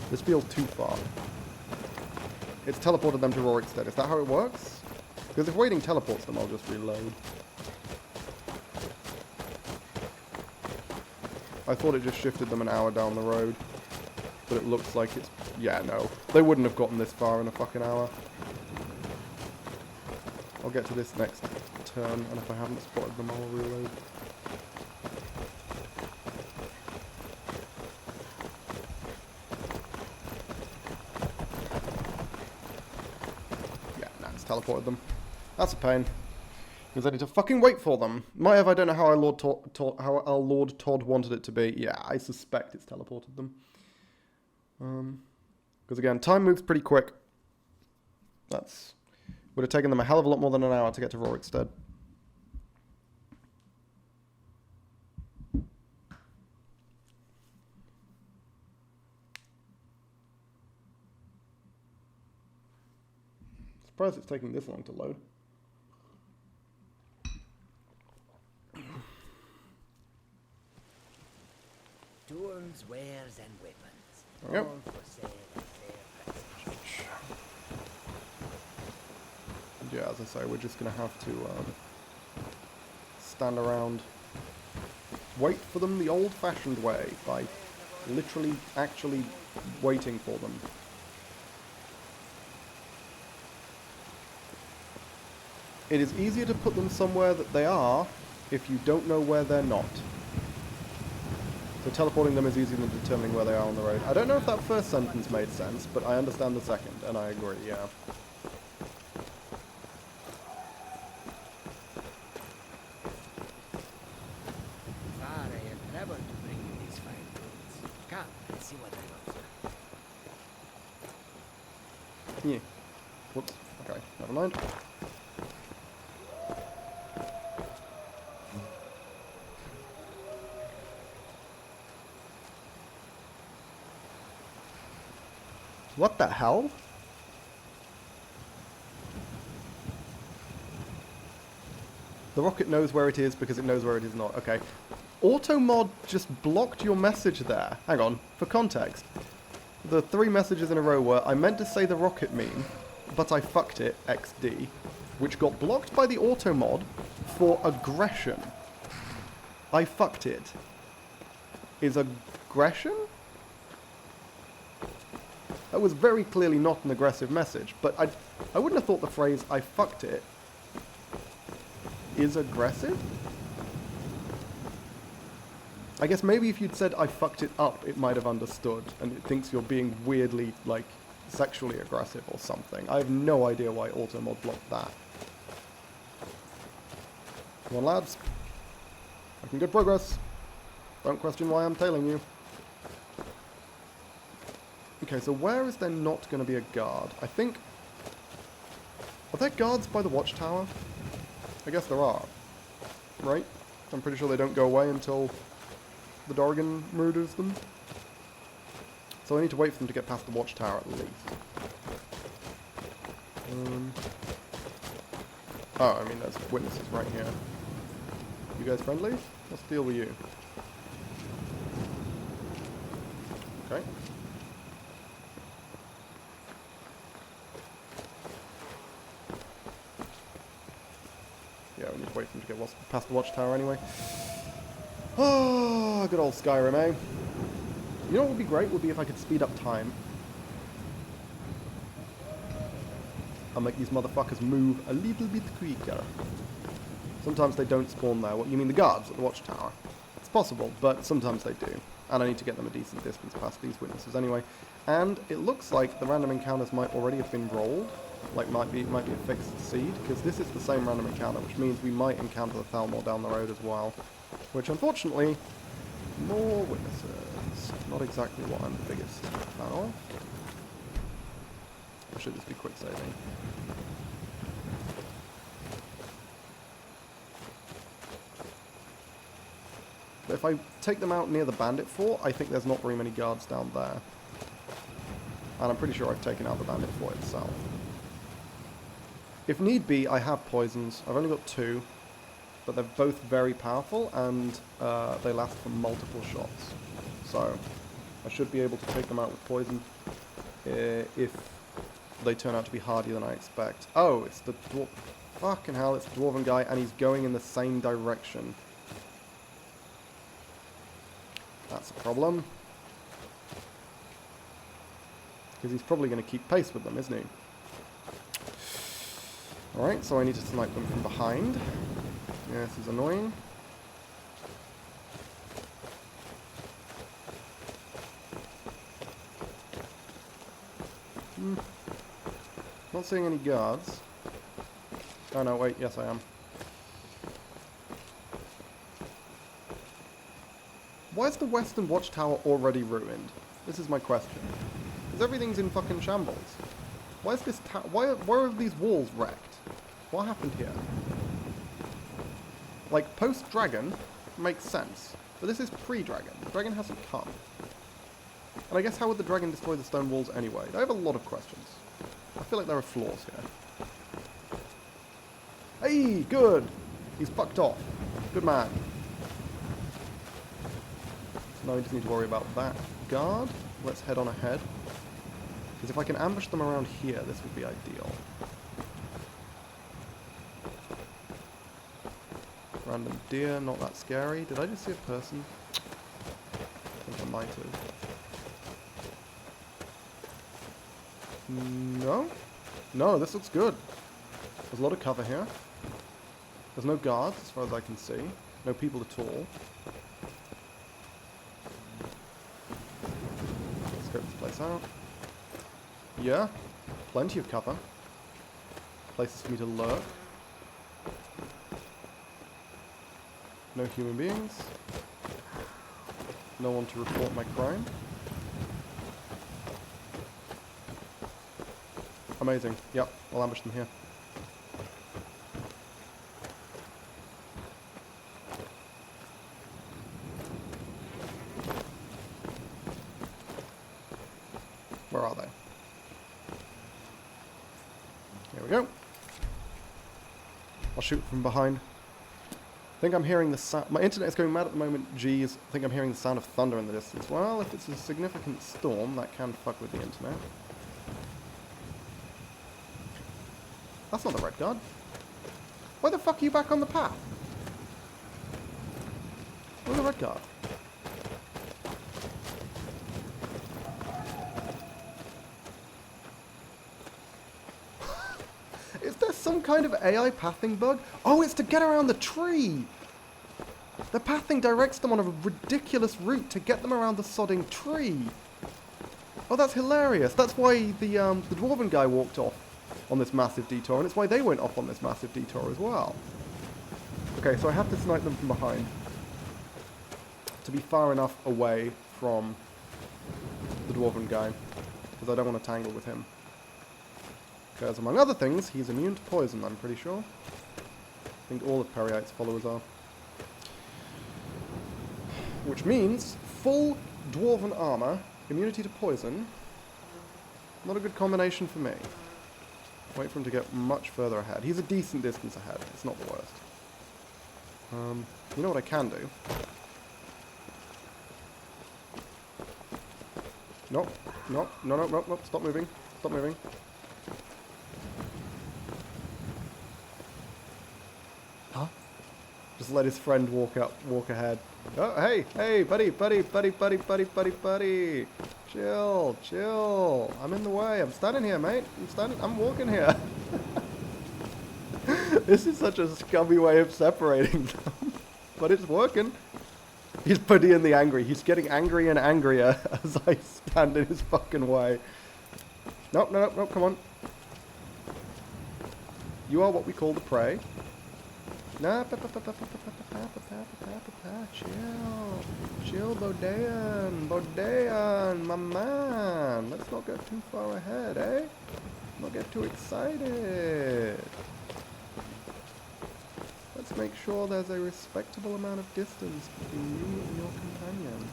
This feels too far. It's teleported them to Rorikstead. Is that how it works? Because if waiting teleports them, I'll just reload. I thought it just shifted them an hour down the road. But it looks like it's... Yeah, no. They wouldn't have gotten this far in a fucking hour. I'll get to this next turn, and if I haven't spotted them, I'll reload. Teleported them. That's a pain. Because I need to fucking wait for them. Might have, I don't know how our Lord Todd wanted it to be. Yeah, I suspect it's teleported them. Because again, time moves pretty quick. That's... Would have taken them a hell of a lot more than an hour to get to Rorikstead. Surprised it's taking this long to load. Tools, wares, and weapons. Yep. All for sale at fair prices. Yeah, as I say, we're just going to have to stand around, wait for them the old-fashioned way by Literally, actually waiting for them. It is easier to put them somewhere that they are if you don't know where they're not. So teleporting them is easier than determining where they are on the road. I don't know if that first sentence made sense, but I understand the second, and I agree, yeah. Fare and travel to bring you these fine goods. Come and see what I offer. Yeah. Whoops. Okay, never mind. What the hell? The rocket knows where it is because it knows where it is not. Okay. Automod just blocked your message there. Hang on. For context. The 3 messages in a row were, I meant to say the rocket meme, but I fucked it, XD, which got blocked by the automod for aggression. I fucked it. Is aggression? That was very clearly not an aggressive message, but I wouldn't have thought the phrase, I fucked it, is aggressive? I guess maybe if you'd said, I fucked it up, it might have understood, and it thinks you're being weirdly, like, sexually aggressive or something. I have no idea why Automod blocked that. Come on, lads. Making good progress. Don't question why I'm tailing you. Okay, so where is there not going to be a guard? I think... Are there guards by the watchtower? I guess there are. Right? I'm pretty sure they don't go away until the Dorgan murders them. So I need to wait for them to get past the watchtower at least. Oh, I mean, there's witnesses right here. You guys friendly? What's the deal with you? Okay. Yeah, we need to wait for them to get past the watchtower anyway. Oh, good old Skyrim, eh? You know what would be great? Would be if I could speed up time. I'll make these motherfuckers move a little bit quicker. Sometimes they don't spawn there. What, you mean the guards at the watchtower? It's possible, but sometimes they do. And I need to get them a decent distance past these witnesses anyway. And it looks like the random encounters might already have been rolled. Like, might be a fixed seed, because this is the same random encounter, which means we might encounter the Thalmor down the road as well. Which, unfortunately, more witnesses. Not exactly what I'm the biggest fan of. Or should this be quick saving? But if I take them out near the bandit fort, I think there's not very many guards down there. And I'm pretty sure I've taken out the bandit fort itself. If need be, I have poisons. I've only got 2. But they're both very powerful, and they last for multiple shots. So, I should be able to take them out with poison if they turn out to be hardier than I expect. Oh, it's the dwarf. Fucking hell, it's the dwarven guy, and he's going in the same direction. That's a problem. Because he's probably going to keep pace with them, isn't he? Alright, so I need to snipe them from behind. Yeah, this is annoying. Not seeing any guards. Oh no, wait, yes I am. Why is the western watchtower already ruined? This is my question. Because everything's in fucking shambles. Why is this why are these walls wrecked? What happened here? Like, post-dragon makes sense. But this is pre-dragon. The dragon hasn't come. And I guess how would the dragon destroy the stone walls anyway? I have a lot of questions. I feel like there are flaws here. Hey, good! He's fucked off. Good man. So now we just need to worry about that guard. Let's head on ahead. Because if I can ambush them around here, this would be ideal. Random deer, not that scary. Did I just see a person? I think I might have. No? No, this looks good. There's a lot of cover here. There's no guards as far as I can see. No people at all. Let's scope this place out. Yeah, plenty of cover. Places for me to lurk. No human beings. No one to report my crime. Amazing. Yep, I'll ambush them here. Where are they? Here we go. I'll shoot from behind. I think I'm hearing the sound. My internet's going mad at the moment. Geez, I think I'm hearing the sound of thunder in the distance. Well, if it's a significant storm, that can fuck with the internet. That's not the red guard. Why the fuck are you back on the path? Where's the red guard? Is there some kind of AI pathing bug? Oh, it's to get around the tree! The pathing directs them on a ridiculous route to get them around the sodding tree. Oh, that's hilarious. That's why the dwarven guy walked off on this massive detour, and it's why they went off on this massive detour as well. Okay, so I have to snipe them from behind to be far enough away from the dwarven guy, because I don't want to tangle with him. Because, among other things, he's immune to poison, I'm pretty sure. I think all of Perryite's followers are. Which means, full dwarven armor, immunity to poison. Not a good combination for me. Wait for him to get much further ahead. He's a decent distance ahead. It's not the worst. You know what I can do? Nope. Nope. No, no, no, no. Stop moving. Stop moving. Huh? Just let his friend walk ahead. Oh, hey, hey, buddy. Chill, chill. I'm in the way. I'm standing here, mate. I'm walking here. This is such a scummy way of separating them. But it's working. He's putting in the angry. He's getting angrier and angrier as I stand in his fucking way. Nope, no, no, no, come on. You are what we call the prey. Nah, chill, Bodean, my man. Let's not get too far ahead, eh? Not get too excited. Let's make sure there's a respectable amount of distance between you and your companion.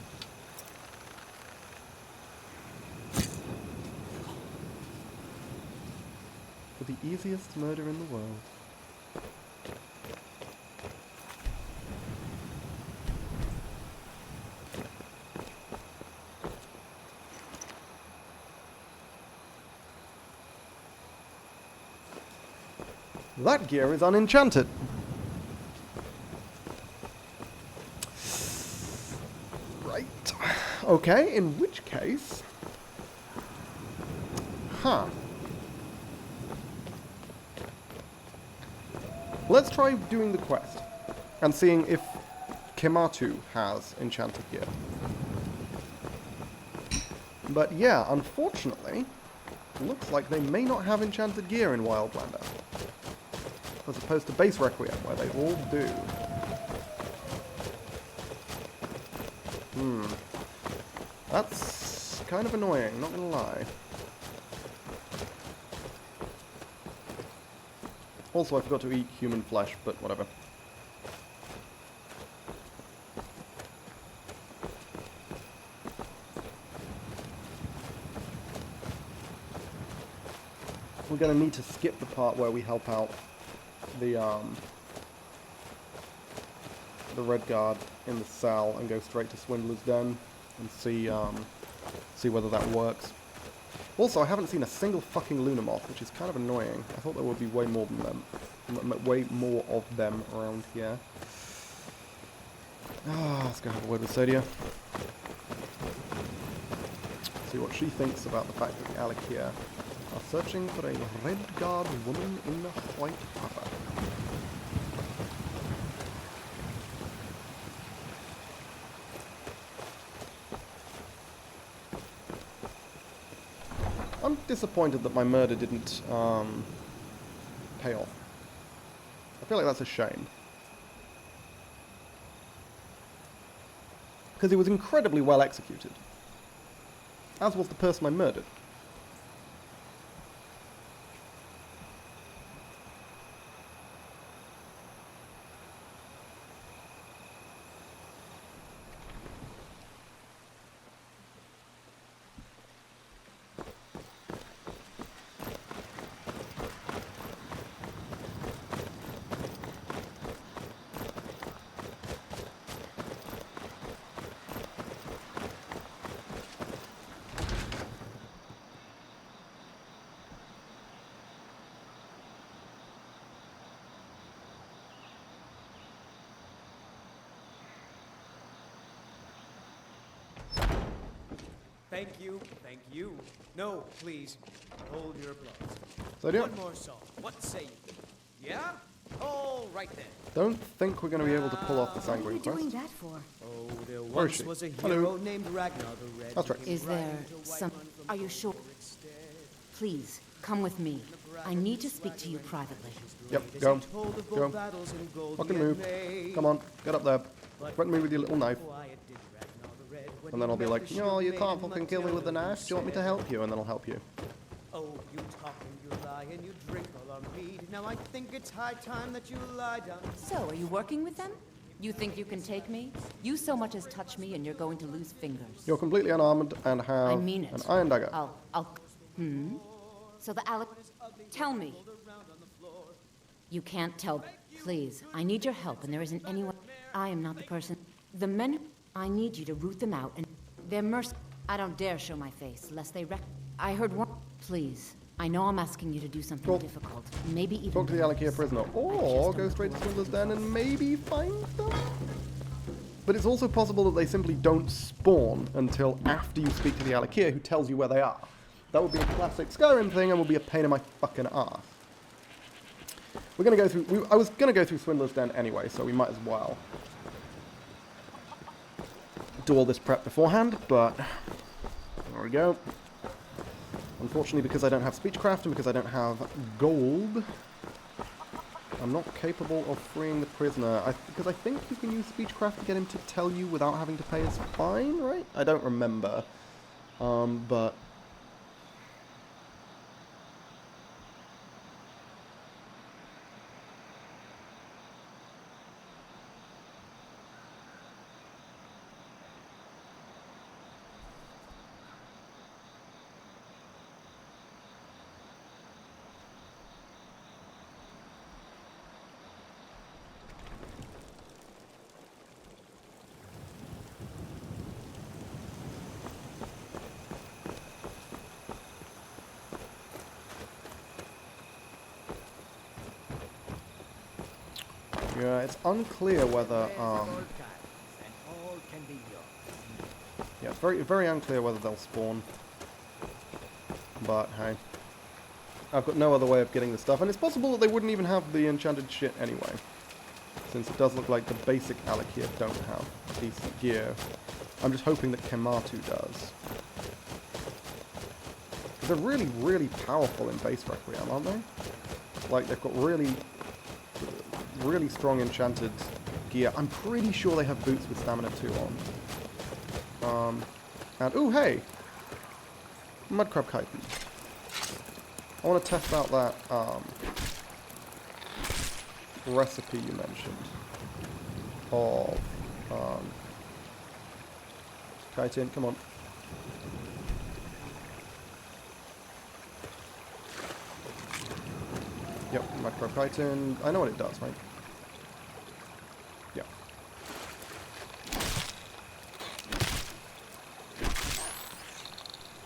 For the easiest murder in the world. That gear is unenchanted. Right. Okay, in which case... Huh. Let's try doing the quest and seeing if Kimatu has enchanted gear. But yeah, unfortunately, looks like they may not have enchanted gear in Wildlander. As opposed to Base Requiem, where they all do. That's kind of annoying, not gonna lie. Also, I forgot to eat human flesh, but whatever. We're gonna need to skip the part where we help out the red guard in the cell and go straight to Swindler's Den and see whether that works. Also, I haven't seen a single fucking Lunamoth, which is kind of annoying. I thought there would be way more than them, way more of them around here. Ah, let's go have a word with Sodia. See what she thinks about the fact that the Alakir are searching for a red-guard woman in white armor. I'm disappointed that my murder didn't pay off. I feel like that's a shame. Because it was incredibly well executed. As was the person I murdered. Thank you, thank you. No, please, hold your applause. So One more song. What say you? Yeah? All right then. don't think we're going to be able to pull off the What are Sanguine you doing quest. that for? Oh, there Where is once she? was a Hello. hero named Ragnar the Red. That's right. Is there some... Are you sure? Please, come with me. I need to speak to you privately. Yep, go. Go. Fucking move. Come on, get up there. Threaten me with your little knife. And then I'll be like, no, you can't fucking kill me with the knife. Do you want me to help you? And then I'll help you. Oh, you talk and you lie and you drink all our mead. Now I think it's high time that you lie down. So, are you working with them? You think you can take me? You so much as touch me and you're going to lose fingers. You're completely unarmed and have I mean it. an iron dagger. So the Alec... Tell me. You can't tell. Please, I need your help and there isn't anyone... I am not the person... The men... I need you to root them out and... They're I don't dare show my face, lest they wreck... I heard one... Please. I know I'm asking you to do something difficult. Maybe even... Talk to the Alakir prisoner. Or go don't straight to know. Swindler's Den and maybe find them? But it's also possible that they simply don't spawn until after you speak to the Alakir, who tells you where they are. That would be a classic Skyrim thing and would be a pain in my fucking ass. We're gonna go through... I was gonna go through Swindler's Den anyway, so we might as well do all this prep beforehand, but... There we go. Unfortunately, because I don't have Speechcraft and because I don't have gold, I'm not capable of freeing the prisoner. Because I think you can use Speechcraft to get him to tell you without having to pay his fine, right? I don't remember. But... yeah, it's unclear whether, yeah, it's very, very unclear whether they'll spawn. But, hey. I've got no other way of getting the stuff, and it's possible that they wouldn't even have the enchanted shit anyway. Since it does look like the basic Alakir don't have decent gear. I'm just hoping that Kematu does. They're really, really powerful in base Requiem, aren't they? Like, they've got really... really strong enchanted gear. I'm pretty sure they have boots with stamina 2 on. And, ooh, hey! Mudcrab chitin. I want to test out that, recipe you mentioned. Of, chitin, come on. Yep, mudcrab chitin. I know what it does, right?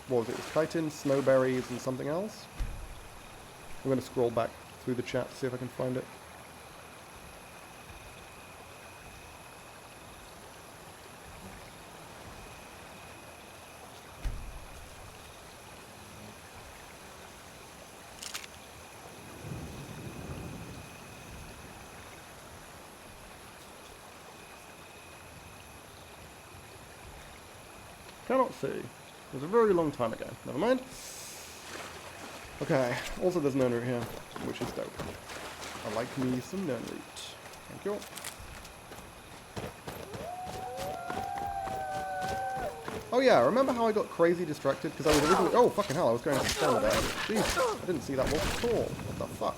What was it? It was chitin, snowberries, and something else? I'm going to scroll back through the chat to see if I can find it. Cannot see. It was a very long time ago. Never mind. Okay. Also, there's known route here, which is dope. I like me some known route. Thank you. Oh yeah, remember how I got crazy distracted? Because I was originally... Oh, fucking hell, I was going to spawn there. Jeez, I didn't see that wolf at all. What the fuck?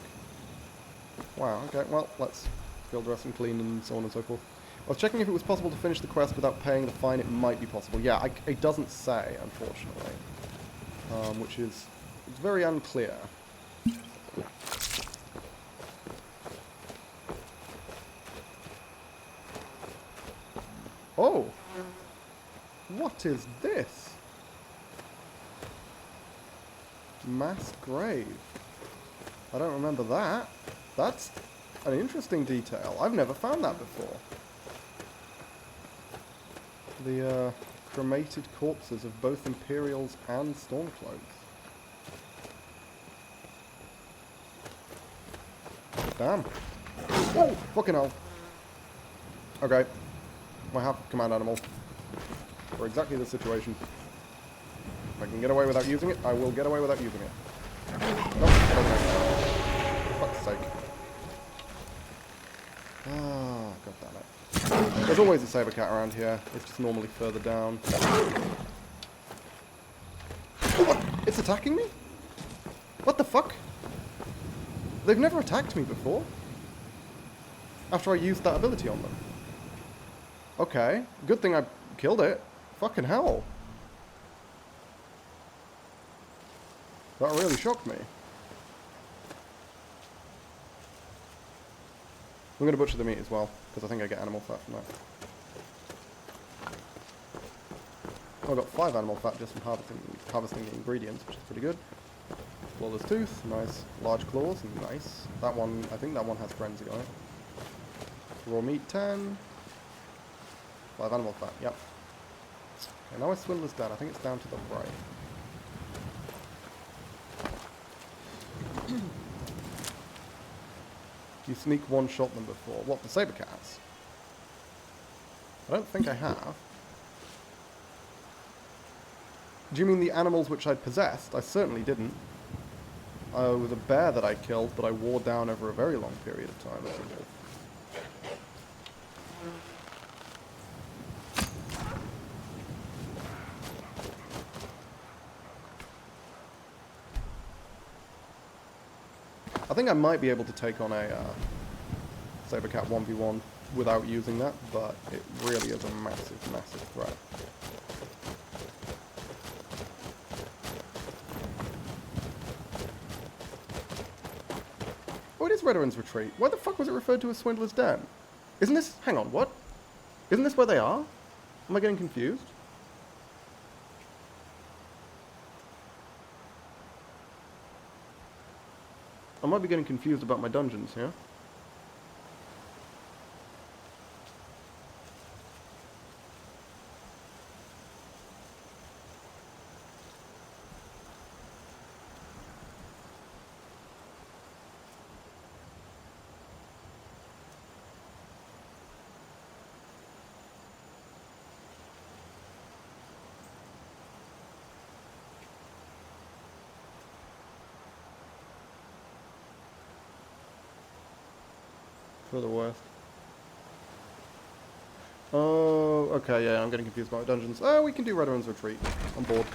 Wow, okay, well, let's field dress and clean and so on and so forth. I was checking if it was possible to finish the quest without paying the fine. It might be possible. Yeah, it doesn't say, unfortunately. Which is... It's very unclear. Oh! What is this? Mass grave. I don't remember that. That's an interesting detail. I've never found that before. The cremated corpses of both Imperials and Stormcloaks. Damn. Oh, fucking hell. Okay. I have command animal. For exactly this situation. If I can get away without using it, I will get away without using it. Nope, for fuck's sake. Ah, god damn it. There's always a saber cat around here. It's just normally further down. What? It's attacking me? What the fuck? They've never attacked me before. After I used that ability on them. Okay, good thing I killed it. Fucking hell. That really shocked me. I'm going to butcher the meat as well, because I think I get animal fat from that. Oh, I got 5 animal fat just from harvesting the ingredients, which is pretty good. Flawless tooth, nice. Large claws, nice. That one, I think that one has frenzy on it. Raw meat 10. 5 animal fat, yep. Okay, now my swindler's down. I think it's down to the right. You sneak one-shot them before. What, the saber cats? I don't think I have. Do you mean the animals which I'd possessed? I certainly didn't. With a bear that I killed, but I wore down over a very long period of time. I think I might be able to take on a saber cat 1v1 without using that, but it really is a massive, massive threat. Oh, it is Redwin's Retreat. Why the fuck was it referred to as Swindler's Den? Isn't this... Hang on, what? Isn't this where they are? Am I getting confused? I might be getting confused about my dungeons here. For the worst. Oh, okay, yeah, I'm getting confused about my dungeons. Oh, we can do Redwin's Retreat. I'm bored.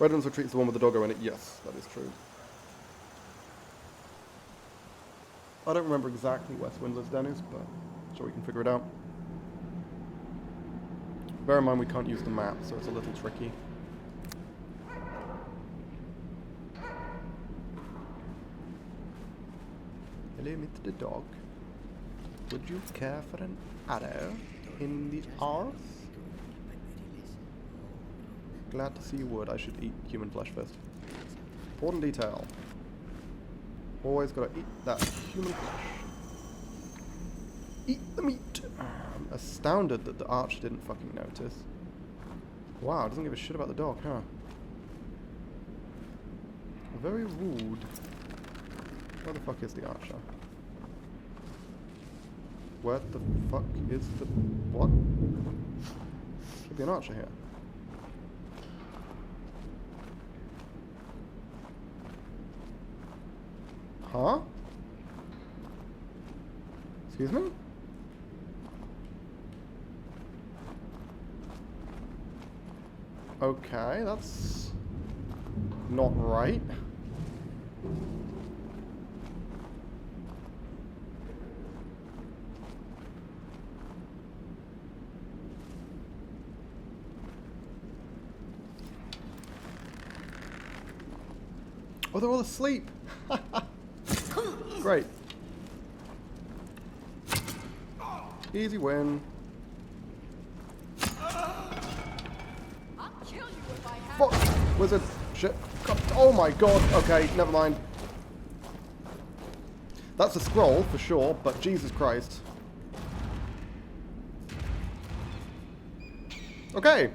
Redwin's Retreat is the one with the doggo in it. Yes, that is true. I don't remember exactly where Swindler's Den is, but I'm sure we can figure it out. Bear in mind we can't use the map, so it's a little tricky. Hello, Mr. Dog. Would you care for an arrow in the arse? Glad to see you would. I should eat human flesh first. Important detail. Always gotta eat that human flesh. Eat the meat! I'm astounded that the archer didn't fucking notice. Wow, doesn't give a shit about the dog, huh? Very rude. Where the fuck is the archer? Where the fuck is the... What? Should be an archer here. Huh? Excuse me? Okay, that's not right. Oh, they're all asleep. Great. Easy win. Fuck! Wizard! Shit! God. Oh my god! Okay, never mind. That's a scroll for sure, but Jesus Christ. Okay.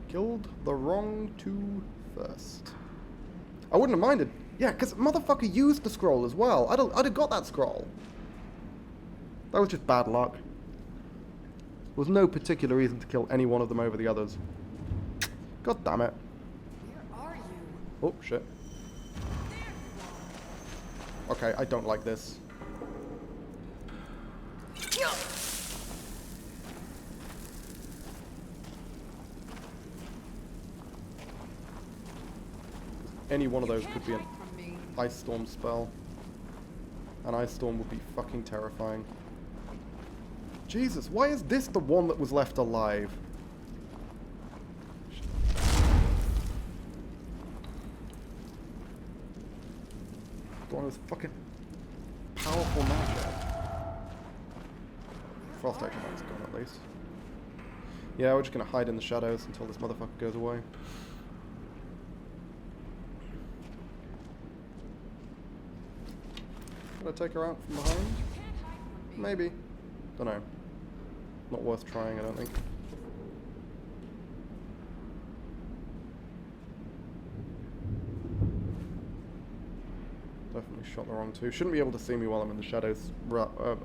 Killed the wrong two first. I wouldn't have minded. Yeah, because motherfucker used the scroll as well. I'd have got that scroll. That was just bad luck. There was no particular reason to kill any one of them over the others. God damn it. Where are you? Oh, shit. Okay, I don't like this. Any one of those could be an Ice Storm spell. An Ice Storm would be fucking terrifying. Jesus, why is this the one that was left alive? The one with fucking powerful magic. Frost Action is gone at least. Yeah, we're just gonna hide in the shadows until this motherfucker goes away. Can I take her out from behind? Maybe. Don't know. Not worth trying, I don't think. Definitely shot the wrong two. Shouldn't be able to see me while I'm in the shadows,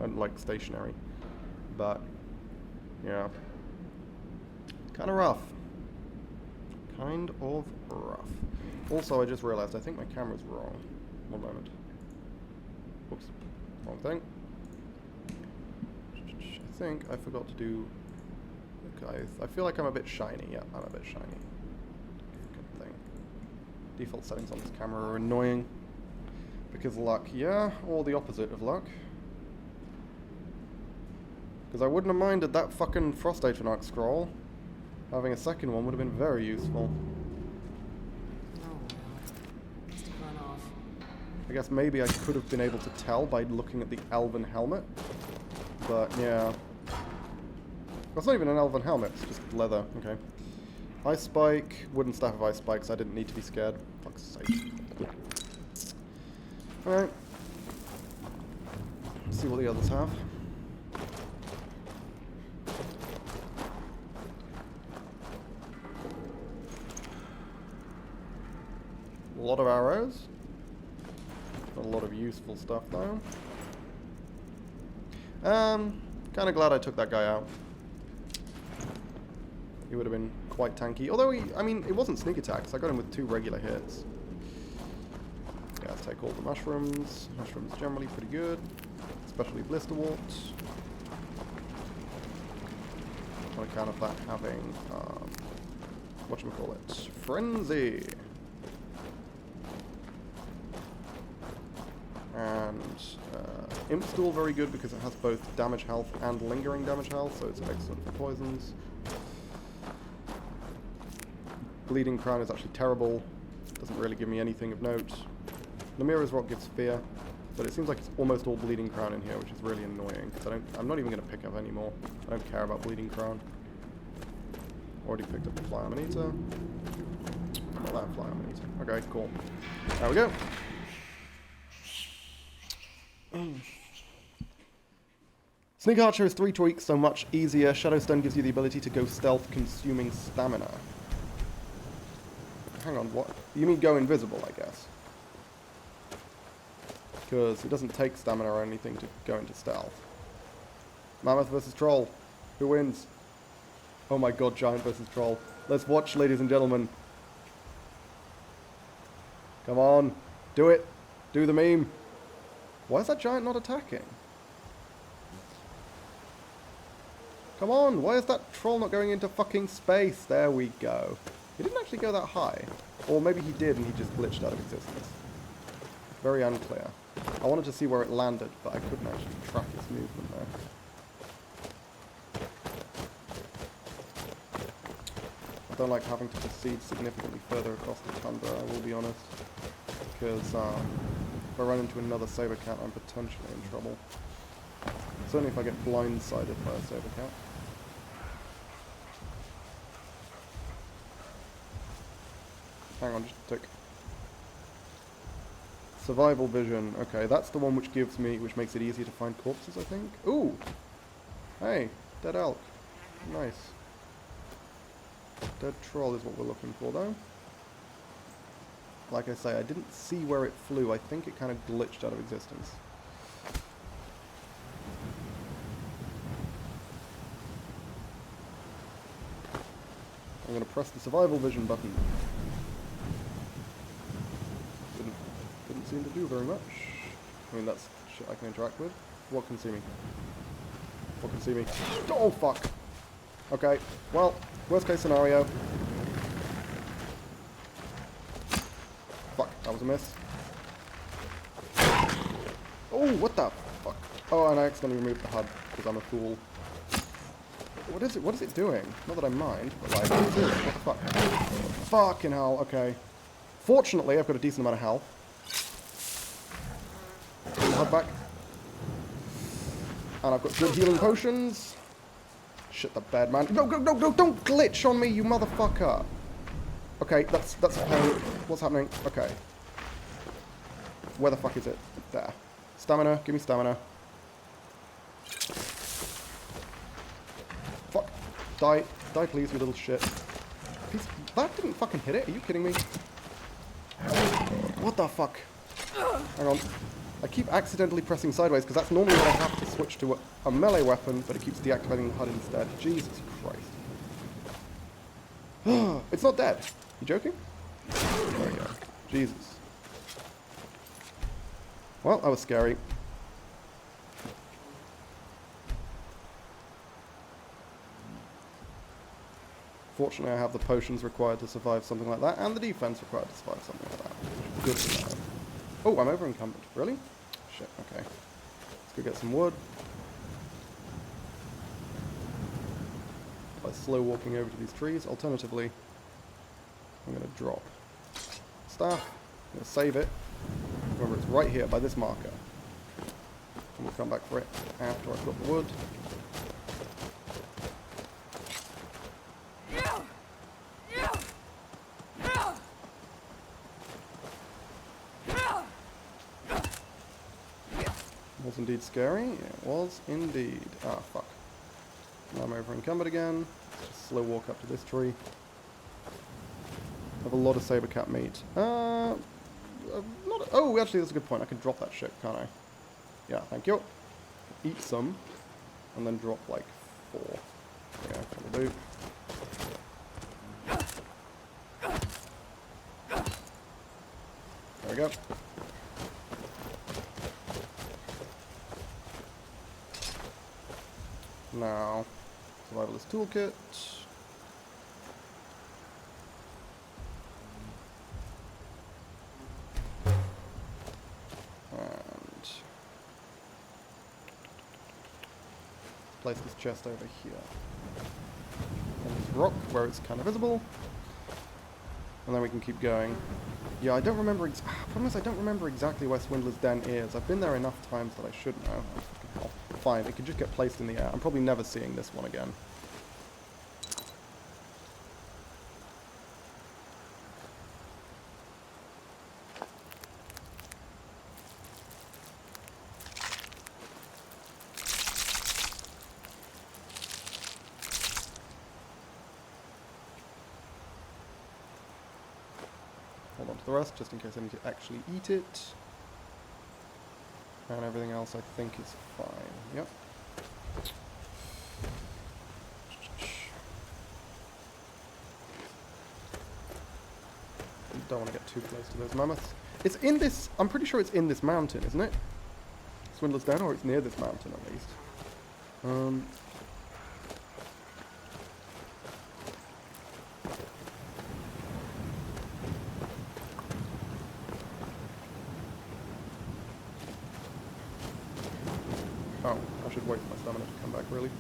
and like stationary. But yeah, kind of rough. Kind of rough. Also, I just realized I think my camera's wrong. One moment. Oops, wrong thing. I think I forgot to do. Okay, I feel like I'm a bit shiny. Yeah, I'm a bit shiny. Good thing. Default settings on this camera are annoying. Because luck, yeah, or the opposite of luck. Because I wouldn't have minded that fucking Frost Atronach scroll. Having a second one would have been very useful. I guess maybe I could have been able to tell by looking at the elven helmet. But yeah. That's not even an elven helmet, it's just leather. Okay. Ice Spike, wooden staff of ice spikes, I didn't need to be scared. Fuck's sake. Alright. Let's see what the others have. A lot of arrows. Not a lot of useful stuff though. Kind of glad I took that guy out. He would have been quite tanky. Although I mean, it wasn't sneak attacks. I got him with 2 regular hits. Yeah, I'll take all the mushrooms. Mushrooms generally pretty good. Especially blisterwort. On account of that having, whatchamacallit, frenzy. And Imp Stool very good because it has both damage health and lingering damage health, so it's excellent for poisons. Bleeding Crown is actually terrible. Doesn't really give me anything of note. Namira's Rock gives fear, but it seems like it's almost all Bleeding Crown in here, which is really annoying because I'm not even going to pick up anymore. I don't care about Bleeding Crown. Already picked up the Fly Amanita. Not that Fly Amanita. Okay, cool. There we go. Sneak Archer is 3 tweaks, so much easier. Shadowstone gives you the ability to go stealth, consuming stamina. Hang on, what? You mean go invisible, I guess. Because it doesn't take stamina or anything to go into stealth. Mammoth versus Troll. Who wins? Oh my god, Giant versus Troll. Let's watch, ladies and gentlemen. Come on. Do it. Do the meme. Why is that giant not attacking? Come on. Why is that troll not going into fucking space? There we go. He didn't actually go that high. Or maybe he did and he just glitched out of existence. Very unclear. I wanted to see where it landed, but I couldn't actually track its movement there. I don't like having to proceed significantly further across the tundra, I will be honest. Because if I run into another saber cat, I'm potentially in trouble. Certainly if I get blindsided by a saber cat. Hang on, just a tick. Survival vision. Okay, that's the one which makes it easier to find corpses, I think. Ooh! Hey, dead elk. Nice. Dead troll is what we're looking for, though. Like I say, I didn't see where it flew. I think it kind of glitched out of existence. I'm going to press the survival vision button. Didn't seem to do very much. I mean, that's shit I can interact with. What can see me? What can see me? Oh, fuck! Okay, well, worst case scenario. Fuck, that was a miss. Oh, what the fuck? Oh, and I accidentally removed the HUD because I'm a fool. What is it? What is it doing? Not that I mind, but like, what the fuck? Fucking hell, okay. Fortunately, I've got a decent amount of health. Put the HUD back. And I've got good healing potions. Shit the bed, man. No, no, no, no, don't glitch on me, you motherfucker. Okay, that's a pain. What's happening? Okay. Where the fuck is it? There. Stamina, give me stamina. Fuck. Die. Die, please, you little shit. That didn't fucking hit it. Are you kidding me? What the fuck? Hang on. I keep accidentally pressing sideways because that's normally when I have to switch to a melee weapon, but it keeps deactivating the HUD instead. Jesus Christ. It's not dead. You joking? There we go. Jesus. Well, that was scary. Fortunately, I have the potions required to survive something like that, and the defense required to survive something like that. Good to know. Oh, I'm over encumbered. Really? Shit, okay. Let's go get some wood. By slow walking over to these trees. Alternatively, I'm going to drop staff. I'm going to save it. Remember, it's right here by this marker. And we'll come back for it after I've got the wood. Was indeed scary. It was indeed. Ah, fuck. Now I'm over encumbered again. Let's just slow walk up to this tree. I have a lot of saber cat meat. Oh, actually, that's a good point. I can drop that shit, can't I? Yeah, thank you. Eat some, and then drop like 4. Yeah, that'll do. There we go. Now, survivalist toolkit. And place this chest over here. And this rock where it's kind of visible. And then we can keep going. Yeah, I don't remember. Problem is, I don't remember exactly where Swindler's Den is. I've been there enough times that I should know. Oh, fucking hell. Fine, it could just get placed in the air. I'm probably never seeing this one again. Hold on to the rest, just in case I need to actually eat it. And everything else I think is fine. Yep. don't want to get too close to those mammoths. It's in this... I'm pretty sure it's in this mountain, isn't it? Swindler's Den, or it's near this mountain at least. Oh, I should wait for my stamina to come back, really.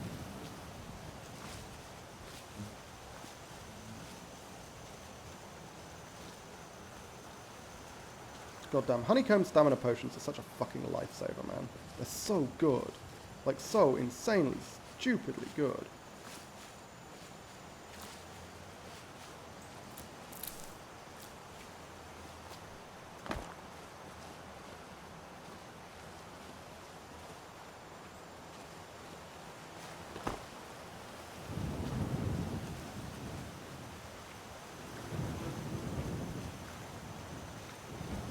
Goddamn, honeycomb stamina potions are such a fucking lifesaver, man. They're so good. Like, so insanely, stupidly good.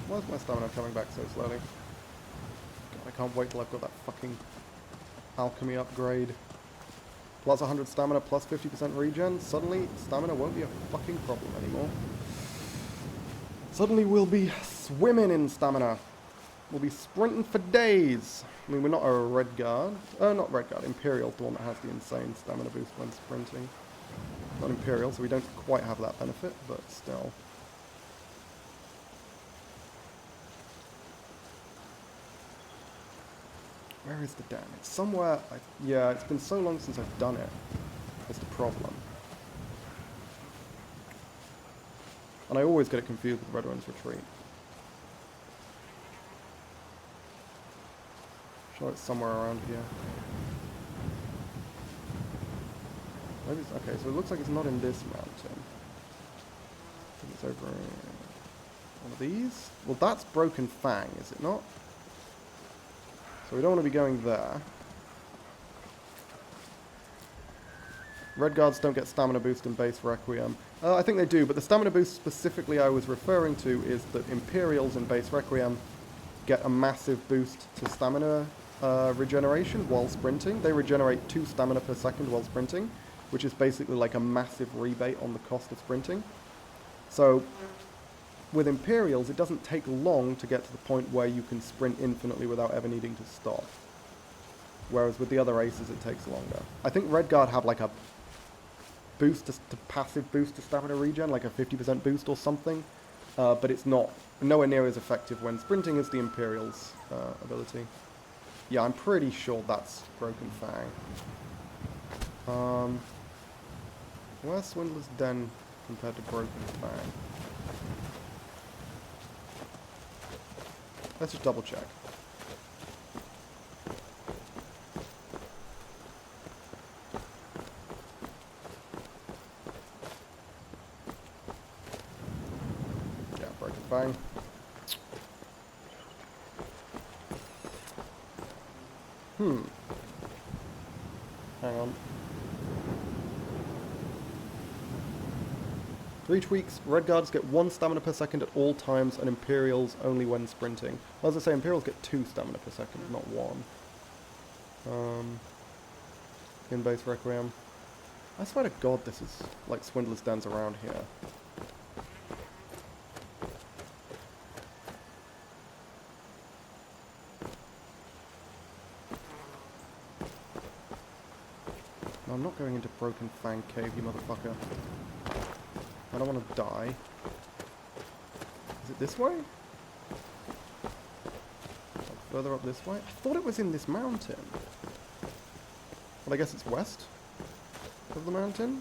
Why is my stamina coming back so slowly? God, I can't wait till I've got that fucking alchemy upgrade. Plus 100 stamina, plus 50% regen. Suddenly, stamina won't be a fucking problem anymore. Suddenly we'll be swimming in stamina. We'll be sprinting for days. I mean, we're not a Red Guard. Not Red Guard. Imperial's the one that has the insane stamina boost when sprinting. Not Imperial, so we don't quite have that benefit, but still. Where is the den? It's somewhere... yeah, it's been so long since I've done it. That's the problem. And I always get it confused with Red One's Retreat. Sure, it's somewhere around here. Maybe it's... okay, so it looks like it's not in this mountain. I think it's over in one of these? Well, that's Broken Fang, is it not? So we don't want to be going there. Red Guards don't get stamina boost in base Requiem. I think they do, but the stamina boost specifically I was referring to is that Imperials in base Requiem get a massive boost to stamina regeneration while sprinting. They regenerate 2 stamina per second while sprinting, which is basically like a massive rebate on the cost of sprinting. So with Imperials, it doesn't take long to get to the point where you can sprint infinitely without ever needing to stop. Whereas with the other races, it takes longer. I think Red Guard have like a boost to passive boost to stamina regen, like a 50% boost or something. But it's nowhere near as effective when sprinting as the Imperials' ability. Yeah, I'm pretty sure that's Broken Fang. Where's Swindler's Den compared to Broken Fang? Let's just double check. Yeah, Broken Fang. Hang on. For each week, Red Guards get 1 stamina per second at all times, and Imperials only when sprinting. Well, as I say, Imperials get 2 stamina per second, not 1. In base Requiem. I swear to God, this is like Swindler's Dens around here. No, I'm not going into Broken Fang Cave, you motherfucker. I don't want to die. Is it this way? Like further up this way? I thought it was in this mountain. Well, I guess it's west of the mountain.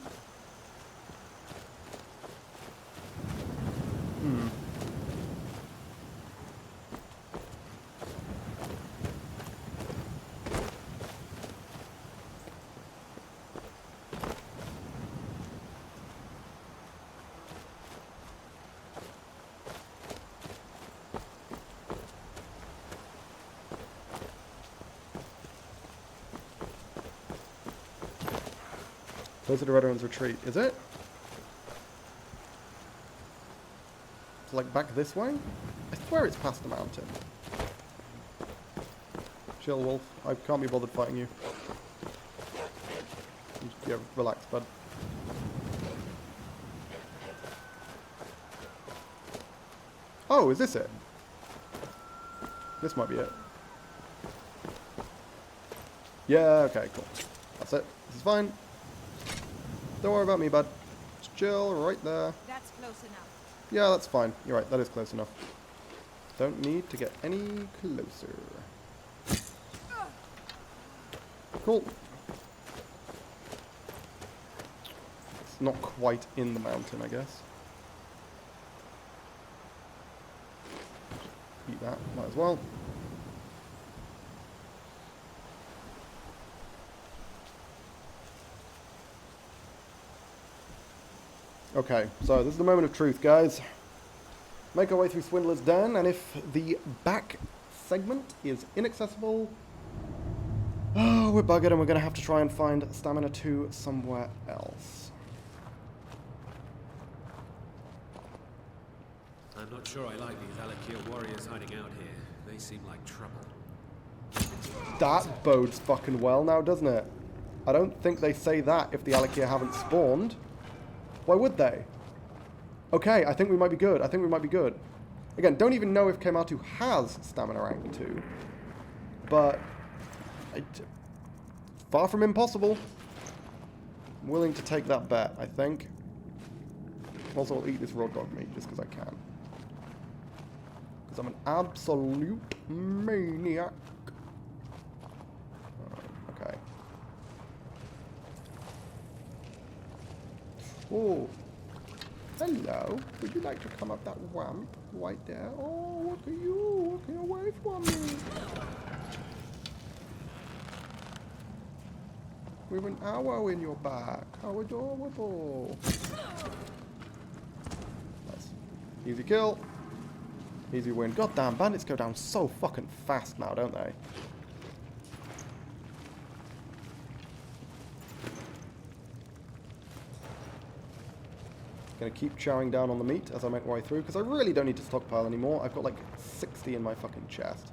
Closer to Red One's Retreat, is it? It's like back this way? I swear it's past the mountain. Chill, Wolf. I can't be bothered fighting you. Yeah, relax, bud. Oh, is this it? This might be it. Yeah, okay, cool. That's it. This is fine. Don't worry about me, bud. Just chill right there. That's close enough. Yeah, that's fine. You're right, that is close enough. Don't need to get any closer. Cool. It's not quite in the mountain, I guess. Eat that, might as well. Okay, so this is the moment of truth, guys. Make our way through Swindler's Den, and if the back segment is inaccessible, oh, we're buggered, and we're going to have to try and find Stamina 2 somewhere else. I'm not sure I like these Alakir warriors hiding out here. They seem like trouble. That bodes fucking well now, doesn't it? I don't think they say that if the Alakir haven't spawned. Why would they? Okay, I think we might be good. I think we might be good. Again, don't even know if Kematu has Stamina rank 2. But... far from impossible. I'm willing to take that bet, I think. Also, I'll eat this raw dog meat just because I can. Because I'm an absolute maniac. Okay. Oh. Hello. Would you like to come up that ramp right there? Oh, look at you walking away from me. With an arrow in your back. How adorable. Nice. Easy kill. Easy win. Goddamn, bandits go down so fucking fast now, don't they? Gonna keep chowing down on the meat as I make my way through, because I really don't need to stockpile anymore. I've got like 60 in my fucking chest.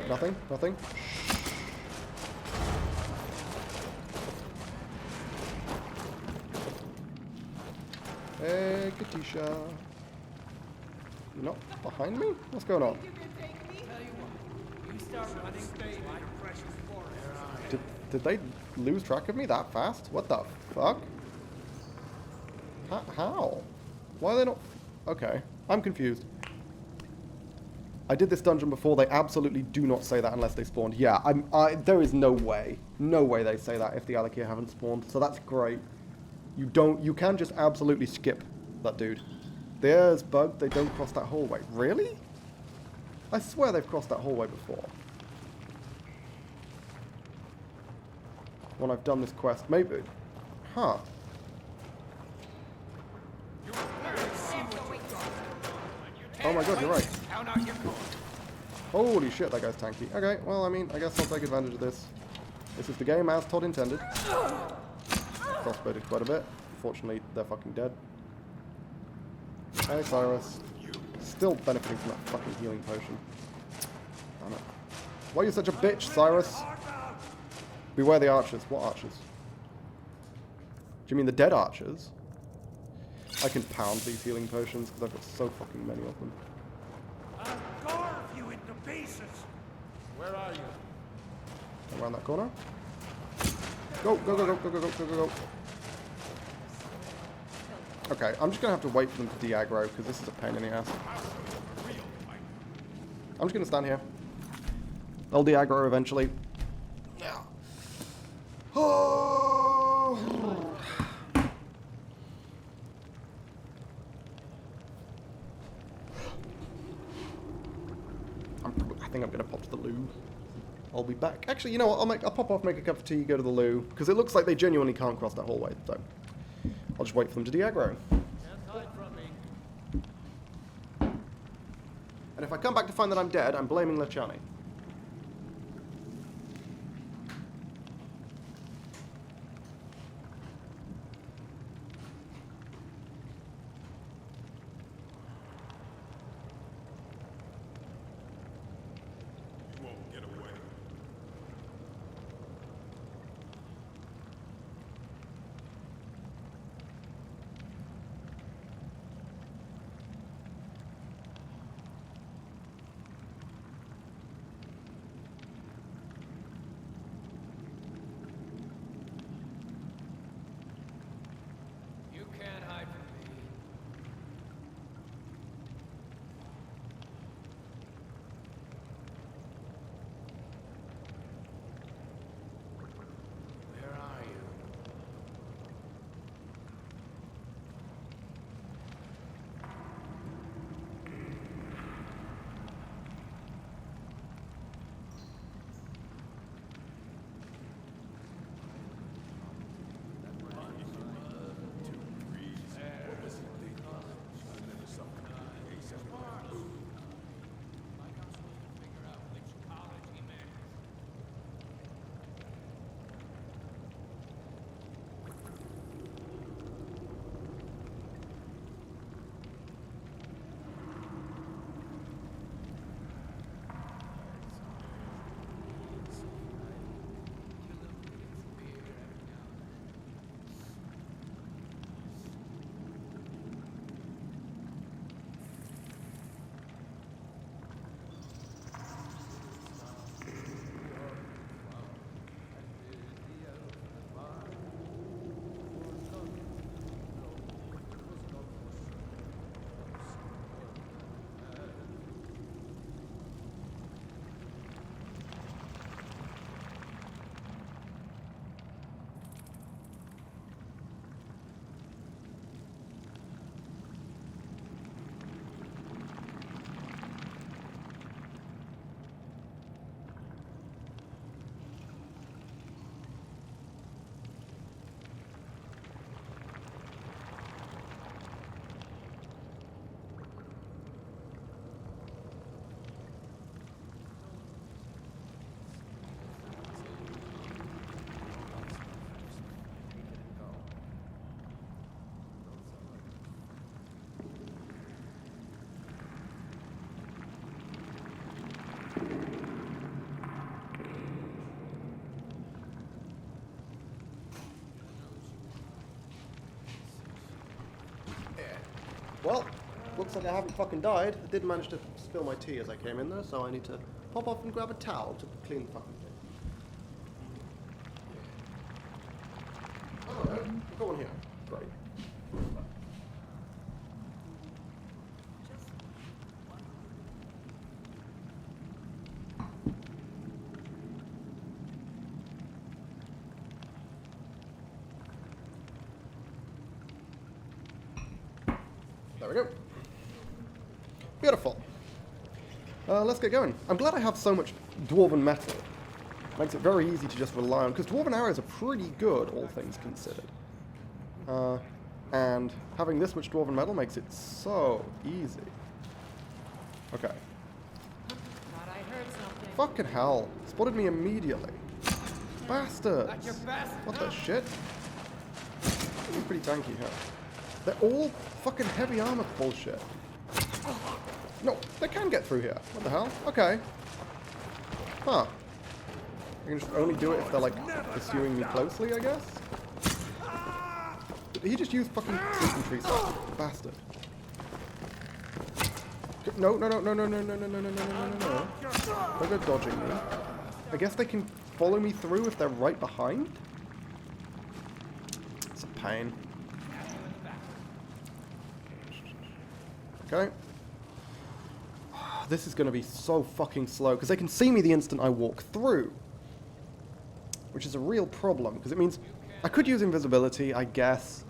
Nothing, nothing. Hey, Katisha. You're not behind me? What's going on? Did they lose track of me that fast? What the fuck? How? Why are they not... Okay, I'm confused. I did this dungeon before. They absolutely do not say that unless they spawned. Yeah, there is no way. No way they say that if the Alakir haven't spawned. So that's great. You can just absolutely skip that dude. The air's bugged. They don't cross that hallway. Really? I swear they've crossed that hallway before. When I've done this quest. Maybe. Huh. Oh my god, you're right. Holy shit, that guy's tanky. Okay, well, I mean, I guess I'll take advantage of this. This is the game as Todd intended. Crossbowed quite a bit. Unfortunately, they're fucking dead. Hey, Cyrus. Still benefiting from that fucking healing potion. Damn it. Why are you such a bitch, Cyrus? Beware the archers. What archers? Do you mean the dead archers? I can pound these healing potions because I've got so fucking many of them. I'll carve you into pieces. Where are you? Around that corner. Go, go, go, go, go, go, go, go, go, go. Okay, I'm just going to have to wait for them to de-aggro because this is a pain in the ass. I'm just going to stand here. They'll de-aggro eventually. Oh. I think I'm going to pop to the loo. I'll be back. Actually, you know what? I'll pop off, make a cup of tea, go to the loo. Because it looks like they genuinely can't cross that hallway. So I'll just wait for them to de-aggro. And if I come back to find that I'm dead, I'm blaming Lechani. Well, looks like I haven't fucking died. I did manage to spill my tea as I came in there, so I need to pop off and grab a towel to clean the fucking thing. Oh, go on here. Great. There we go. Beautiful. Let's get going. I'm glad I have so much dwarven metal. Makes it very easy to just rely on, because dwarven arrows are pretty good, all things considered. And having this much dwarven metal makes it so easy. Okay. Thought I heard something. Fucking hell. Spotted me immediately. Bastards. That's your best. What the shit? He's pretty tanky, huh? They're all fucking heavy armor bullshit. No, they can get through here. What the hell? Okay. Huh. I can just only do it if they're, like, pursuing me closely, I guess? Did he just use fucking infantry stuff? Bastard. No, no, no, no, no, no, no, no, no, no, no, no, no, no. They're dodging me. I guess they can follow me through if they're right behind? It's a pain. Okay. This is going to be so fucking slow, because they can see me the instant I walk through. Which is a real problem, because it means I could use invisibility, I guess.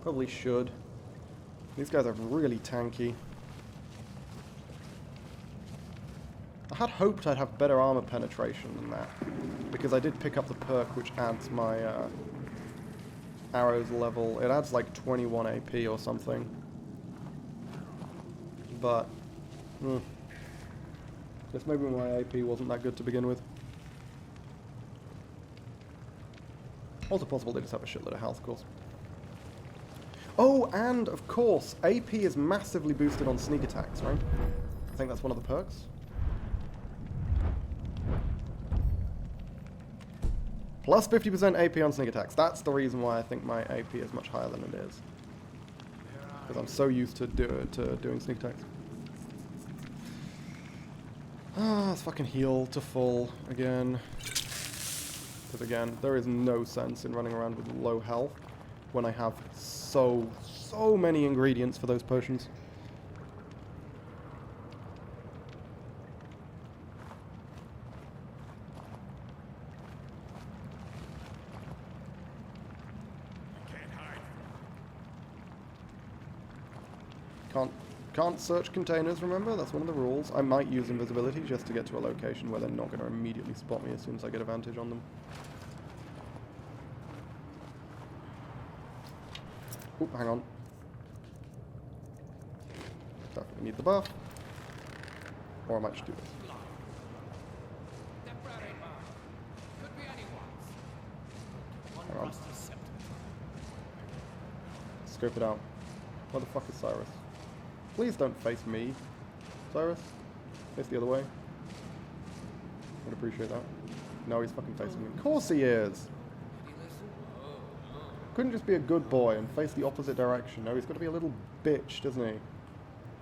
Probably should. These guys are really tanky. I had hoped I'd have better armor penetration than that, because I did pick up the perk which adds my arrows level. It adds like 21 AP or something. But, guess maybe my AP wasn't that good to begin with. Also possible they just have a shitload of health, of course. Oh, and of course, AP is massively boosted on sneak attacks, right? I think that's one of the perks. Plus 50% AP on sneak attacks. That's the reason why I think my AP is much higher than it is. Because I'm so used to doing sneak attacks. Ah, let's fucking heal to full again. Because again, there is no sense in running around with low health when I have so many ingredients for those potions. Can't search containers, remember? That's one of the rules. I might use invisibility just to get to a location where they're not going to immediately spot me as soon as I get advantage on them. Oh, hang on. Definitely need the buff. Or I might just do this. Hang on. Scope it out. Where the fuck is Cyrus? Please don't face me, Cyrus. Face the other way. Would appreciate that. No, he's fucking facing me. Of course he is! Couldn't just be a good boy and face the opposite direction. No, he's got to be a little bitch, doesn't he?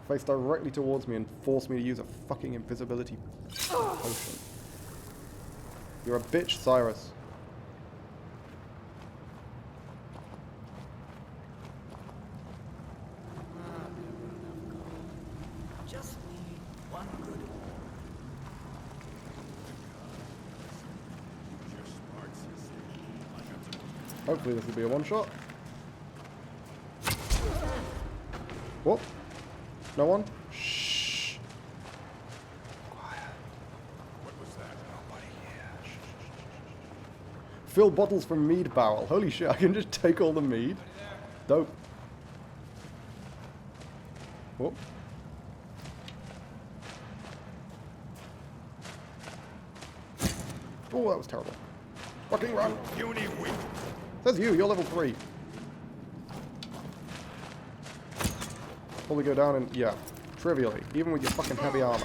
Face directly towards me and force me to use a fucking invisibility potion. You're a bitch, Cyrus. Hopefully this will be a one-shot. What? No one? Shh. Quiet. What was that? Nobody here. Shh. Fill bottles from mead barrel. Holy shit, I can just take all the mead. Dope. Whoop. Oh, that was terrible. Fucking run. Puny weak. Says you're level 3. Probably go down and, yeah, trivially, even with your fucking heavy armor.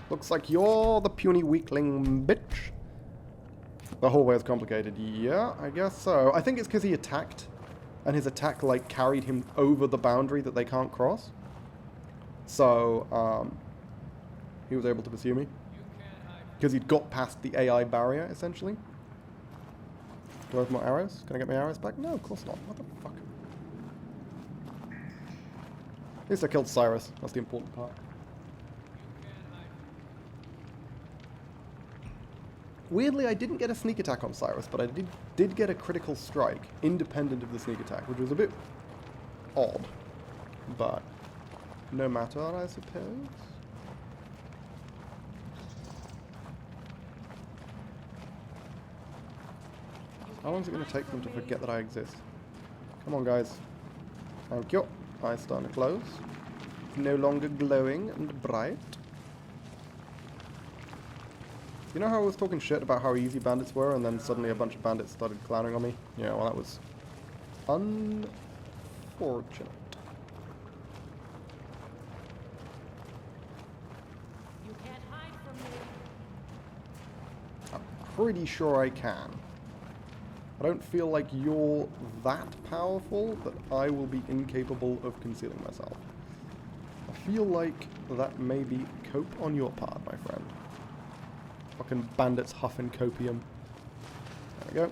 Looks like you're the puny weakling, bitch. The whole way is complicated. Yeah, I guess so. I think it's because he attacked and his attack, like, carried him over the boundary that they can't cross. So, he was able to pursue me. Because he'd got past the AI barrier, essentially. Do I have more arrows? Can I get my arrows back? No, of course not. What the fuck? At least I killed Cyrus. That's the important part. Weirdly, I didn't get a sneak attack on Cyrus, but I did get a critical strike, independent of the sneak attack, which was a bit odd. But no matter, I suppose. How long is it going to take them to forget that I exist? Come on, guys. Thank you. Eyes starting to close. No longer glowing and bright. You know how I was talking shit about how easy bandits were, and then suddenly a bunch of bandits started clowning on me? Yeah, well, that was unfortunate. You can't hide from me. I'm pretty sure I can. I don't feel like you're that powerful that I will be incapable of concealing myself. I feel like that may be cope on your part, my friend. Fucking bandits huffing copium. There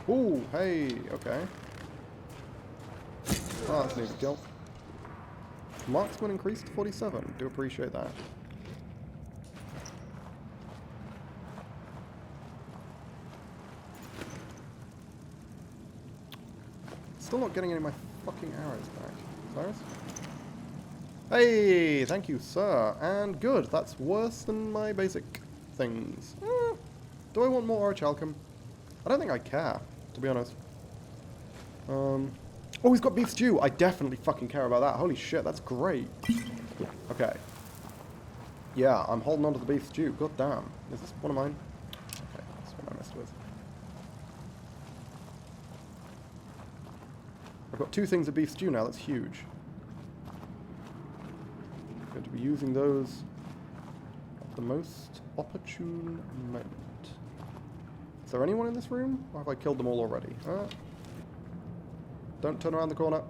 we go. Ooh, hey, okay. Oh, that's an easy kill. Marksman increased to 47. Do appreciate that. Still not getting any of my fucking arrows back. Cyrus? Hey, thank you, sir. And good, that's worse than my basic things. Do I want more orichalcum? I don't think I care, to be honest. Oh, he's got beef stew. I definitely fucking care about that. Holy shit, that's great. Okay. Yeah, I'm holding on to the beef stew. God damn. Is this one of mine? Okay, that's what I messed with. I've got 2 things of beef stew now, that's huge. I'm going to be using those at the most opportune moment. Is there anyone in this room? Or have I killed them all already? Don't turn around the corner.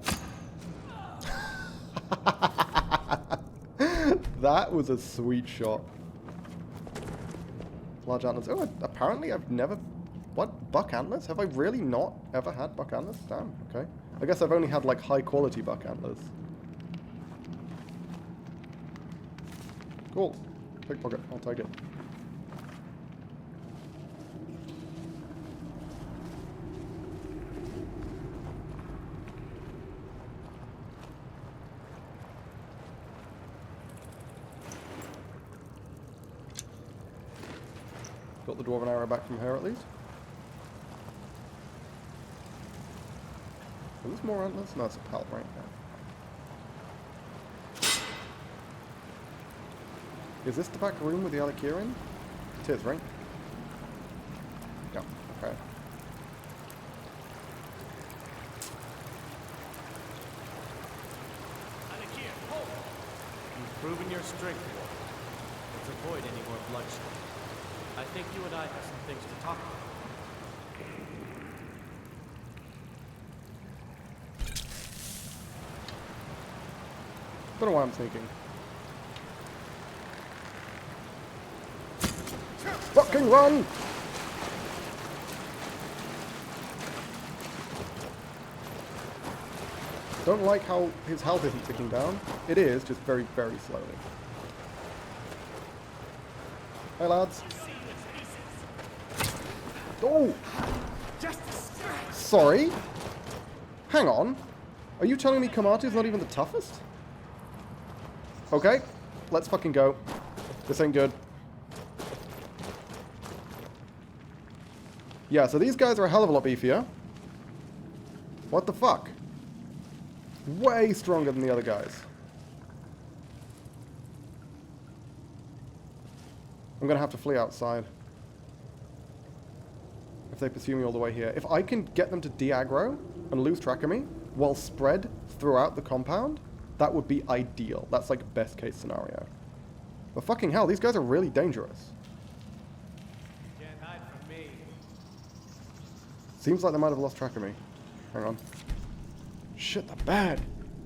That was a sweet shot. Large antlers. Oh, apparently I've never... What? Buck antlers? Have I really not ever had buck antlers? Damn, okay. I guess I've only had, like, high-quality buck antlers. Cool. Pickpocket. I'll take it. Got the dwarven arrow back from her, at least. Are these more antlers? No, it's a pelt right now. Is this the back room with the Alakirian? It is, right? Yeah, okay. You've proven your strength, Lord. Let's avoid any more bloodshed. I think you and I have some things to talk about. Don't know why I'm sneaking. Fucking run! Don't like how his health isn't ticking down. It is, just very, very slowly. Hey, lads. Oh! Sorry? Hang on. Are you telling me Kamatu's not even the toughest? Okay, let's fucking go. This ain't good. Yeah, so these guys are a hell of a lot beefier. What the fuck? Way stronger than the other guys. I'm gonna have to flee outside. If they pursue me all the way here. If I can get them to de-aggro and lose track of me while spread throughout the compound, that would be ideal. That's like best case scenario. But fucking hell, these guys are really dangerous. Seems like they might have lost track of me. Hang on. Shit, they're bad.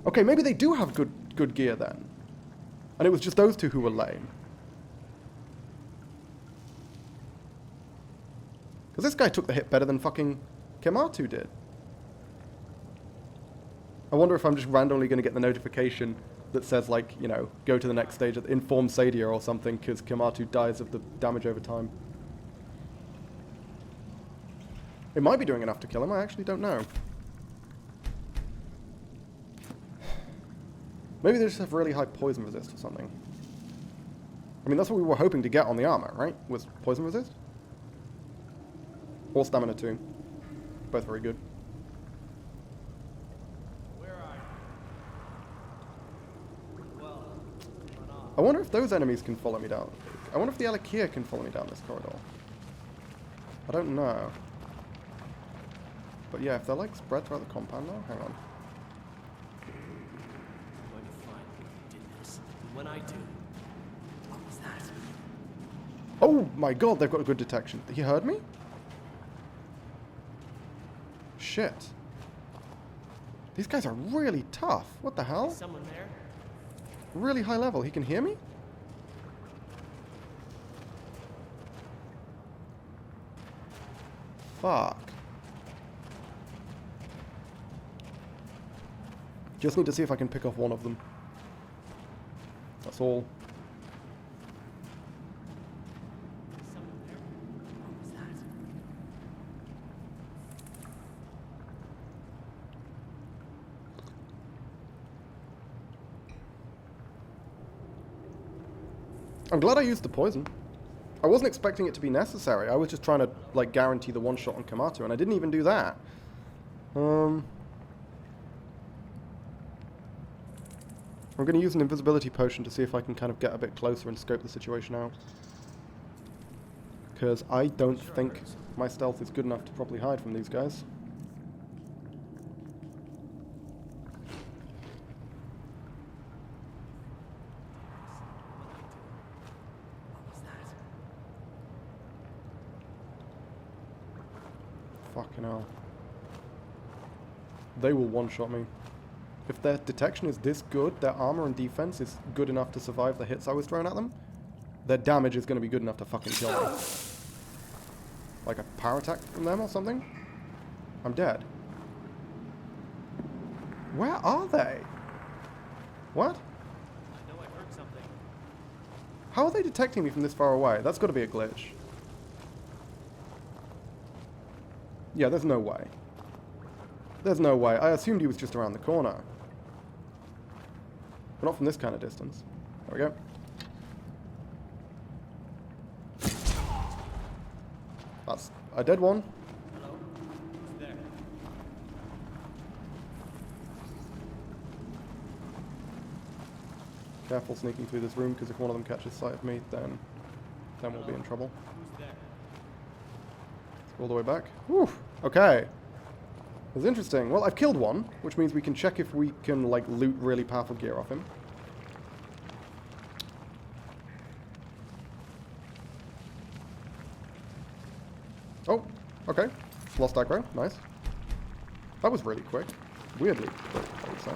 Okay, maybe they do have good gear then. And it was just those two who were lame. Because this guy took the hit better than fucking Kematu did. I wonder if I'm just randomly going to get the notification that says, like, you know, go to the next stage, inform Sadia or something, because Kematu dies of the damage over time. It might be doing enough to kill him, I actually don't know. Maybe they just have really high poison resist or something. I mean, that's what we were hoping to get on the armor, right? Was poison resist? Or stamina 2. Both very good. I wonder if those enemies can follow me down. I wonder if the Alakia can follow me down this corridor. I don't know. But yeah, if they're like spread throughout the compound now, hang on. I'm going to find who did this. And when I do, what was that? Oh my god, they've got a good detection. He heard me? Shit. These guys are really tough. What the hell? Is someone there? Really high level. He can hear me? Fuck. Just need to see if I can pick off one of them. That's all. Is someone there? What was that? I'm glad I used the poison. I wasn't expecting it to be necessary. I was just trying to, like, guarantee the one shot on Kematu, and I didn't even do that. I'm going to use an invisibility potion to see if I can kind of get a bit closer and scope the situation out. Because I don't think my stealth is good enough to properly hide from these guys. Fucking hell. They will one-shot me. If their detection is this good, their armor and defense is good enough to survive the hits I was throwing at them, their damage is going to be good enough to fucking kill me. Like a power attack from them or something? I'm dead. Where are they? What? I know I heard something. How are they detecting me from this far away? That's got to be a glitch. Yeah, there's no way. There's no way. I assumed he was just around the corner. But not from this kind of distance. There we go. That's a dead one. Hello? Who's there? Careful sneaking through this room, because if one of them catches sight of me, then we'll be in trouble. Who's there? All the way back. Whew. Okay. That's interesting. Well, I've killed one, which means we can check if we can, like, loot really powerful gear off him. Oh, okay. Lost aggro. Nice. That was really quick. Weirdly quick, I would say.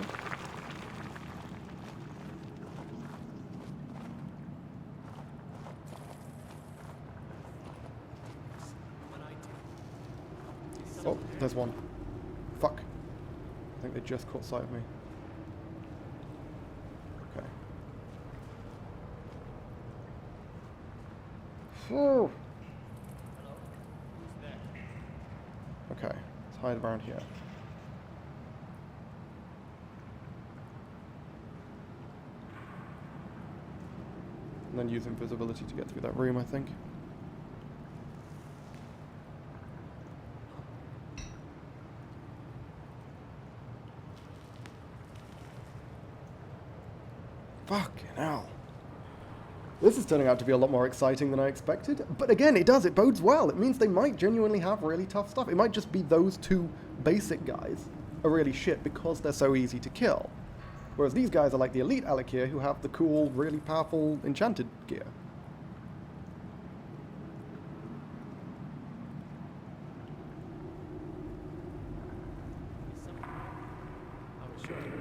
Oh, there's one. Fuck. I think they just caught sight of me. Okay. Whew. Okay, let's hide around here. And then use invisibility to get through that room, I think. Fucking hell. This is turning out to be a lot more exciting than I expected. But again, it bodes well. It means they might genuinely have really tough stuff. It might just be those two basic guys are really shit because they're so easy to kill. Whereas these guys are like the elite Alakir who have the cool, really powerful enchanted gear.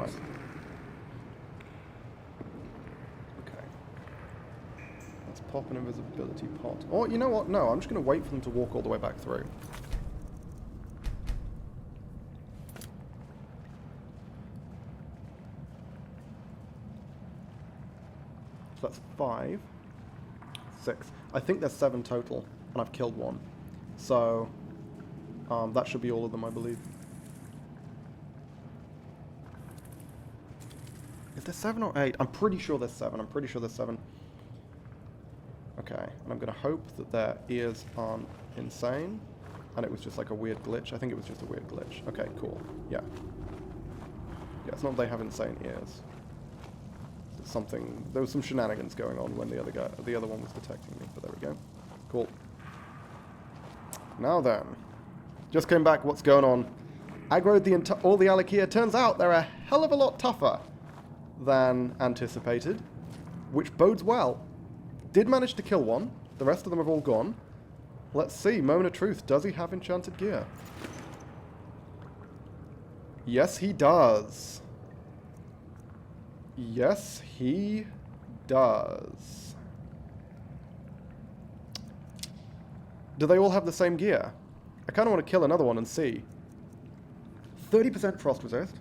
Nice. Okay. Let's pop an invisibility pot. Or, you know what? No, I'm just going to wait for them to walk all the way back through. So that's 5. 6. I think there's 7 total, and I've killed 1. So, that should be all of them, I believe. Is there 7 or 8? I'm pretty sure there's 7. I'm pretty sure there's 7. Okay, and I'm going to hope that their ears aren't insane, and it was just like a weird glitch. I think it was just a weird glitch. Okay, cool. Yeah. Yeah, it's not that they have insane ears. It's something... There was some shenanigans going on when the other one was detecting me, but there we go. Cool. Now then. Just came back, what's going on? Aggroed all the Alakia. Turns out they're a hell of a lot tougher than anticipated, which bodes well. Did manage to kill 1. The rest of them have all gone. Let's see. Moment of truth. Does he have enchanted gear? Yes, he does. Yes, he does. Do they all have the same gear? I kind of want to kill another one and see. 30% frost resist.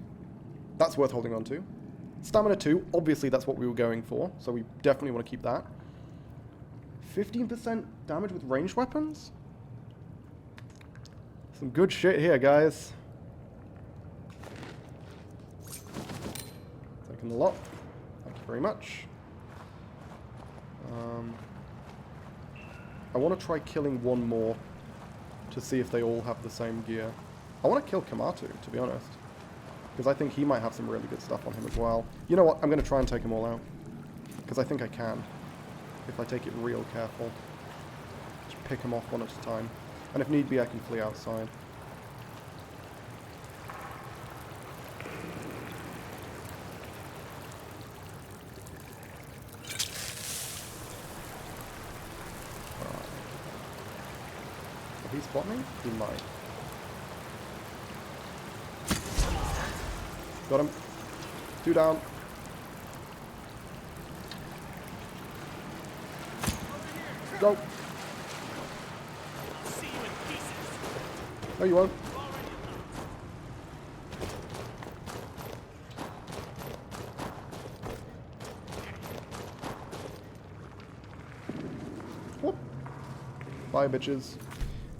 That's worth holding on to. Stamina 2. Obviously, that's what we were going for, so we definitely want to keep that. 15% damage with ranged weapons? Some good shit here, guys. Taking a lot. Thank you very much. I want to try killing 1 more to see if they all have the same gear. I want to kill Kamatu, to be honest. Because I think he might have some really good stuff on him as well. You know what? I'm going to try and take them all out. Because I think I can. If I take it real careful. Just pick them off one at a time. And if need be, I can flee outside. Will he spot me? He might. Got him. 2 down. Go. No, you won't. Whoop. Bye, bitches.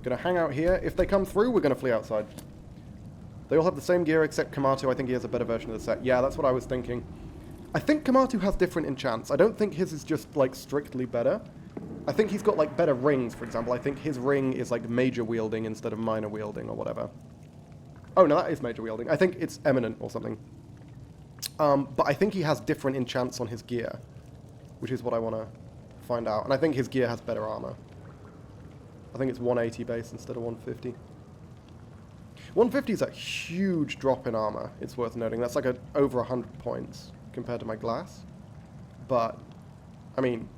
Gonna hang out here. If they come through, we're gonna flee outside. They all have the same gear except Kamatu. I think he has a better version of the set. Yeah, that's what I was thinking. I think Kamatu has different enchants. I don't think his is just, like, strictly better. I think he's got, like, better rings, for example. I think his ring is, like, major wielding instead of minor wielding or whatever. Oh, no, that is major wielding. I think it's eminent or something. But I think he has different enchants on his gear, which is what I want to find out. And I think his gear has better armor. I think it's 180 base instead of 150. 150 is a huge drop in armor, it's worth noting. That's like over 100 points compared to my glass. But, I mean,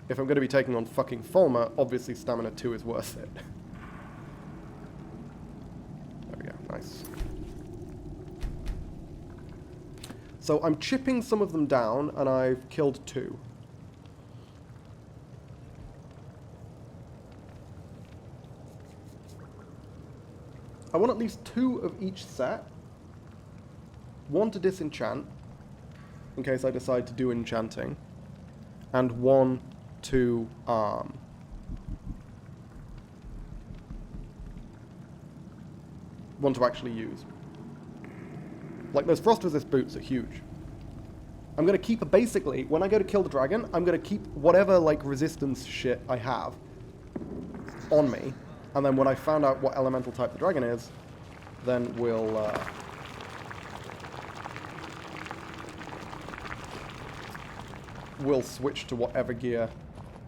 if I'm going to be taking on fucking Fulmer, obviously stamina 2 is worth it. There we go, nice. So I'm chipping some of them down, and I've killed 2. I want at least 2 of each set. 1 to disenchant, in case I decide to do enchanting. And 1 to, one to actually use. Like, those frost resist boots are huge. I'm going to keep, basically, when I go to kill the dragon, I'm going to keep whatever, like, resistance shit I have on me. And then when I found out what elemental type the dragon is, then we'll switch to whatever gear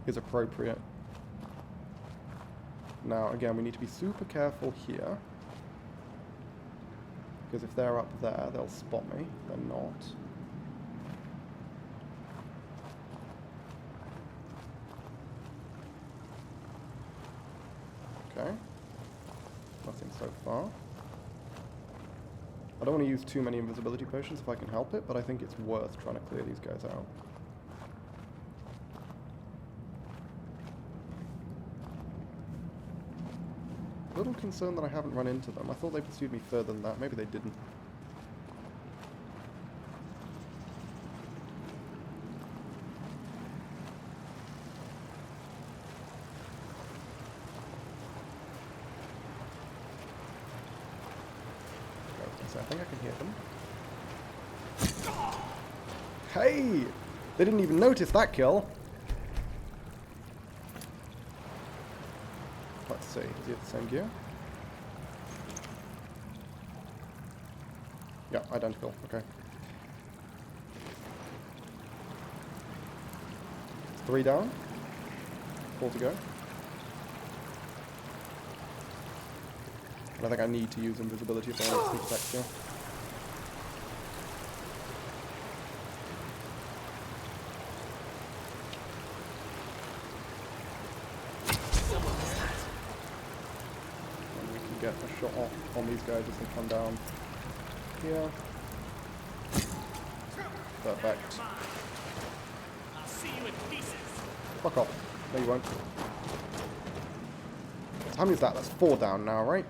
is appropriate. Now, again, we need to be super careful here. Because if they're up there, they'll spot me. They're not. Okay. Nothing so far. I don't want to use too many invisibility potions if I can help it, but I think it's worth trying to clear these guys out. A little concerned that I haven't run into them. I thought they pursued me further than that. Maybe they didn't. I think I can hear them. Hey! They didn't even notice that kill. Let's see. Is he at the same gear? Yeah, identical. Okay. 3 down. 4 to go. I think I need to use invisibility if I want to sneak attack here. And we can get a shot off on these guys as they come down here. Perfect. I'll see you in pieces. Fuck off. No, you won't. How many is that? That's 4 down now, right?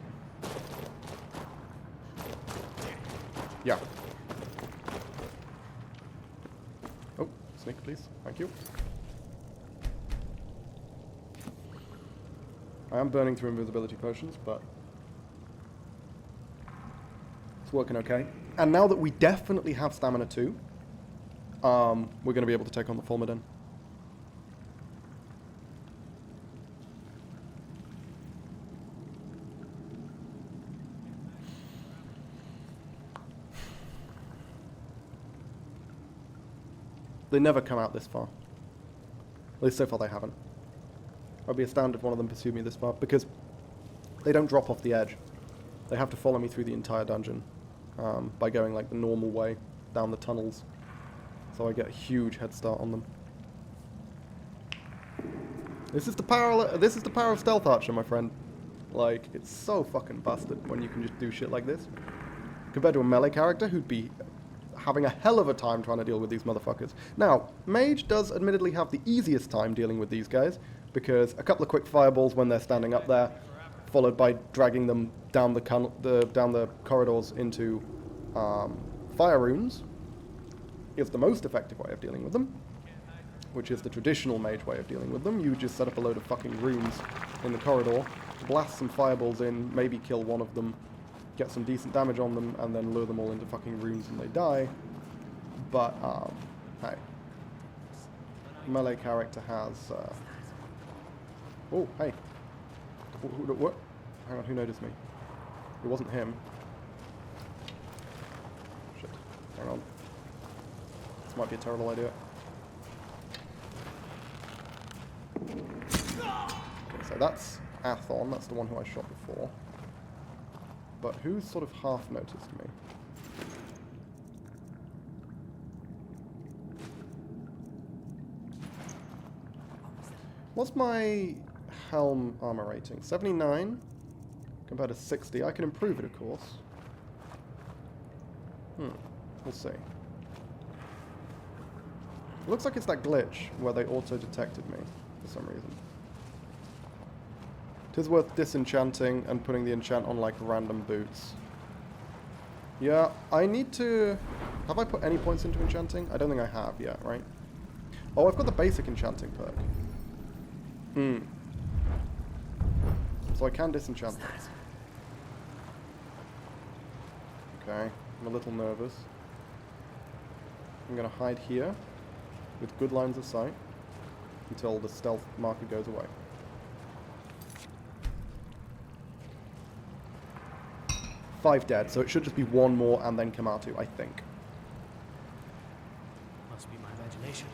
Yeah. Oh, sneak, please. Thank you. I am burning through invisibility potions, but it's working okay. And now that we definitely have stamina too, we're going to be able to take on the Fulmidin. They never come out this far. At least so far they haven't. I'd be astounded if one of them pursued me this far, because they don't drop off the edge. They have to follow me through the entire dungeon by going like the normal way down the tunnels. So I get a huge head start on them. This is the power of Stealth Archer, my friend. Like, it's so fucking busted when you can just do shit like this. Compared to a melee character who'd be having a hell of a time trying to deal with these motherfuckers. Now, Mage does admittedly have the easiest time dealing with these guys, because a couple of quick fireballs when they're standing up there, followed by dragging them down the corridors into fire runes, is the most effective way of dealing with them, which is the traditional Mage way of dealing with them. You just set up a load of fucking runes in the corridor, blast some fireballs in, maybe kill one of them, get some decent damage on them, and then lure them all into fucking runes and they die. But, hey. Melee character has, oh, hey. What? Hang on, who noticed me? It wasn't him. Shit. Hang on. This might be a terrible idea. Okay, so that's Athon, that's the one who I shot before. But who's sort of half noticed me? What's my helm armor rating? 79 compared to 60. I can improve it, of course. We'll see. It looks like it's that glitch where they auto-detected me for some reason. It is worth disenchanting and putting the enchant on like random boots. Yeah, I need to... Have I put any points into enchanting? I don't think I have yet, right? Oh, I've got the basic enchanting perk. So I can disenchant it. Okay, I'm a little nervous. I'm going to hide here with good lines of sight until the stealth marker goes away. Five dead, so it should just be one more and then Kamatu, I think. Must be my imagination.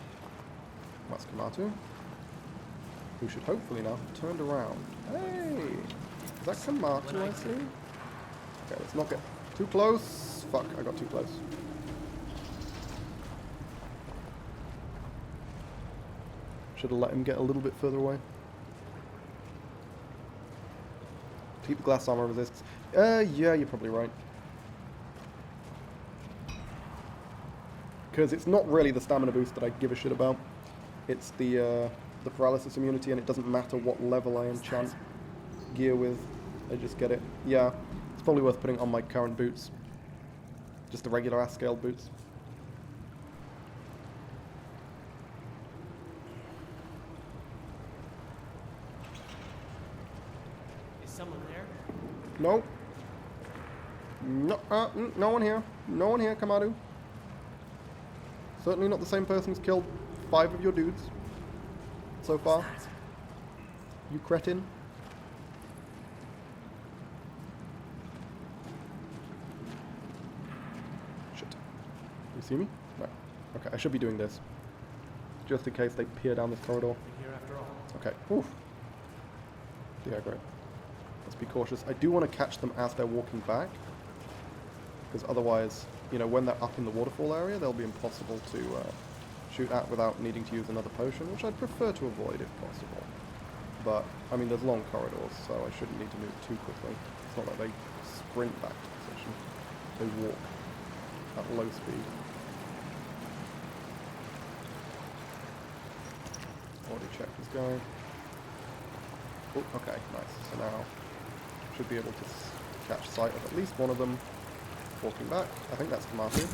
That's Kamatu, who should hopefully now have turned around. Hey! Is that Kamatu I see? Okay, let's not get too close. Fuck, I got too close. Should have let him get a little bit further away. To keep the glass armor resists. Yeah, you're probably right. Because it's not really the stamina boost that I give a shit about. It's the paralysis immunity, and it doesn't matter what level I enchant gear with. I just get it. Yeah, it's probably worth putting on my current boots. Just the regular ass scaled boots. Is someone there? No. No, no one here. No one here, Kamadu. Certainly not the same person who's killed 5 of your dudes so far. You cretin. Shit. You see me? No. Okay, I should be doing this. Just in case they peer down this corridor. Here after all. Okay. Oof. Yeah, great. Let's be cautious. I do want to catch them as they're walking back. Because otherwise, you know, when they're up in the waterfall area, they'll be impossible to shoot at without needing to use another potion, which I'd prefer to avoid if possible. But, I mean, there's long corridors, so I shouldn't need to move too quickly. It's not like they sprint back to position. They walk at low speed. Already checked this guy. Oh, okay, nice. So now, should be able to catch sight of at least one of them walking back. I think that's Kamatu.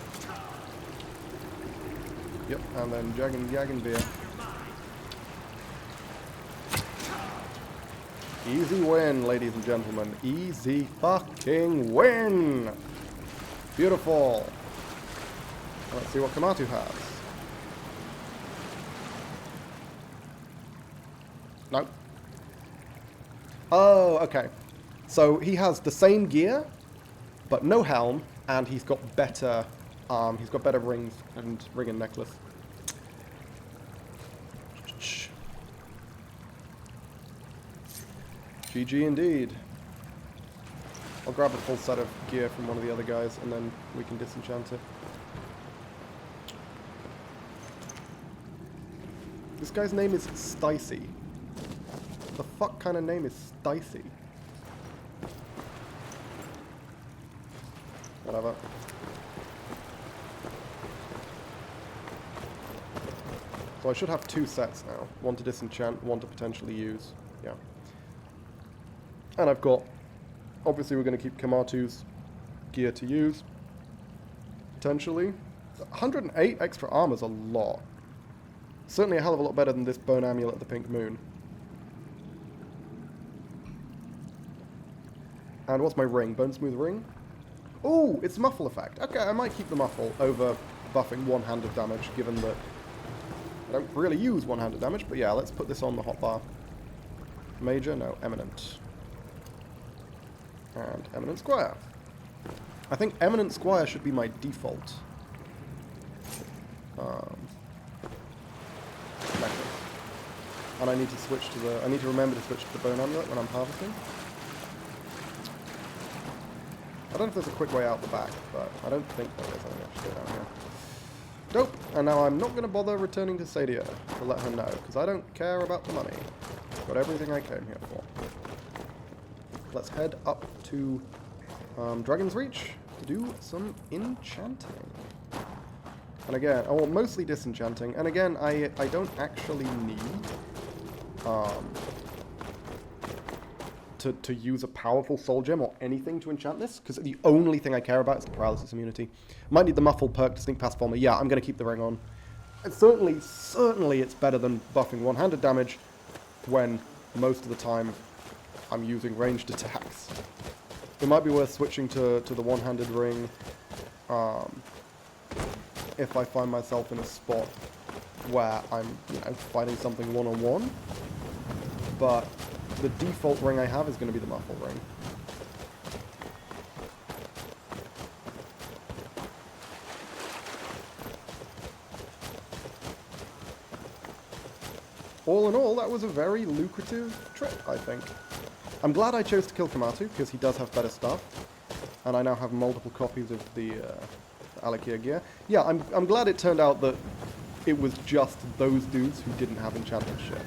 Yep, and then Jagenbeer. Easy win, ladies and gentlemen. Easy fucking win! Beautiful. Let's see what Kamatu has. No. Oh, okay. So he has the same gear, but no helm, and he's got better rings and ring and necklace. GG indeed. I'll grab a full set of gear from one of the other guys, and then we can disenchant it. This guy's name is Sticey. The fuck kind of name is Sticey? Whatever. So I should have 2 sets now. One to disenchant, one to potentially use. Yeah. And I've got... Obviously we're going to keep Kamatu's gear to use. Potentially. 108 extra armor's a lot. Certainly a hell of a lot better than this bone amulet of the pink moon. And what's my ring? Bone smooth ring? Oh, it's muffle effect. Okay, I might keep the muffle over buffing one-handed damage, given that I don't really use one-handed damage, but yeah, let's put this on the hotbar. Major? No, Eminent. And Eminent Squire. I think Eminent Squire should be my default. Necklace. And I need to switch to the... I need to remember to switch to the bone amulet when I'm harvesting. I don't know if there's a quick way out the back, but I don't think there is. I think I should go down here. Dope! And now I'm not going to bother returning to Sadia to let her know, because I don't care about the money. I've got everything I came here for. Let's head up to Dragon's Reach to do some enchanting. And again, well, mostly disenchanting. And again, I don't actually need to use a powerful soul gem or anything to enchant this, because the only thing I care about is the paralysis immunity. Might need the muffled perk to sneak past Fulmer. Yeah, I'm going to keep the ring on. And certainly it's better than buffing one-handed damage when most of the time I'm using ranged attacks. It might be worth switching to the one-handed ring if I find myself in a spot where I'm, you know, fighting something one-on-one. But the default ring I have is going to be the muffle ring. All in all, that was a very lucrative trip, I think. I'm glad I chose to kill Kamatu, because he does have better stuff. And I now have multiple copies of the Alakir gear. Yeah, I'm glad it turned out that it was just those dudes who didn't have enchanted shit.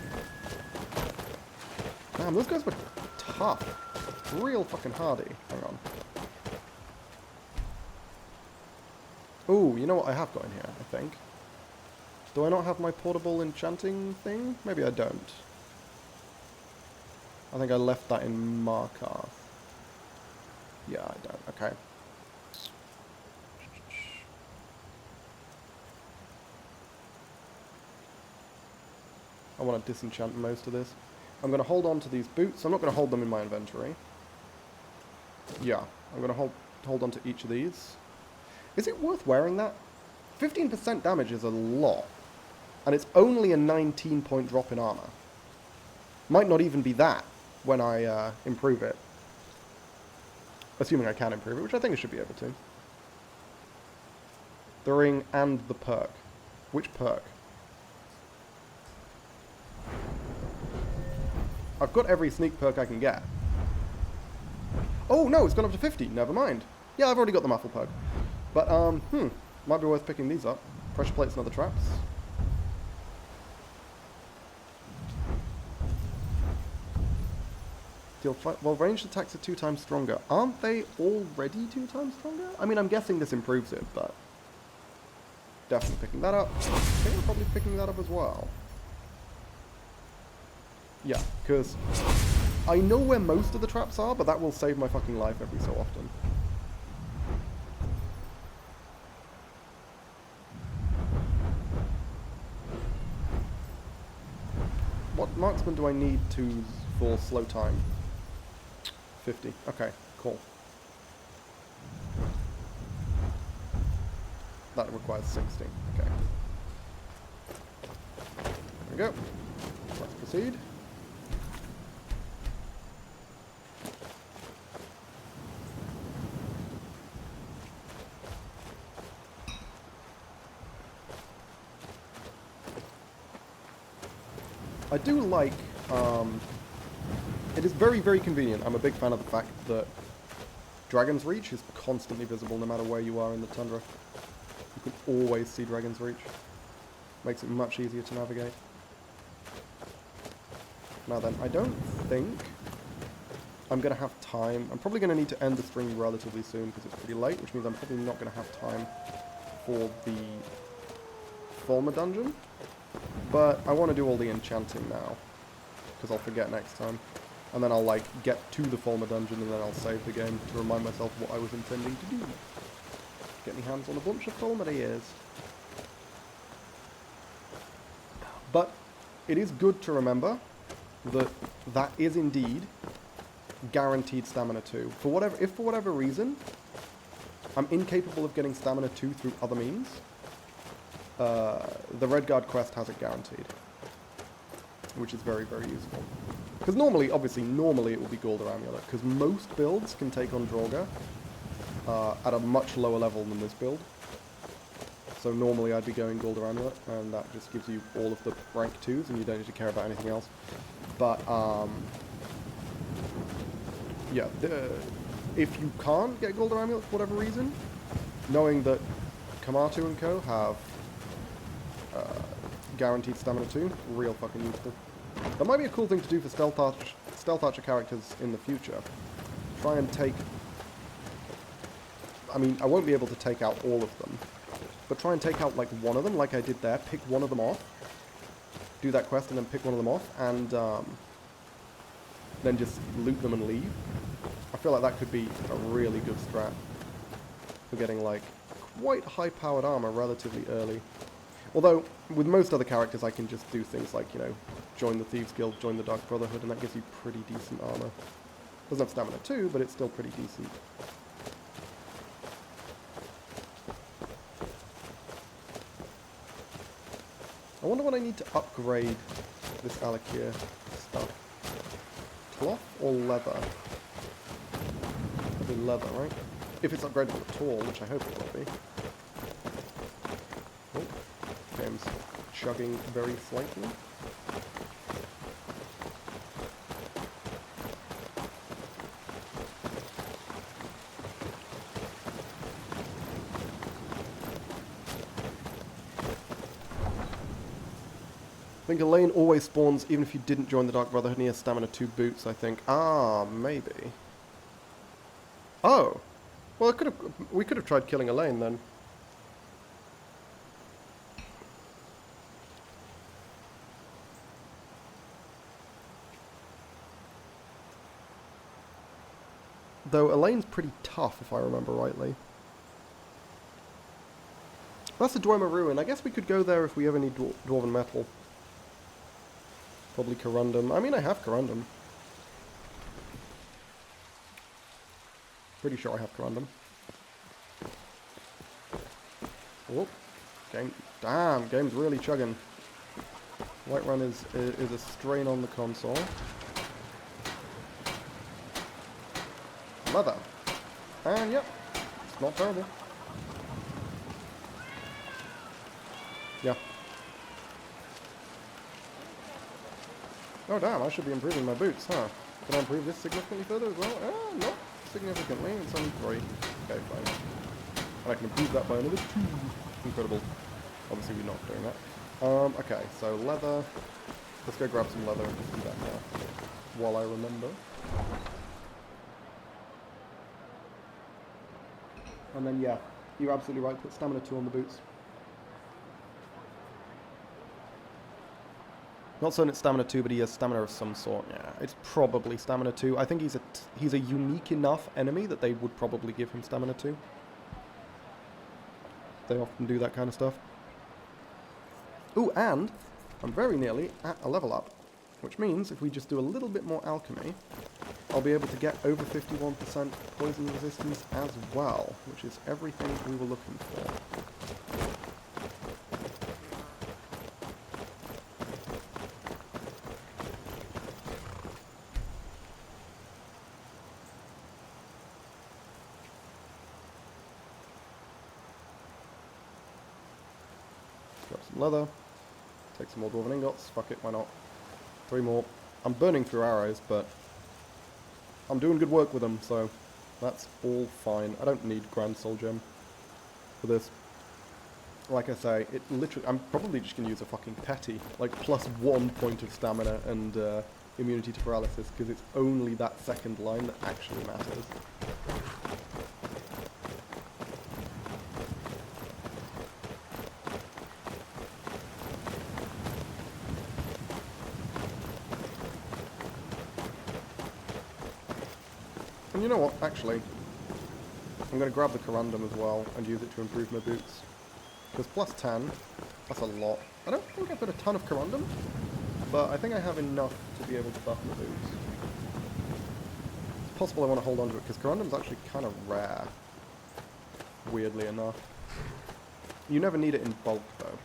Damn, those guys were tough. Real fucking hardy. Hang on. Ooh, you know what I have got in here, I think. Do I not have my portable enchanting thing? Maybe I don't. I think I left that in Markarth. Yeah, I don't. Okay. I want to disenchant most of this. I'm going to hold on to these boots. I'm not going to hold them in my inventory. Yeah, I'm going to hold on to each of these. Is it worth wearing that? 15% damage is a lot. And it's only a 19-point drop in armor. Might not even be that when I improve it. Assuming I can improve it, which I think I should be able to. The ring and the perk. Which perk? I've got every sneak perk I can get. Oh no, it's gone up to 50. Never mind. Yeah, I've already got the muffle perk. But, might be worth picking these up. Pressure plates and other traps. Well, ranged attacks are 2 times stronger. Aren't they already 2 times stronger? I mean, I'm guessing this improves it, but... Definitely picking that up. I think I'm probably picking that up as well. Yeah, because I know where most of the traps are, but that will save my fucking life every so often. What marksman do I need for slow time? 50. Okay, cool. That requires 60. Okay. There we go. Let's proceed. I do like, it is very, very convenient. I'm a big fan of the fact that Dragon's Reach is constantly visible no matter where you are in the tundra. You can always see Dragon's Reach. Makes it much easier to navigate. Now then, I don't think I'm going to have time. I'm probably going to need to end the stream relatively soon because it's pretty late, which means I'm probably not going to have time for the Fulmer dungeon. But I want to do all the enchanting now, because I'll forget next time. And then I'll, like, get to the Fulmer dungeon and then I'll save the game to remind myself what I was intending to do. Get my hands on a bunch of Fulmer ears. But it is good to remember that that is indeed guaranteed stamina 2. If for whatever reason I'm incapable of getting stamina 2 through other means, the Redguard quest has it guaranteed, which is very, very useful. Because normally it will be Gulder Amulet, because most builds can take on Draugr at a much lower level than this build. So normally I'd be going Gulder Amulet, and that just gives you all of the rank 2s, and you don't need to care about anything else. But, yeah, if you can't get Gulder Amulet for whatever reason, knowing that Kamatu and Co. have guaranteed stamina 2, real fucking useful. That might be a cool thing to do for stealth archer characters in the future. Try and take... I mean, I won't be able to take out all of them, but try and take out, like, one of them, like I did there. Pick one of them off, do that quest, and then pick one of them off, and then just loot them and leave. I feel like that could be a really good strat for getting, like, quite high-powered armor relatively early. Although, with most other characters, I can just do things like, you know, join the Thieves Guild, join the Dark Brotherhood, and that gives you pretty decent armor. Doesn't have stamina 2, but it's still pretty decent. I wonder what I need to upgrade this Alakir stuff. Cloth or leather? Probably leather, right? If it's upgradable at all, which I hope it will be. Oh, game's chugging very slightly. I think Elaine always spawns even if you didn't join the Dark Brotherhood and he has stamina 2 boots, I think. Ah, maybe. Oh! Well, we could have tried killing Elaine then. Though Elaine's pretty tough, if I remember rightly. That's the Dwemer Ruin. I guess we could go there if we ever need Dwarven Metal. Probably Corundum. I mean, I have Corundum. Pretty sure I have Corundum. Oh, damn, game's really chugging. Whiterun is a strain on the console. Leather. And yep, it's not terrible. Yeah. Oh damn, I should be improving my boots, huh? Can I improve this significantly further as well? Not significantly, it's only 3. Okay, fine. And I can improve that by another 2. Incredible. Obviously we're not doing that. Okay, so leather. Let's go grab some leather and just do that now. While I remember. And then yeah, you're absolutely right, put stamina 2 on the boots. Not certain it's stamina 2, but he has stamina of some sort. Yeah, it's probably stamina 2. I think he's a unique enough enemy that they would probably give him stamina 2. They often do that kind of stuff. Ooh, and I'm very nearly at a level up, which means if we just do a little bit more alchemy, I'll be able to get over 51% poison resistance as well, which is everything we were looking for. Grab some leather, take some more dwarven ingots, fuck it, why not? 3 more. I'm burning through arrows, but I'm doing good work with them, so that's all fine. I don't need Grand Soul Gem for this. Like I say, it literally, I'm probably just going to use a fucking petty, like +1 point of stamina and immunity to paralysis, because it's only that second line that actually matters. And you know what, actually, I'm going to grab the Corundum as well and use it to improve my boots. Because +10, that's a lot. I don't think I've got a ton of Corundum, but I think I have enough to be able to buff my boots. It's possible I want to hold on to it, because Corundum's actually kind of rare, weirdly enough. You never need it in bulk, though.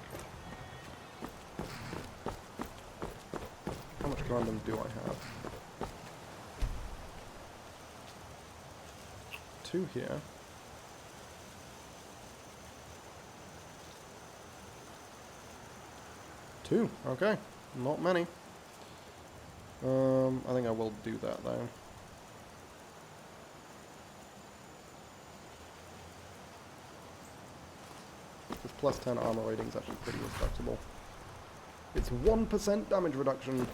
How much Corundum do I have? 2 here. Two, okay. Not many. I think I will do that though. This +10 armor rating is actually pretty respectable. It's 1% damage reduction.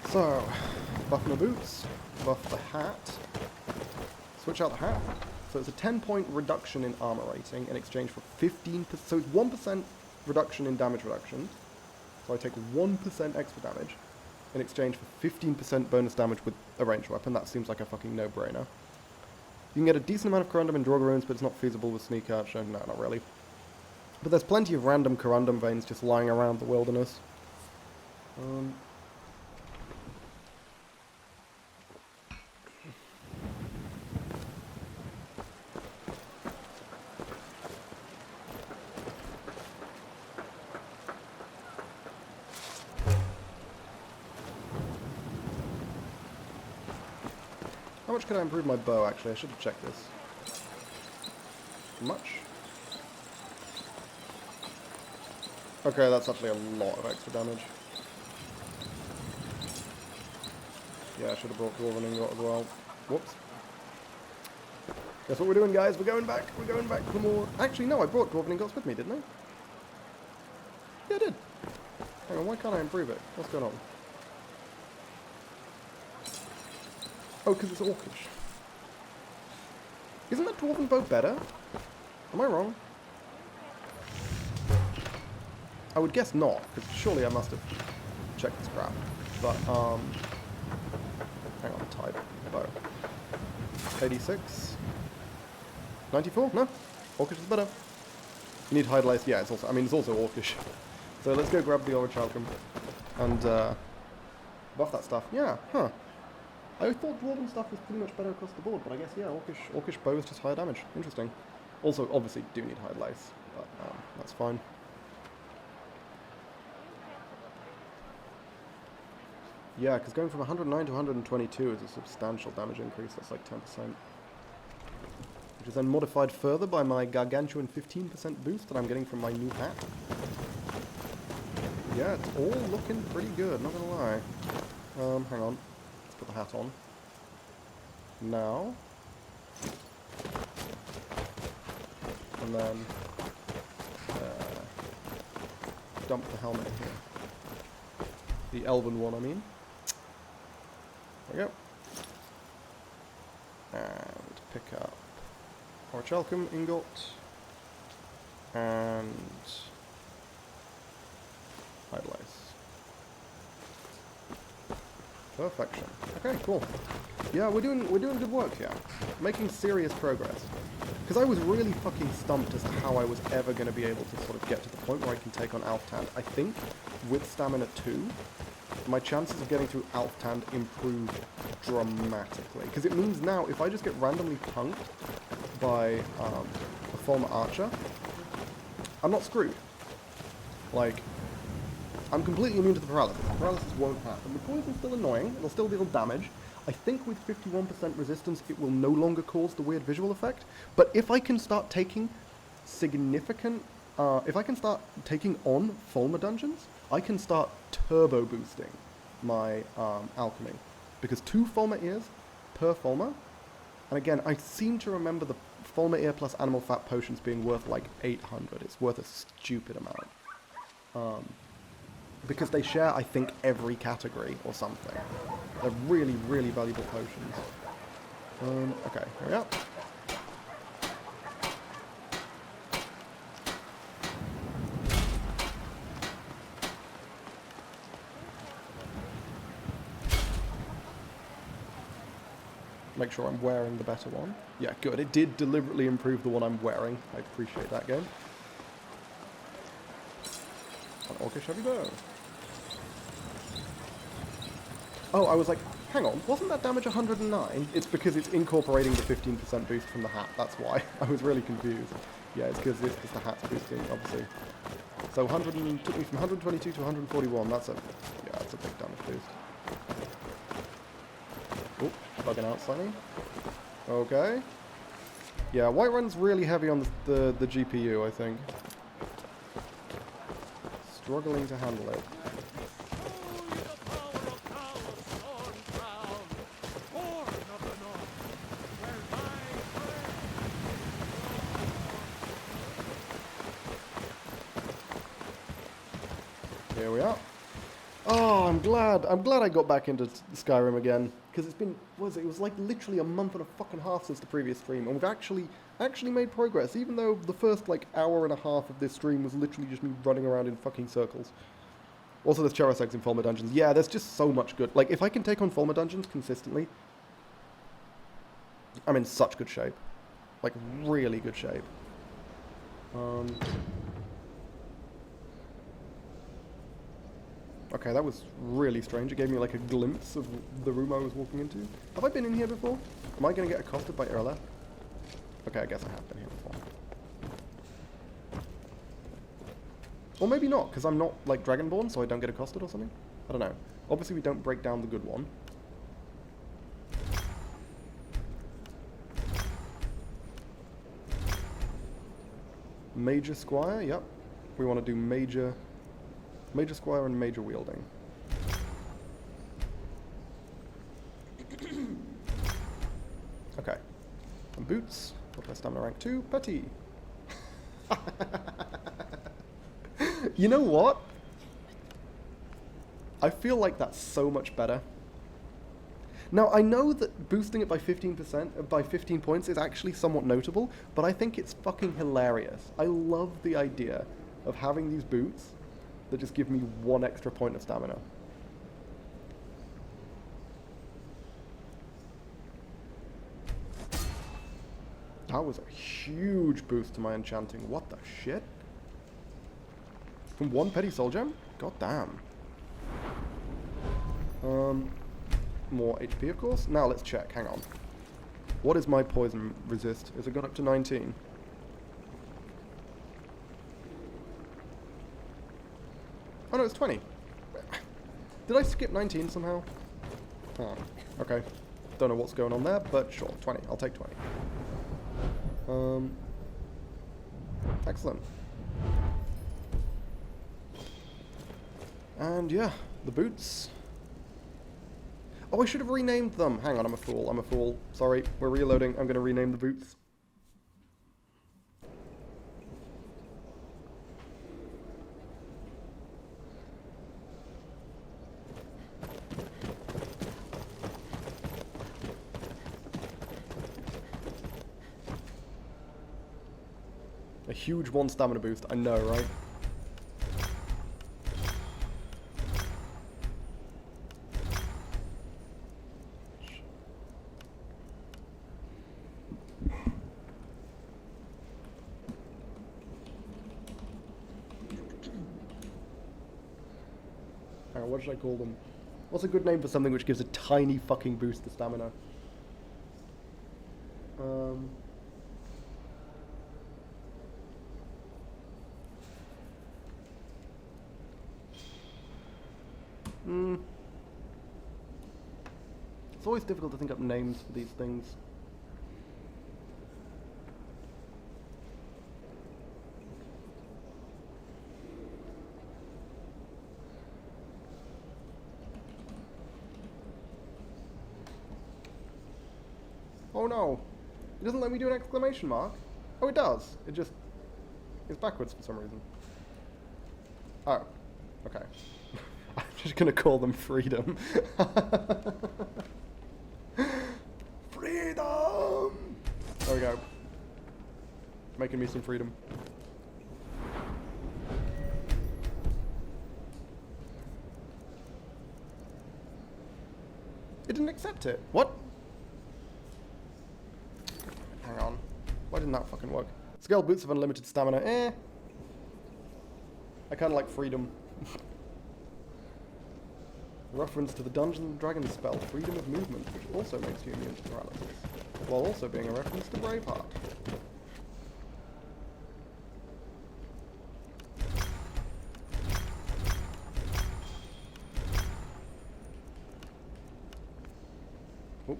So, buff my boots, buff the hat, switch out the hat. So it's a 10-point reduction in armor rating in exchange for 15%, so it's 1% reduction in damage reduction. So I take 1% extra damage in exchange for 15% bonus damage with a ranged weapon. That seems like a fucking no-brainer. You can get a decent amount of Corundum in Draugr runes, but it's not feasible with Sneak Archer. No, not really. But there's plenty of random Corundum veins just lying around the wilderness. How much can I improve my bow, actually? I should have checked this. Much? Okay, that's actually a lot of extra damage. Yeah, I should have brought Dwarven Ingot as well. Whoops. Guess what we're doing, guys? We're going back. We're going back for more. Actually, no, I brought Dwarven Ingots with me, didn't I? Yeah, I did. Hang on, why can't I improve it? What's going on? Oh, because it's Orcish. Isn't that Dwarven Bow better? Am I wrong? I would guess not, because surely I must have checked this crap. But, hang on, type. Bow. 86. 94? No. Orcish is better. You need hide lice. Yeah, it's also, I mean, it's also Orcish. So let's go grab the Orichalcum and buff that stuff. Yeah, huh. I thought Dwarven stuff was pretty much better across the board, but I guess, yeah, Orcish bow is just higher damage. Interesting. Also, obviously, do need hide lice, but that's fine. Yeah, because going from 109 to 122 is a substantial damage increase. That's like 10%. Which is then modified further by my gargantuan 15% boost that I'm getting from my new hat. Yeah, it's all looking pretty good, not gonna lie. Hang on. Let's put the hat on. Now. And then dump the helmet here. The elven one, I mean. There we go. And pick up Orichalcum ingot and hide lice. Perfection. Okay, cool. Yeah, we're doing good work here. Making serious progress. Because I was really fucking stumped as to how I was ever going to be able to sort of get to the point where I can take on Alftand. I think with Stamina 2, my chances of getting through Alftand improve dramatically. Because it means now, if I just get randomly punked by a former archer, I'm not screwed. Like, I'm completely immune to the paralysis. The paralysis won't happen. The poison's still annoying. It'll still deal damage. I think with 51% resistance, it will no longer cause the weird visual effect. But if I can start taking significant... if I can start taking on Fulmer dungeons, I can start turbo boosting my alchemy. Because 2 Fulmer ears per Fulmer. And again, I seem to remember the Fulmer ear plus animal fat potions being worth like 800. It's worth a stupid amount. Because they share, I think, every category or something. They're really, really valuable potions. Okay, here we are. Make sure I'm wearing the better one. Yeah, good. It did deliberately improve the one I'm wearing. I appreciate that game. An Orcish heavy bow. Oh, I was like, hang on, wasn't that damage 109? It's because it's incorporating the 15% boost from the hat, that's why. I was really confused. Yeah, it's because the hat's boosting, obviously. So took me from 122 to 141, that's a big damage boost. Oh, bugging out slightly. Okay. Yeah, Whiterun's really heavy on the GPU, I think. Struggling to handle it. Here we are. Oh, I'm glad I got back into Skyrim again, because it's been, it was like literally a month and a fucking half since the previous stream, and we've actually made progress, even though the first like hour and a half of this stream was literally just me running around in fucking circles. Also, there's Charos eggs in Fulmer dungeons. Yeah, there's just so much good. Like, if I can take on Fulmer dungeons consistently, I'm in such good shape. Like, really good shape. Okay, that was really strange. It gave me like a glimpse of the room I was walking into. Have I been in here before? Am I going to get accosted by Erla? Okay, I guess I have been here before. Or maybe not, because I'm not like Dragonborn, so I don't get accosted or something. I don't know. Obviously we don't break down the good one. Major Squire, yep. We want to do Major Squire and Major Wielding. Okay. And boots. What stamina rank 2? Petty. You know what? I feel like that's so much better. Now, I know that boosting it by 15%, by 15 points is actually somewhat notable, but I think it's fucking hilarious. I love the idea of having these boots that just give me 1 extra point of stamina. That was a huge boost to my enchanting. What the shit? From 1 petty soul gem? God damn. More HP, of course. Now let's check. Hang on. What is my poison resist? Has it got up to 19? Oh no, it's 20. Did I skip 19 somehow? Oh, okay. Don't know what's going on there, but sure, 20. I'll take 20. Excellent. And yeah, the boots. Oh, I should have renamed them. Hang on, I'm a fool. I'm a fool. Sorry, we're reloading. I'm going to rename the boots. A huge 1 stamina boost. I know, right? What should I call them? What's a good name for something which gives a tiny fucking boost to stamina? It's always difficult to think up names for these things. Oh no! It doesn't let me do an exclamation mark. Oh, it does. It just is backwards for some reason. Oh, okay. I'm just gonna call them freedom. Freedom! There we go. Making me some freedom. It didn't accept it. What? Hang on. Why didn't that fucking work? Scale boots of unlimited stamina. Eh. I kind of like freedom. Reference to the Dungeons and Dragons spell, freedom of movement, which also makes you immune to paralysis, while also being a reference to Braveheart. Oh.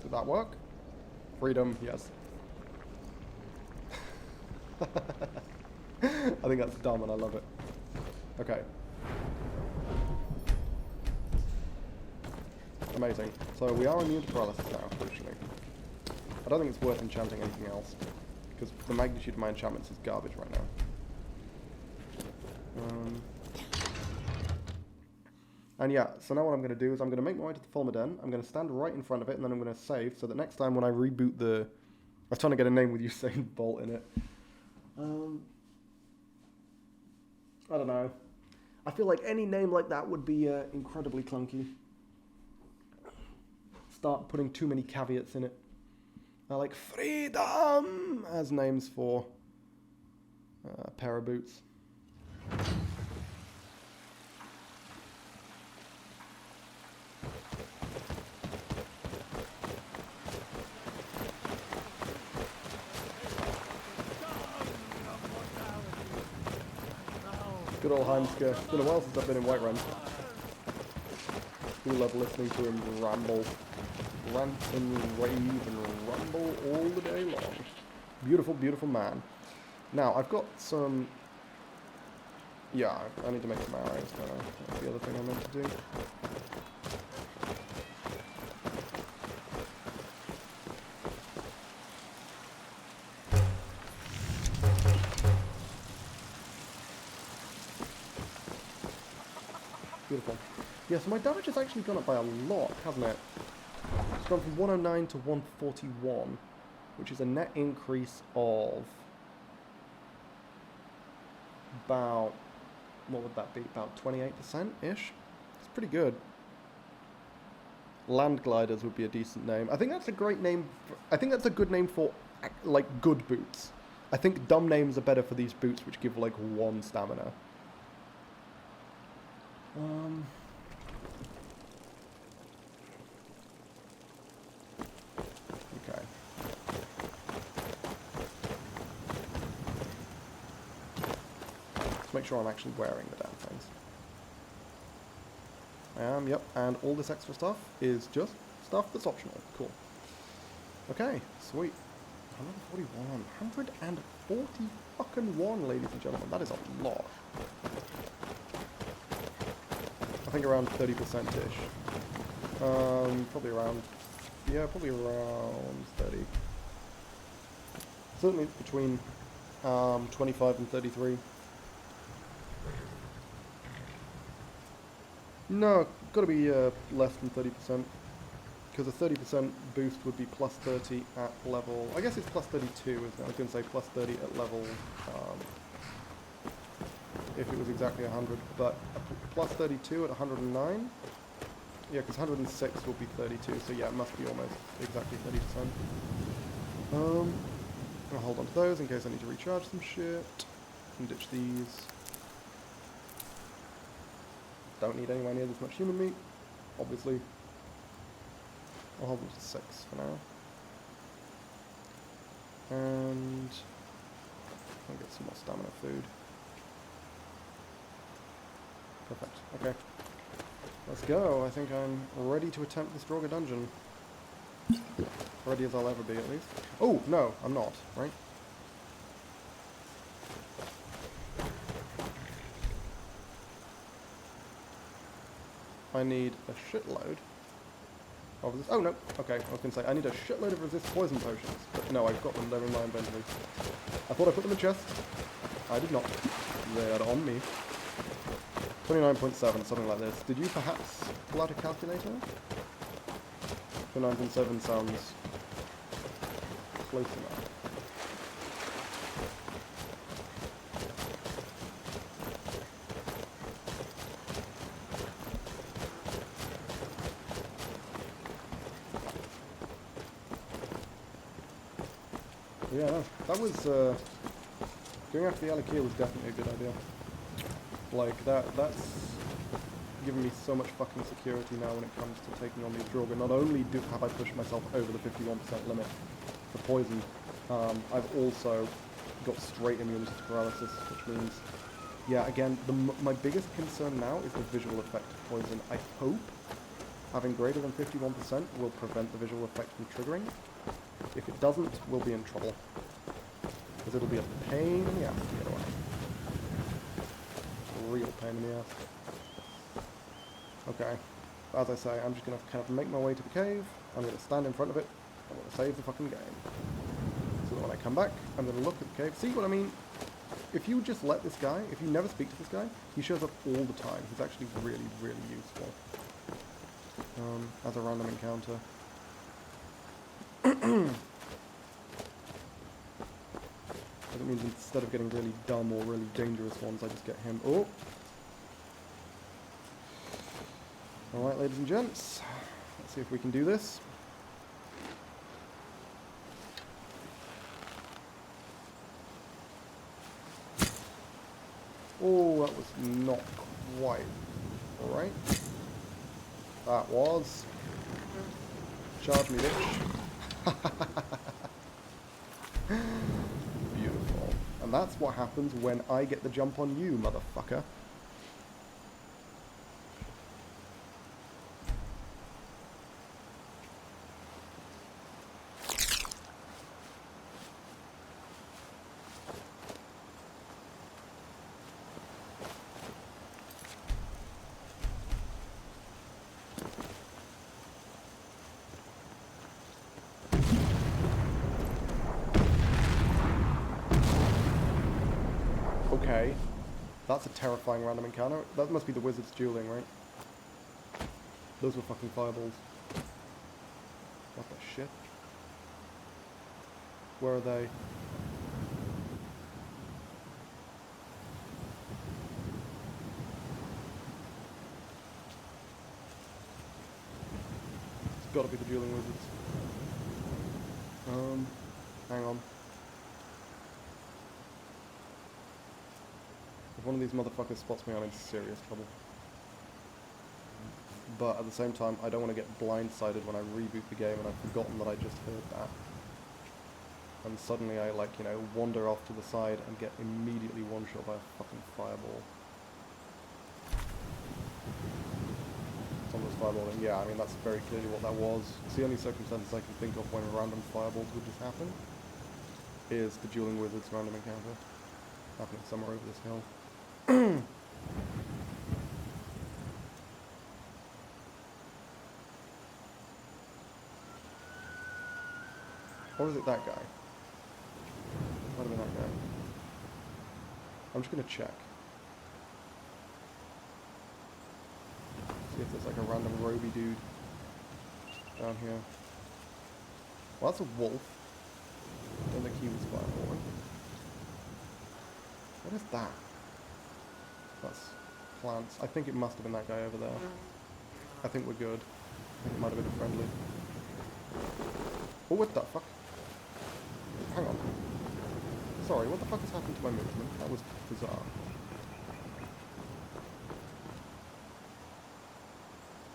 Did that work? Freedom, yes. I think that's dumb and I love it. Okay. Amazing. So we are immune to paralysis now, fortunately. I don't think it's worth enchanting anything else, because the magnitude of my enchantments is garbage right now. And yeah, so now what I'm going to do is I'm going to make my way to the Permadeath. I'm going to stand right in front of it, and then I'm going to save, so that next time when I reboot the... I was trying to get a name with Usain Bolt in it. I don't know. I feel like any name like that would be incredibly clunky. Start putting too many caveats in it. I like freedom as names for a pair of boots. Good old Heimska. It's been a while since I've been in Whiterun. We love listening to him ramble. Rant and rave and rumble all the day long. Beautiful, beautiful man. Now, I've got some... Yeah, I need to make some arrows, don't I? That's the other thing I meant to do. Beautiful. Yeah, so my damage has actually gone up by a lot, hasn't it? It's gone from 109 to 141, which is a net increase of about, what would that be? About 28%-ish? It's pretty good. Land gliders would be a decent name. I think that's a great name. I think that's a good name for, like, good boots. I think dumb names are better for these boots, which give, like, 1 stamina. Okay. Let's make sure I'm actually wearing the damn things. I am, yep, and all this extra stuff is just stuff that's optional. Cool. Okay, sweet. 141. 140 fucking 1, ladies and gentlemen. That is a lot. I think around 30%-ish. Probably around, yeah, probably around 30. Certainly between 25 and 33. No, gotta be less than 30%. Because a 30% boost would be plus 30 at level, I guess it's plus 32, isn't it? I was going to say plus 30 at level, if it was exactly 100, but plus 32 at 109? Yeah, because 106 will be 32, so yeah, it must be almost exactly 30%. I'll hold on to those in case I need to recharge some shit. And ditch these. Don't need anywhere near this much human meat, obviously. I'll hold them to 6 for now. And I'll get some more stamina food. Perfect. Okay. Let's go. I think I'm ready to attempt this Draugr dungeon. Ready as I'll ever be, at least. Oh, no, I'm not, right? I need a shitload of this. Oh, no. Okay, I was going to say, I need a shitload of resist poison potions. But no, I've got them. They're in my inventory. I thought I put them in the chest. I did not. They are on me. 29.7, something like this. Did you perhaps pull out a calculator? 29.7 sounds close enough. Yeah, no, that was, going after the Alakia was definitely a good idea. Like, that's given me so much fucking security now when it comes to taking on these Draugr. Not only have I pushed myself over the 51% limit for poison, I've also got straight immunity to paralysis, which means, yeah, again, my biggest concern now is the visual effect of poison. I hope having greater than 51% will prevent the visual effect from triggering. If it doesn't, we'll be in trouble. Because it'll be a pain in the ass to get away. Real pain in the ass. Okay. As I say, I'm just going to kind of make my way to the cave. I'm going to stand in front of it. I'm going to save the fucking game. So that when I come back, I'm going to look at the cave. See what I mean? If you just let this guy, if you never speak to this guy, he shows up all the time. He's actually really, really useful. As a random encounter. That means instead of getting really dumb or really dangerous ones, I just get him. Oh! Alright, ladies and gents. Let's see if we can do this. Oh, that was not quite right. That was. Charge me, bitch. Beautiful. And that's what happens when I get the jump on you, motherfucker. Okay. That's a terrifying random encounter. That must be the wizards dueling, right? Those were fucking fireballs. What the shit? Where are they? It's gotta be the dueling wizards. Hang on. If one of these motherfuckers spots me, I'm in serious trouble. But at the same time, I don't want to get blindsided when I reboot the game and I've forgotten that I just heard that. And suddenly I, like, you know, wander off to the side and get immediately one-shot by a fucking fireball. Someone's fireballing. Yeah, I mean, that's very clearly what that was. It's the only circumstances I can think of when random fireballs would just happen. Is the dueling wizards random encounter. Happening somewhere over this hill. Or is it that guy? Might have been that guy. I'm just gonna check. See if there's like a random roby dude down here. Well, that's a wolf. Don't think he was fireballing. What is that? That's plants. I think it must have been that guy over there. I think we're good. I think it might have been a friendly. Oh, what the fuck? Hang on. Sorry, what the fuck has happened to my movement? That was bizarre.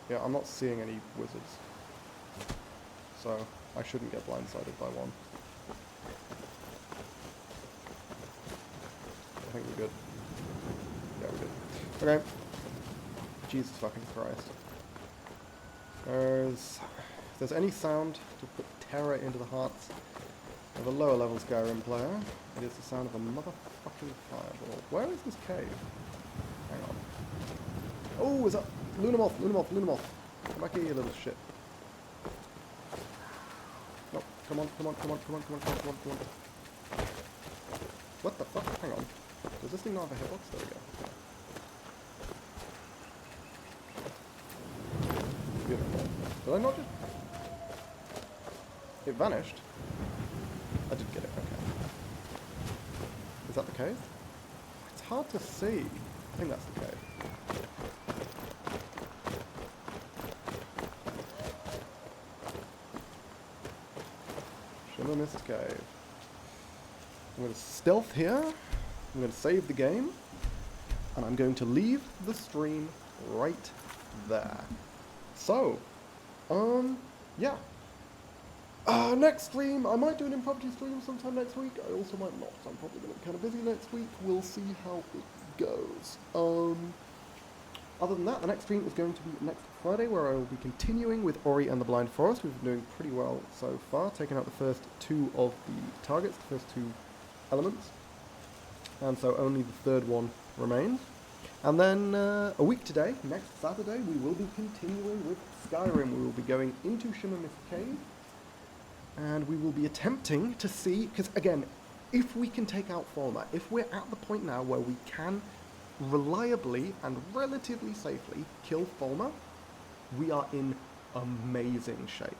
Yeah, I'm not seeing any wizards. So, I shouldn't get blindsided by one. I think we're good. Yeah, we're good. Okay. Jesus fucking Christ. If there's any sound to put terror into the hearts of a lower level Skyrim player, it is the sound of a motherfucking fireball. Where is this cave? Hang on. Oh, is that Lunamoth, Lunamoth, Lunamoth. Come back here, you little shit. No, come on, come on, come on, come on, come on, come on, come on, come on. What the fuck? Hang on. Does this thing not have a hitbox? There we go. Beautiful. Did I not just... It vanished? I did get it, okay. Is that the cave? It's hard to see. I think that's the cave. Shimmer Mist Cave. I'm going to stealth here. I'm going to save the game. And I'm going to leave the stream right there. So, yeah. Next stream, I might do an impromptu stream sometime next week. I also might not. I'm probably going to be kind of busy next week. We'll see how it goes. Other than that, the next stream is going to be next Friday, where I will be continuing with Ori and the Blind Forest. We've been doing pretty well so far, taking out the first two of the targets, the first two elements. And so only the third one remains. And then a week today, next Saturday, we will be continuing with Skyrim. We will be going into Shimmer Mist Cave. And we will be attempting to see, because again, if we can take out Falmer, if we're at the point now where we can reliably and relatively safely kill Falmer, we are in amazing shape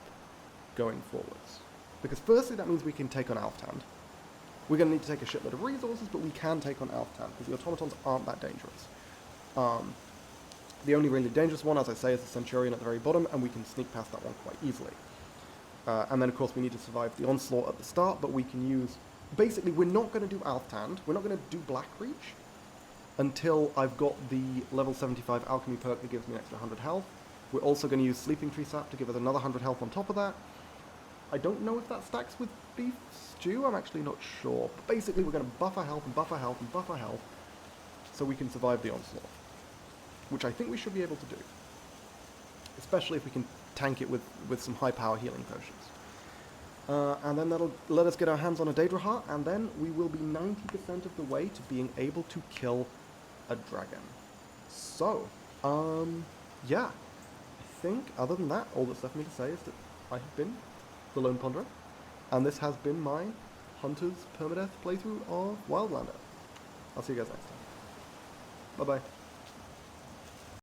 going forwards. Because firstly, that means we can take on Alftand. We're going to need to take a shitload of resources, but we can take on Alftand, because the automatons aren't that dangerous. The only really dangerous one, as I say, is the Centurion at the very bottom, and we can sneak past that one quite easily. And then, of course, we need to survive the onslaught at the start, but we can use... Basically, we're not going to do Alftand, we're not going to do Blackreach until I've got the level 75 alchemy perk that gives me an extra 100 health. We're also going to use Sleeping Tree Sap to give us another 100 health on top of that. I don't know if that stacks with Beef Stew, I'm actually not sure. But basically, we're going to buff our health and buff our health and buff our health so we can survive the onslaught, which I think we should be able to do. Especially if we can tank it with some high power healing potions. And then that'll let us get our hands on a Daedra Heart, and then we will be 90% of the way to being able to kill a dragon. So, yeah. I think, other than that, all that's left for me to say is that I have been the Lone Ponderer, and this has been my Hunter's Permadeath playthrough of Wildlander. I'll see you guys next time. Bye-bye.